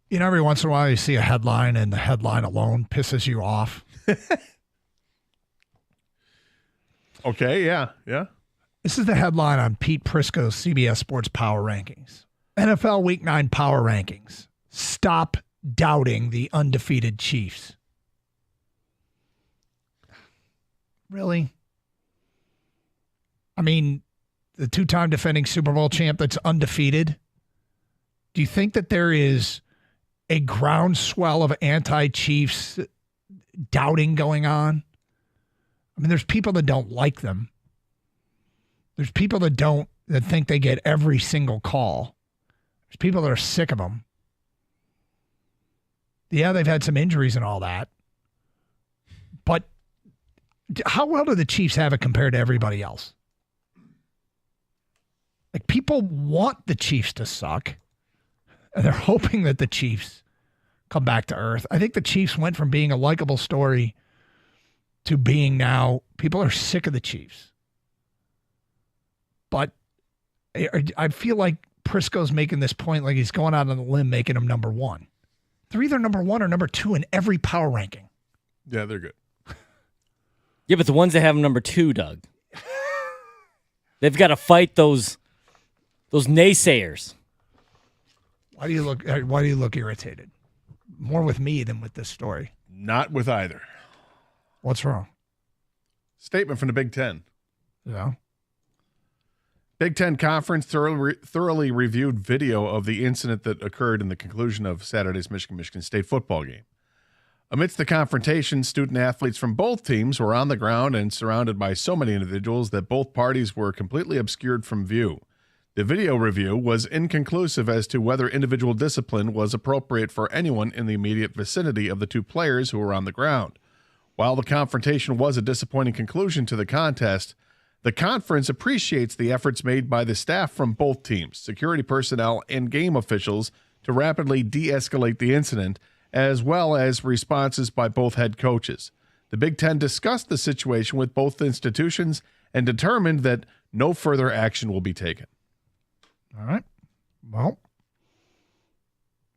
You know, every once in a while you see a headline and the headline alone pisses you off. Okay, yeah. This is the headline on Pete Prisco's CBS Sports Power Rankings. NFL Week 9 Power Rankings. Stop doubting the undefeated Chiefs. Really? I mean, the two-time defending Super Bowl champ that's undefeated. Do you think that there is a groundswell of anti-Chiefs doubting going on? I mean, there's people that don't like them. There's people that think they get every single call. There's people that are sick of them. Yeah, they've had some injuries and all that. But how well do the Chiefs have it compared to everybody else? Like, people want the Chiefs to suck, and they're hoping that the Chiefs come back to earth. I think the Chiefs went from being a likable story to being now, people are sick of the Chiefs. But I feel like Prisco's making this point like he's going out on the limb, making them number one. They're either number one or number two in every power ranking. Yeah, they're good. Yeah, but the ones that have them number two, Doug, they've got to fight those naysayers. Why do you look irritated? More with me than with this story. Not with either. What's wrong? Statement from the Big Ten. Yeah. Big Ten Conference thoroughly reviewed video of the incident that occurred in the conclusion of Saturday's Michigan State football game. Amidst the confrontation, student athletes from both teams were on the ground and surrounded by so many individuals that both parties were completely obscured from view. The video review was inconclusive as to whether individual discipline was appropriate for anyone in the immediate vicinity of the two players who were on the ground. While the confrontation was a disappointing conclusion to the contest, the conference appreciates the efforts made by the staff from both teams, security personnel, and game officials to rapidly de-escalate the incident, as well as responses by both head coaches. The Big Ten discussed the situation with both institutions and determined that no further action will be taken. All right. Well,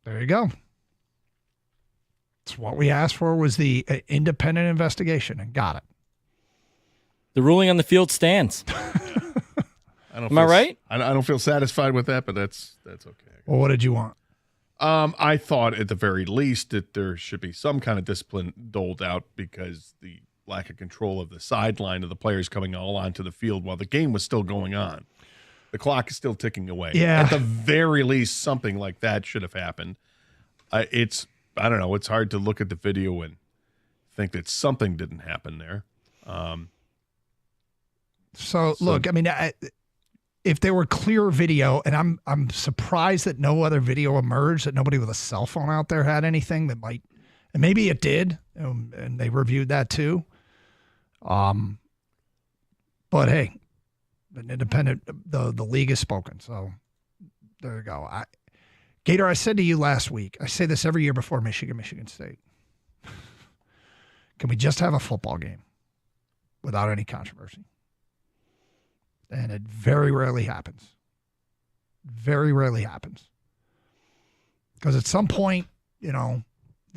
there you go. It's what we asked for, was the independent investigation, and got it. The ruling on the field stands. Am I right? I don't feel satisfied with that, but that's okay. Well, what did you want? I thought at the very least that there should be some kind of discipline doled out because the lack of control of the sideline of the players coming all onto the field while the game was still going on. The clock is still ticking away. Yeah. At the very least, something like that should have happened. I don't know. It's hard to look at the video and think that something didn't happen there. So look, I mean, if there were clear video, and I'm surprised that no other video emerged, that nobody with a cell phone out there had anything that might, and maybe it did, and they reviewed that too. But hey, an independent, the league has spoken, so there you go. Gator, I said to you last week, I say this every year before Michigan State. Can we just have a football game without any controversy? And it very rarely happens. Very rarely happens. Because at some point, the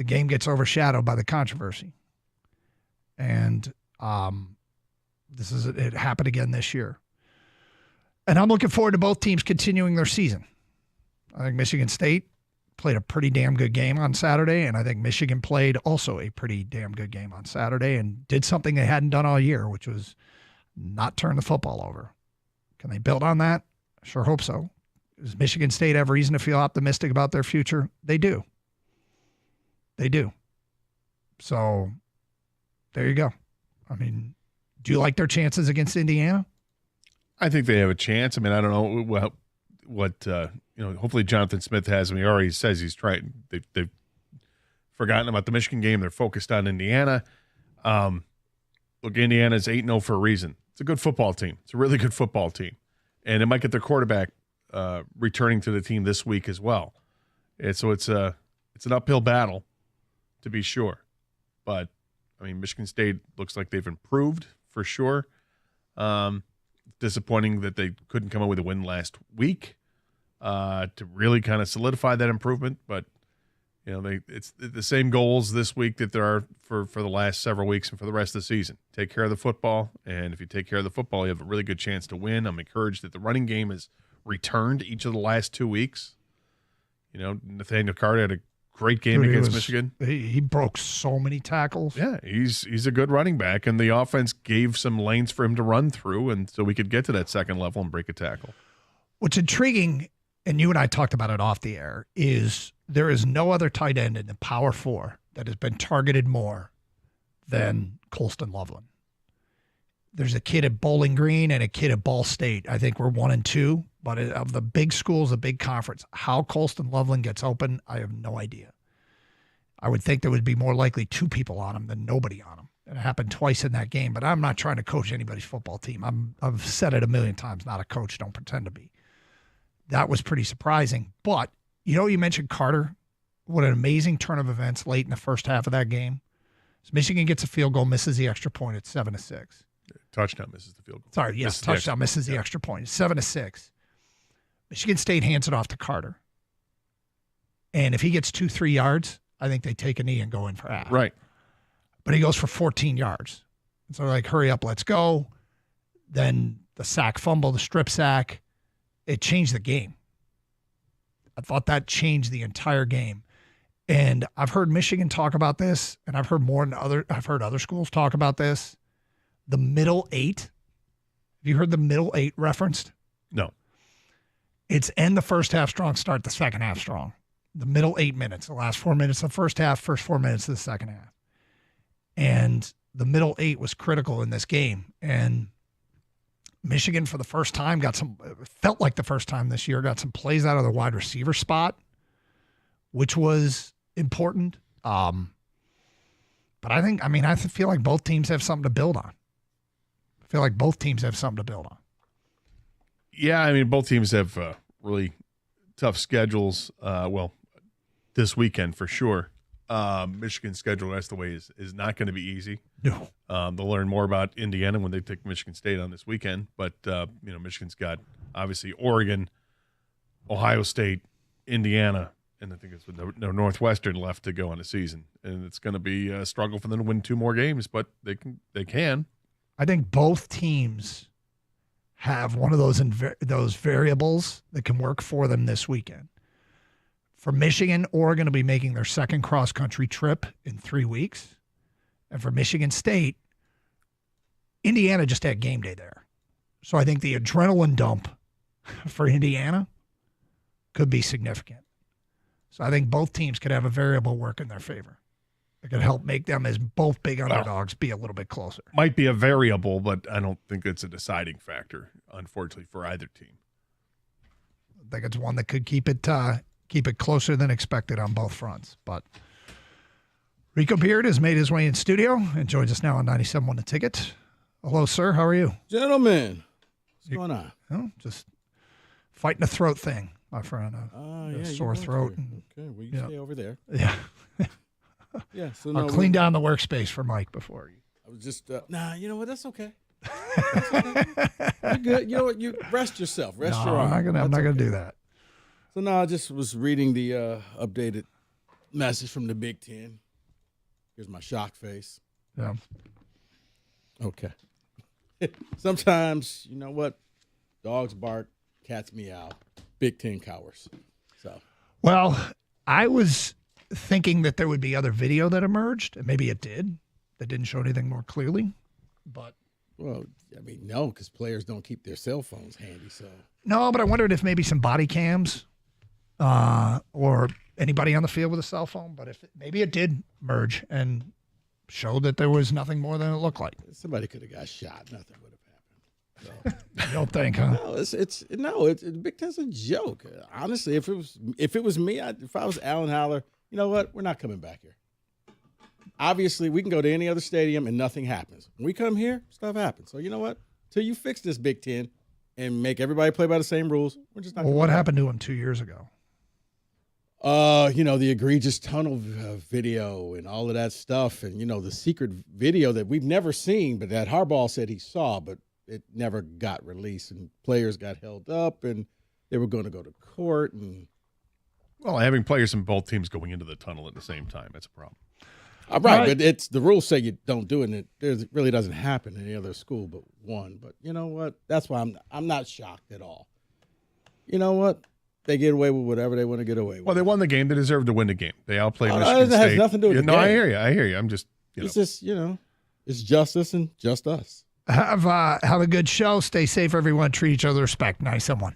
game gets overshadowed by the controversy. And it happened again this year. And I'm looking forward to both teams continuing their season. I think Michigan State played a pretty damn good game on Saturday, and I think Michigan played also a pretty damn good game on Saturday and did something they hadn't done all year, which was not turn the football over. Can they build on that? I sure hope so. Does Michigan State have reason to feel optimistic about their future? They do. They do. So there you go. I mean, do you like their chances against Indiana? I think they have a chance. I mean, I don't know what hopefully Jonathan Smith has. I mean, he already says he's trying. They've forgotten about the Michigan game. They're focused on Indiana. Look, Indiana's 8-0 for a reason. It's a good football team. It's a really good football team. And it might get their quarterback returning to the team this week as well. And so it's an uphill battle, to be sure. But, I mean, Michigan State looks like they've improved for sure. Disappointing that they couldn't come up with a win last week to really kind of solidify that improvement. But, It's the same goals this week that there are for the last several weeks and for the rest of the season. Take care of the football, and if you take care of the football, you have a really good chance to win. I'm encouraged that the running game has returned each of the last 2 weeks. Nathaniel Carter had a great game against Michigan. He broke so many tackles. Yeah, he's a good running back, and the offense gave some lanes for him to run through, and so we could get to that second level and break a tackle. What's intriguing, and you and I talked about it off the air, is there is no other tight end in the Power 4 that has been targeted more than Colston Loveland. There's a kid at Bowling Green and a kid at Ball State. I think we're 1 and 2, but of the big schools, the big conference, how Colston Loveland gets open, I have no idea. I would think there would be more likely 2 people on him than nobody on him. It happened twice in that game, but I'm not trying to coach anybody's football team. I've said it a million times, not a coach, don't pretend to be. That was pretty surprising. But, you mentioned Carter. What an amazing turn of events late in the first half of that game. So Michigan gets a field goal, misses the extra point at 7-6. Touchdown misses the field goal. Sorry, yes, touchdown misses the extra point. 7-6. Michigan State hands it off to Carter. And if he gets 2-3 yards, I think they take a knee and go in for half. Right. But he goes for 14 yards. And so they're like, hurry up, let's go. Then the sack fumble, the strip sack, it changed the game. I thought that changed the entire game. And I've heard Michigan talk about this, and I've heard I've heard other schools talk about this. The middle 8. Have you heard the middle 8 referenced? No. It's end the first half strong, start the second half strong. The middle 8 minutes, the last 4 minutes of the first half, first 4 minutes of the second half. And the middle 8 was critical in this game. And Michigan, for the first time, felt like the first time this year, got some plays out of the wide receiver spot, which was important. But I feel like both teams have something to build on. Yeah, both teams have really tough schedules. This weekend for sure. Michigan's schedule the rest of the way is not going to be easy. No. They'll learn more about Indiana when they take Michigan State on this weekend. But, Michigan's got, obviously, Oregon, Ohio State, Indiana, and I think it's no Northwestern left to go on the season. And it's going to be a struggle for them to win 2 more games, but they can. I think both teams have one of those variables that can work for them this weekend. For Michigan, Oregon will be making their second cross-country trip in 3 weeks. And for Michigan State, Indiana just had game day there. So I think the adrenaline dump for Indiana could be significant. So I think both teams could have a variable work in their favor. It could help make them, as both big underdogs, be a little bit closer. Might be a variable, but I don't think it's a deciding factor, unfortunately, for either team. I think it's one that could keep it closer than expected on both fronts. But Rico Beard has made his way in studio and joins us now on 97.1 The Ticket. Hello, sir. How are you? Gentlemen, what's going on? Just fighting a throat thing, my friend. Sore throat. Okay, well, you stay over there. Yeah. Yeah. So I'll clean down the workspace for Mike before you. I was just, you know what? That's okay. That's okay. You're good. You know what? You rest yourself. Rest your arm. I'm not gonna do that. So now I just was reading the updated message from the Big Ten. Here's my shock face. Yeah. Okay. Sometimes, you know what? Dogs bark, cats meow. Big Ten cowers. So. Well, I was thinking that there would be other video that emerged, and maybe it did. That didn't show anything more clearly. But well, no, because players don't keep their cell phones handy. So no, but I wondered if maybe some body cams. Or anybody on the field with a cell phone, but maybe it did merge and show that there was nothing more than it looked like. Somebody could have got shot. Nothing would have happened. So. You don't think, huh? No, it's Big Ten's a joke. Honestly, if it was me, if I was Alan Haller, you know what? We're not coming back here. Obviously, we can go to any other stadium and nothing happens. When we come here, stuff happens. So you know what? Till you fix this Big Ten and make everybody play by the same rules, we're just not. Well, what happened to him 2 years ago? The egregious tunnel video and all of that stuff, and the secret video that we've never seen, but that Harbaugh said he saw, but it never got released, and players got held up, and they were going to go to court, and Well, having players from both teams going into the tunnel at the same time, that's a problem. Right, but the rules say you don't do it, and it really doesn't happen in any other school but one. But you know what? That's why I'm not shocked at all. You know what? They get away with whatever they want to get away with. Well, they won the game. They deserve to win the game. They outplayed Oh, Michigan that State. has nothing to do with the I game. hear you. I'm just, It's just, it's justice and just us. Have a good show. Stay safe, everyone. Treat each other with respect. Nice someone.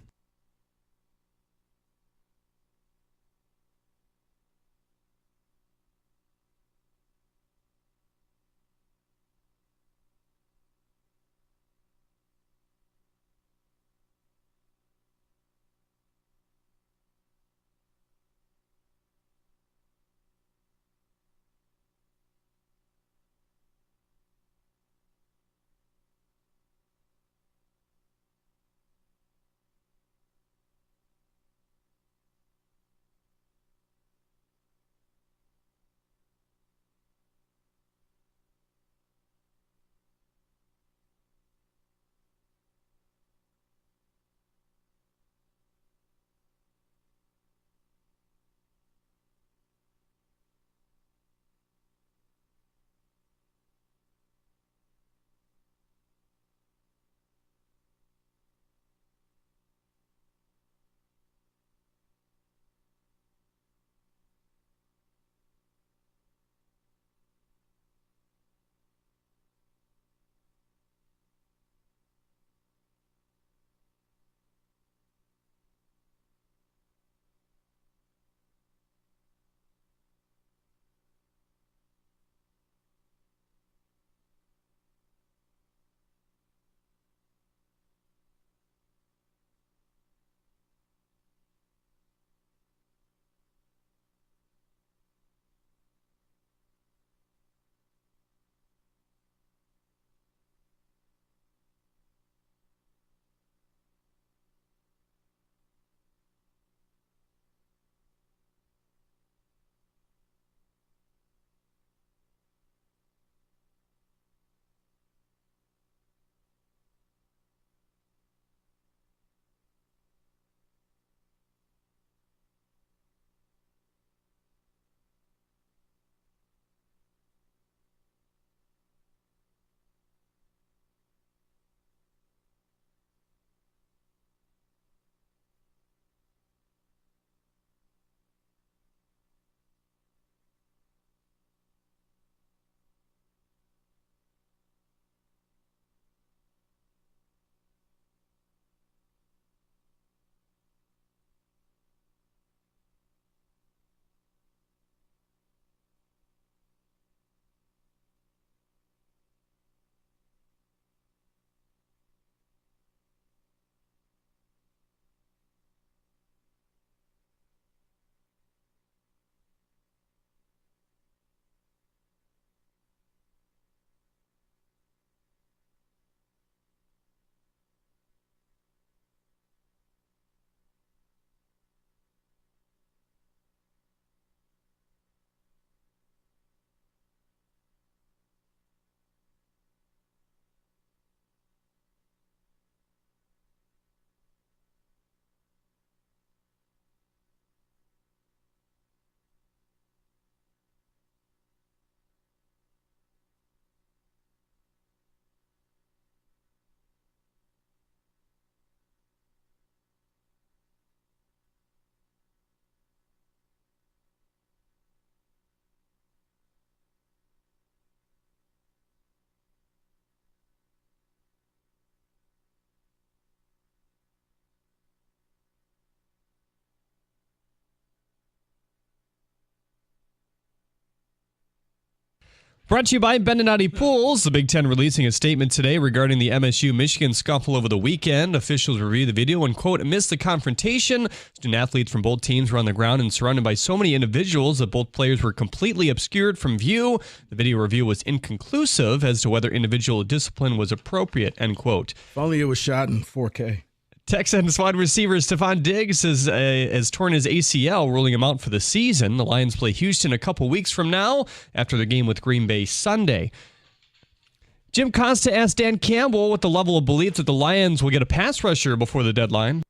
Brought to you by Bendenati Pools. The Big Ten releasing a statement today regarding the MSU-Michigan scuffle over the weekend. Officials reviewed the video and, quote, amidst the confrontation, student-athletes from both teams were on the ground and surrounded by so many individuals that both players were completely obscured from view. The video review was inconclusive as to whether individual discipline was appropriate, end quote. If only it was shot in 4K. Texans wide receiver Stephon Diggs has torn his ACL, ruling him out for the season. The Lions play Houston a couple weeks from now after the game with Green Bay Sunday. Jim Costa asked Dan Campbell what the level of belief that the Lions will get a pass rusher before the deadline.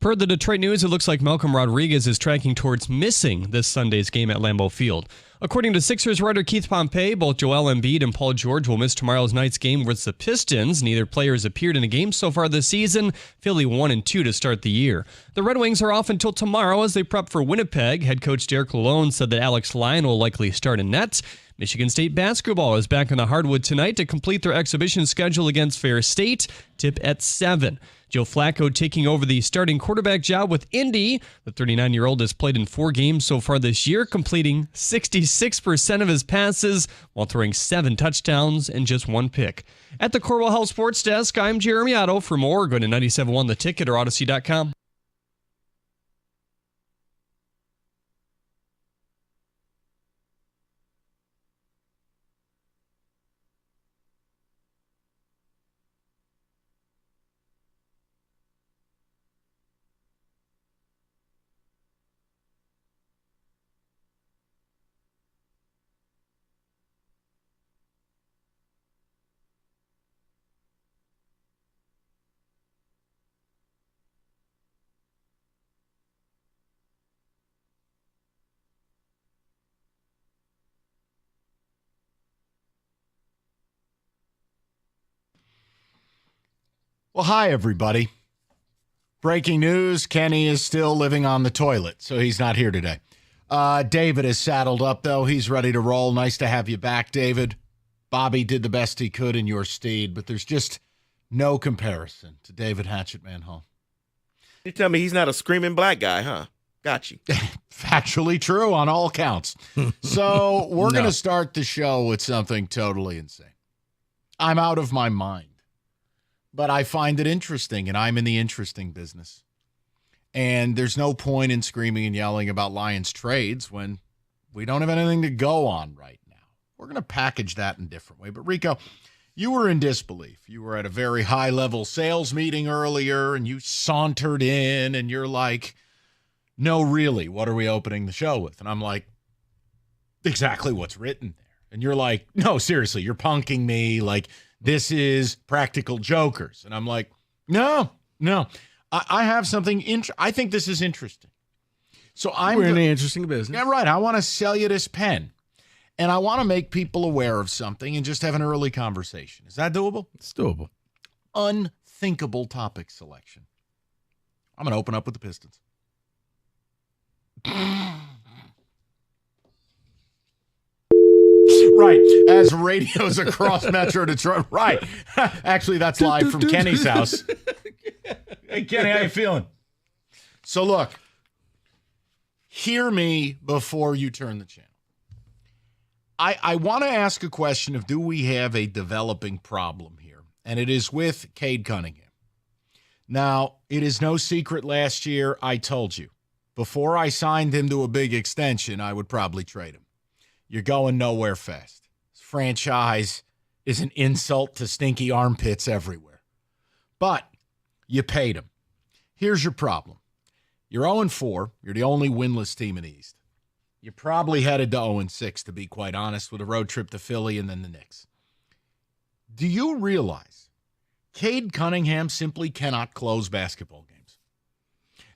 Per the Detroit News, it looks like Malcolm Rodriguez is tracking towards missing this Sunday's game at Lambeau Field. According to Sixers writer Keith Pompey, both Joel Embiid and Paul George will miss tomorrow's night's game with the Pistons. Neither player has appeared in a game so far this season. Philly 1-2 to start the year. The Red Wings are off until tomorrow as they prep for Winnipeg. Head coach Derek Lalonde said that Alex Lyon will likely start in net. Michigan State basketball is back on the hardwood tonight to complete their exhibition schedule against Fair State. Tip at 7. Joe Flacco taking over the starting quarterback job with Indy. The 39-year-old has played in 4 games so far this year, completing 66% of his passes while throwing 7 touchdowns and just 1 pick. At the Corwell Health Sports Desk, I'm Jeremy Otto. For more, go to 97.1 The Ticket or Odyssey.com. Well, hi, everybody. Breaking news, Kenny is still living on the toilet, so he's not here today. David is saddled up, though. He's ready to roll. Nice to have you back, David. Bobby did the best he could in your steed, but there's just no comparison to David Hatchetman Hall. You tell me he's not a screaming black guy, huh? Got you. Factually true on all counts. So we're going to start the show with something totally insane. I'm out of my mind. But I find it interesting, and I'm in the interesting business. And there's no point in screaming and yelling about Lions trades when we don't have anything to go on right now. We're going to package that in a different way. But, Rico, you were in disbelief. You were at a very high-level sales meeting earlier, and you sauntered in, and you're like, no, really, what are we opening the show with? And I'm like, exactly what's written there. And you're like, no, seriously, you're punking me, like, this is Practical Jokers. And I'm like, no. I have something. I think this is interesting. So we're in an interesting business. Yeah, right. I want to sell you this pen. And I want to make people aware of something and just have an early conversation. Is that doable? It's doable. Unthinkable topic selection. I'm going to open up with the Pistons. Right, as radios across Metro Detroit. Right. Actually, that's live from Kenny's house. Hey, Kenny, how you feeling? So, look, hear me before you turn the channel. I want to ask a question of, do we have a developing problem here? And it is with Cade Cunningham. Now, it is no secret last year I told you, before I signed him to a big extension, I would probably trade him. You're going nowhere fast. This franchise is an insult to stinky armpits everywhere. But you paid him. Here's your problem. You're 0-4. You're the only winless team in the East. You probably headed to 0-6, to be quite honest, with a road trip to Philly and then the Knicks. Do you realize Cade Cunningham simply cannot close basketball games?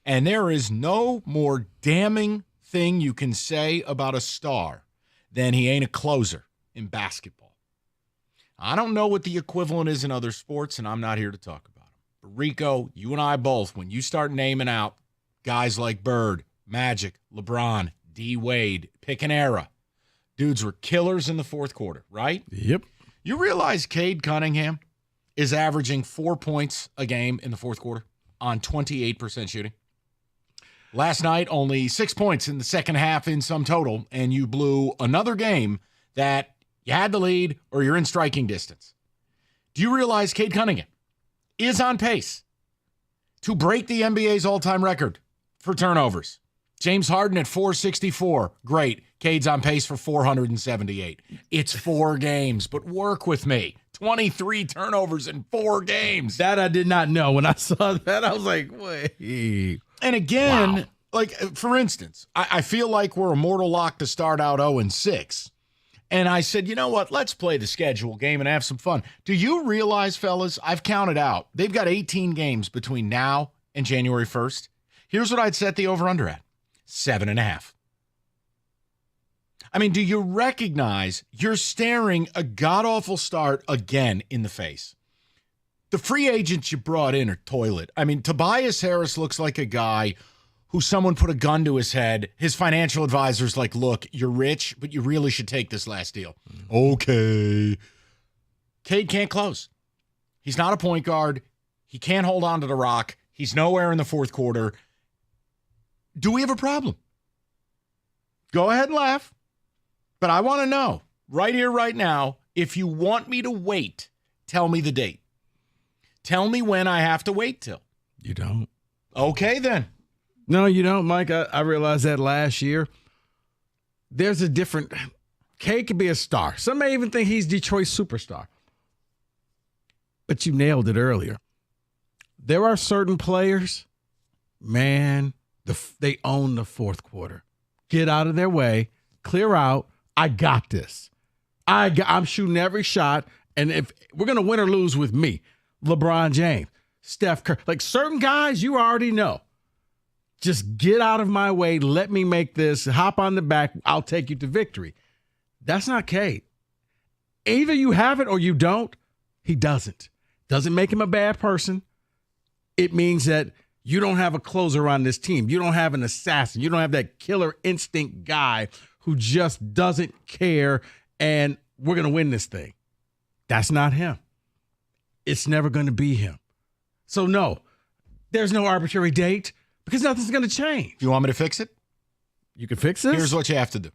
And there is no more damning thing you can say about a star than he ain't a closer in basketball. I don't know what the equivalent is in other sports, and I'm not here to talk about them. But Rico, you and I both, when you start naming out guys like Bird, Magic, LeBron, D. Wade, pick an era, dudes were killers in the fourth quarter, right? Yep. You realize Cade Cunningham is averaging 4 points a game in the fourth quarter on 28% shooting? Last night, only 6 points in the second half in sum total, and you blew another game that you had the lead or you're in striking distance. Do you realize Cade Cunningham is on pace to break the NBA's all-time record for turnovers? James Harden at 464. Great. Cade's on pace for 478. It's 4 games, but work with me. 23 turnovers in 4 games. That I did not know. When I saw that, I was like, wait. And again, like, for instance, I feel like we're a mortal lock to start out 0-6. And I said, you know what? Let's play the schedule game and have some fun. Do you realize, fellas, I've counted out, they've got 18 games between now and January 1st. Here's what I'd set the over-under at. 7.5. I mean, do you recognize you're staring a god-awful start again in the face? The free agents you brought in are toilet. I mean, Tobias Harris looks like a guy who someone put a gun to his head. His financial advisor's like, look, you're rich, but you really should take this last deal. Okay. Cade can't close. He's not a point guard. He can't hold on to the rock. He's nowhere in the fourth quarter. Do we have a problem? Go ahead and laugh. But I want to know, right here, right now, if you want me to wait, tell me the date. Tell me when I have to wait till. You don't. Okay, then. No, you don't, Mike. I realized that last year. There's a different – Cade could be a star. Some may even think he's Detroit's superstar. But you nailed it earlier. There are certain players, man, they own the fourth quarter. Get out of their way. Clear out. I got this. I'm shooting every shot, and if we're going to win or lose with me, LeBron James, Steph Curry, like certain guys you already know. Just get out of my way. Let me make this. Hop on the back. I'll take you to victory. That's not Cade. Either you have it or you don't. He doesn't. Doesn't make him a bad person. It means that you don't have a closer on this team. You don't have an assassin. You don't have that killer instinct guy who just doesn't care and we're going to win this thing. That's not him. It's never going to be him. So, no, there's no arbitrary date because nothing's going to change. You want me to fix it? You can fix this? Here's what you have to do.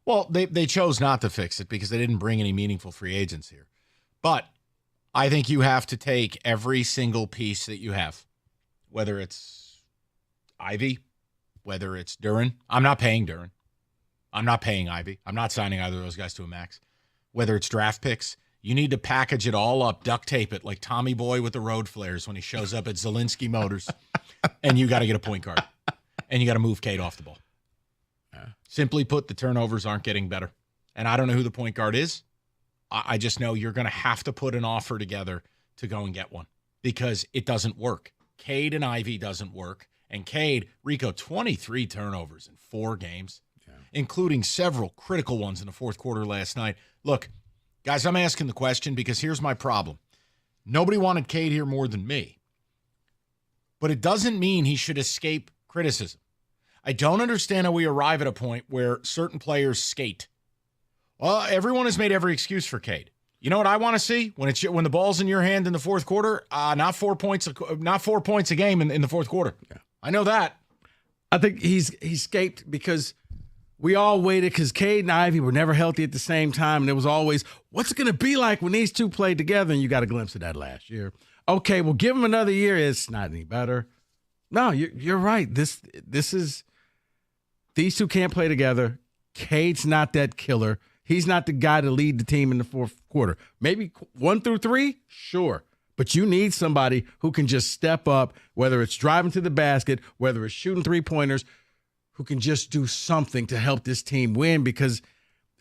Well, they chose not to fix it because they didn't bring any meaningful free agents here. But I think you have to take every single piece that you have, whether it's Ivy, whether it's Duren. I'm not paying Duren. I'm not paying Ivy. I'm not signing either of those guys to a max. Whether it's draft picks, you need to package it all up, duct tape it like Tommy Boy with the road flares when he shows up at Zelensky Motors, and you got to get a point guard, and you got to move Cade off the ball. Simply put, the turnovers aren't getting better. And I don't know who the point guard is. I just know you're going to have to put an offer together to go and get one because it doesn't work. Cade and Ivy doesn't work. And Cade, Rico, 23 turnovers in 4 games, including several critical ones in the fourth quarter last night. Look, guys, I'm asking the question because here's my problem. Nobody wanted Cade here more than me. But it doesn't mean he should escape criticism. I don't understand how we arrive at a point where certain players skate. Well, everyone has made every excuse for Cade. You know what I want to see when the ball's in your hand in the fourth quarter? Not 4 points a game in the fourth quarter. Yeah. I know that. I think he escaped because we all waited because Cade and Ivy were never healthy at the same time, and it was always, what's it going to be like when these two play together? And you got a glimpse of that last year. Okay, well, give them another year. It's not any better. No, you're right. This is these two can't play together. Cade's not that killer. He's not the guy to lead the team in the fourth quarter. Maybe 1 through 3, sure. But you need somebody who can just step up, whether it's driving to the basket, whether it's shooting three-pointers, who can just do something to help this team win. Because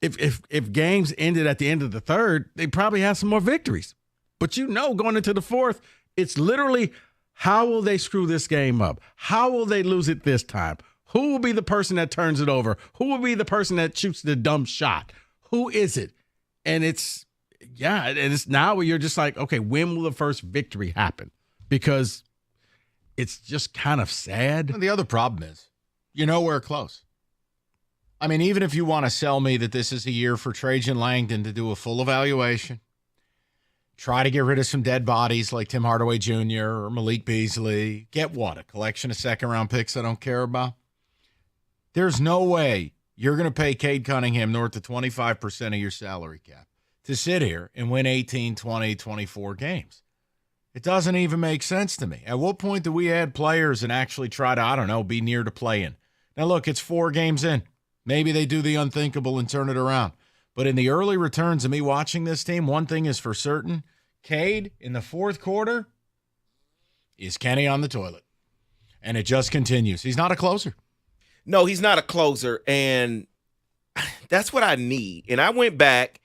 if games ended at the end of the third, they'd probably have some more victories. But going into the fourth, it's literally how will they screw this game up? How will they lose it this time? Who will be the person that turns it over? Who will be the person that shoots the dumb shot? Who is it? And it's now where you're just like, okay, when will the first victory happen? Because it's just kind of sad. And the other problem is, we're close. I mean, even if you want to sell me that this is a year for Trajan Langdon to do a full evaluation, try to get rid of some dead bodies like Tim Hardaway Jr. or Malik Beasley, get a collection of second-round picks I don't care about? There's no way you're going to pay Cade Cunningham north of 25% of your salary cap to sit here and win 18, 20, 24 games. It doesn't even make sense to me. At what point do we add players and actually try to, be near to play-in? Now, look, it's 4 games in. Maybe they do the unthinkable and turn it around. But in the early returns of me watching this team, one thing is for certain. Cade, in the fourth quarter, is Kenny on the toilet. And it just continues. He's not a closer. No, he's not a closer, and that's what I need. And I went back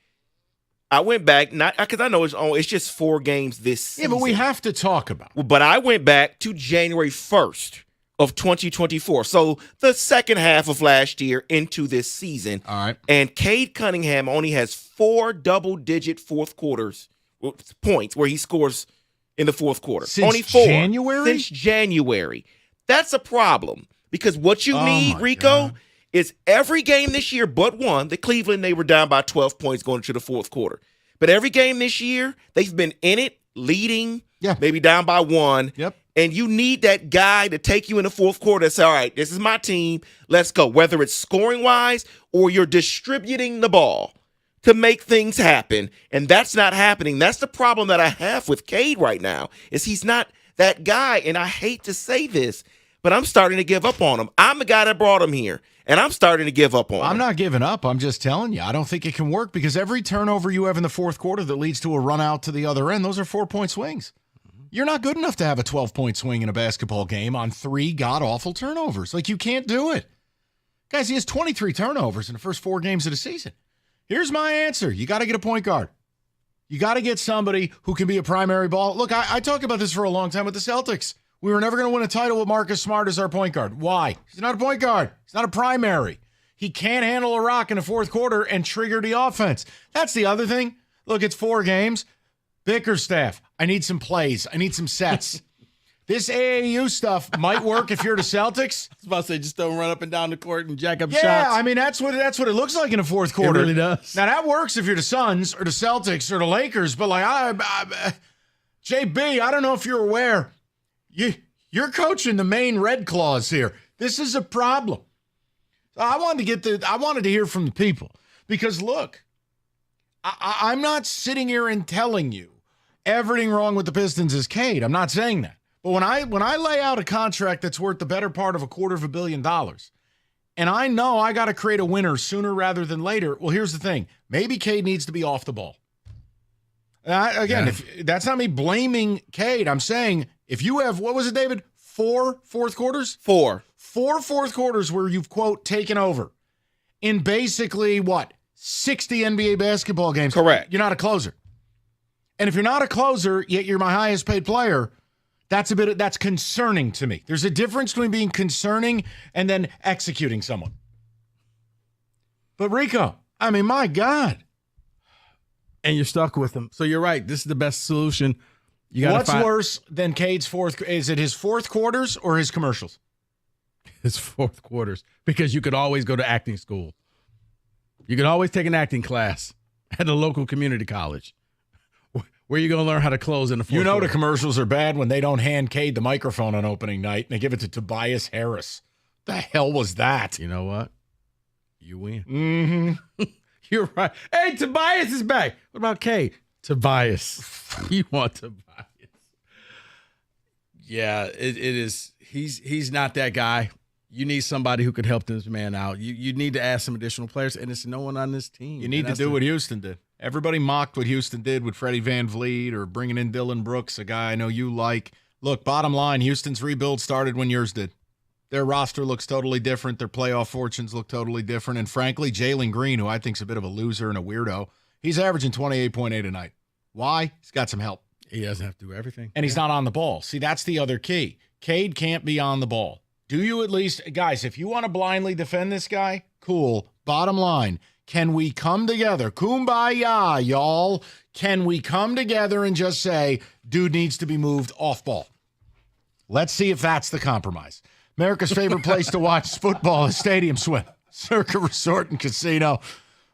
not because I know it's just 4 games this season. Yeah, but we have to talk about it. But I went back to January 1st of 2024. So the second half of last year into this season. All right. And Cade Cunningham only has 4 double-digit fourth quarters points where he scores in the fourth quarter. Since only 4. January? Since January. That's a problem because what you need, Rico, is every game this year but one. The Cleveland, they were down by 12 points going into the fourth quarter. But every game this year, they've been in it, leading, maybe down by 1. Yep. And you need that guy to take you in the fourth quarter and say, all right, this is my team. Let's go. Whether it's scoring-wise or you're distributing the ball to make things happen. And that's not happening. That's the problem that I have with Cade right now is he's not that guy. And I hate to say this, but I'm starting to give up on him. I'm the guy that brought him here, and I'm starting to give up on him. I'm not giving up. I'm just telling you. I don't think it can work because every turnover you have in the fourth quarter that leads to a run out to the other end, those are 4-point swings. You're not good enough to have a 12-point swing in a basketball game on 3 god-awful turnovers. Like, you can't do it. Guys, he has 23 turnovers in the first 4 games of the season. Here's my answer. You got to get a point guard. You got to get somebody who can be a primary ball. Look, I talked about this for a long time with the Celtics. We were never going to win a title with Marcus Smart as our point guard. Why? He's not a point guard. He's not a primary. He can't handle a rock in the fourth quarter and trigger the offense. That's the other thing. Look, it's 4 games. Bickerstaff, I need some plays. I need some sets. This AAU stuff might work if you're the Celtics. I was about to say, just don't run up and down the court and jack up shots. Yeah, I mean, that's what it looks like in the fourth quarter. It really does. Now, that works if you're the Suns or the Celtics or the Lakers, but like, JB, I don't know if you're aware. You're coaching the Maine Red Claws here. This is a problem. I wanted to hear from the people because, look, I'm not sitting here and telling you everything wrong with the Pistons is Cade. I'm not saying that. But when I lay out a contract that's worth the better part of $250 million, and I know I got to create a winner sooner rather than later, well, here's the thing. Maybe Cade needs to be off the ball. If that's not me blaming Cade. I'm saying if you have, what was it, David? 4 fourth quarters? 4 fourth quarters where you've, quote, taken over in basically, 60 NBA basketball games. Correct. You're not a closer. And if you're not a closer, yet you're my highest paid player, that's concerning to me. There's a difference between being concerning and then executing someone. But Rico, I mean, my God. And you're stuck with him. So you're right. This is the best solution. What's worse than Cade's fourth? Is it his fourth quarters or his commercials? His fourth quarters. Because you could always go to acting school. You could always take an acting class at a local community college. Where are you going to learn how to close in the fourth quarter? The commercials are bad when they don't hand Cade the microphone on opening night and they give it to Tobias Harris. The hell was that? You know what? You win. Mm-hmm. You're right. Hey, Tobias is back. What about Cade? Tobias. You want Tobias. Yeah, it is. He's not that guy. You need somebody who could help this man out. You need to add some additional players, and it's no one on this team. You need to do what Houston did. Everybody mocked what Houston did with Freddie Van Vliet or bringing in Dylan Brooks, a guy I know you like. Look, bottom line, Houston's rebuild started when yours did. Their roster looks totally different. Their playoff fortunes look totally different. And frankly, Jalen Green, who I think is a bit of a loser and a weirdo, he's averaging 28.8 a night. Why? He's got some help. He doesn't have to do everything. And he's not on the ball. See, that's the other key. Cade can't be on the ball. Do you at least, guys, if you want to blindly defend this guy, cool. Bottom line, can we come together? Kumbaya, y'all. Can we come together and just say, dude needs to be moved off ball? Let's see if that's the compromise. America's favorite place to watch football is Stadium Swim. Circa Resort and Casino.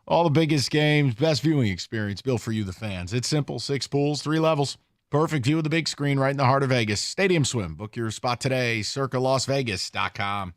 All the biggest games, best viewing experience built for you, the fans. It's simple. 6 pools, 3 levels. Perfect view of the big screen right in the heart of Vegas. Stadium Swim. Book your spot today. CircaLasVegas.com.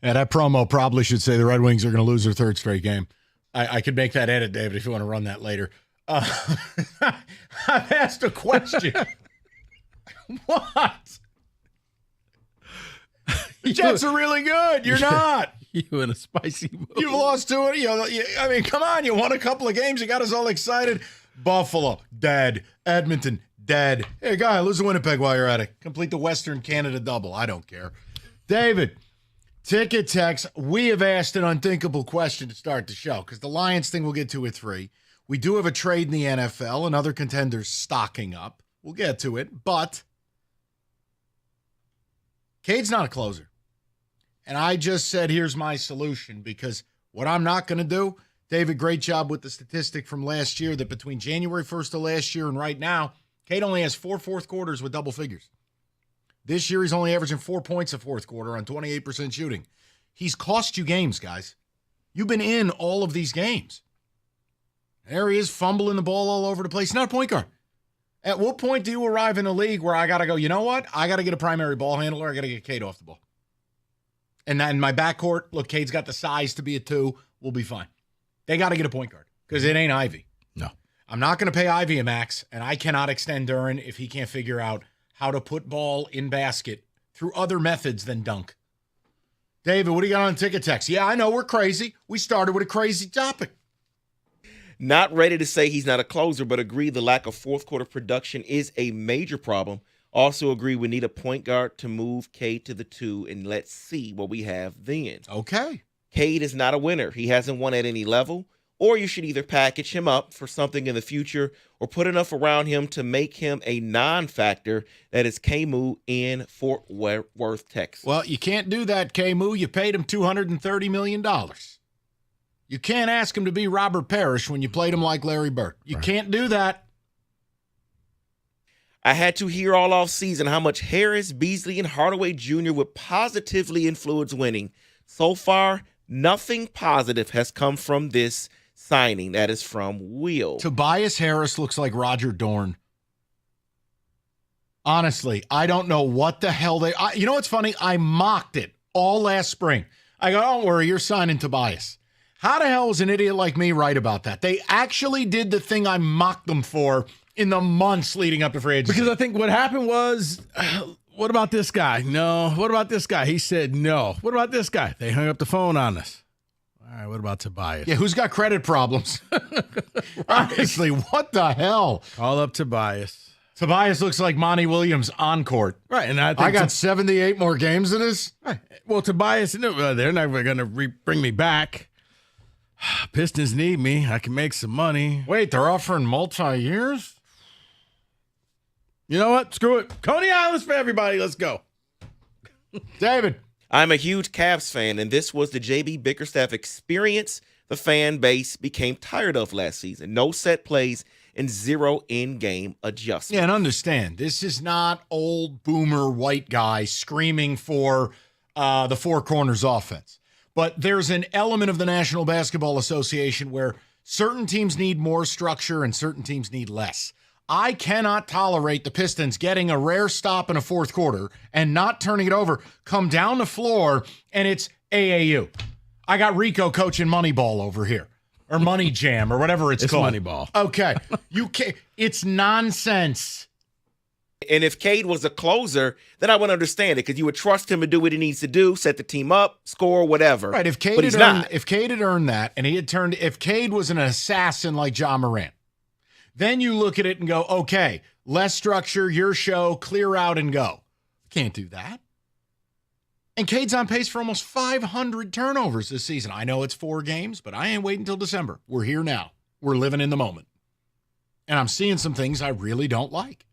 Yeah, that promo probably should say the Red Wings are going to lose their third straight game. I could make that edit, David, if you want to run that later. I've asked a question. What? Jets are really good. You're not. You in a spicy mood. You've lost to it. I mean, come on. You won a couple of games. You got us all excited. Buffalo, dead. Edmonton, dead. Hey, guy, lose to Winnipeg while you're at it. Complete the Western Canada double. I don't care. David, Ticket Text. We have asked an unthinkable question to start the show because the Lions thing we'll get to at 3. We do have a trade in the NFL and other contenders stocking up. We'll get to it. But Cade's not a closer. And I just said, here's my solution, because what I'm not going to do, David, great job with the statistic from last year that between January 1st of last year and right now, Cade only has 4 fourth quarters with double figures. This year, he's only averaging 4 points a fourth quarter on 28% shooting. He's cost you games, guys. You've been in all of these games. There he is, fumbling the ball all over the place. He's not a point guard. At what point do you arrive in a league where I got to go, you know what? I got to get a primary ball handler. I got to get Cade off the ball. And in my backcourt, look, Cade's got the size to be a 2. We'll be fine. They got to get a point guard because it ain't Ivy. No. I'm not going to pay Ivy a max, and I cannot extend Duren if he can't figure out how to put ball in basket through other methods than dunk. David, what do you got on Ticket Text? Yeah, I know we're crazy. We started with a crazy topic. Not ready to say he's not a closer, but agree the lack of fourth quarter production is a major problem. Also agree we need a point guard to move Cade to the 2, and let's see what we have then. Okay. Cade is not a winner. He hasn't won at any level, or you should either package him up for something in the future or put enough around him to make him a non-factor that is K-Moo in Fort Worth, Texas. Well, you can't do that, K-Moo. You paid him $230 million. You can't ask him to be Robert Parrish when you played him like Larry Bird. You can't do that. I had to hear all off season how much Harris, Beasley, and Hardaway Jr. would positively influence winning. So far, nothing positive has come from this signing. That is from Will. Tobias Harris looks like Roger Dorn. Honestly, I don't know what the hell you know what's funny? I mocked it all last spring. I go, don't worry, you're signing Tobias. How the hell was an idiot like me right about that? They actually did the thing I mocked them for in the months leading up to free agency. Because I think what happened was, what about this guy? No. What about this guy? He said no. What about this guy? They hung up the phone on us. All right, what about Tobias? Yeah, who's got credit problems? Honestly, what the hell? Call up Tobias. Tobias looks like Monty Williams on court. Right, and I got 78 more games than this. Right. Well, Tobias, no, they're never going to bring me back. Pistons need me. I can make some money. Wait, they're offering multi-years? You know what? Screw it. Coney Island's for everybody. Let's go. David. I'm a huge Cavs fan, and this was the J.B. Bickerstaff experience the fan base became tired of last season. No set plays and 0 in-game adjustments. Yeah, and understand, this is not old boomer white guy screaming for the four corners offense. But there's an element of the National Basketball Association where certain teams need more structure and certain teams need less. I cannot tolerate the Pistons getting a rare stop in a fourth quarter and not turning it over, come down the floor, and it's AAU. I got Rico coaching Moneyball over here, or Money Jam, or whatever it's called. Moneyball. Okay. You can't. It's nonsense. And if Cade was a closer, then I would understand it because you would trust him to do what he needs to do, set the team up, score, whatever. Right. If Cade had earned that, and if Cade was an assassin like Ja Morant, then you look at it and go, okay, less structure, your show, clear out and go. Can't do that. And Cade's on pace for almost 500 turnovers this season. I know it's 4 games, but I ain't waiting until December. We're here now. We're living in the moment. And I'm seeing some things I really don't like.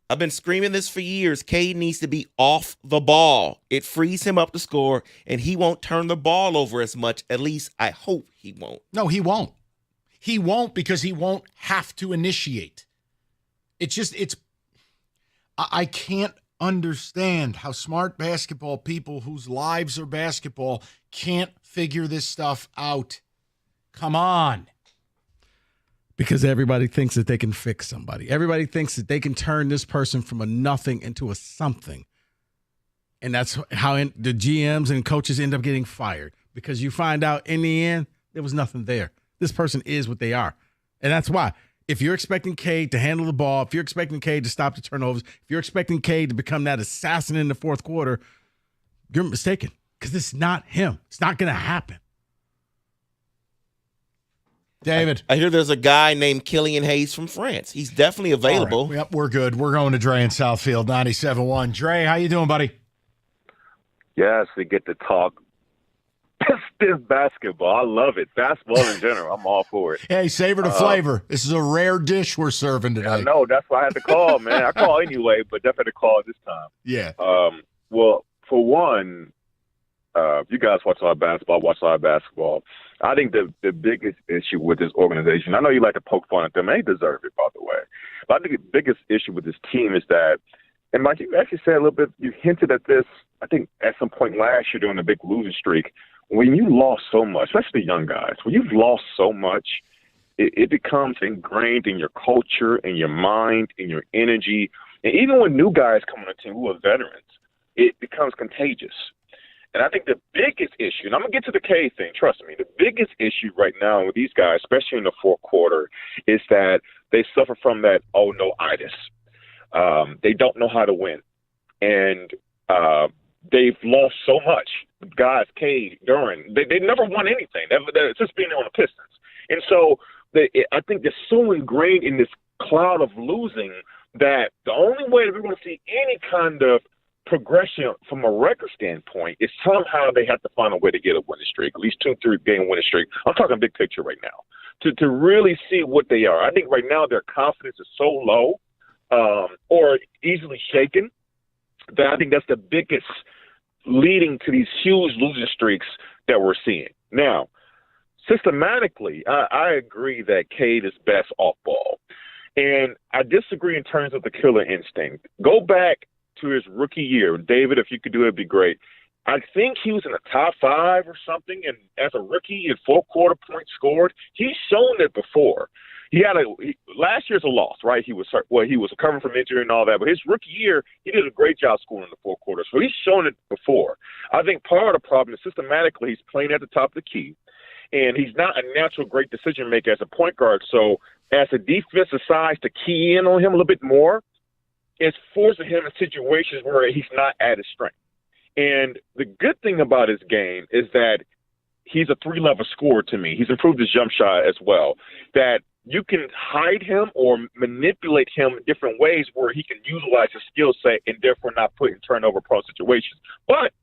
I've been screaming this for years. Cade needs to be off the ball. It frees him up to score, and he won't turn the ball over as much. At least I hope he won't. No, he won't. He won't because he won't have to initiate. I can't understand how smart basketball people whose lives are basketball can't figure this stuff out. Come on. Because everybody thinks that they can fix somebody. Everybody thinks that they can turn this person from a nothing into a something. And that's how the GMs and coaches end up getting fired, because you find out in the end there was nothing there. This person is what they are. And that's why. If you're expecting Cade to handle the ball, if you're expecting Cade to stop the turnovers, if you're expecting Cade to become that assassin in the fourth quarter, you're mistaken, because it's not him. It's not going to happen. David. I hear there's a guy named Killian Hayes from France. He's definitely available. All right. Yep, we're good. We're going to Dre in Southfield, 97.1. Dre, how you doing, buddy? Yes, we get to talk Pistons basketball. I love it. Basketball in general, I'm all for it. Hey, savor the flavor. This is a rare dish we're serving today. I know. That's why I had to call, man. I call anyway, but definitely call this time. Yeah. Well, for one, you guys watch a lot of basketball, I think the biggest issue with this organization, I know you like to poke fun at them, and they deserve it, by the way. But I think the biggest issue with this team is that, and Mike, you actually said a little bit, you hinted at this, I think at some point last year during the big losing streak, when you lost so much, especially the young guys, when you've lost so much, it becomes ingrained in your culture, in your mind, in your energy. And even when new guys come on the team who are veterans, it becomes contagious. And I think the biggest issue, and I'm going to get to the K thing, trust me, the biggest issue right now with these guys, especially in the fourth quarter, is that they suffer from that oh-no-itis. They don't know how to win. And they've lost so much. Guys, Cade, Duran, they never won anything. It's just being there on the Pistons. And so I think they're so ingrained in this cloud of losing that the only way that we're going to see any kind of progression from a record standpoint is somehow they have to find a way to get a winning streak, at least 2-3 game winning streak. I'm talking big picture right now, to really see what they are. I think right now their confidence is so low or easily shaken that I think that's the biggest leading to these huge losing streaks that we're seeing. Now, systematically, I agree that Cade is best off ball. And I disagree in terms of the killer instinct. Go back to his rookie year. David, if you could do it, it'd be great. I think he was in the top 5 or something, and as a rookie in fourth quarter points scored. He's shown it before. Last year's a loss, right? He was recovering from injury and all that, but his rookie year, he did a great job scoring in the fourth quarter. So he's shown it before. I think part of the problem is systematically he's playing at the top of the key, and he's not a natural great decision maker as a point guard. So as the defense decides to key in on him a little bit more, it's forcing him in situations where he's not at his strength. And the good thing about his game is that he's a 3-level scorer to me. He's improved his jump shot as well, that you can hide him or manipulate him in different ways where he can utilize his skill set and therefore not put in turnover-prone situations. But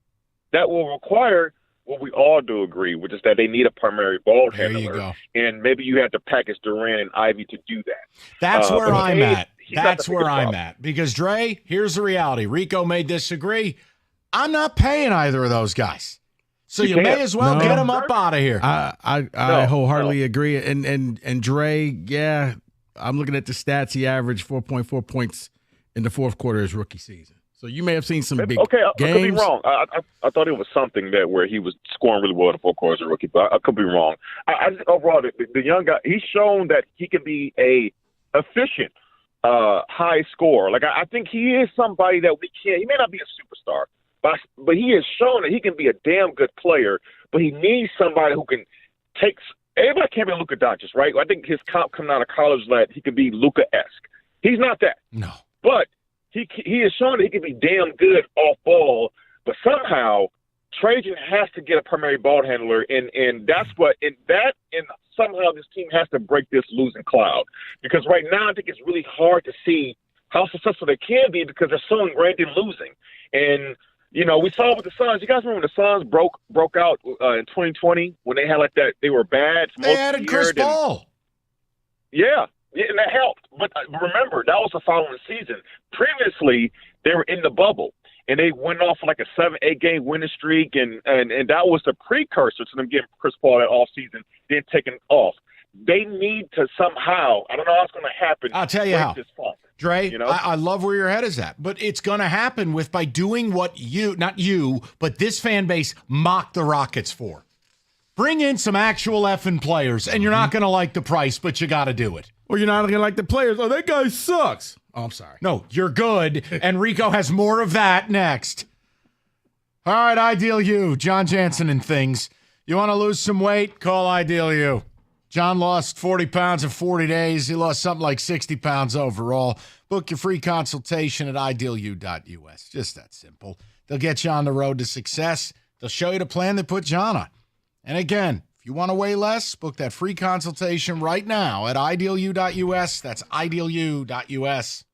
that will require what we all do agree, which is that they need a primary ball handler. And maybe you have to package Durant and Ivy to do that. That's where I'm at. That's where I'm at. Because, Dre, here's the reality. Rico may disagree. I'm not paying either of those guys. So you may as well get them up out of here. I wholeheartedly agree. And Dre, yeah, I'm looking at the stats. He averaged 4.4 points in the fourth quarter of his rookie season. So you may have seen some big games. I could be wrong. I thought it was something that where he was scoring really well in the fourth quarter as a rookie, but I could be wrong. I think overall, the young guy, he's shown that he can be a efficient high scorer. Like I think he is somebody that he may not be a superstar, but he has shown that he can be a damn good player, but he needs somebody who can take – everybody can't be Luka Doncic, right? I think his comp coming out of college that he could be Luka-esque. He's not that. No. But he has shown that he can be damn good off ball, but somehow Trajan has to get a primary ball handler, and that's what – and somehow this team has to break this losing cloud. Because right now I think it's really hard to see how successful they can be because they're so ingrained in losing. And – you know, we saw with the Suns. You guys remember when the Suns broke out in 2020 when they had like that? They were bad. They added Chris Paul. Yeah, and that helped. But remember, that was the following season. Previously, they were in the bubble, and they went off like a 7-8 game winning streak, and that was the precursor to them getting Chris Paul that off season, then taking off. They need to somehow. I don't know how it's going to happen. I'll tell you how. Dre, you know? I love where your head is at, but it's going to happen by doing what not you, but this fan base mocked the Rockets for. Bring in some actual effing players, and you're not going to like the price, but you got to do it. Or you're not going to like the players. Oh, that guy sucks. Oh, I'm sorry. No, you're good, and Rico has more of that next. All right, Ideal You, John Jansen and things. You want to lose some weight? Call Ideal You. John lost 40 pounds in 40 days. He lost something like 60 pounds overall. Book your free consultation at idealu.us. Just that simple. They'll get you on the road to success. They'll show you the plan they put John on. And again, if you want to weigh less, book that free consultation right now at idealu.us. That's idealu.us.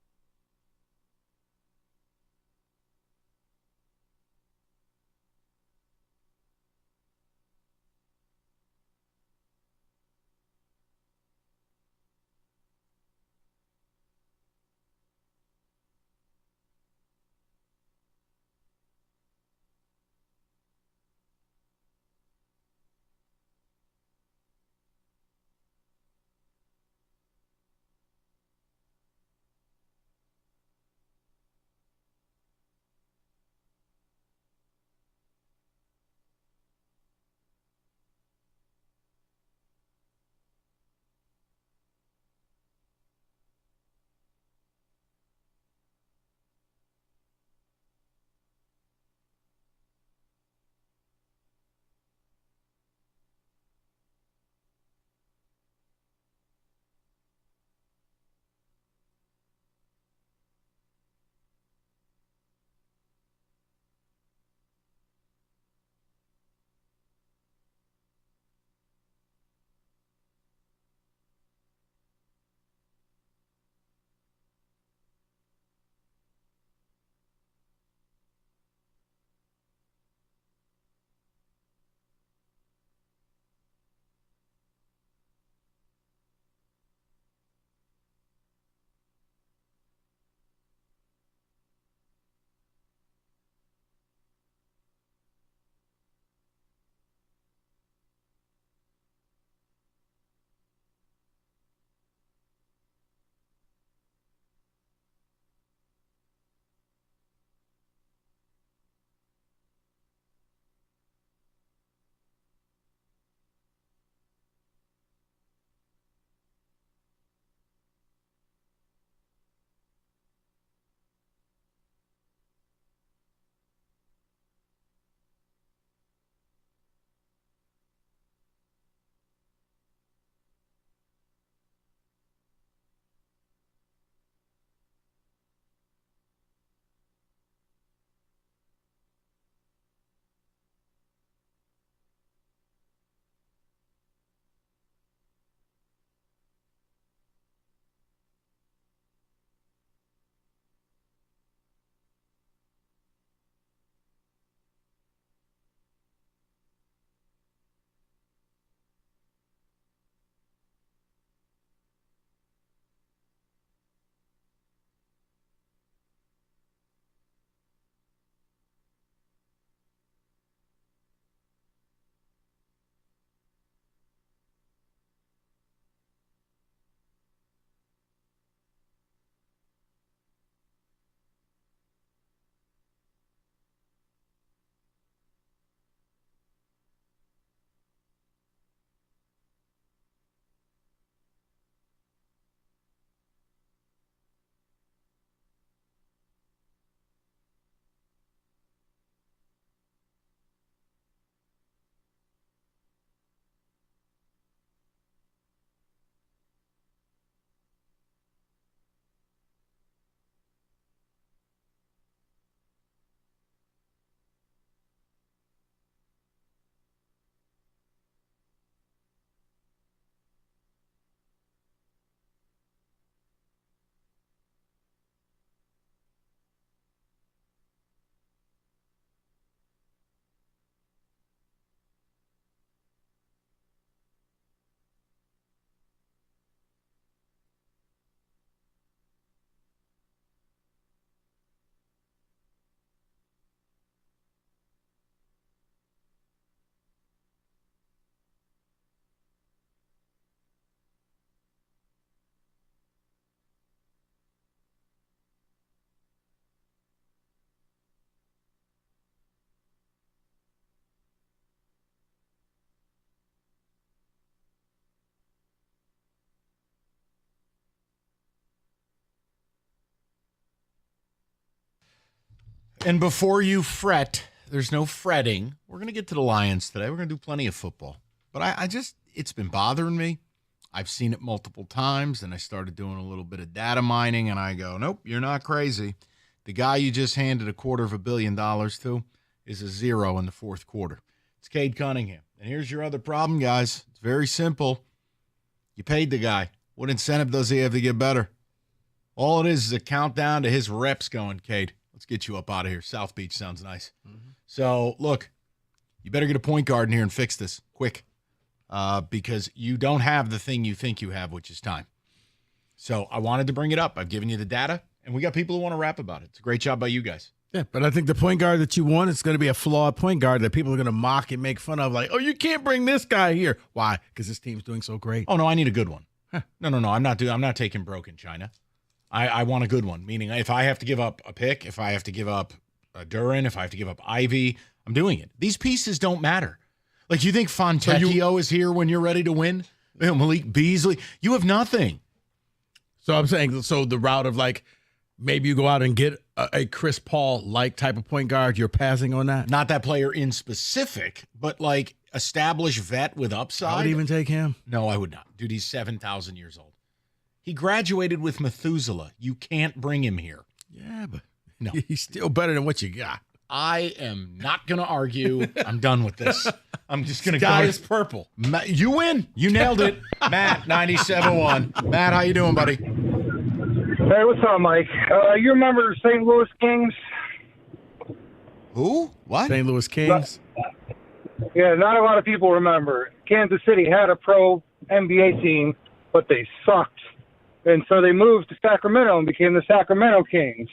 And before you fret There's no fretting. We're going to get to the Lions today. We're going to do plenty of football. But I just, it's been bothering me. I've seen it multiple times, and I started doing a little bit of data mining, and I go, nope, you're not crazy. The guy you just handed $250 million to is a zero in the fourth quarter. It's Cade Cunningham. And here's your other problem, guys. It's very simple. You paid the guy. What incentive does he have to get better? All it is a countdown to his reps going, Cade. Let's get you up out of here. South Beach sounds nice. Mm-hmm. So, look, you better get a point guard in here and fix this quick because you don't have the thing you think you have, which is time. So I wanted to bring it up. I've given you the data, and we got people who want to rap about it. It's a great job by you guys. Yeah, but I think the point guard that you want is going to be a flawed point guard that people are going to mock and make fun of, like, oh, you can't bring this guy here. Why? Because this team's doing so great. Oh, no, I need a good one. Huh. No, I'm not taking broken China. I want a good one, meaning if I have to give up a pick, if I have to give up a Duran, if I have to give up Ivy, I'm doing it. These pieces don't matter. Like, you think Fontecchio is here when you're ready to win? Malik Beasley, you have nothing. So I'm saying, so the route of, like, maybe you go out and get a Chris Paul-like type of point guard, you're passing on that? Not that player in specific, but, like, established vet with upside. I would even take him. No, I would not. Dude, he's 7,000 years old. He graduated with Methuselah. You can't bring him here. Yeah, but no, he's still better than what you got. I am not going to argue. I'm done with this. I'm just going to go. Sky is purple. You win. You nailed it. Matt, 97.1. Matt, how you doing, buddy? Hey, what's up, Mike? You remember St. Louis Kings? Who? What? St. Louis Kings? Yeah, not a lot of people remember. Kansas City had a pro NBA team, but they sucked. And so they moved to Sacramento and became the Sacramento Kings.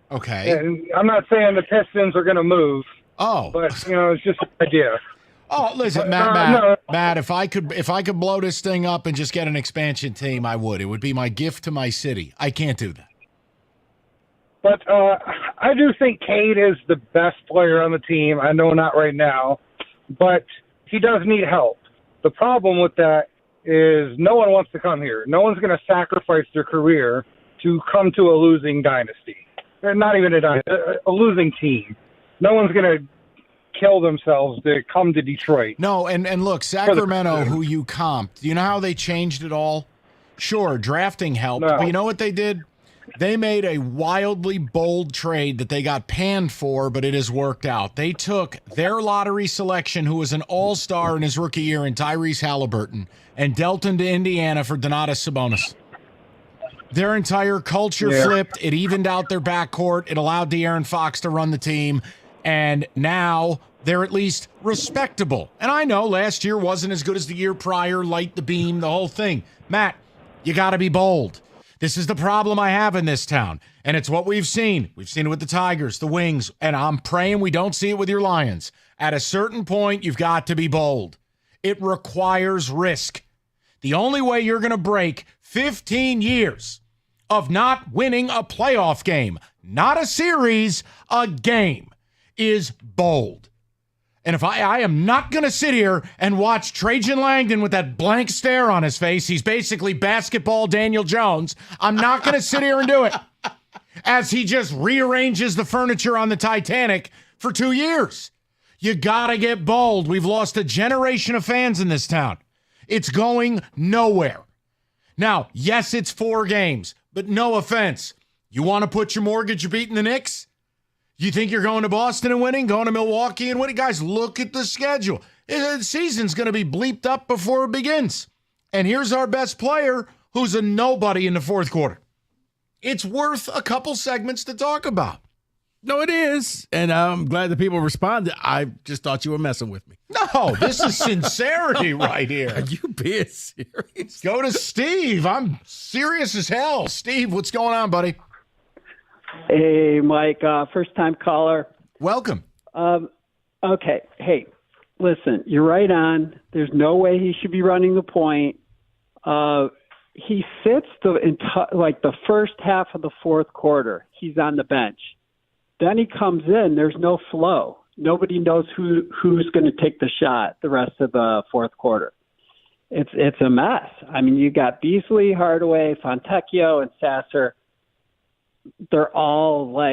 Okay. And I'm not saying the Pistons are going to move. Oh. But, it's just an idea. Oh, listen, Matt, if I could blow this thing up and just get an expansion team, I would. It would be my gift to my city. I can't do that. But I do think Cade is the best player on the team. I know not right now, but he does need help. The problem with that is no one wants to come here. No one's going to sacrifice their career to come to a losing dynasty. Not even a dynasty, a losing team. No one's going to kill themselves to come to Detroit. No, and look, Sacramento, who you comped, do you know how they changed it all? Sure, drafting helped, but you know what they did? They made a wildly bold trade that they got panned for, but it has worked out. They took their lottery selection, who was an all-star in his rookie year, in Tyrese Halliburton, and dealt him to Indiana for Donatas Sabonis. Their entire culture flipped. It evened out their backcourt. It allowed De'Aaron Fox to run the team. And now they're at least respectable. And I know last year wasn't as good as the year prior, light the beam, the whole thing. Matt, you got to be bold. This is the problem I have in this town. And it's what we've seen. We've seen it with the Tigers, the Wings, and I'm praying we don't see it with your Lions. At a certain point, you've got to be bold. It requires risk. The only way you're going to break 15 years of not winning a playoff game, not a series, a game, is bold. And if I am not going to sit here and watch Trajan Langdon with that blank stare on his face, he's basically basketball Daniel Jones, I'm not going to sit here and do it as he just rearranges the furniture on the Titanic for 2 years. You got to get bold. We've lost a generation of fans in this town. It's going nowhere. Now, yes, it's 4 games, but no offense. You want to put your mortgage beating the Knicks? You think you're going to Boston and winning, going to Milwaukee and winning? Guys, look at the schedule. The season's going to be bleeped up before it begins. And here's our best player, who's a nobody in the fourth quarter. It's worth a couple segments to talk about. No, it is. And I'm glad that people responded. I just thought you were messing with me. No, this is sincerity right here. Are you being serious? Go to Steve. I'm serious as hell. Steve, what's going on, buddy? Hey, Mike, first-time caller. Welcome. Okay. Hey, listen, you're right on. There's no way he should be running the point. He sits the first half of the fourth quarter. He's on the bench. Then he comes in. There's no flow. Nobody knows who's going to take the shot the rest of the fourth quarter. It's a mess. I mean, you got Beasley, Hardaway, Fontecchio, and Sasser. They're all,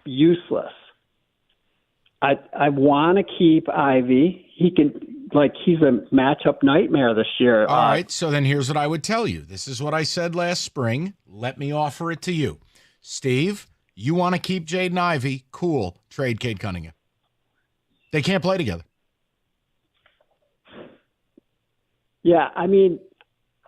useless. I want to keep Ivy. He can, he's a matchup nightmare this year. All right, so then here's what I would tell you. This is what I said last spring. Let me offer it to you. Steve, you want to keep Jaden Ivey? Cool. Trade Cade Cunningham. They can't play together. Yeah, I mean,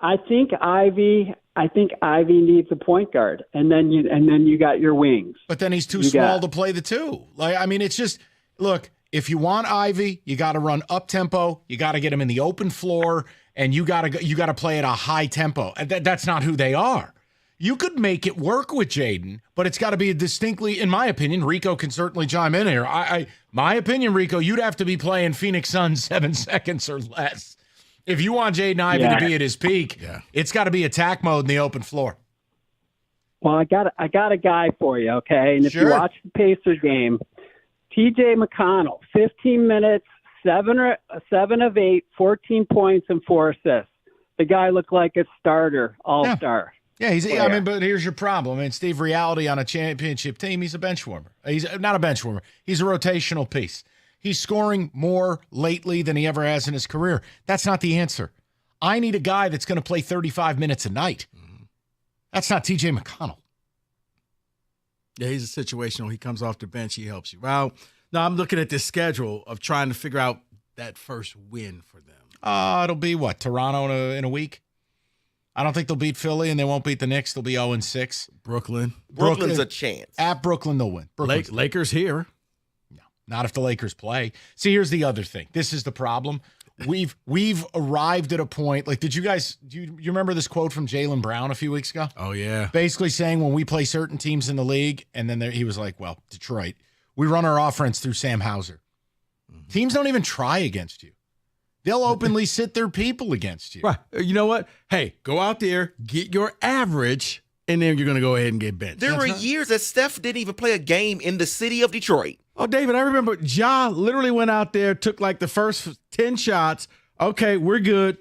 I think Ivy needs a point guard, and then you got your wings. But then he's too small to play the two. It's just, look, if you want Ivy, you got to run up tempo. You got to get him in the open floor, and you got to play at a high tempo. That's not who they are. You could make it work with Jaden, but it's got to be a distinctly, in my opinion, Rico can certainly chime in here. My opinion, Rico, you'd have to be playing Phoenix Suns 7 seconds or less. If you want Jaden Ivey to be at his peak, it's got to be attack mode in the open floor. Well, I got a guy for you, okay? And if you watch the Pacers game, T.J. McConnell, 15 minutes, 7 of 8, 14 points and 4 assists. The guy looked like a starter, all-star. Yeah, but here's your problem. Steve, reality on a championship team, he's a bench warmer. He's not a bench warmer. He's a rotational piece. He's scoring more lately than he ever has in his career. That's not the answer. I need a guy that's going to play 35 minutes a night. That's not T.J. McConnell. Yeah, he's a situational. He comes off the bench. He helps you. Well, no, I'm looking at this schedule of trying to figure out that first win for them. It'll be what? Toronto in a week? I don't think they'll beat Philly, and they won't beat the Knicks. They'll be 0-6. Brooklyn's a chance. At Brooklyn, they'll win. Lakers here. No, not if the Lakers play. See, here's the other thing. This is the problem. We've arrived at a point. Did you guys? Do you remember this quote from Jaylen Brown a few weeks ago? Oh yeah. Basically saying when we play certain teams in the league, and then he was like, "Well, Detroit, we run our offense through Sam Hauser. Teams don't even try against you. They'll openly sit their people against you. Right. You know what? Hey, go out there, get your average, and then you're going to go ahead and get benched. There were years that Steph didn't even play a game in the city of Detroit. Oh, David, I remember Ja literally went out there, took the first 10 shots. Okay, we're good.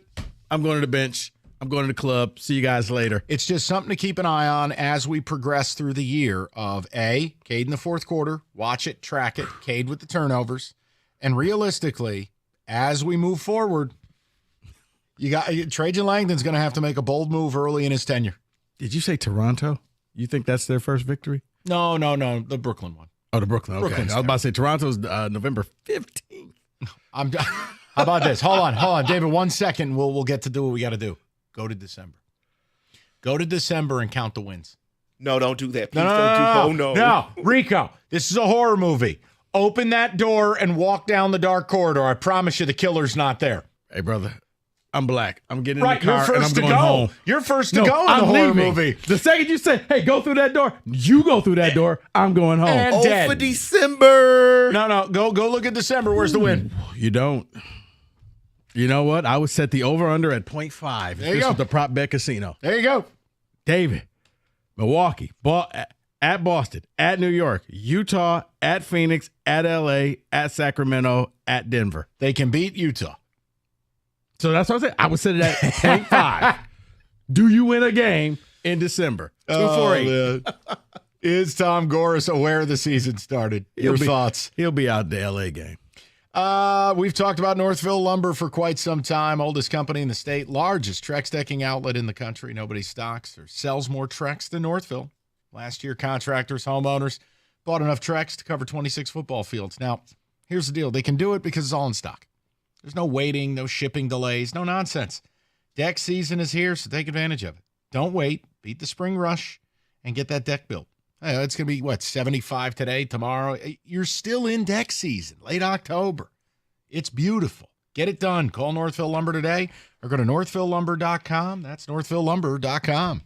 I'm going to the bench. I'm going to the club. See you guys later. It's just something to keep an eye on as we progress through the year of Cade in the fourth quarter. Watch it, track it. Cade with the turnovers. And realistically, as we move forward, Trajan Langdon's going to have to make a bold move early in his tenure. Did you say Toronto? You think that's their first victory? No, the Brooklyn one. Oh, the Brooklyn. Okay, I was about to say Toronto's November 15th. How about this? Hold on, David. 1 second. We'll get to do what we got to do. Go to December. Go to December and count the wins. No, don't do that. Please don't do. No, Rico. This is a horror movie. Open that door and walk down the dark corridor. I promise you the killer's not there. Hey, brother, I'm black. I'm getting in the car you're and I'm first to going go. home. You're first to go in the horror movie. The second you say, hey, go through that door, you go through that door, I'm going home. And dead. For December. No. Go look at December. Where's the win? You don't. You know what? I would set the over-under at 0.5. There you go. With the prop bet casino. There you go. David, Milwaukee, at Boston, at New York, Utah, at Phoenix, at LA, at Sacramento, at Denver. They can beat Utah. So that's what I said. I would set it at 0.5. Do you win a game in December? 248. Is Tom Gores aware the season started? Your thoughts? He'll be out the LA game. We've talked about Northville Lumber for quite some time. Oldest company in the state, largest Trex decking outlet in the country. Nobody stocks or sells more Trex than Northville. Last year, contractors, homeowners bought enough Trex to cover 26 football fields. Now, here's the deal. They can do it because it's all in stock. There's no waiting, no shipping delays, no nonsense. Deck season is here, so take advantage of it. Don't wait. Beat the spring rush and get that deck built. It's going to be, 75 today, tomorrow? You're still in deck season, late October. It's beautiful. Get it done. Call Northville Lumber today or go to northvillelumber.com. That's northvillelumber.com.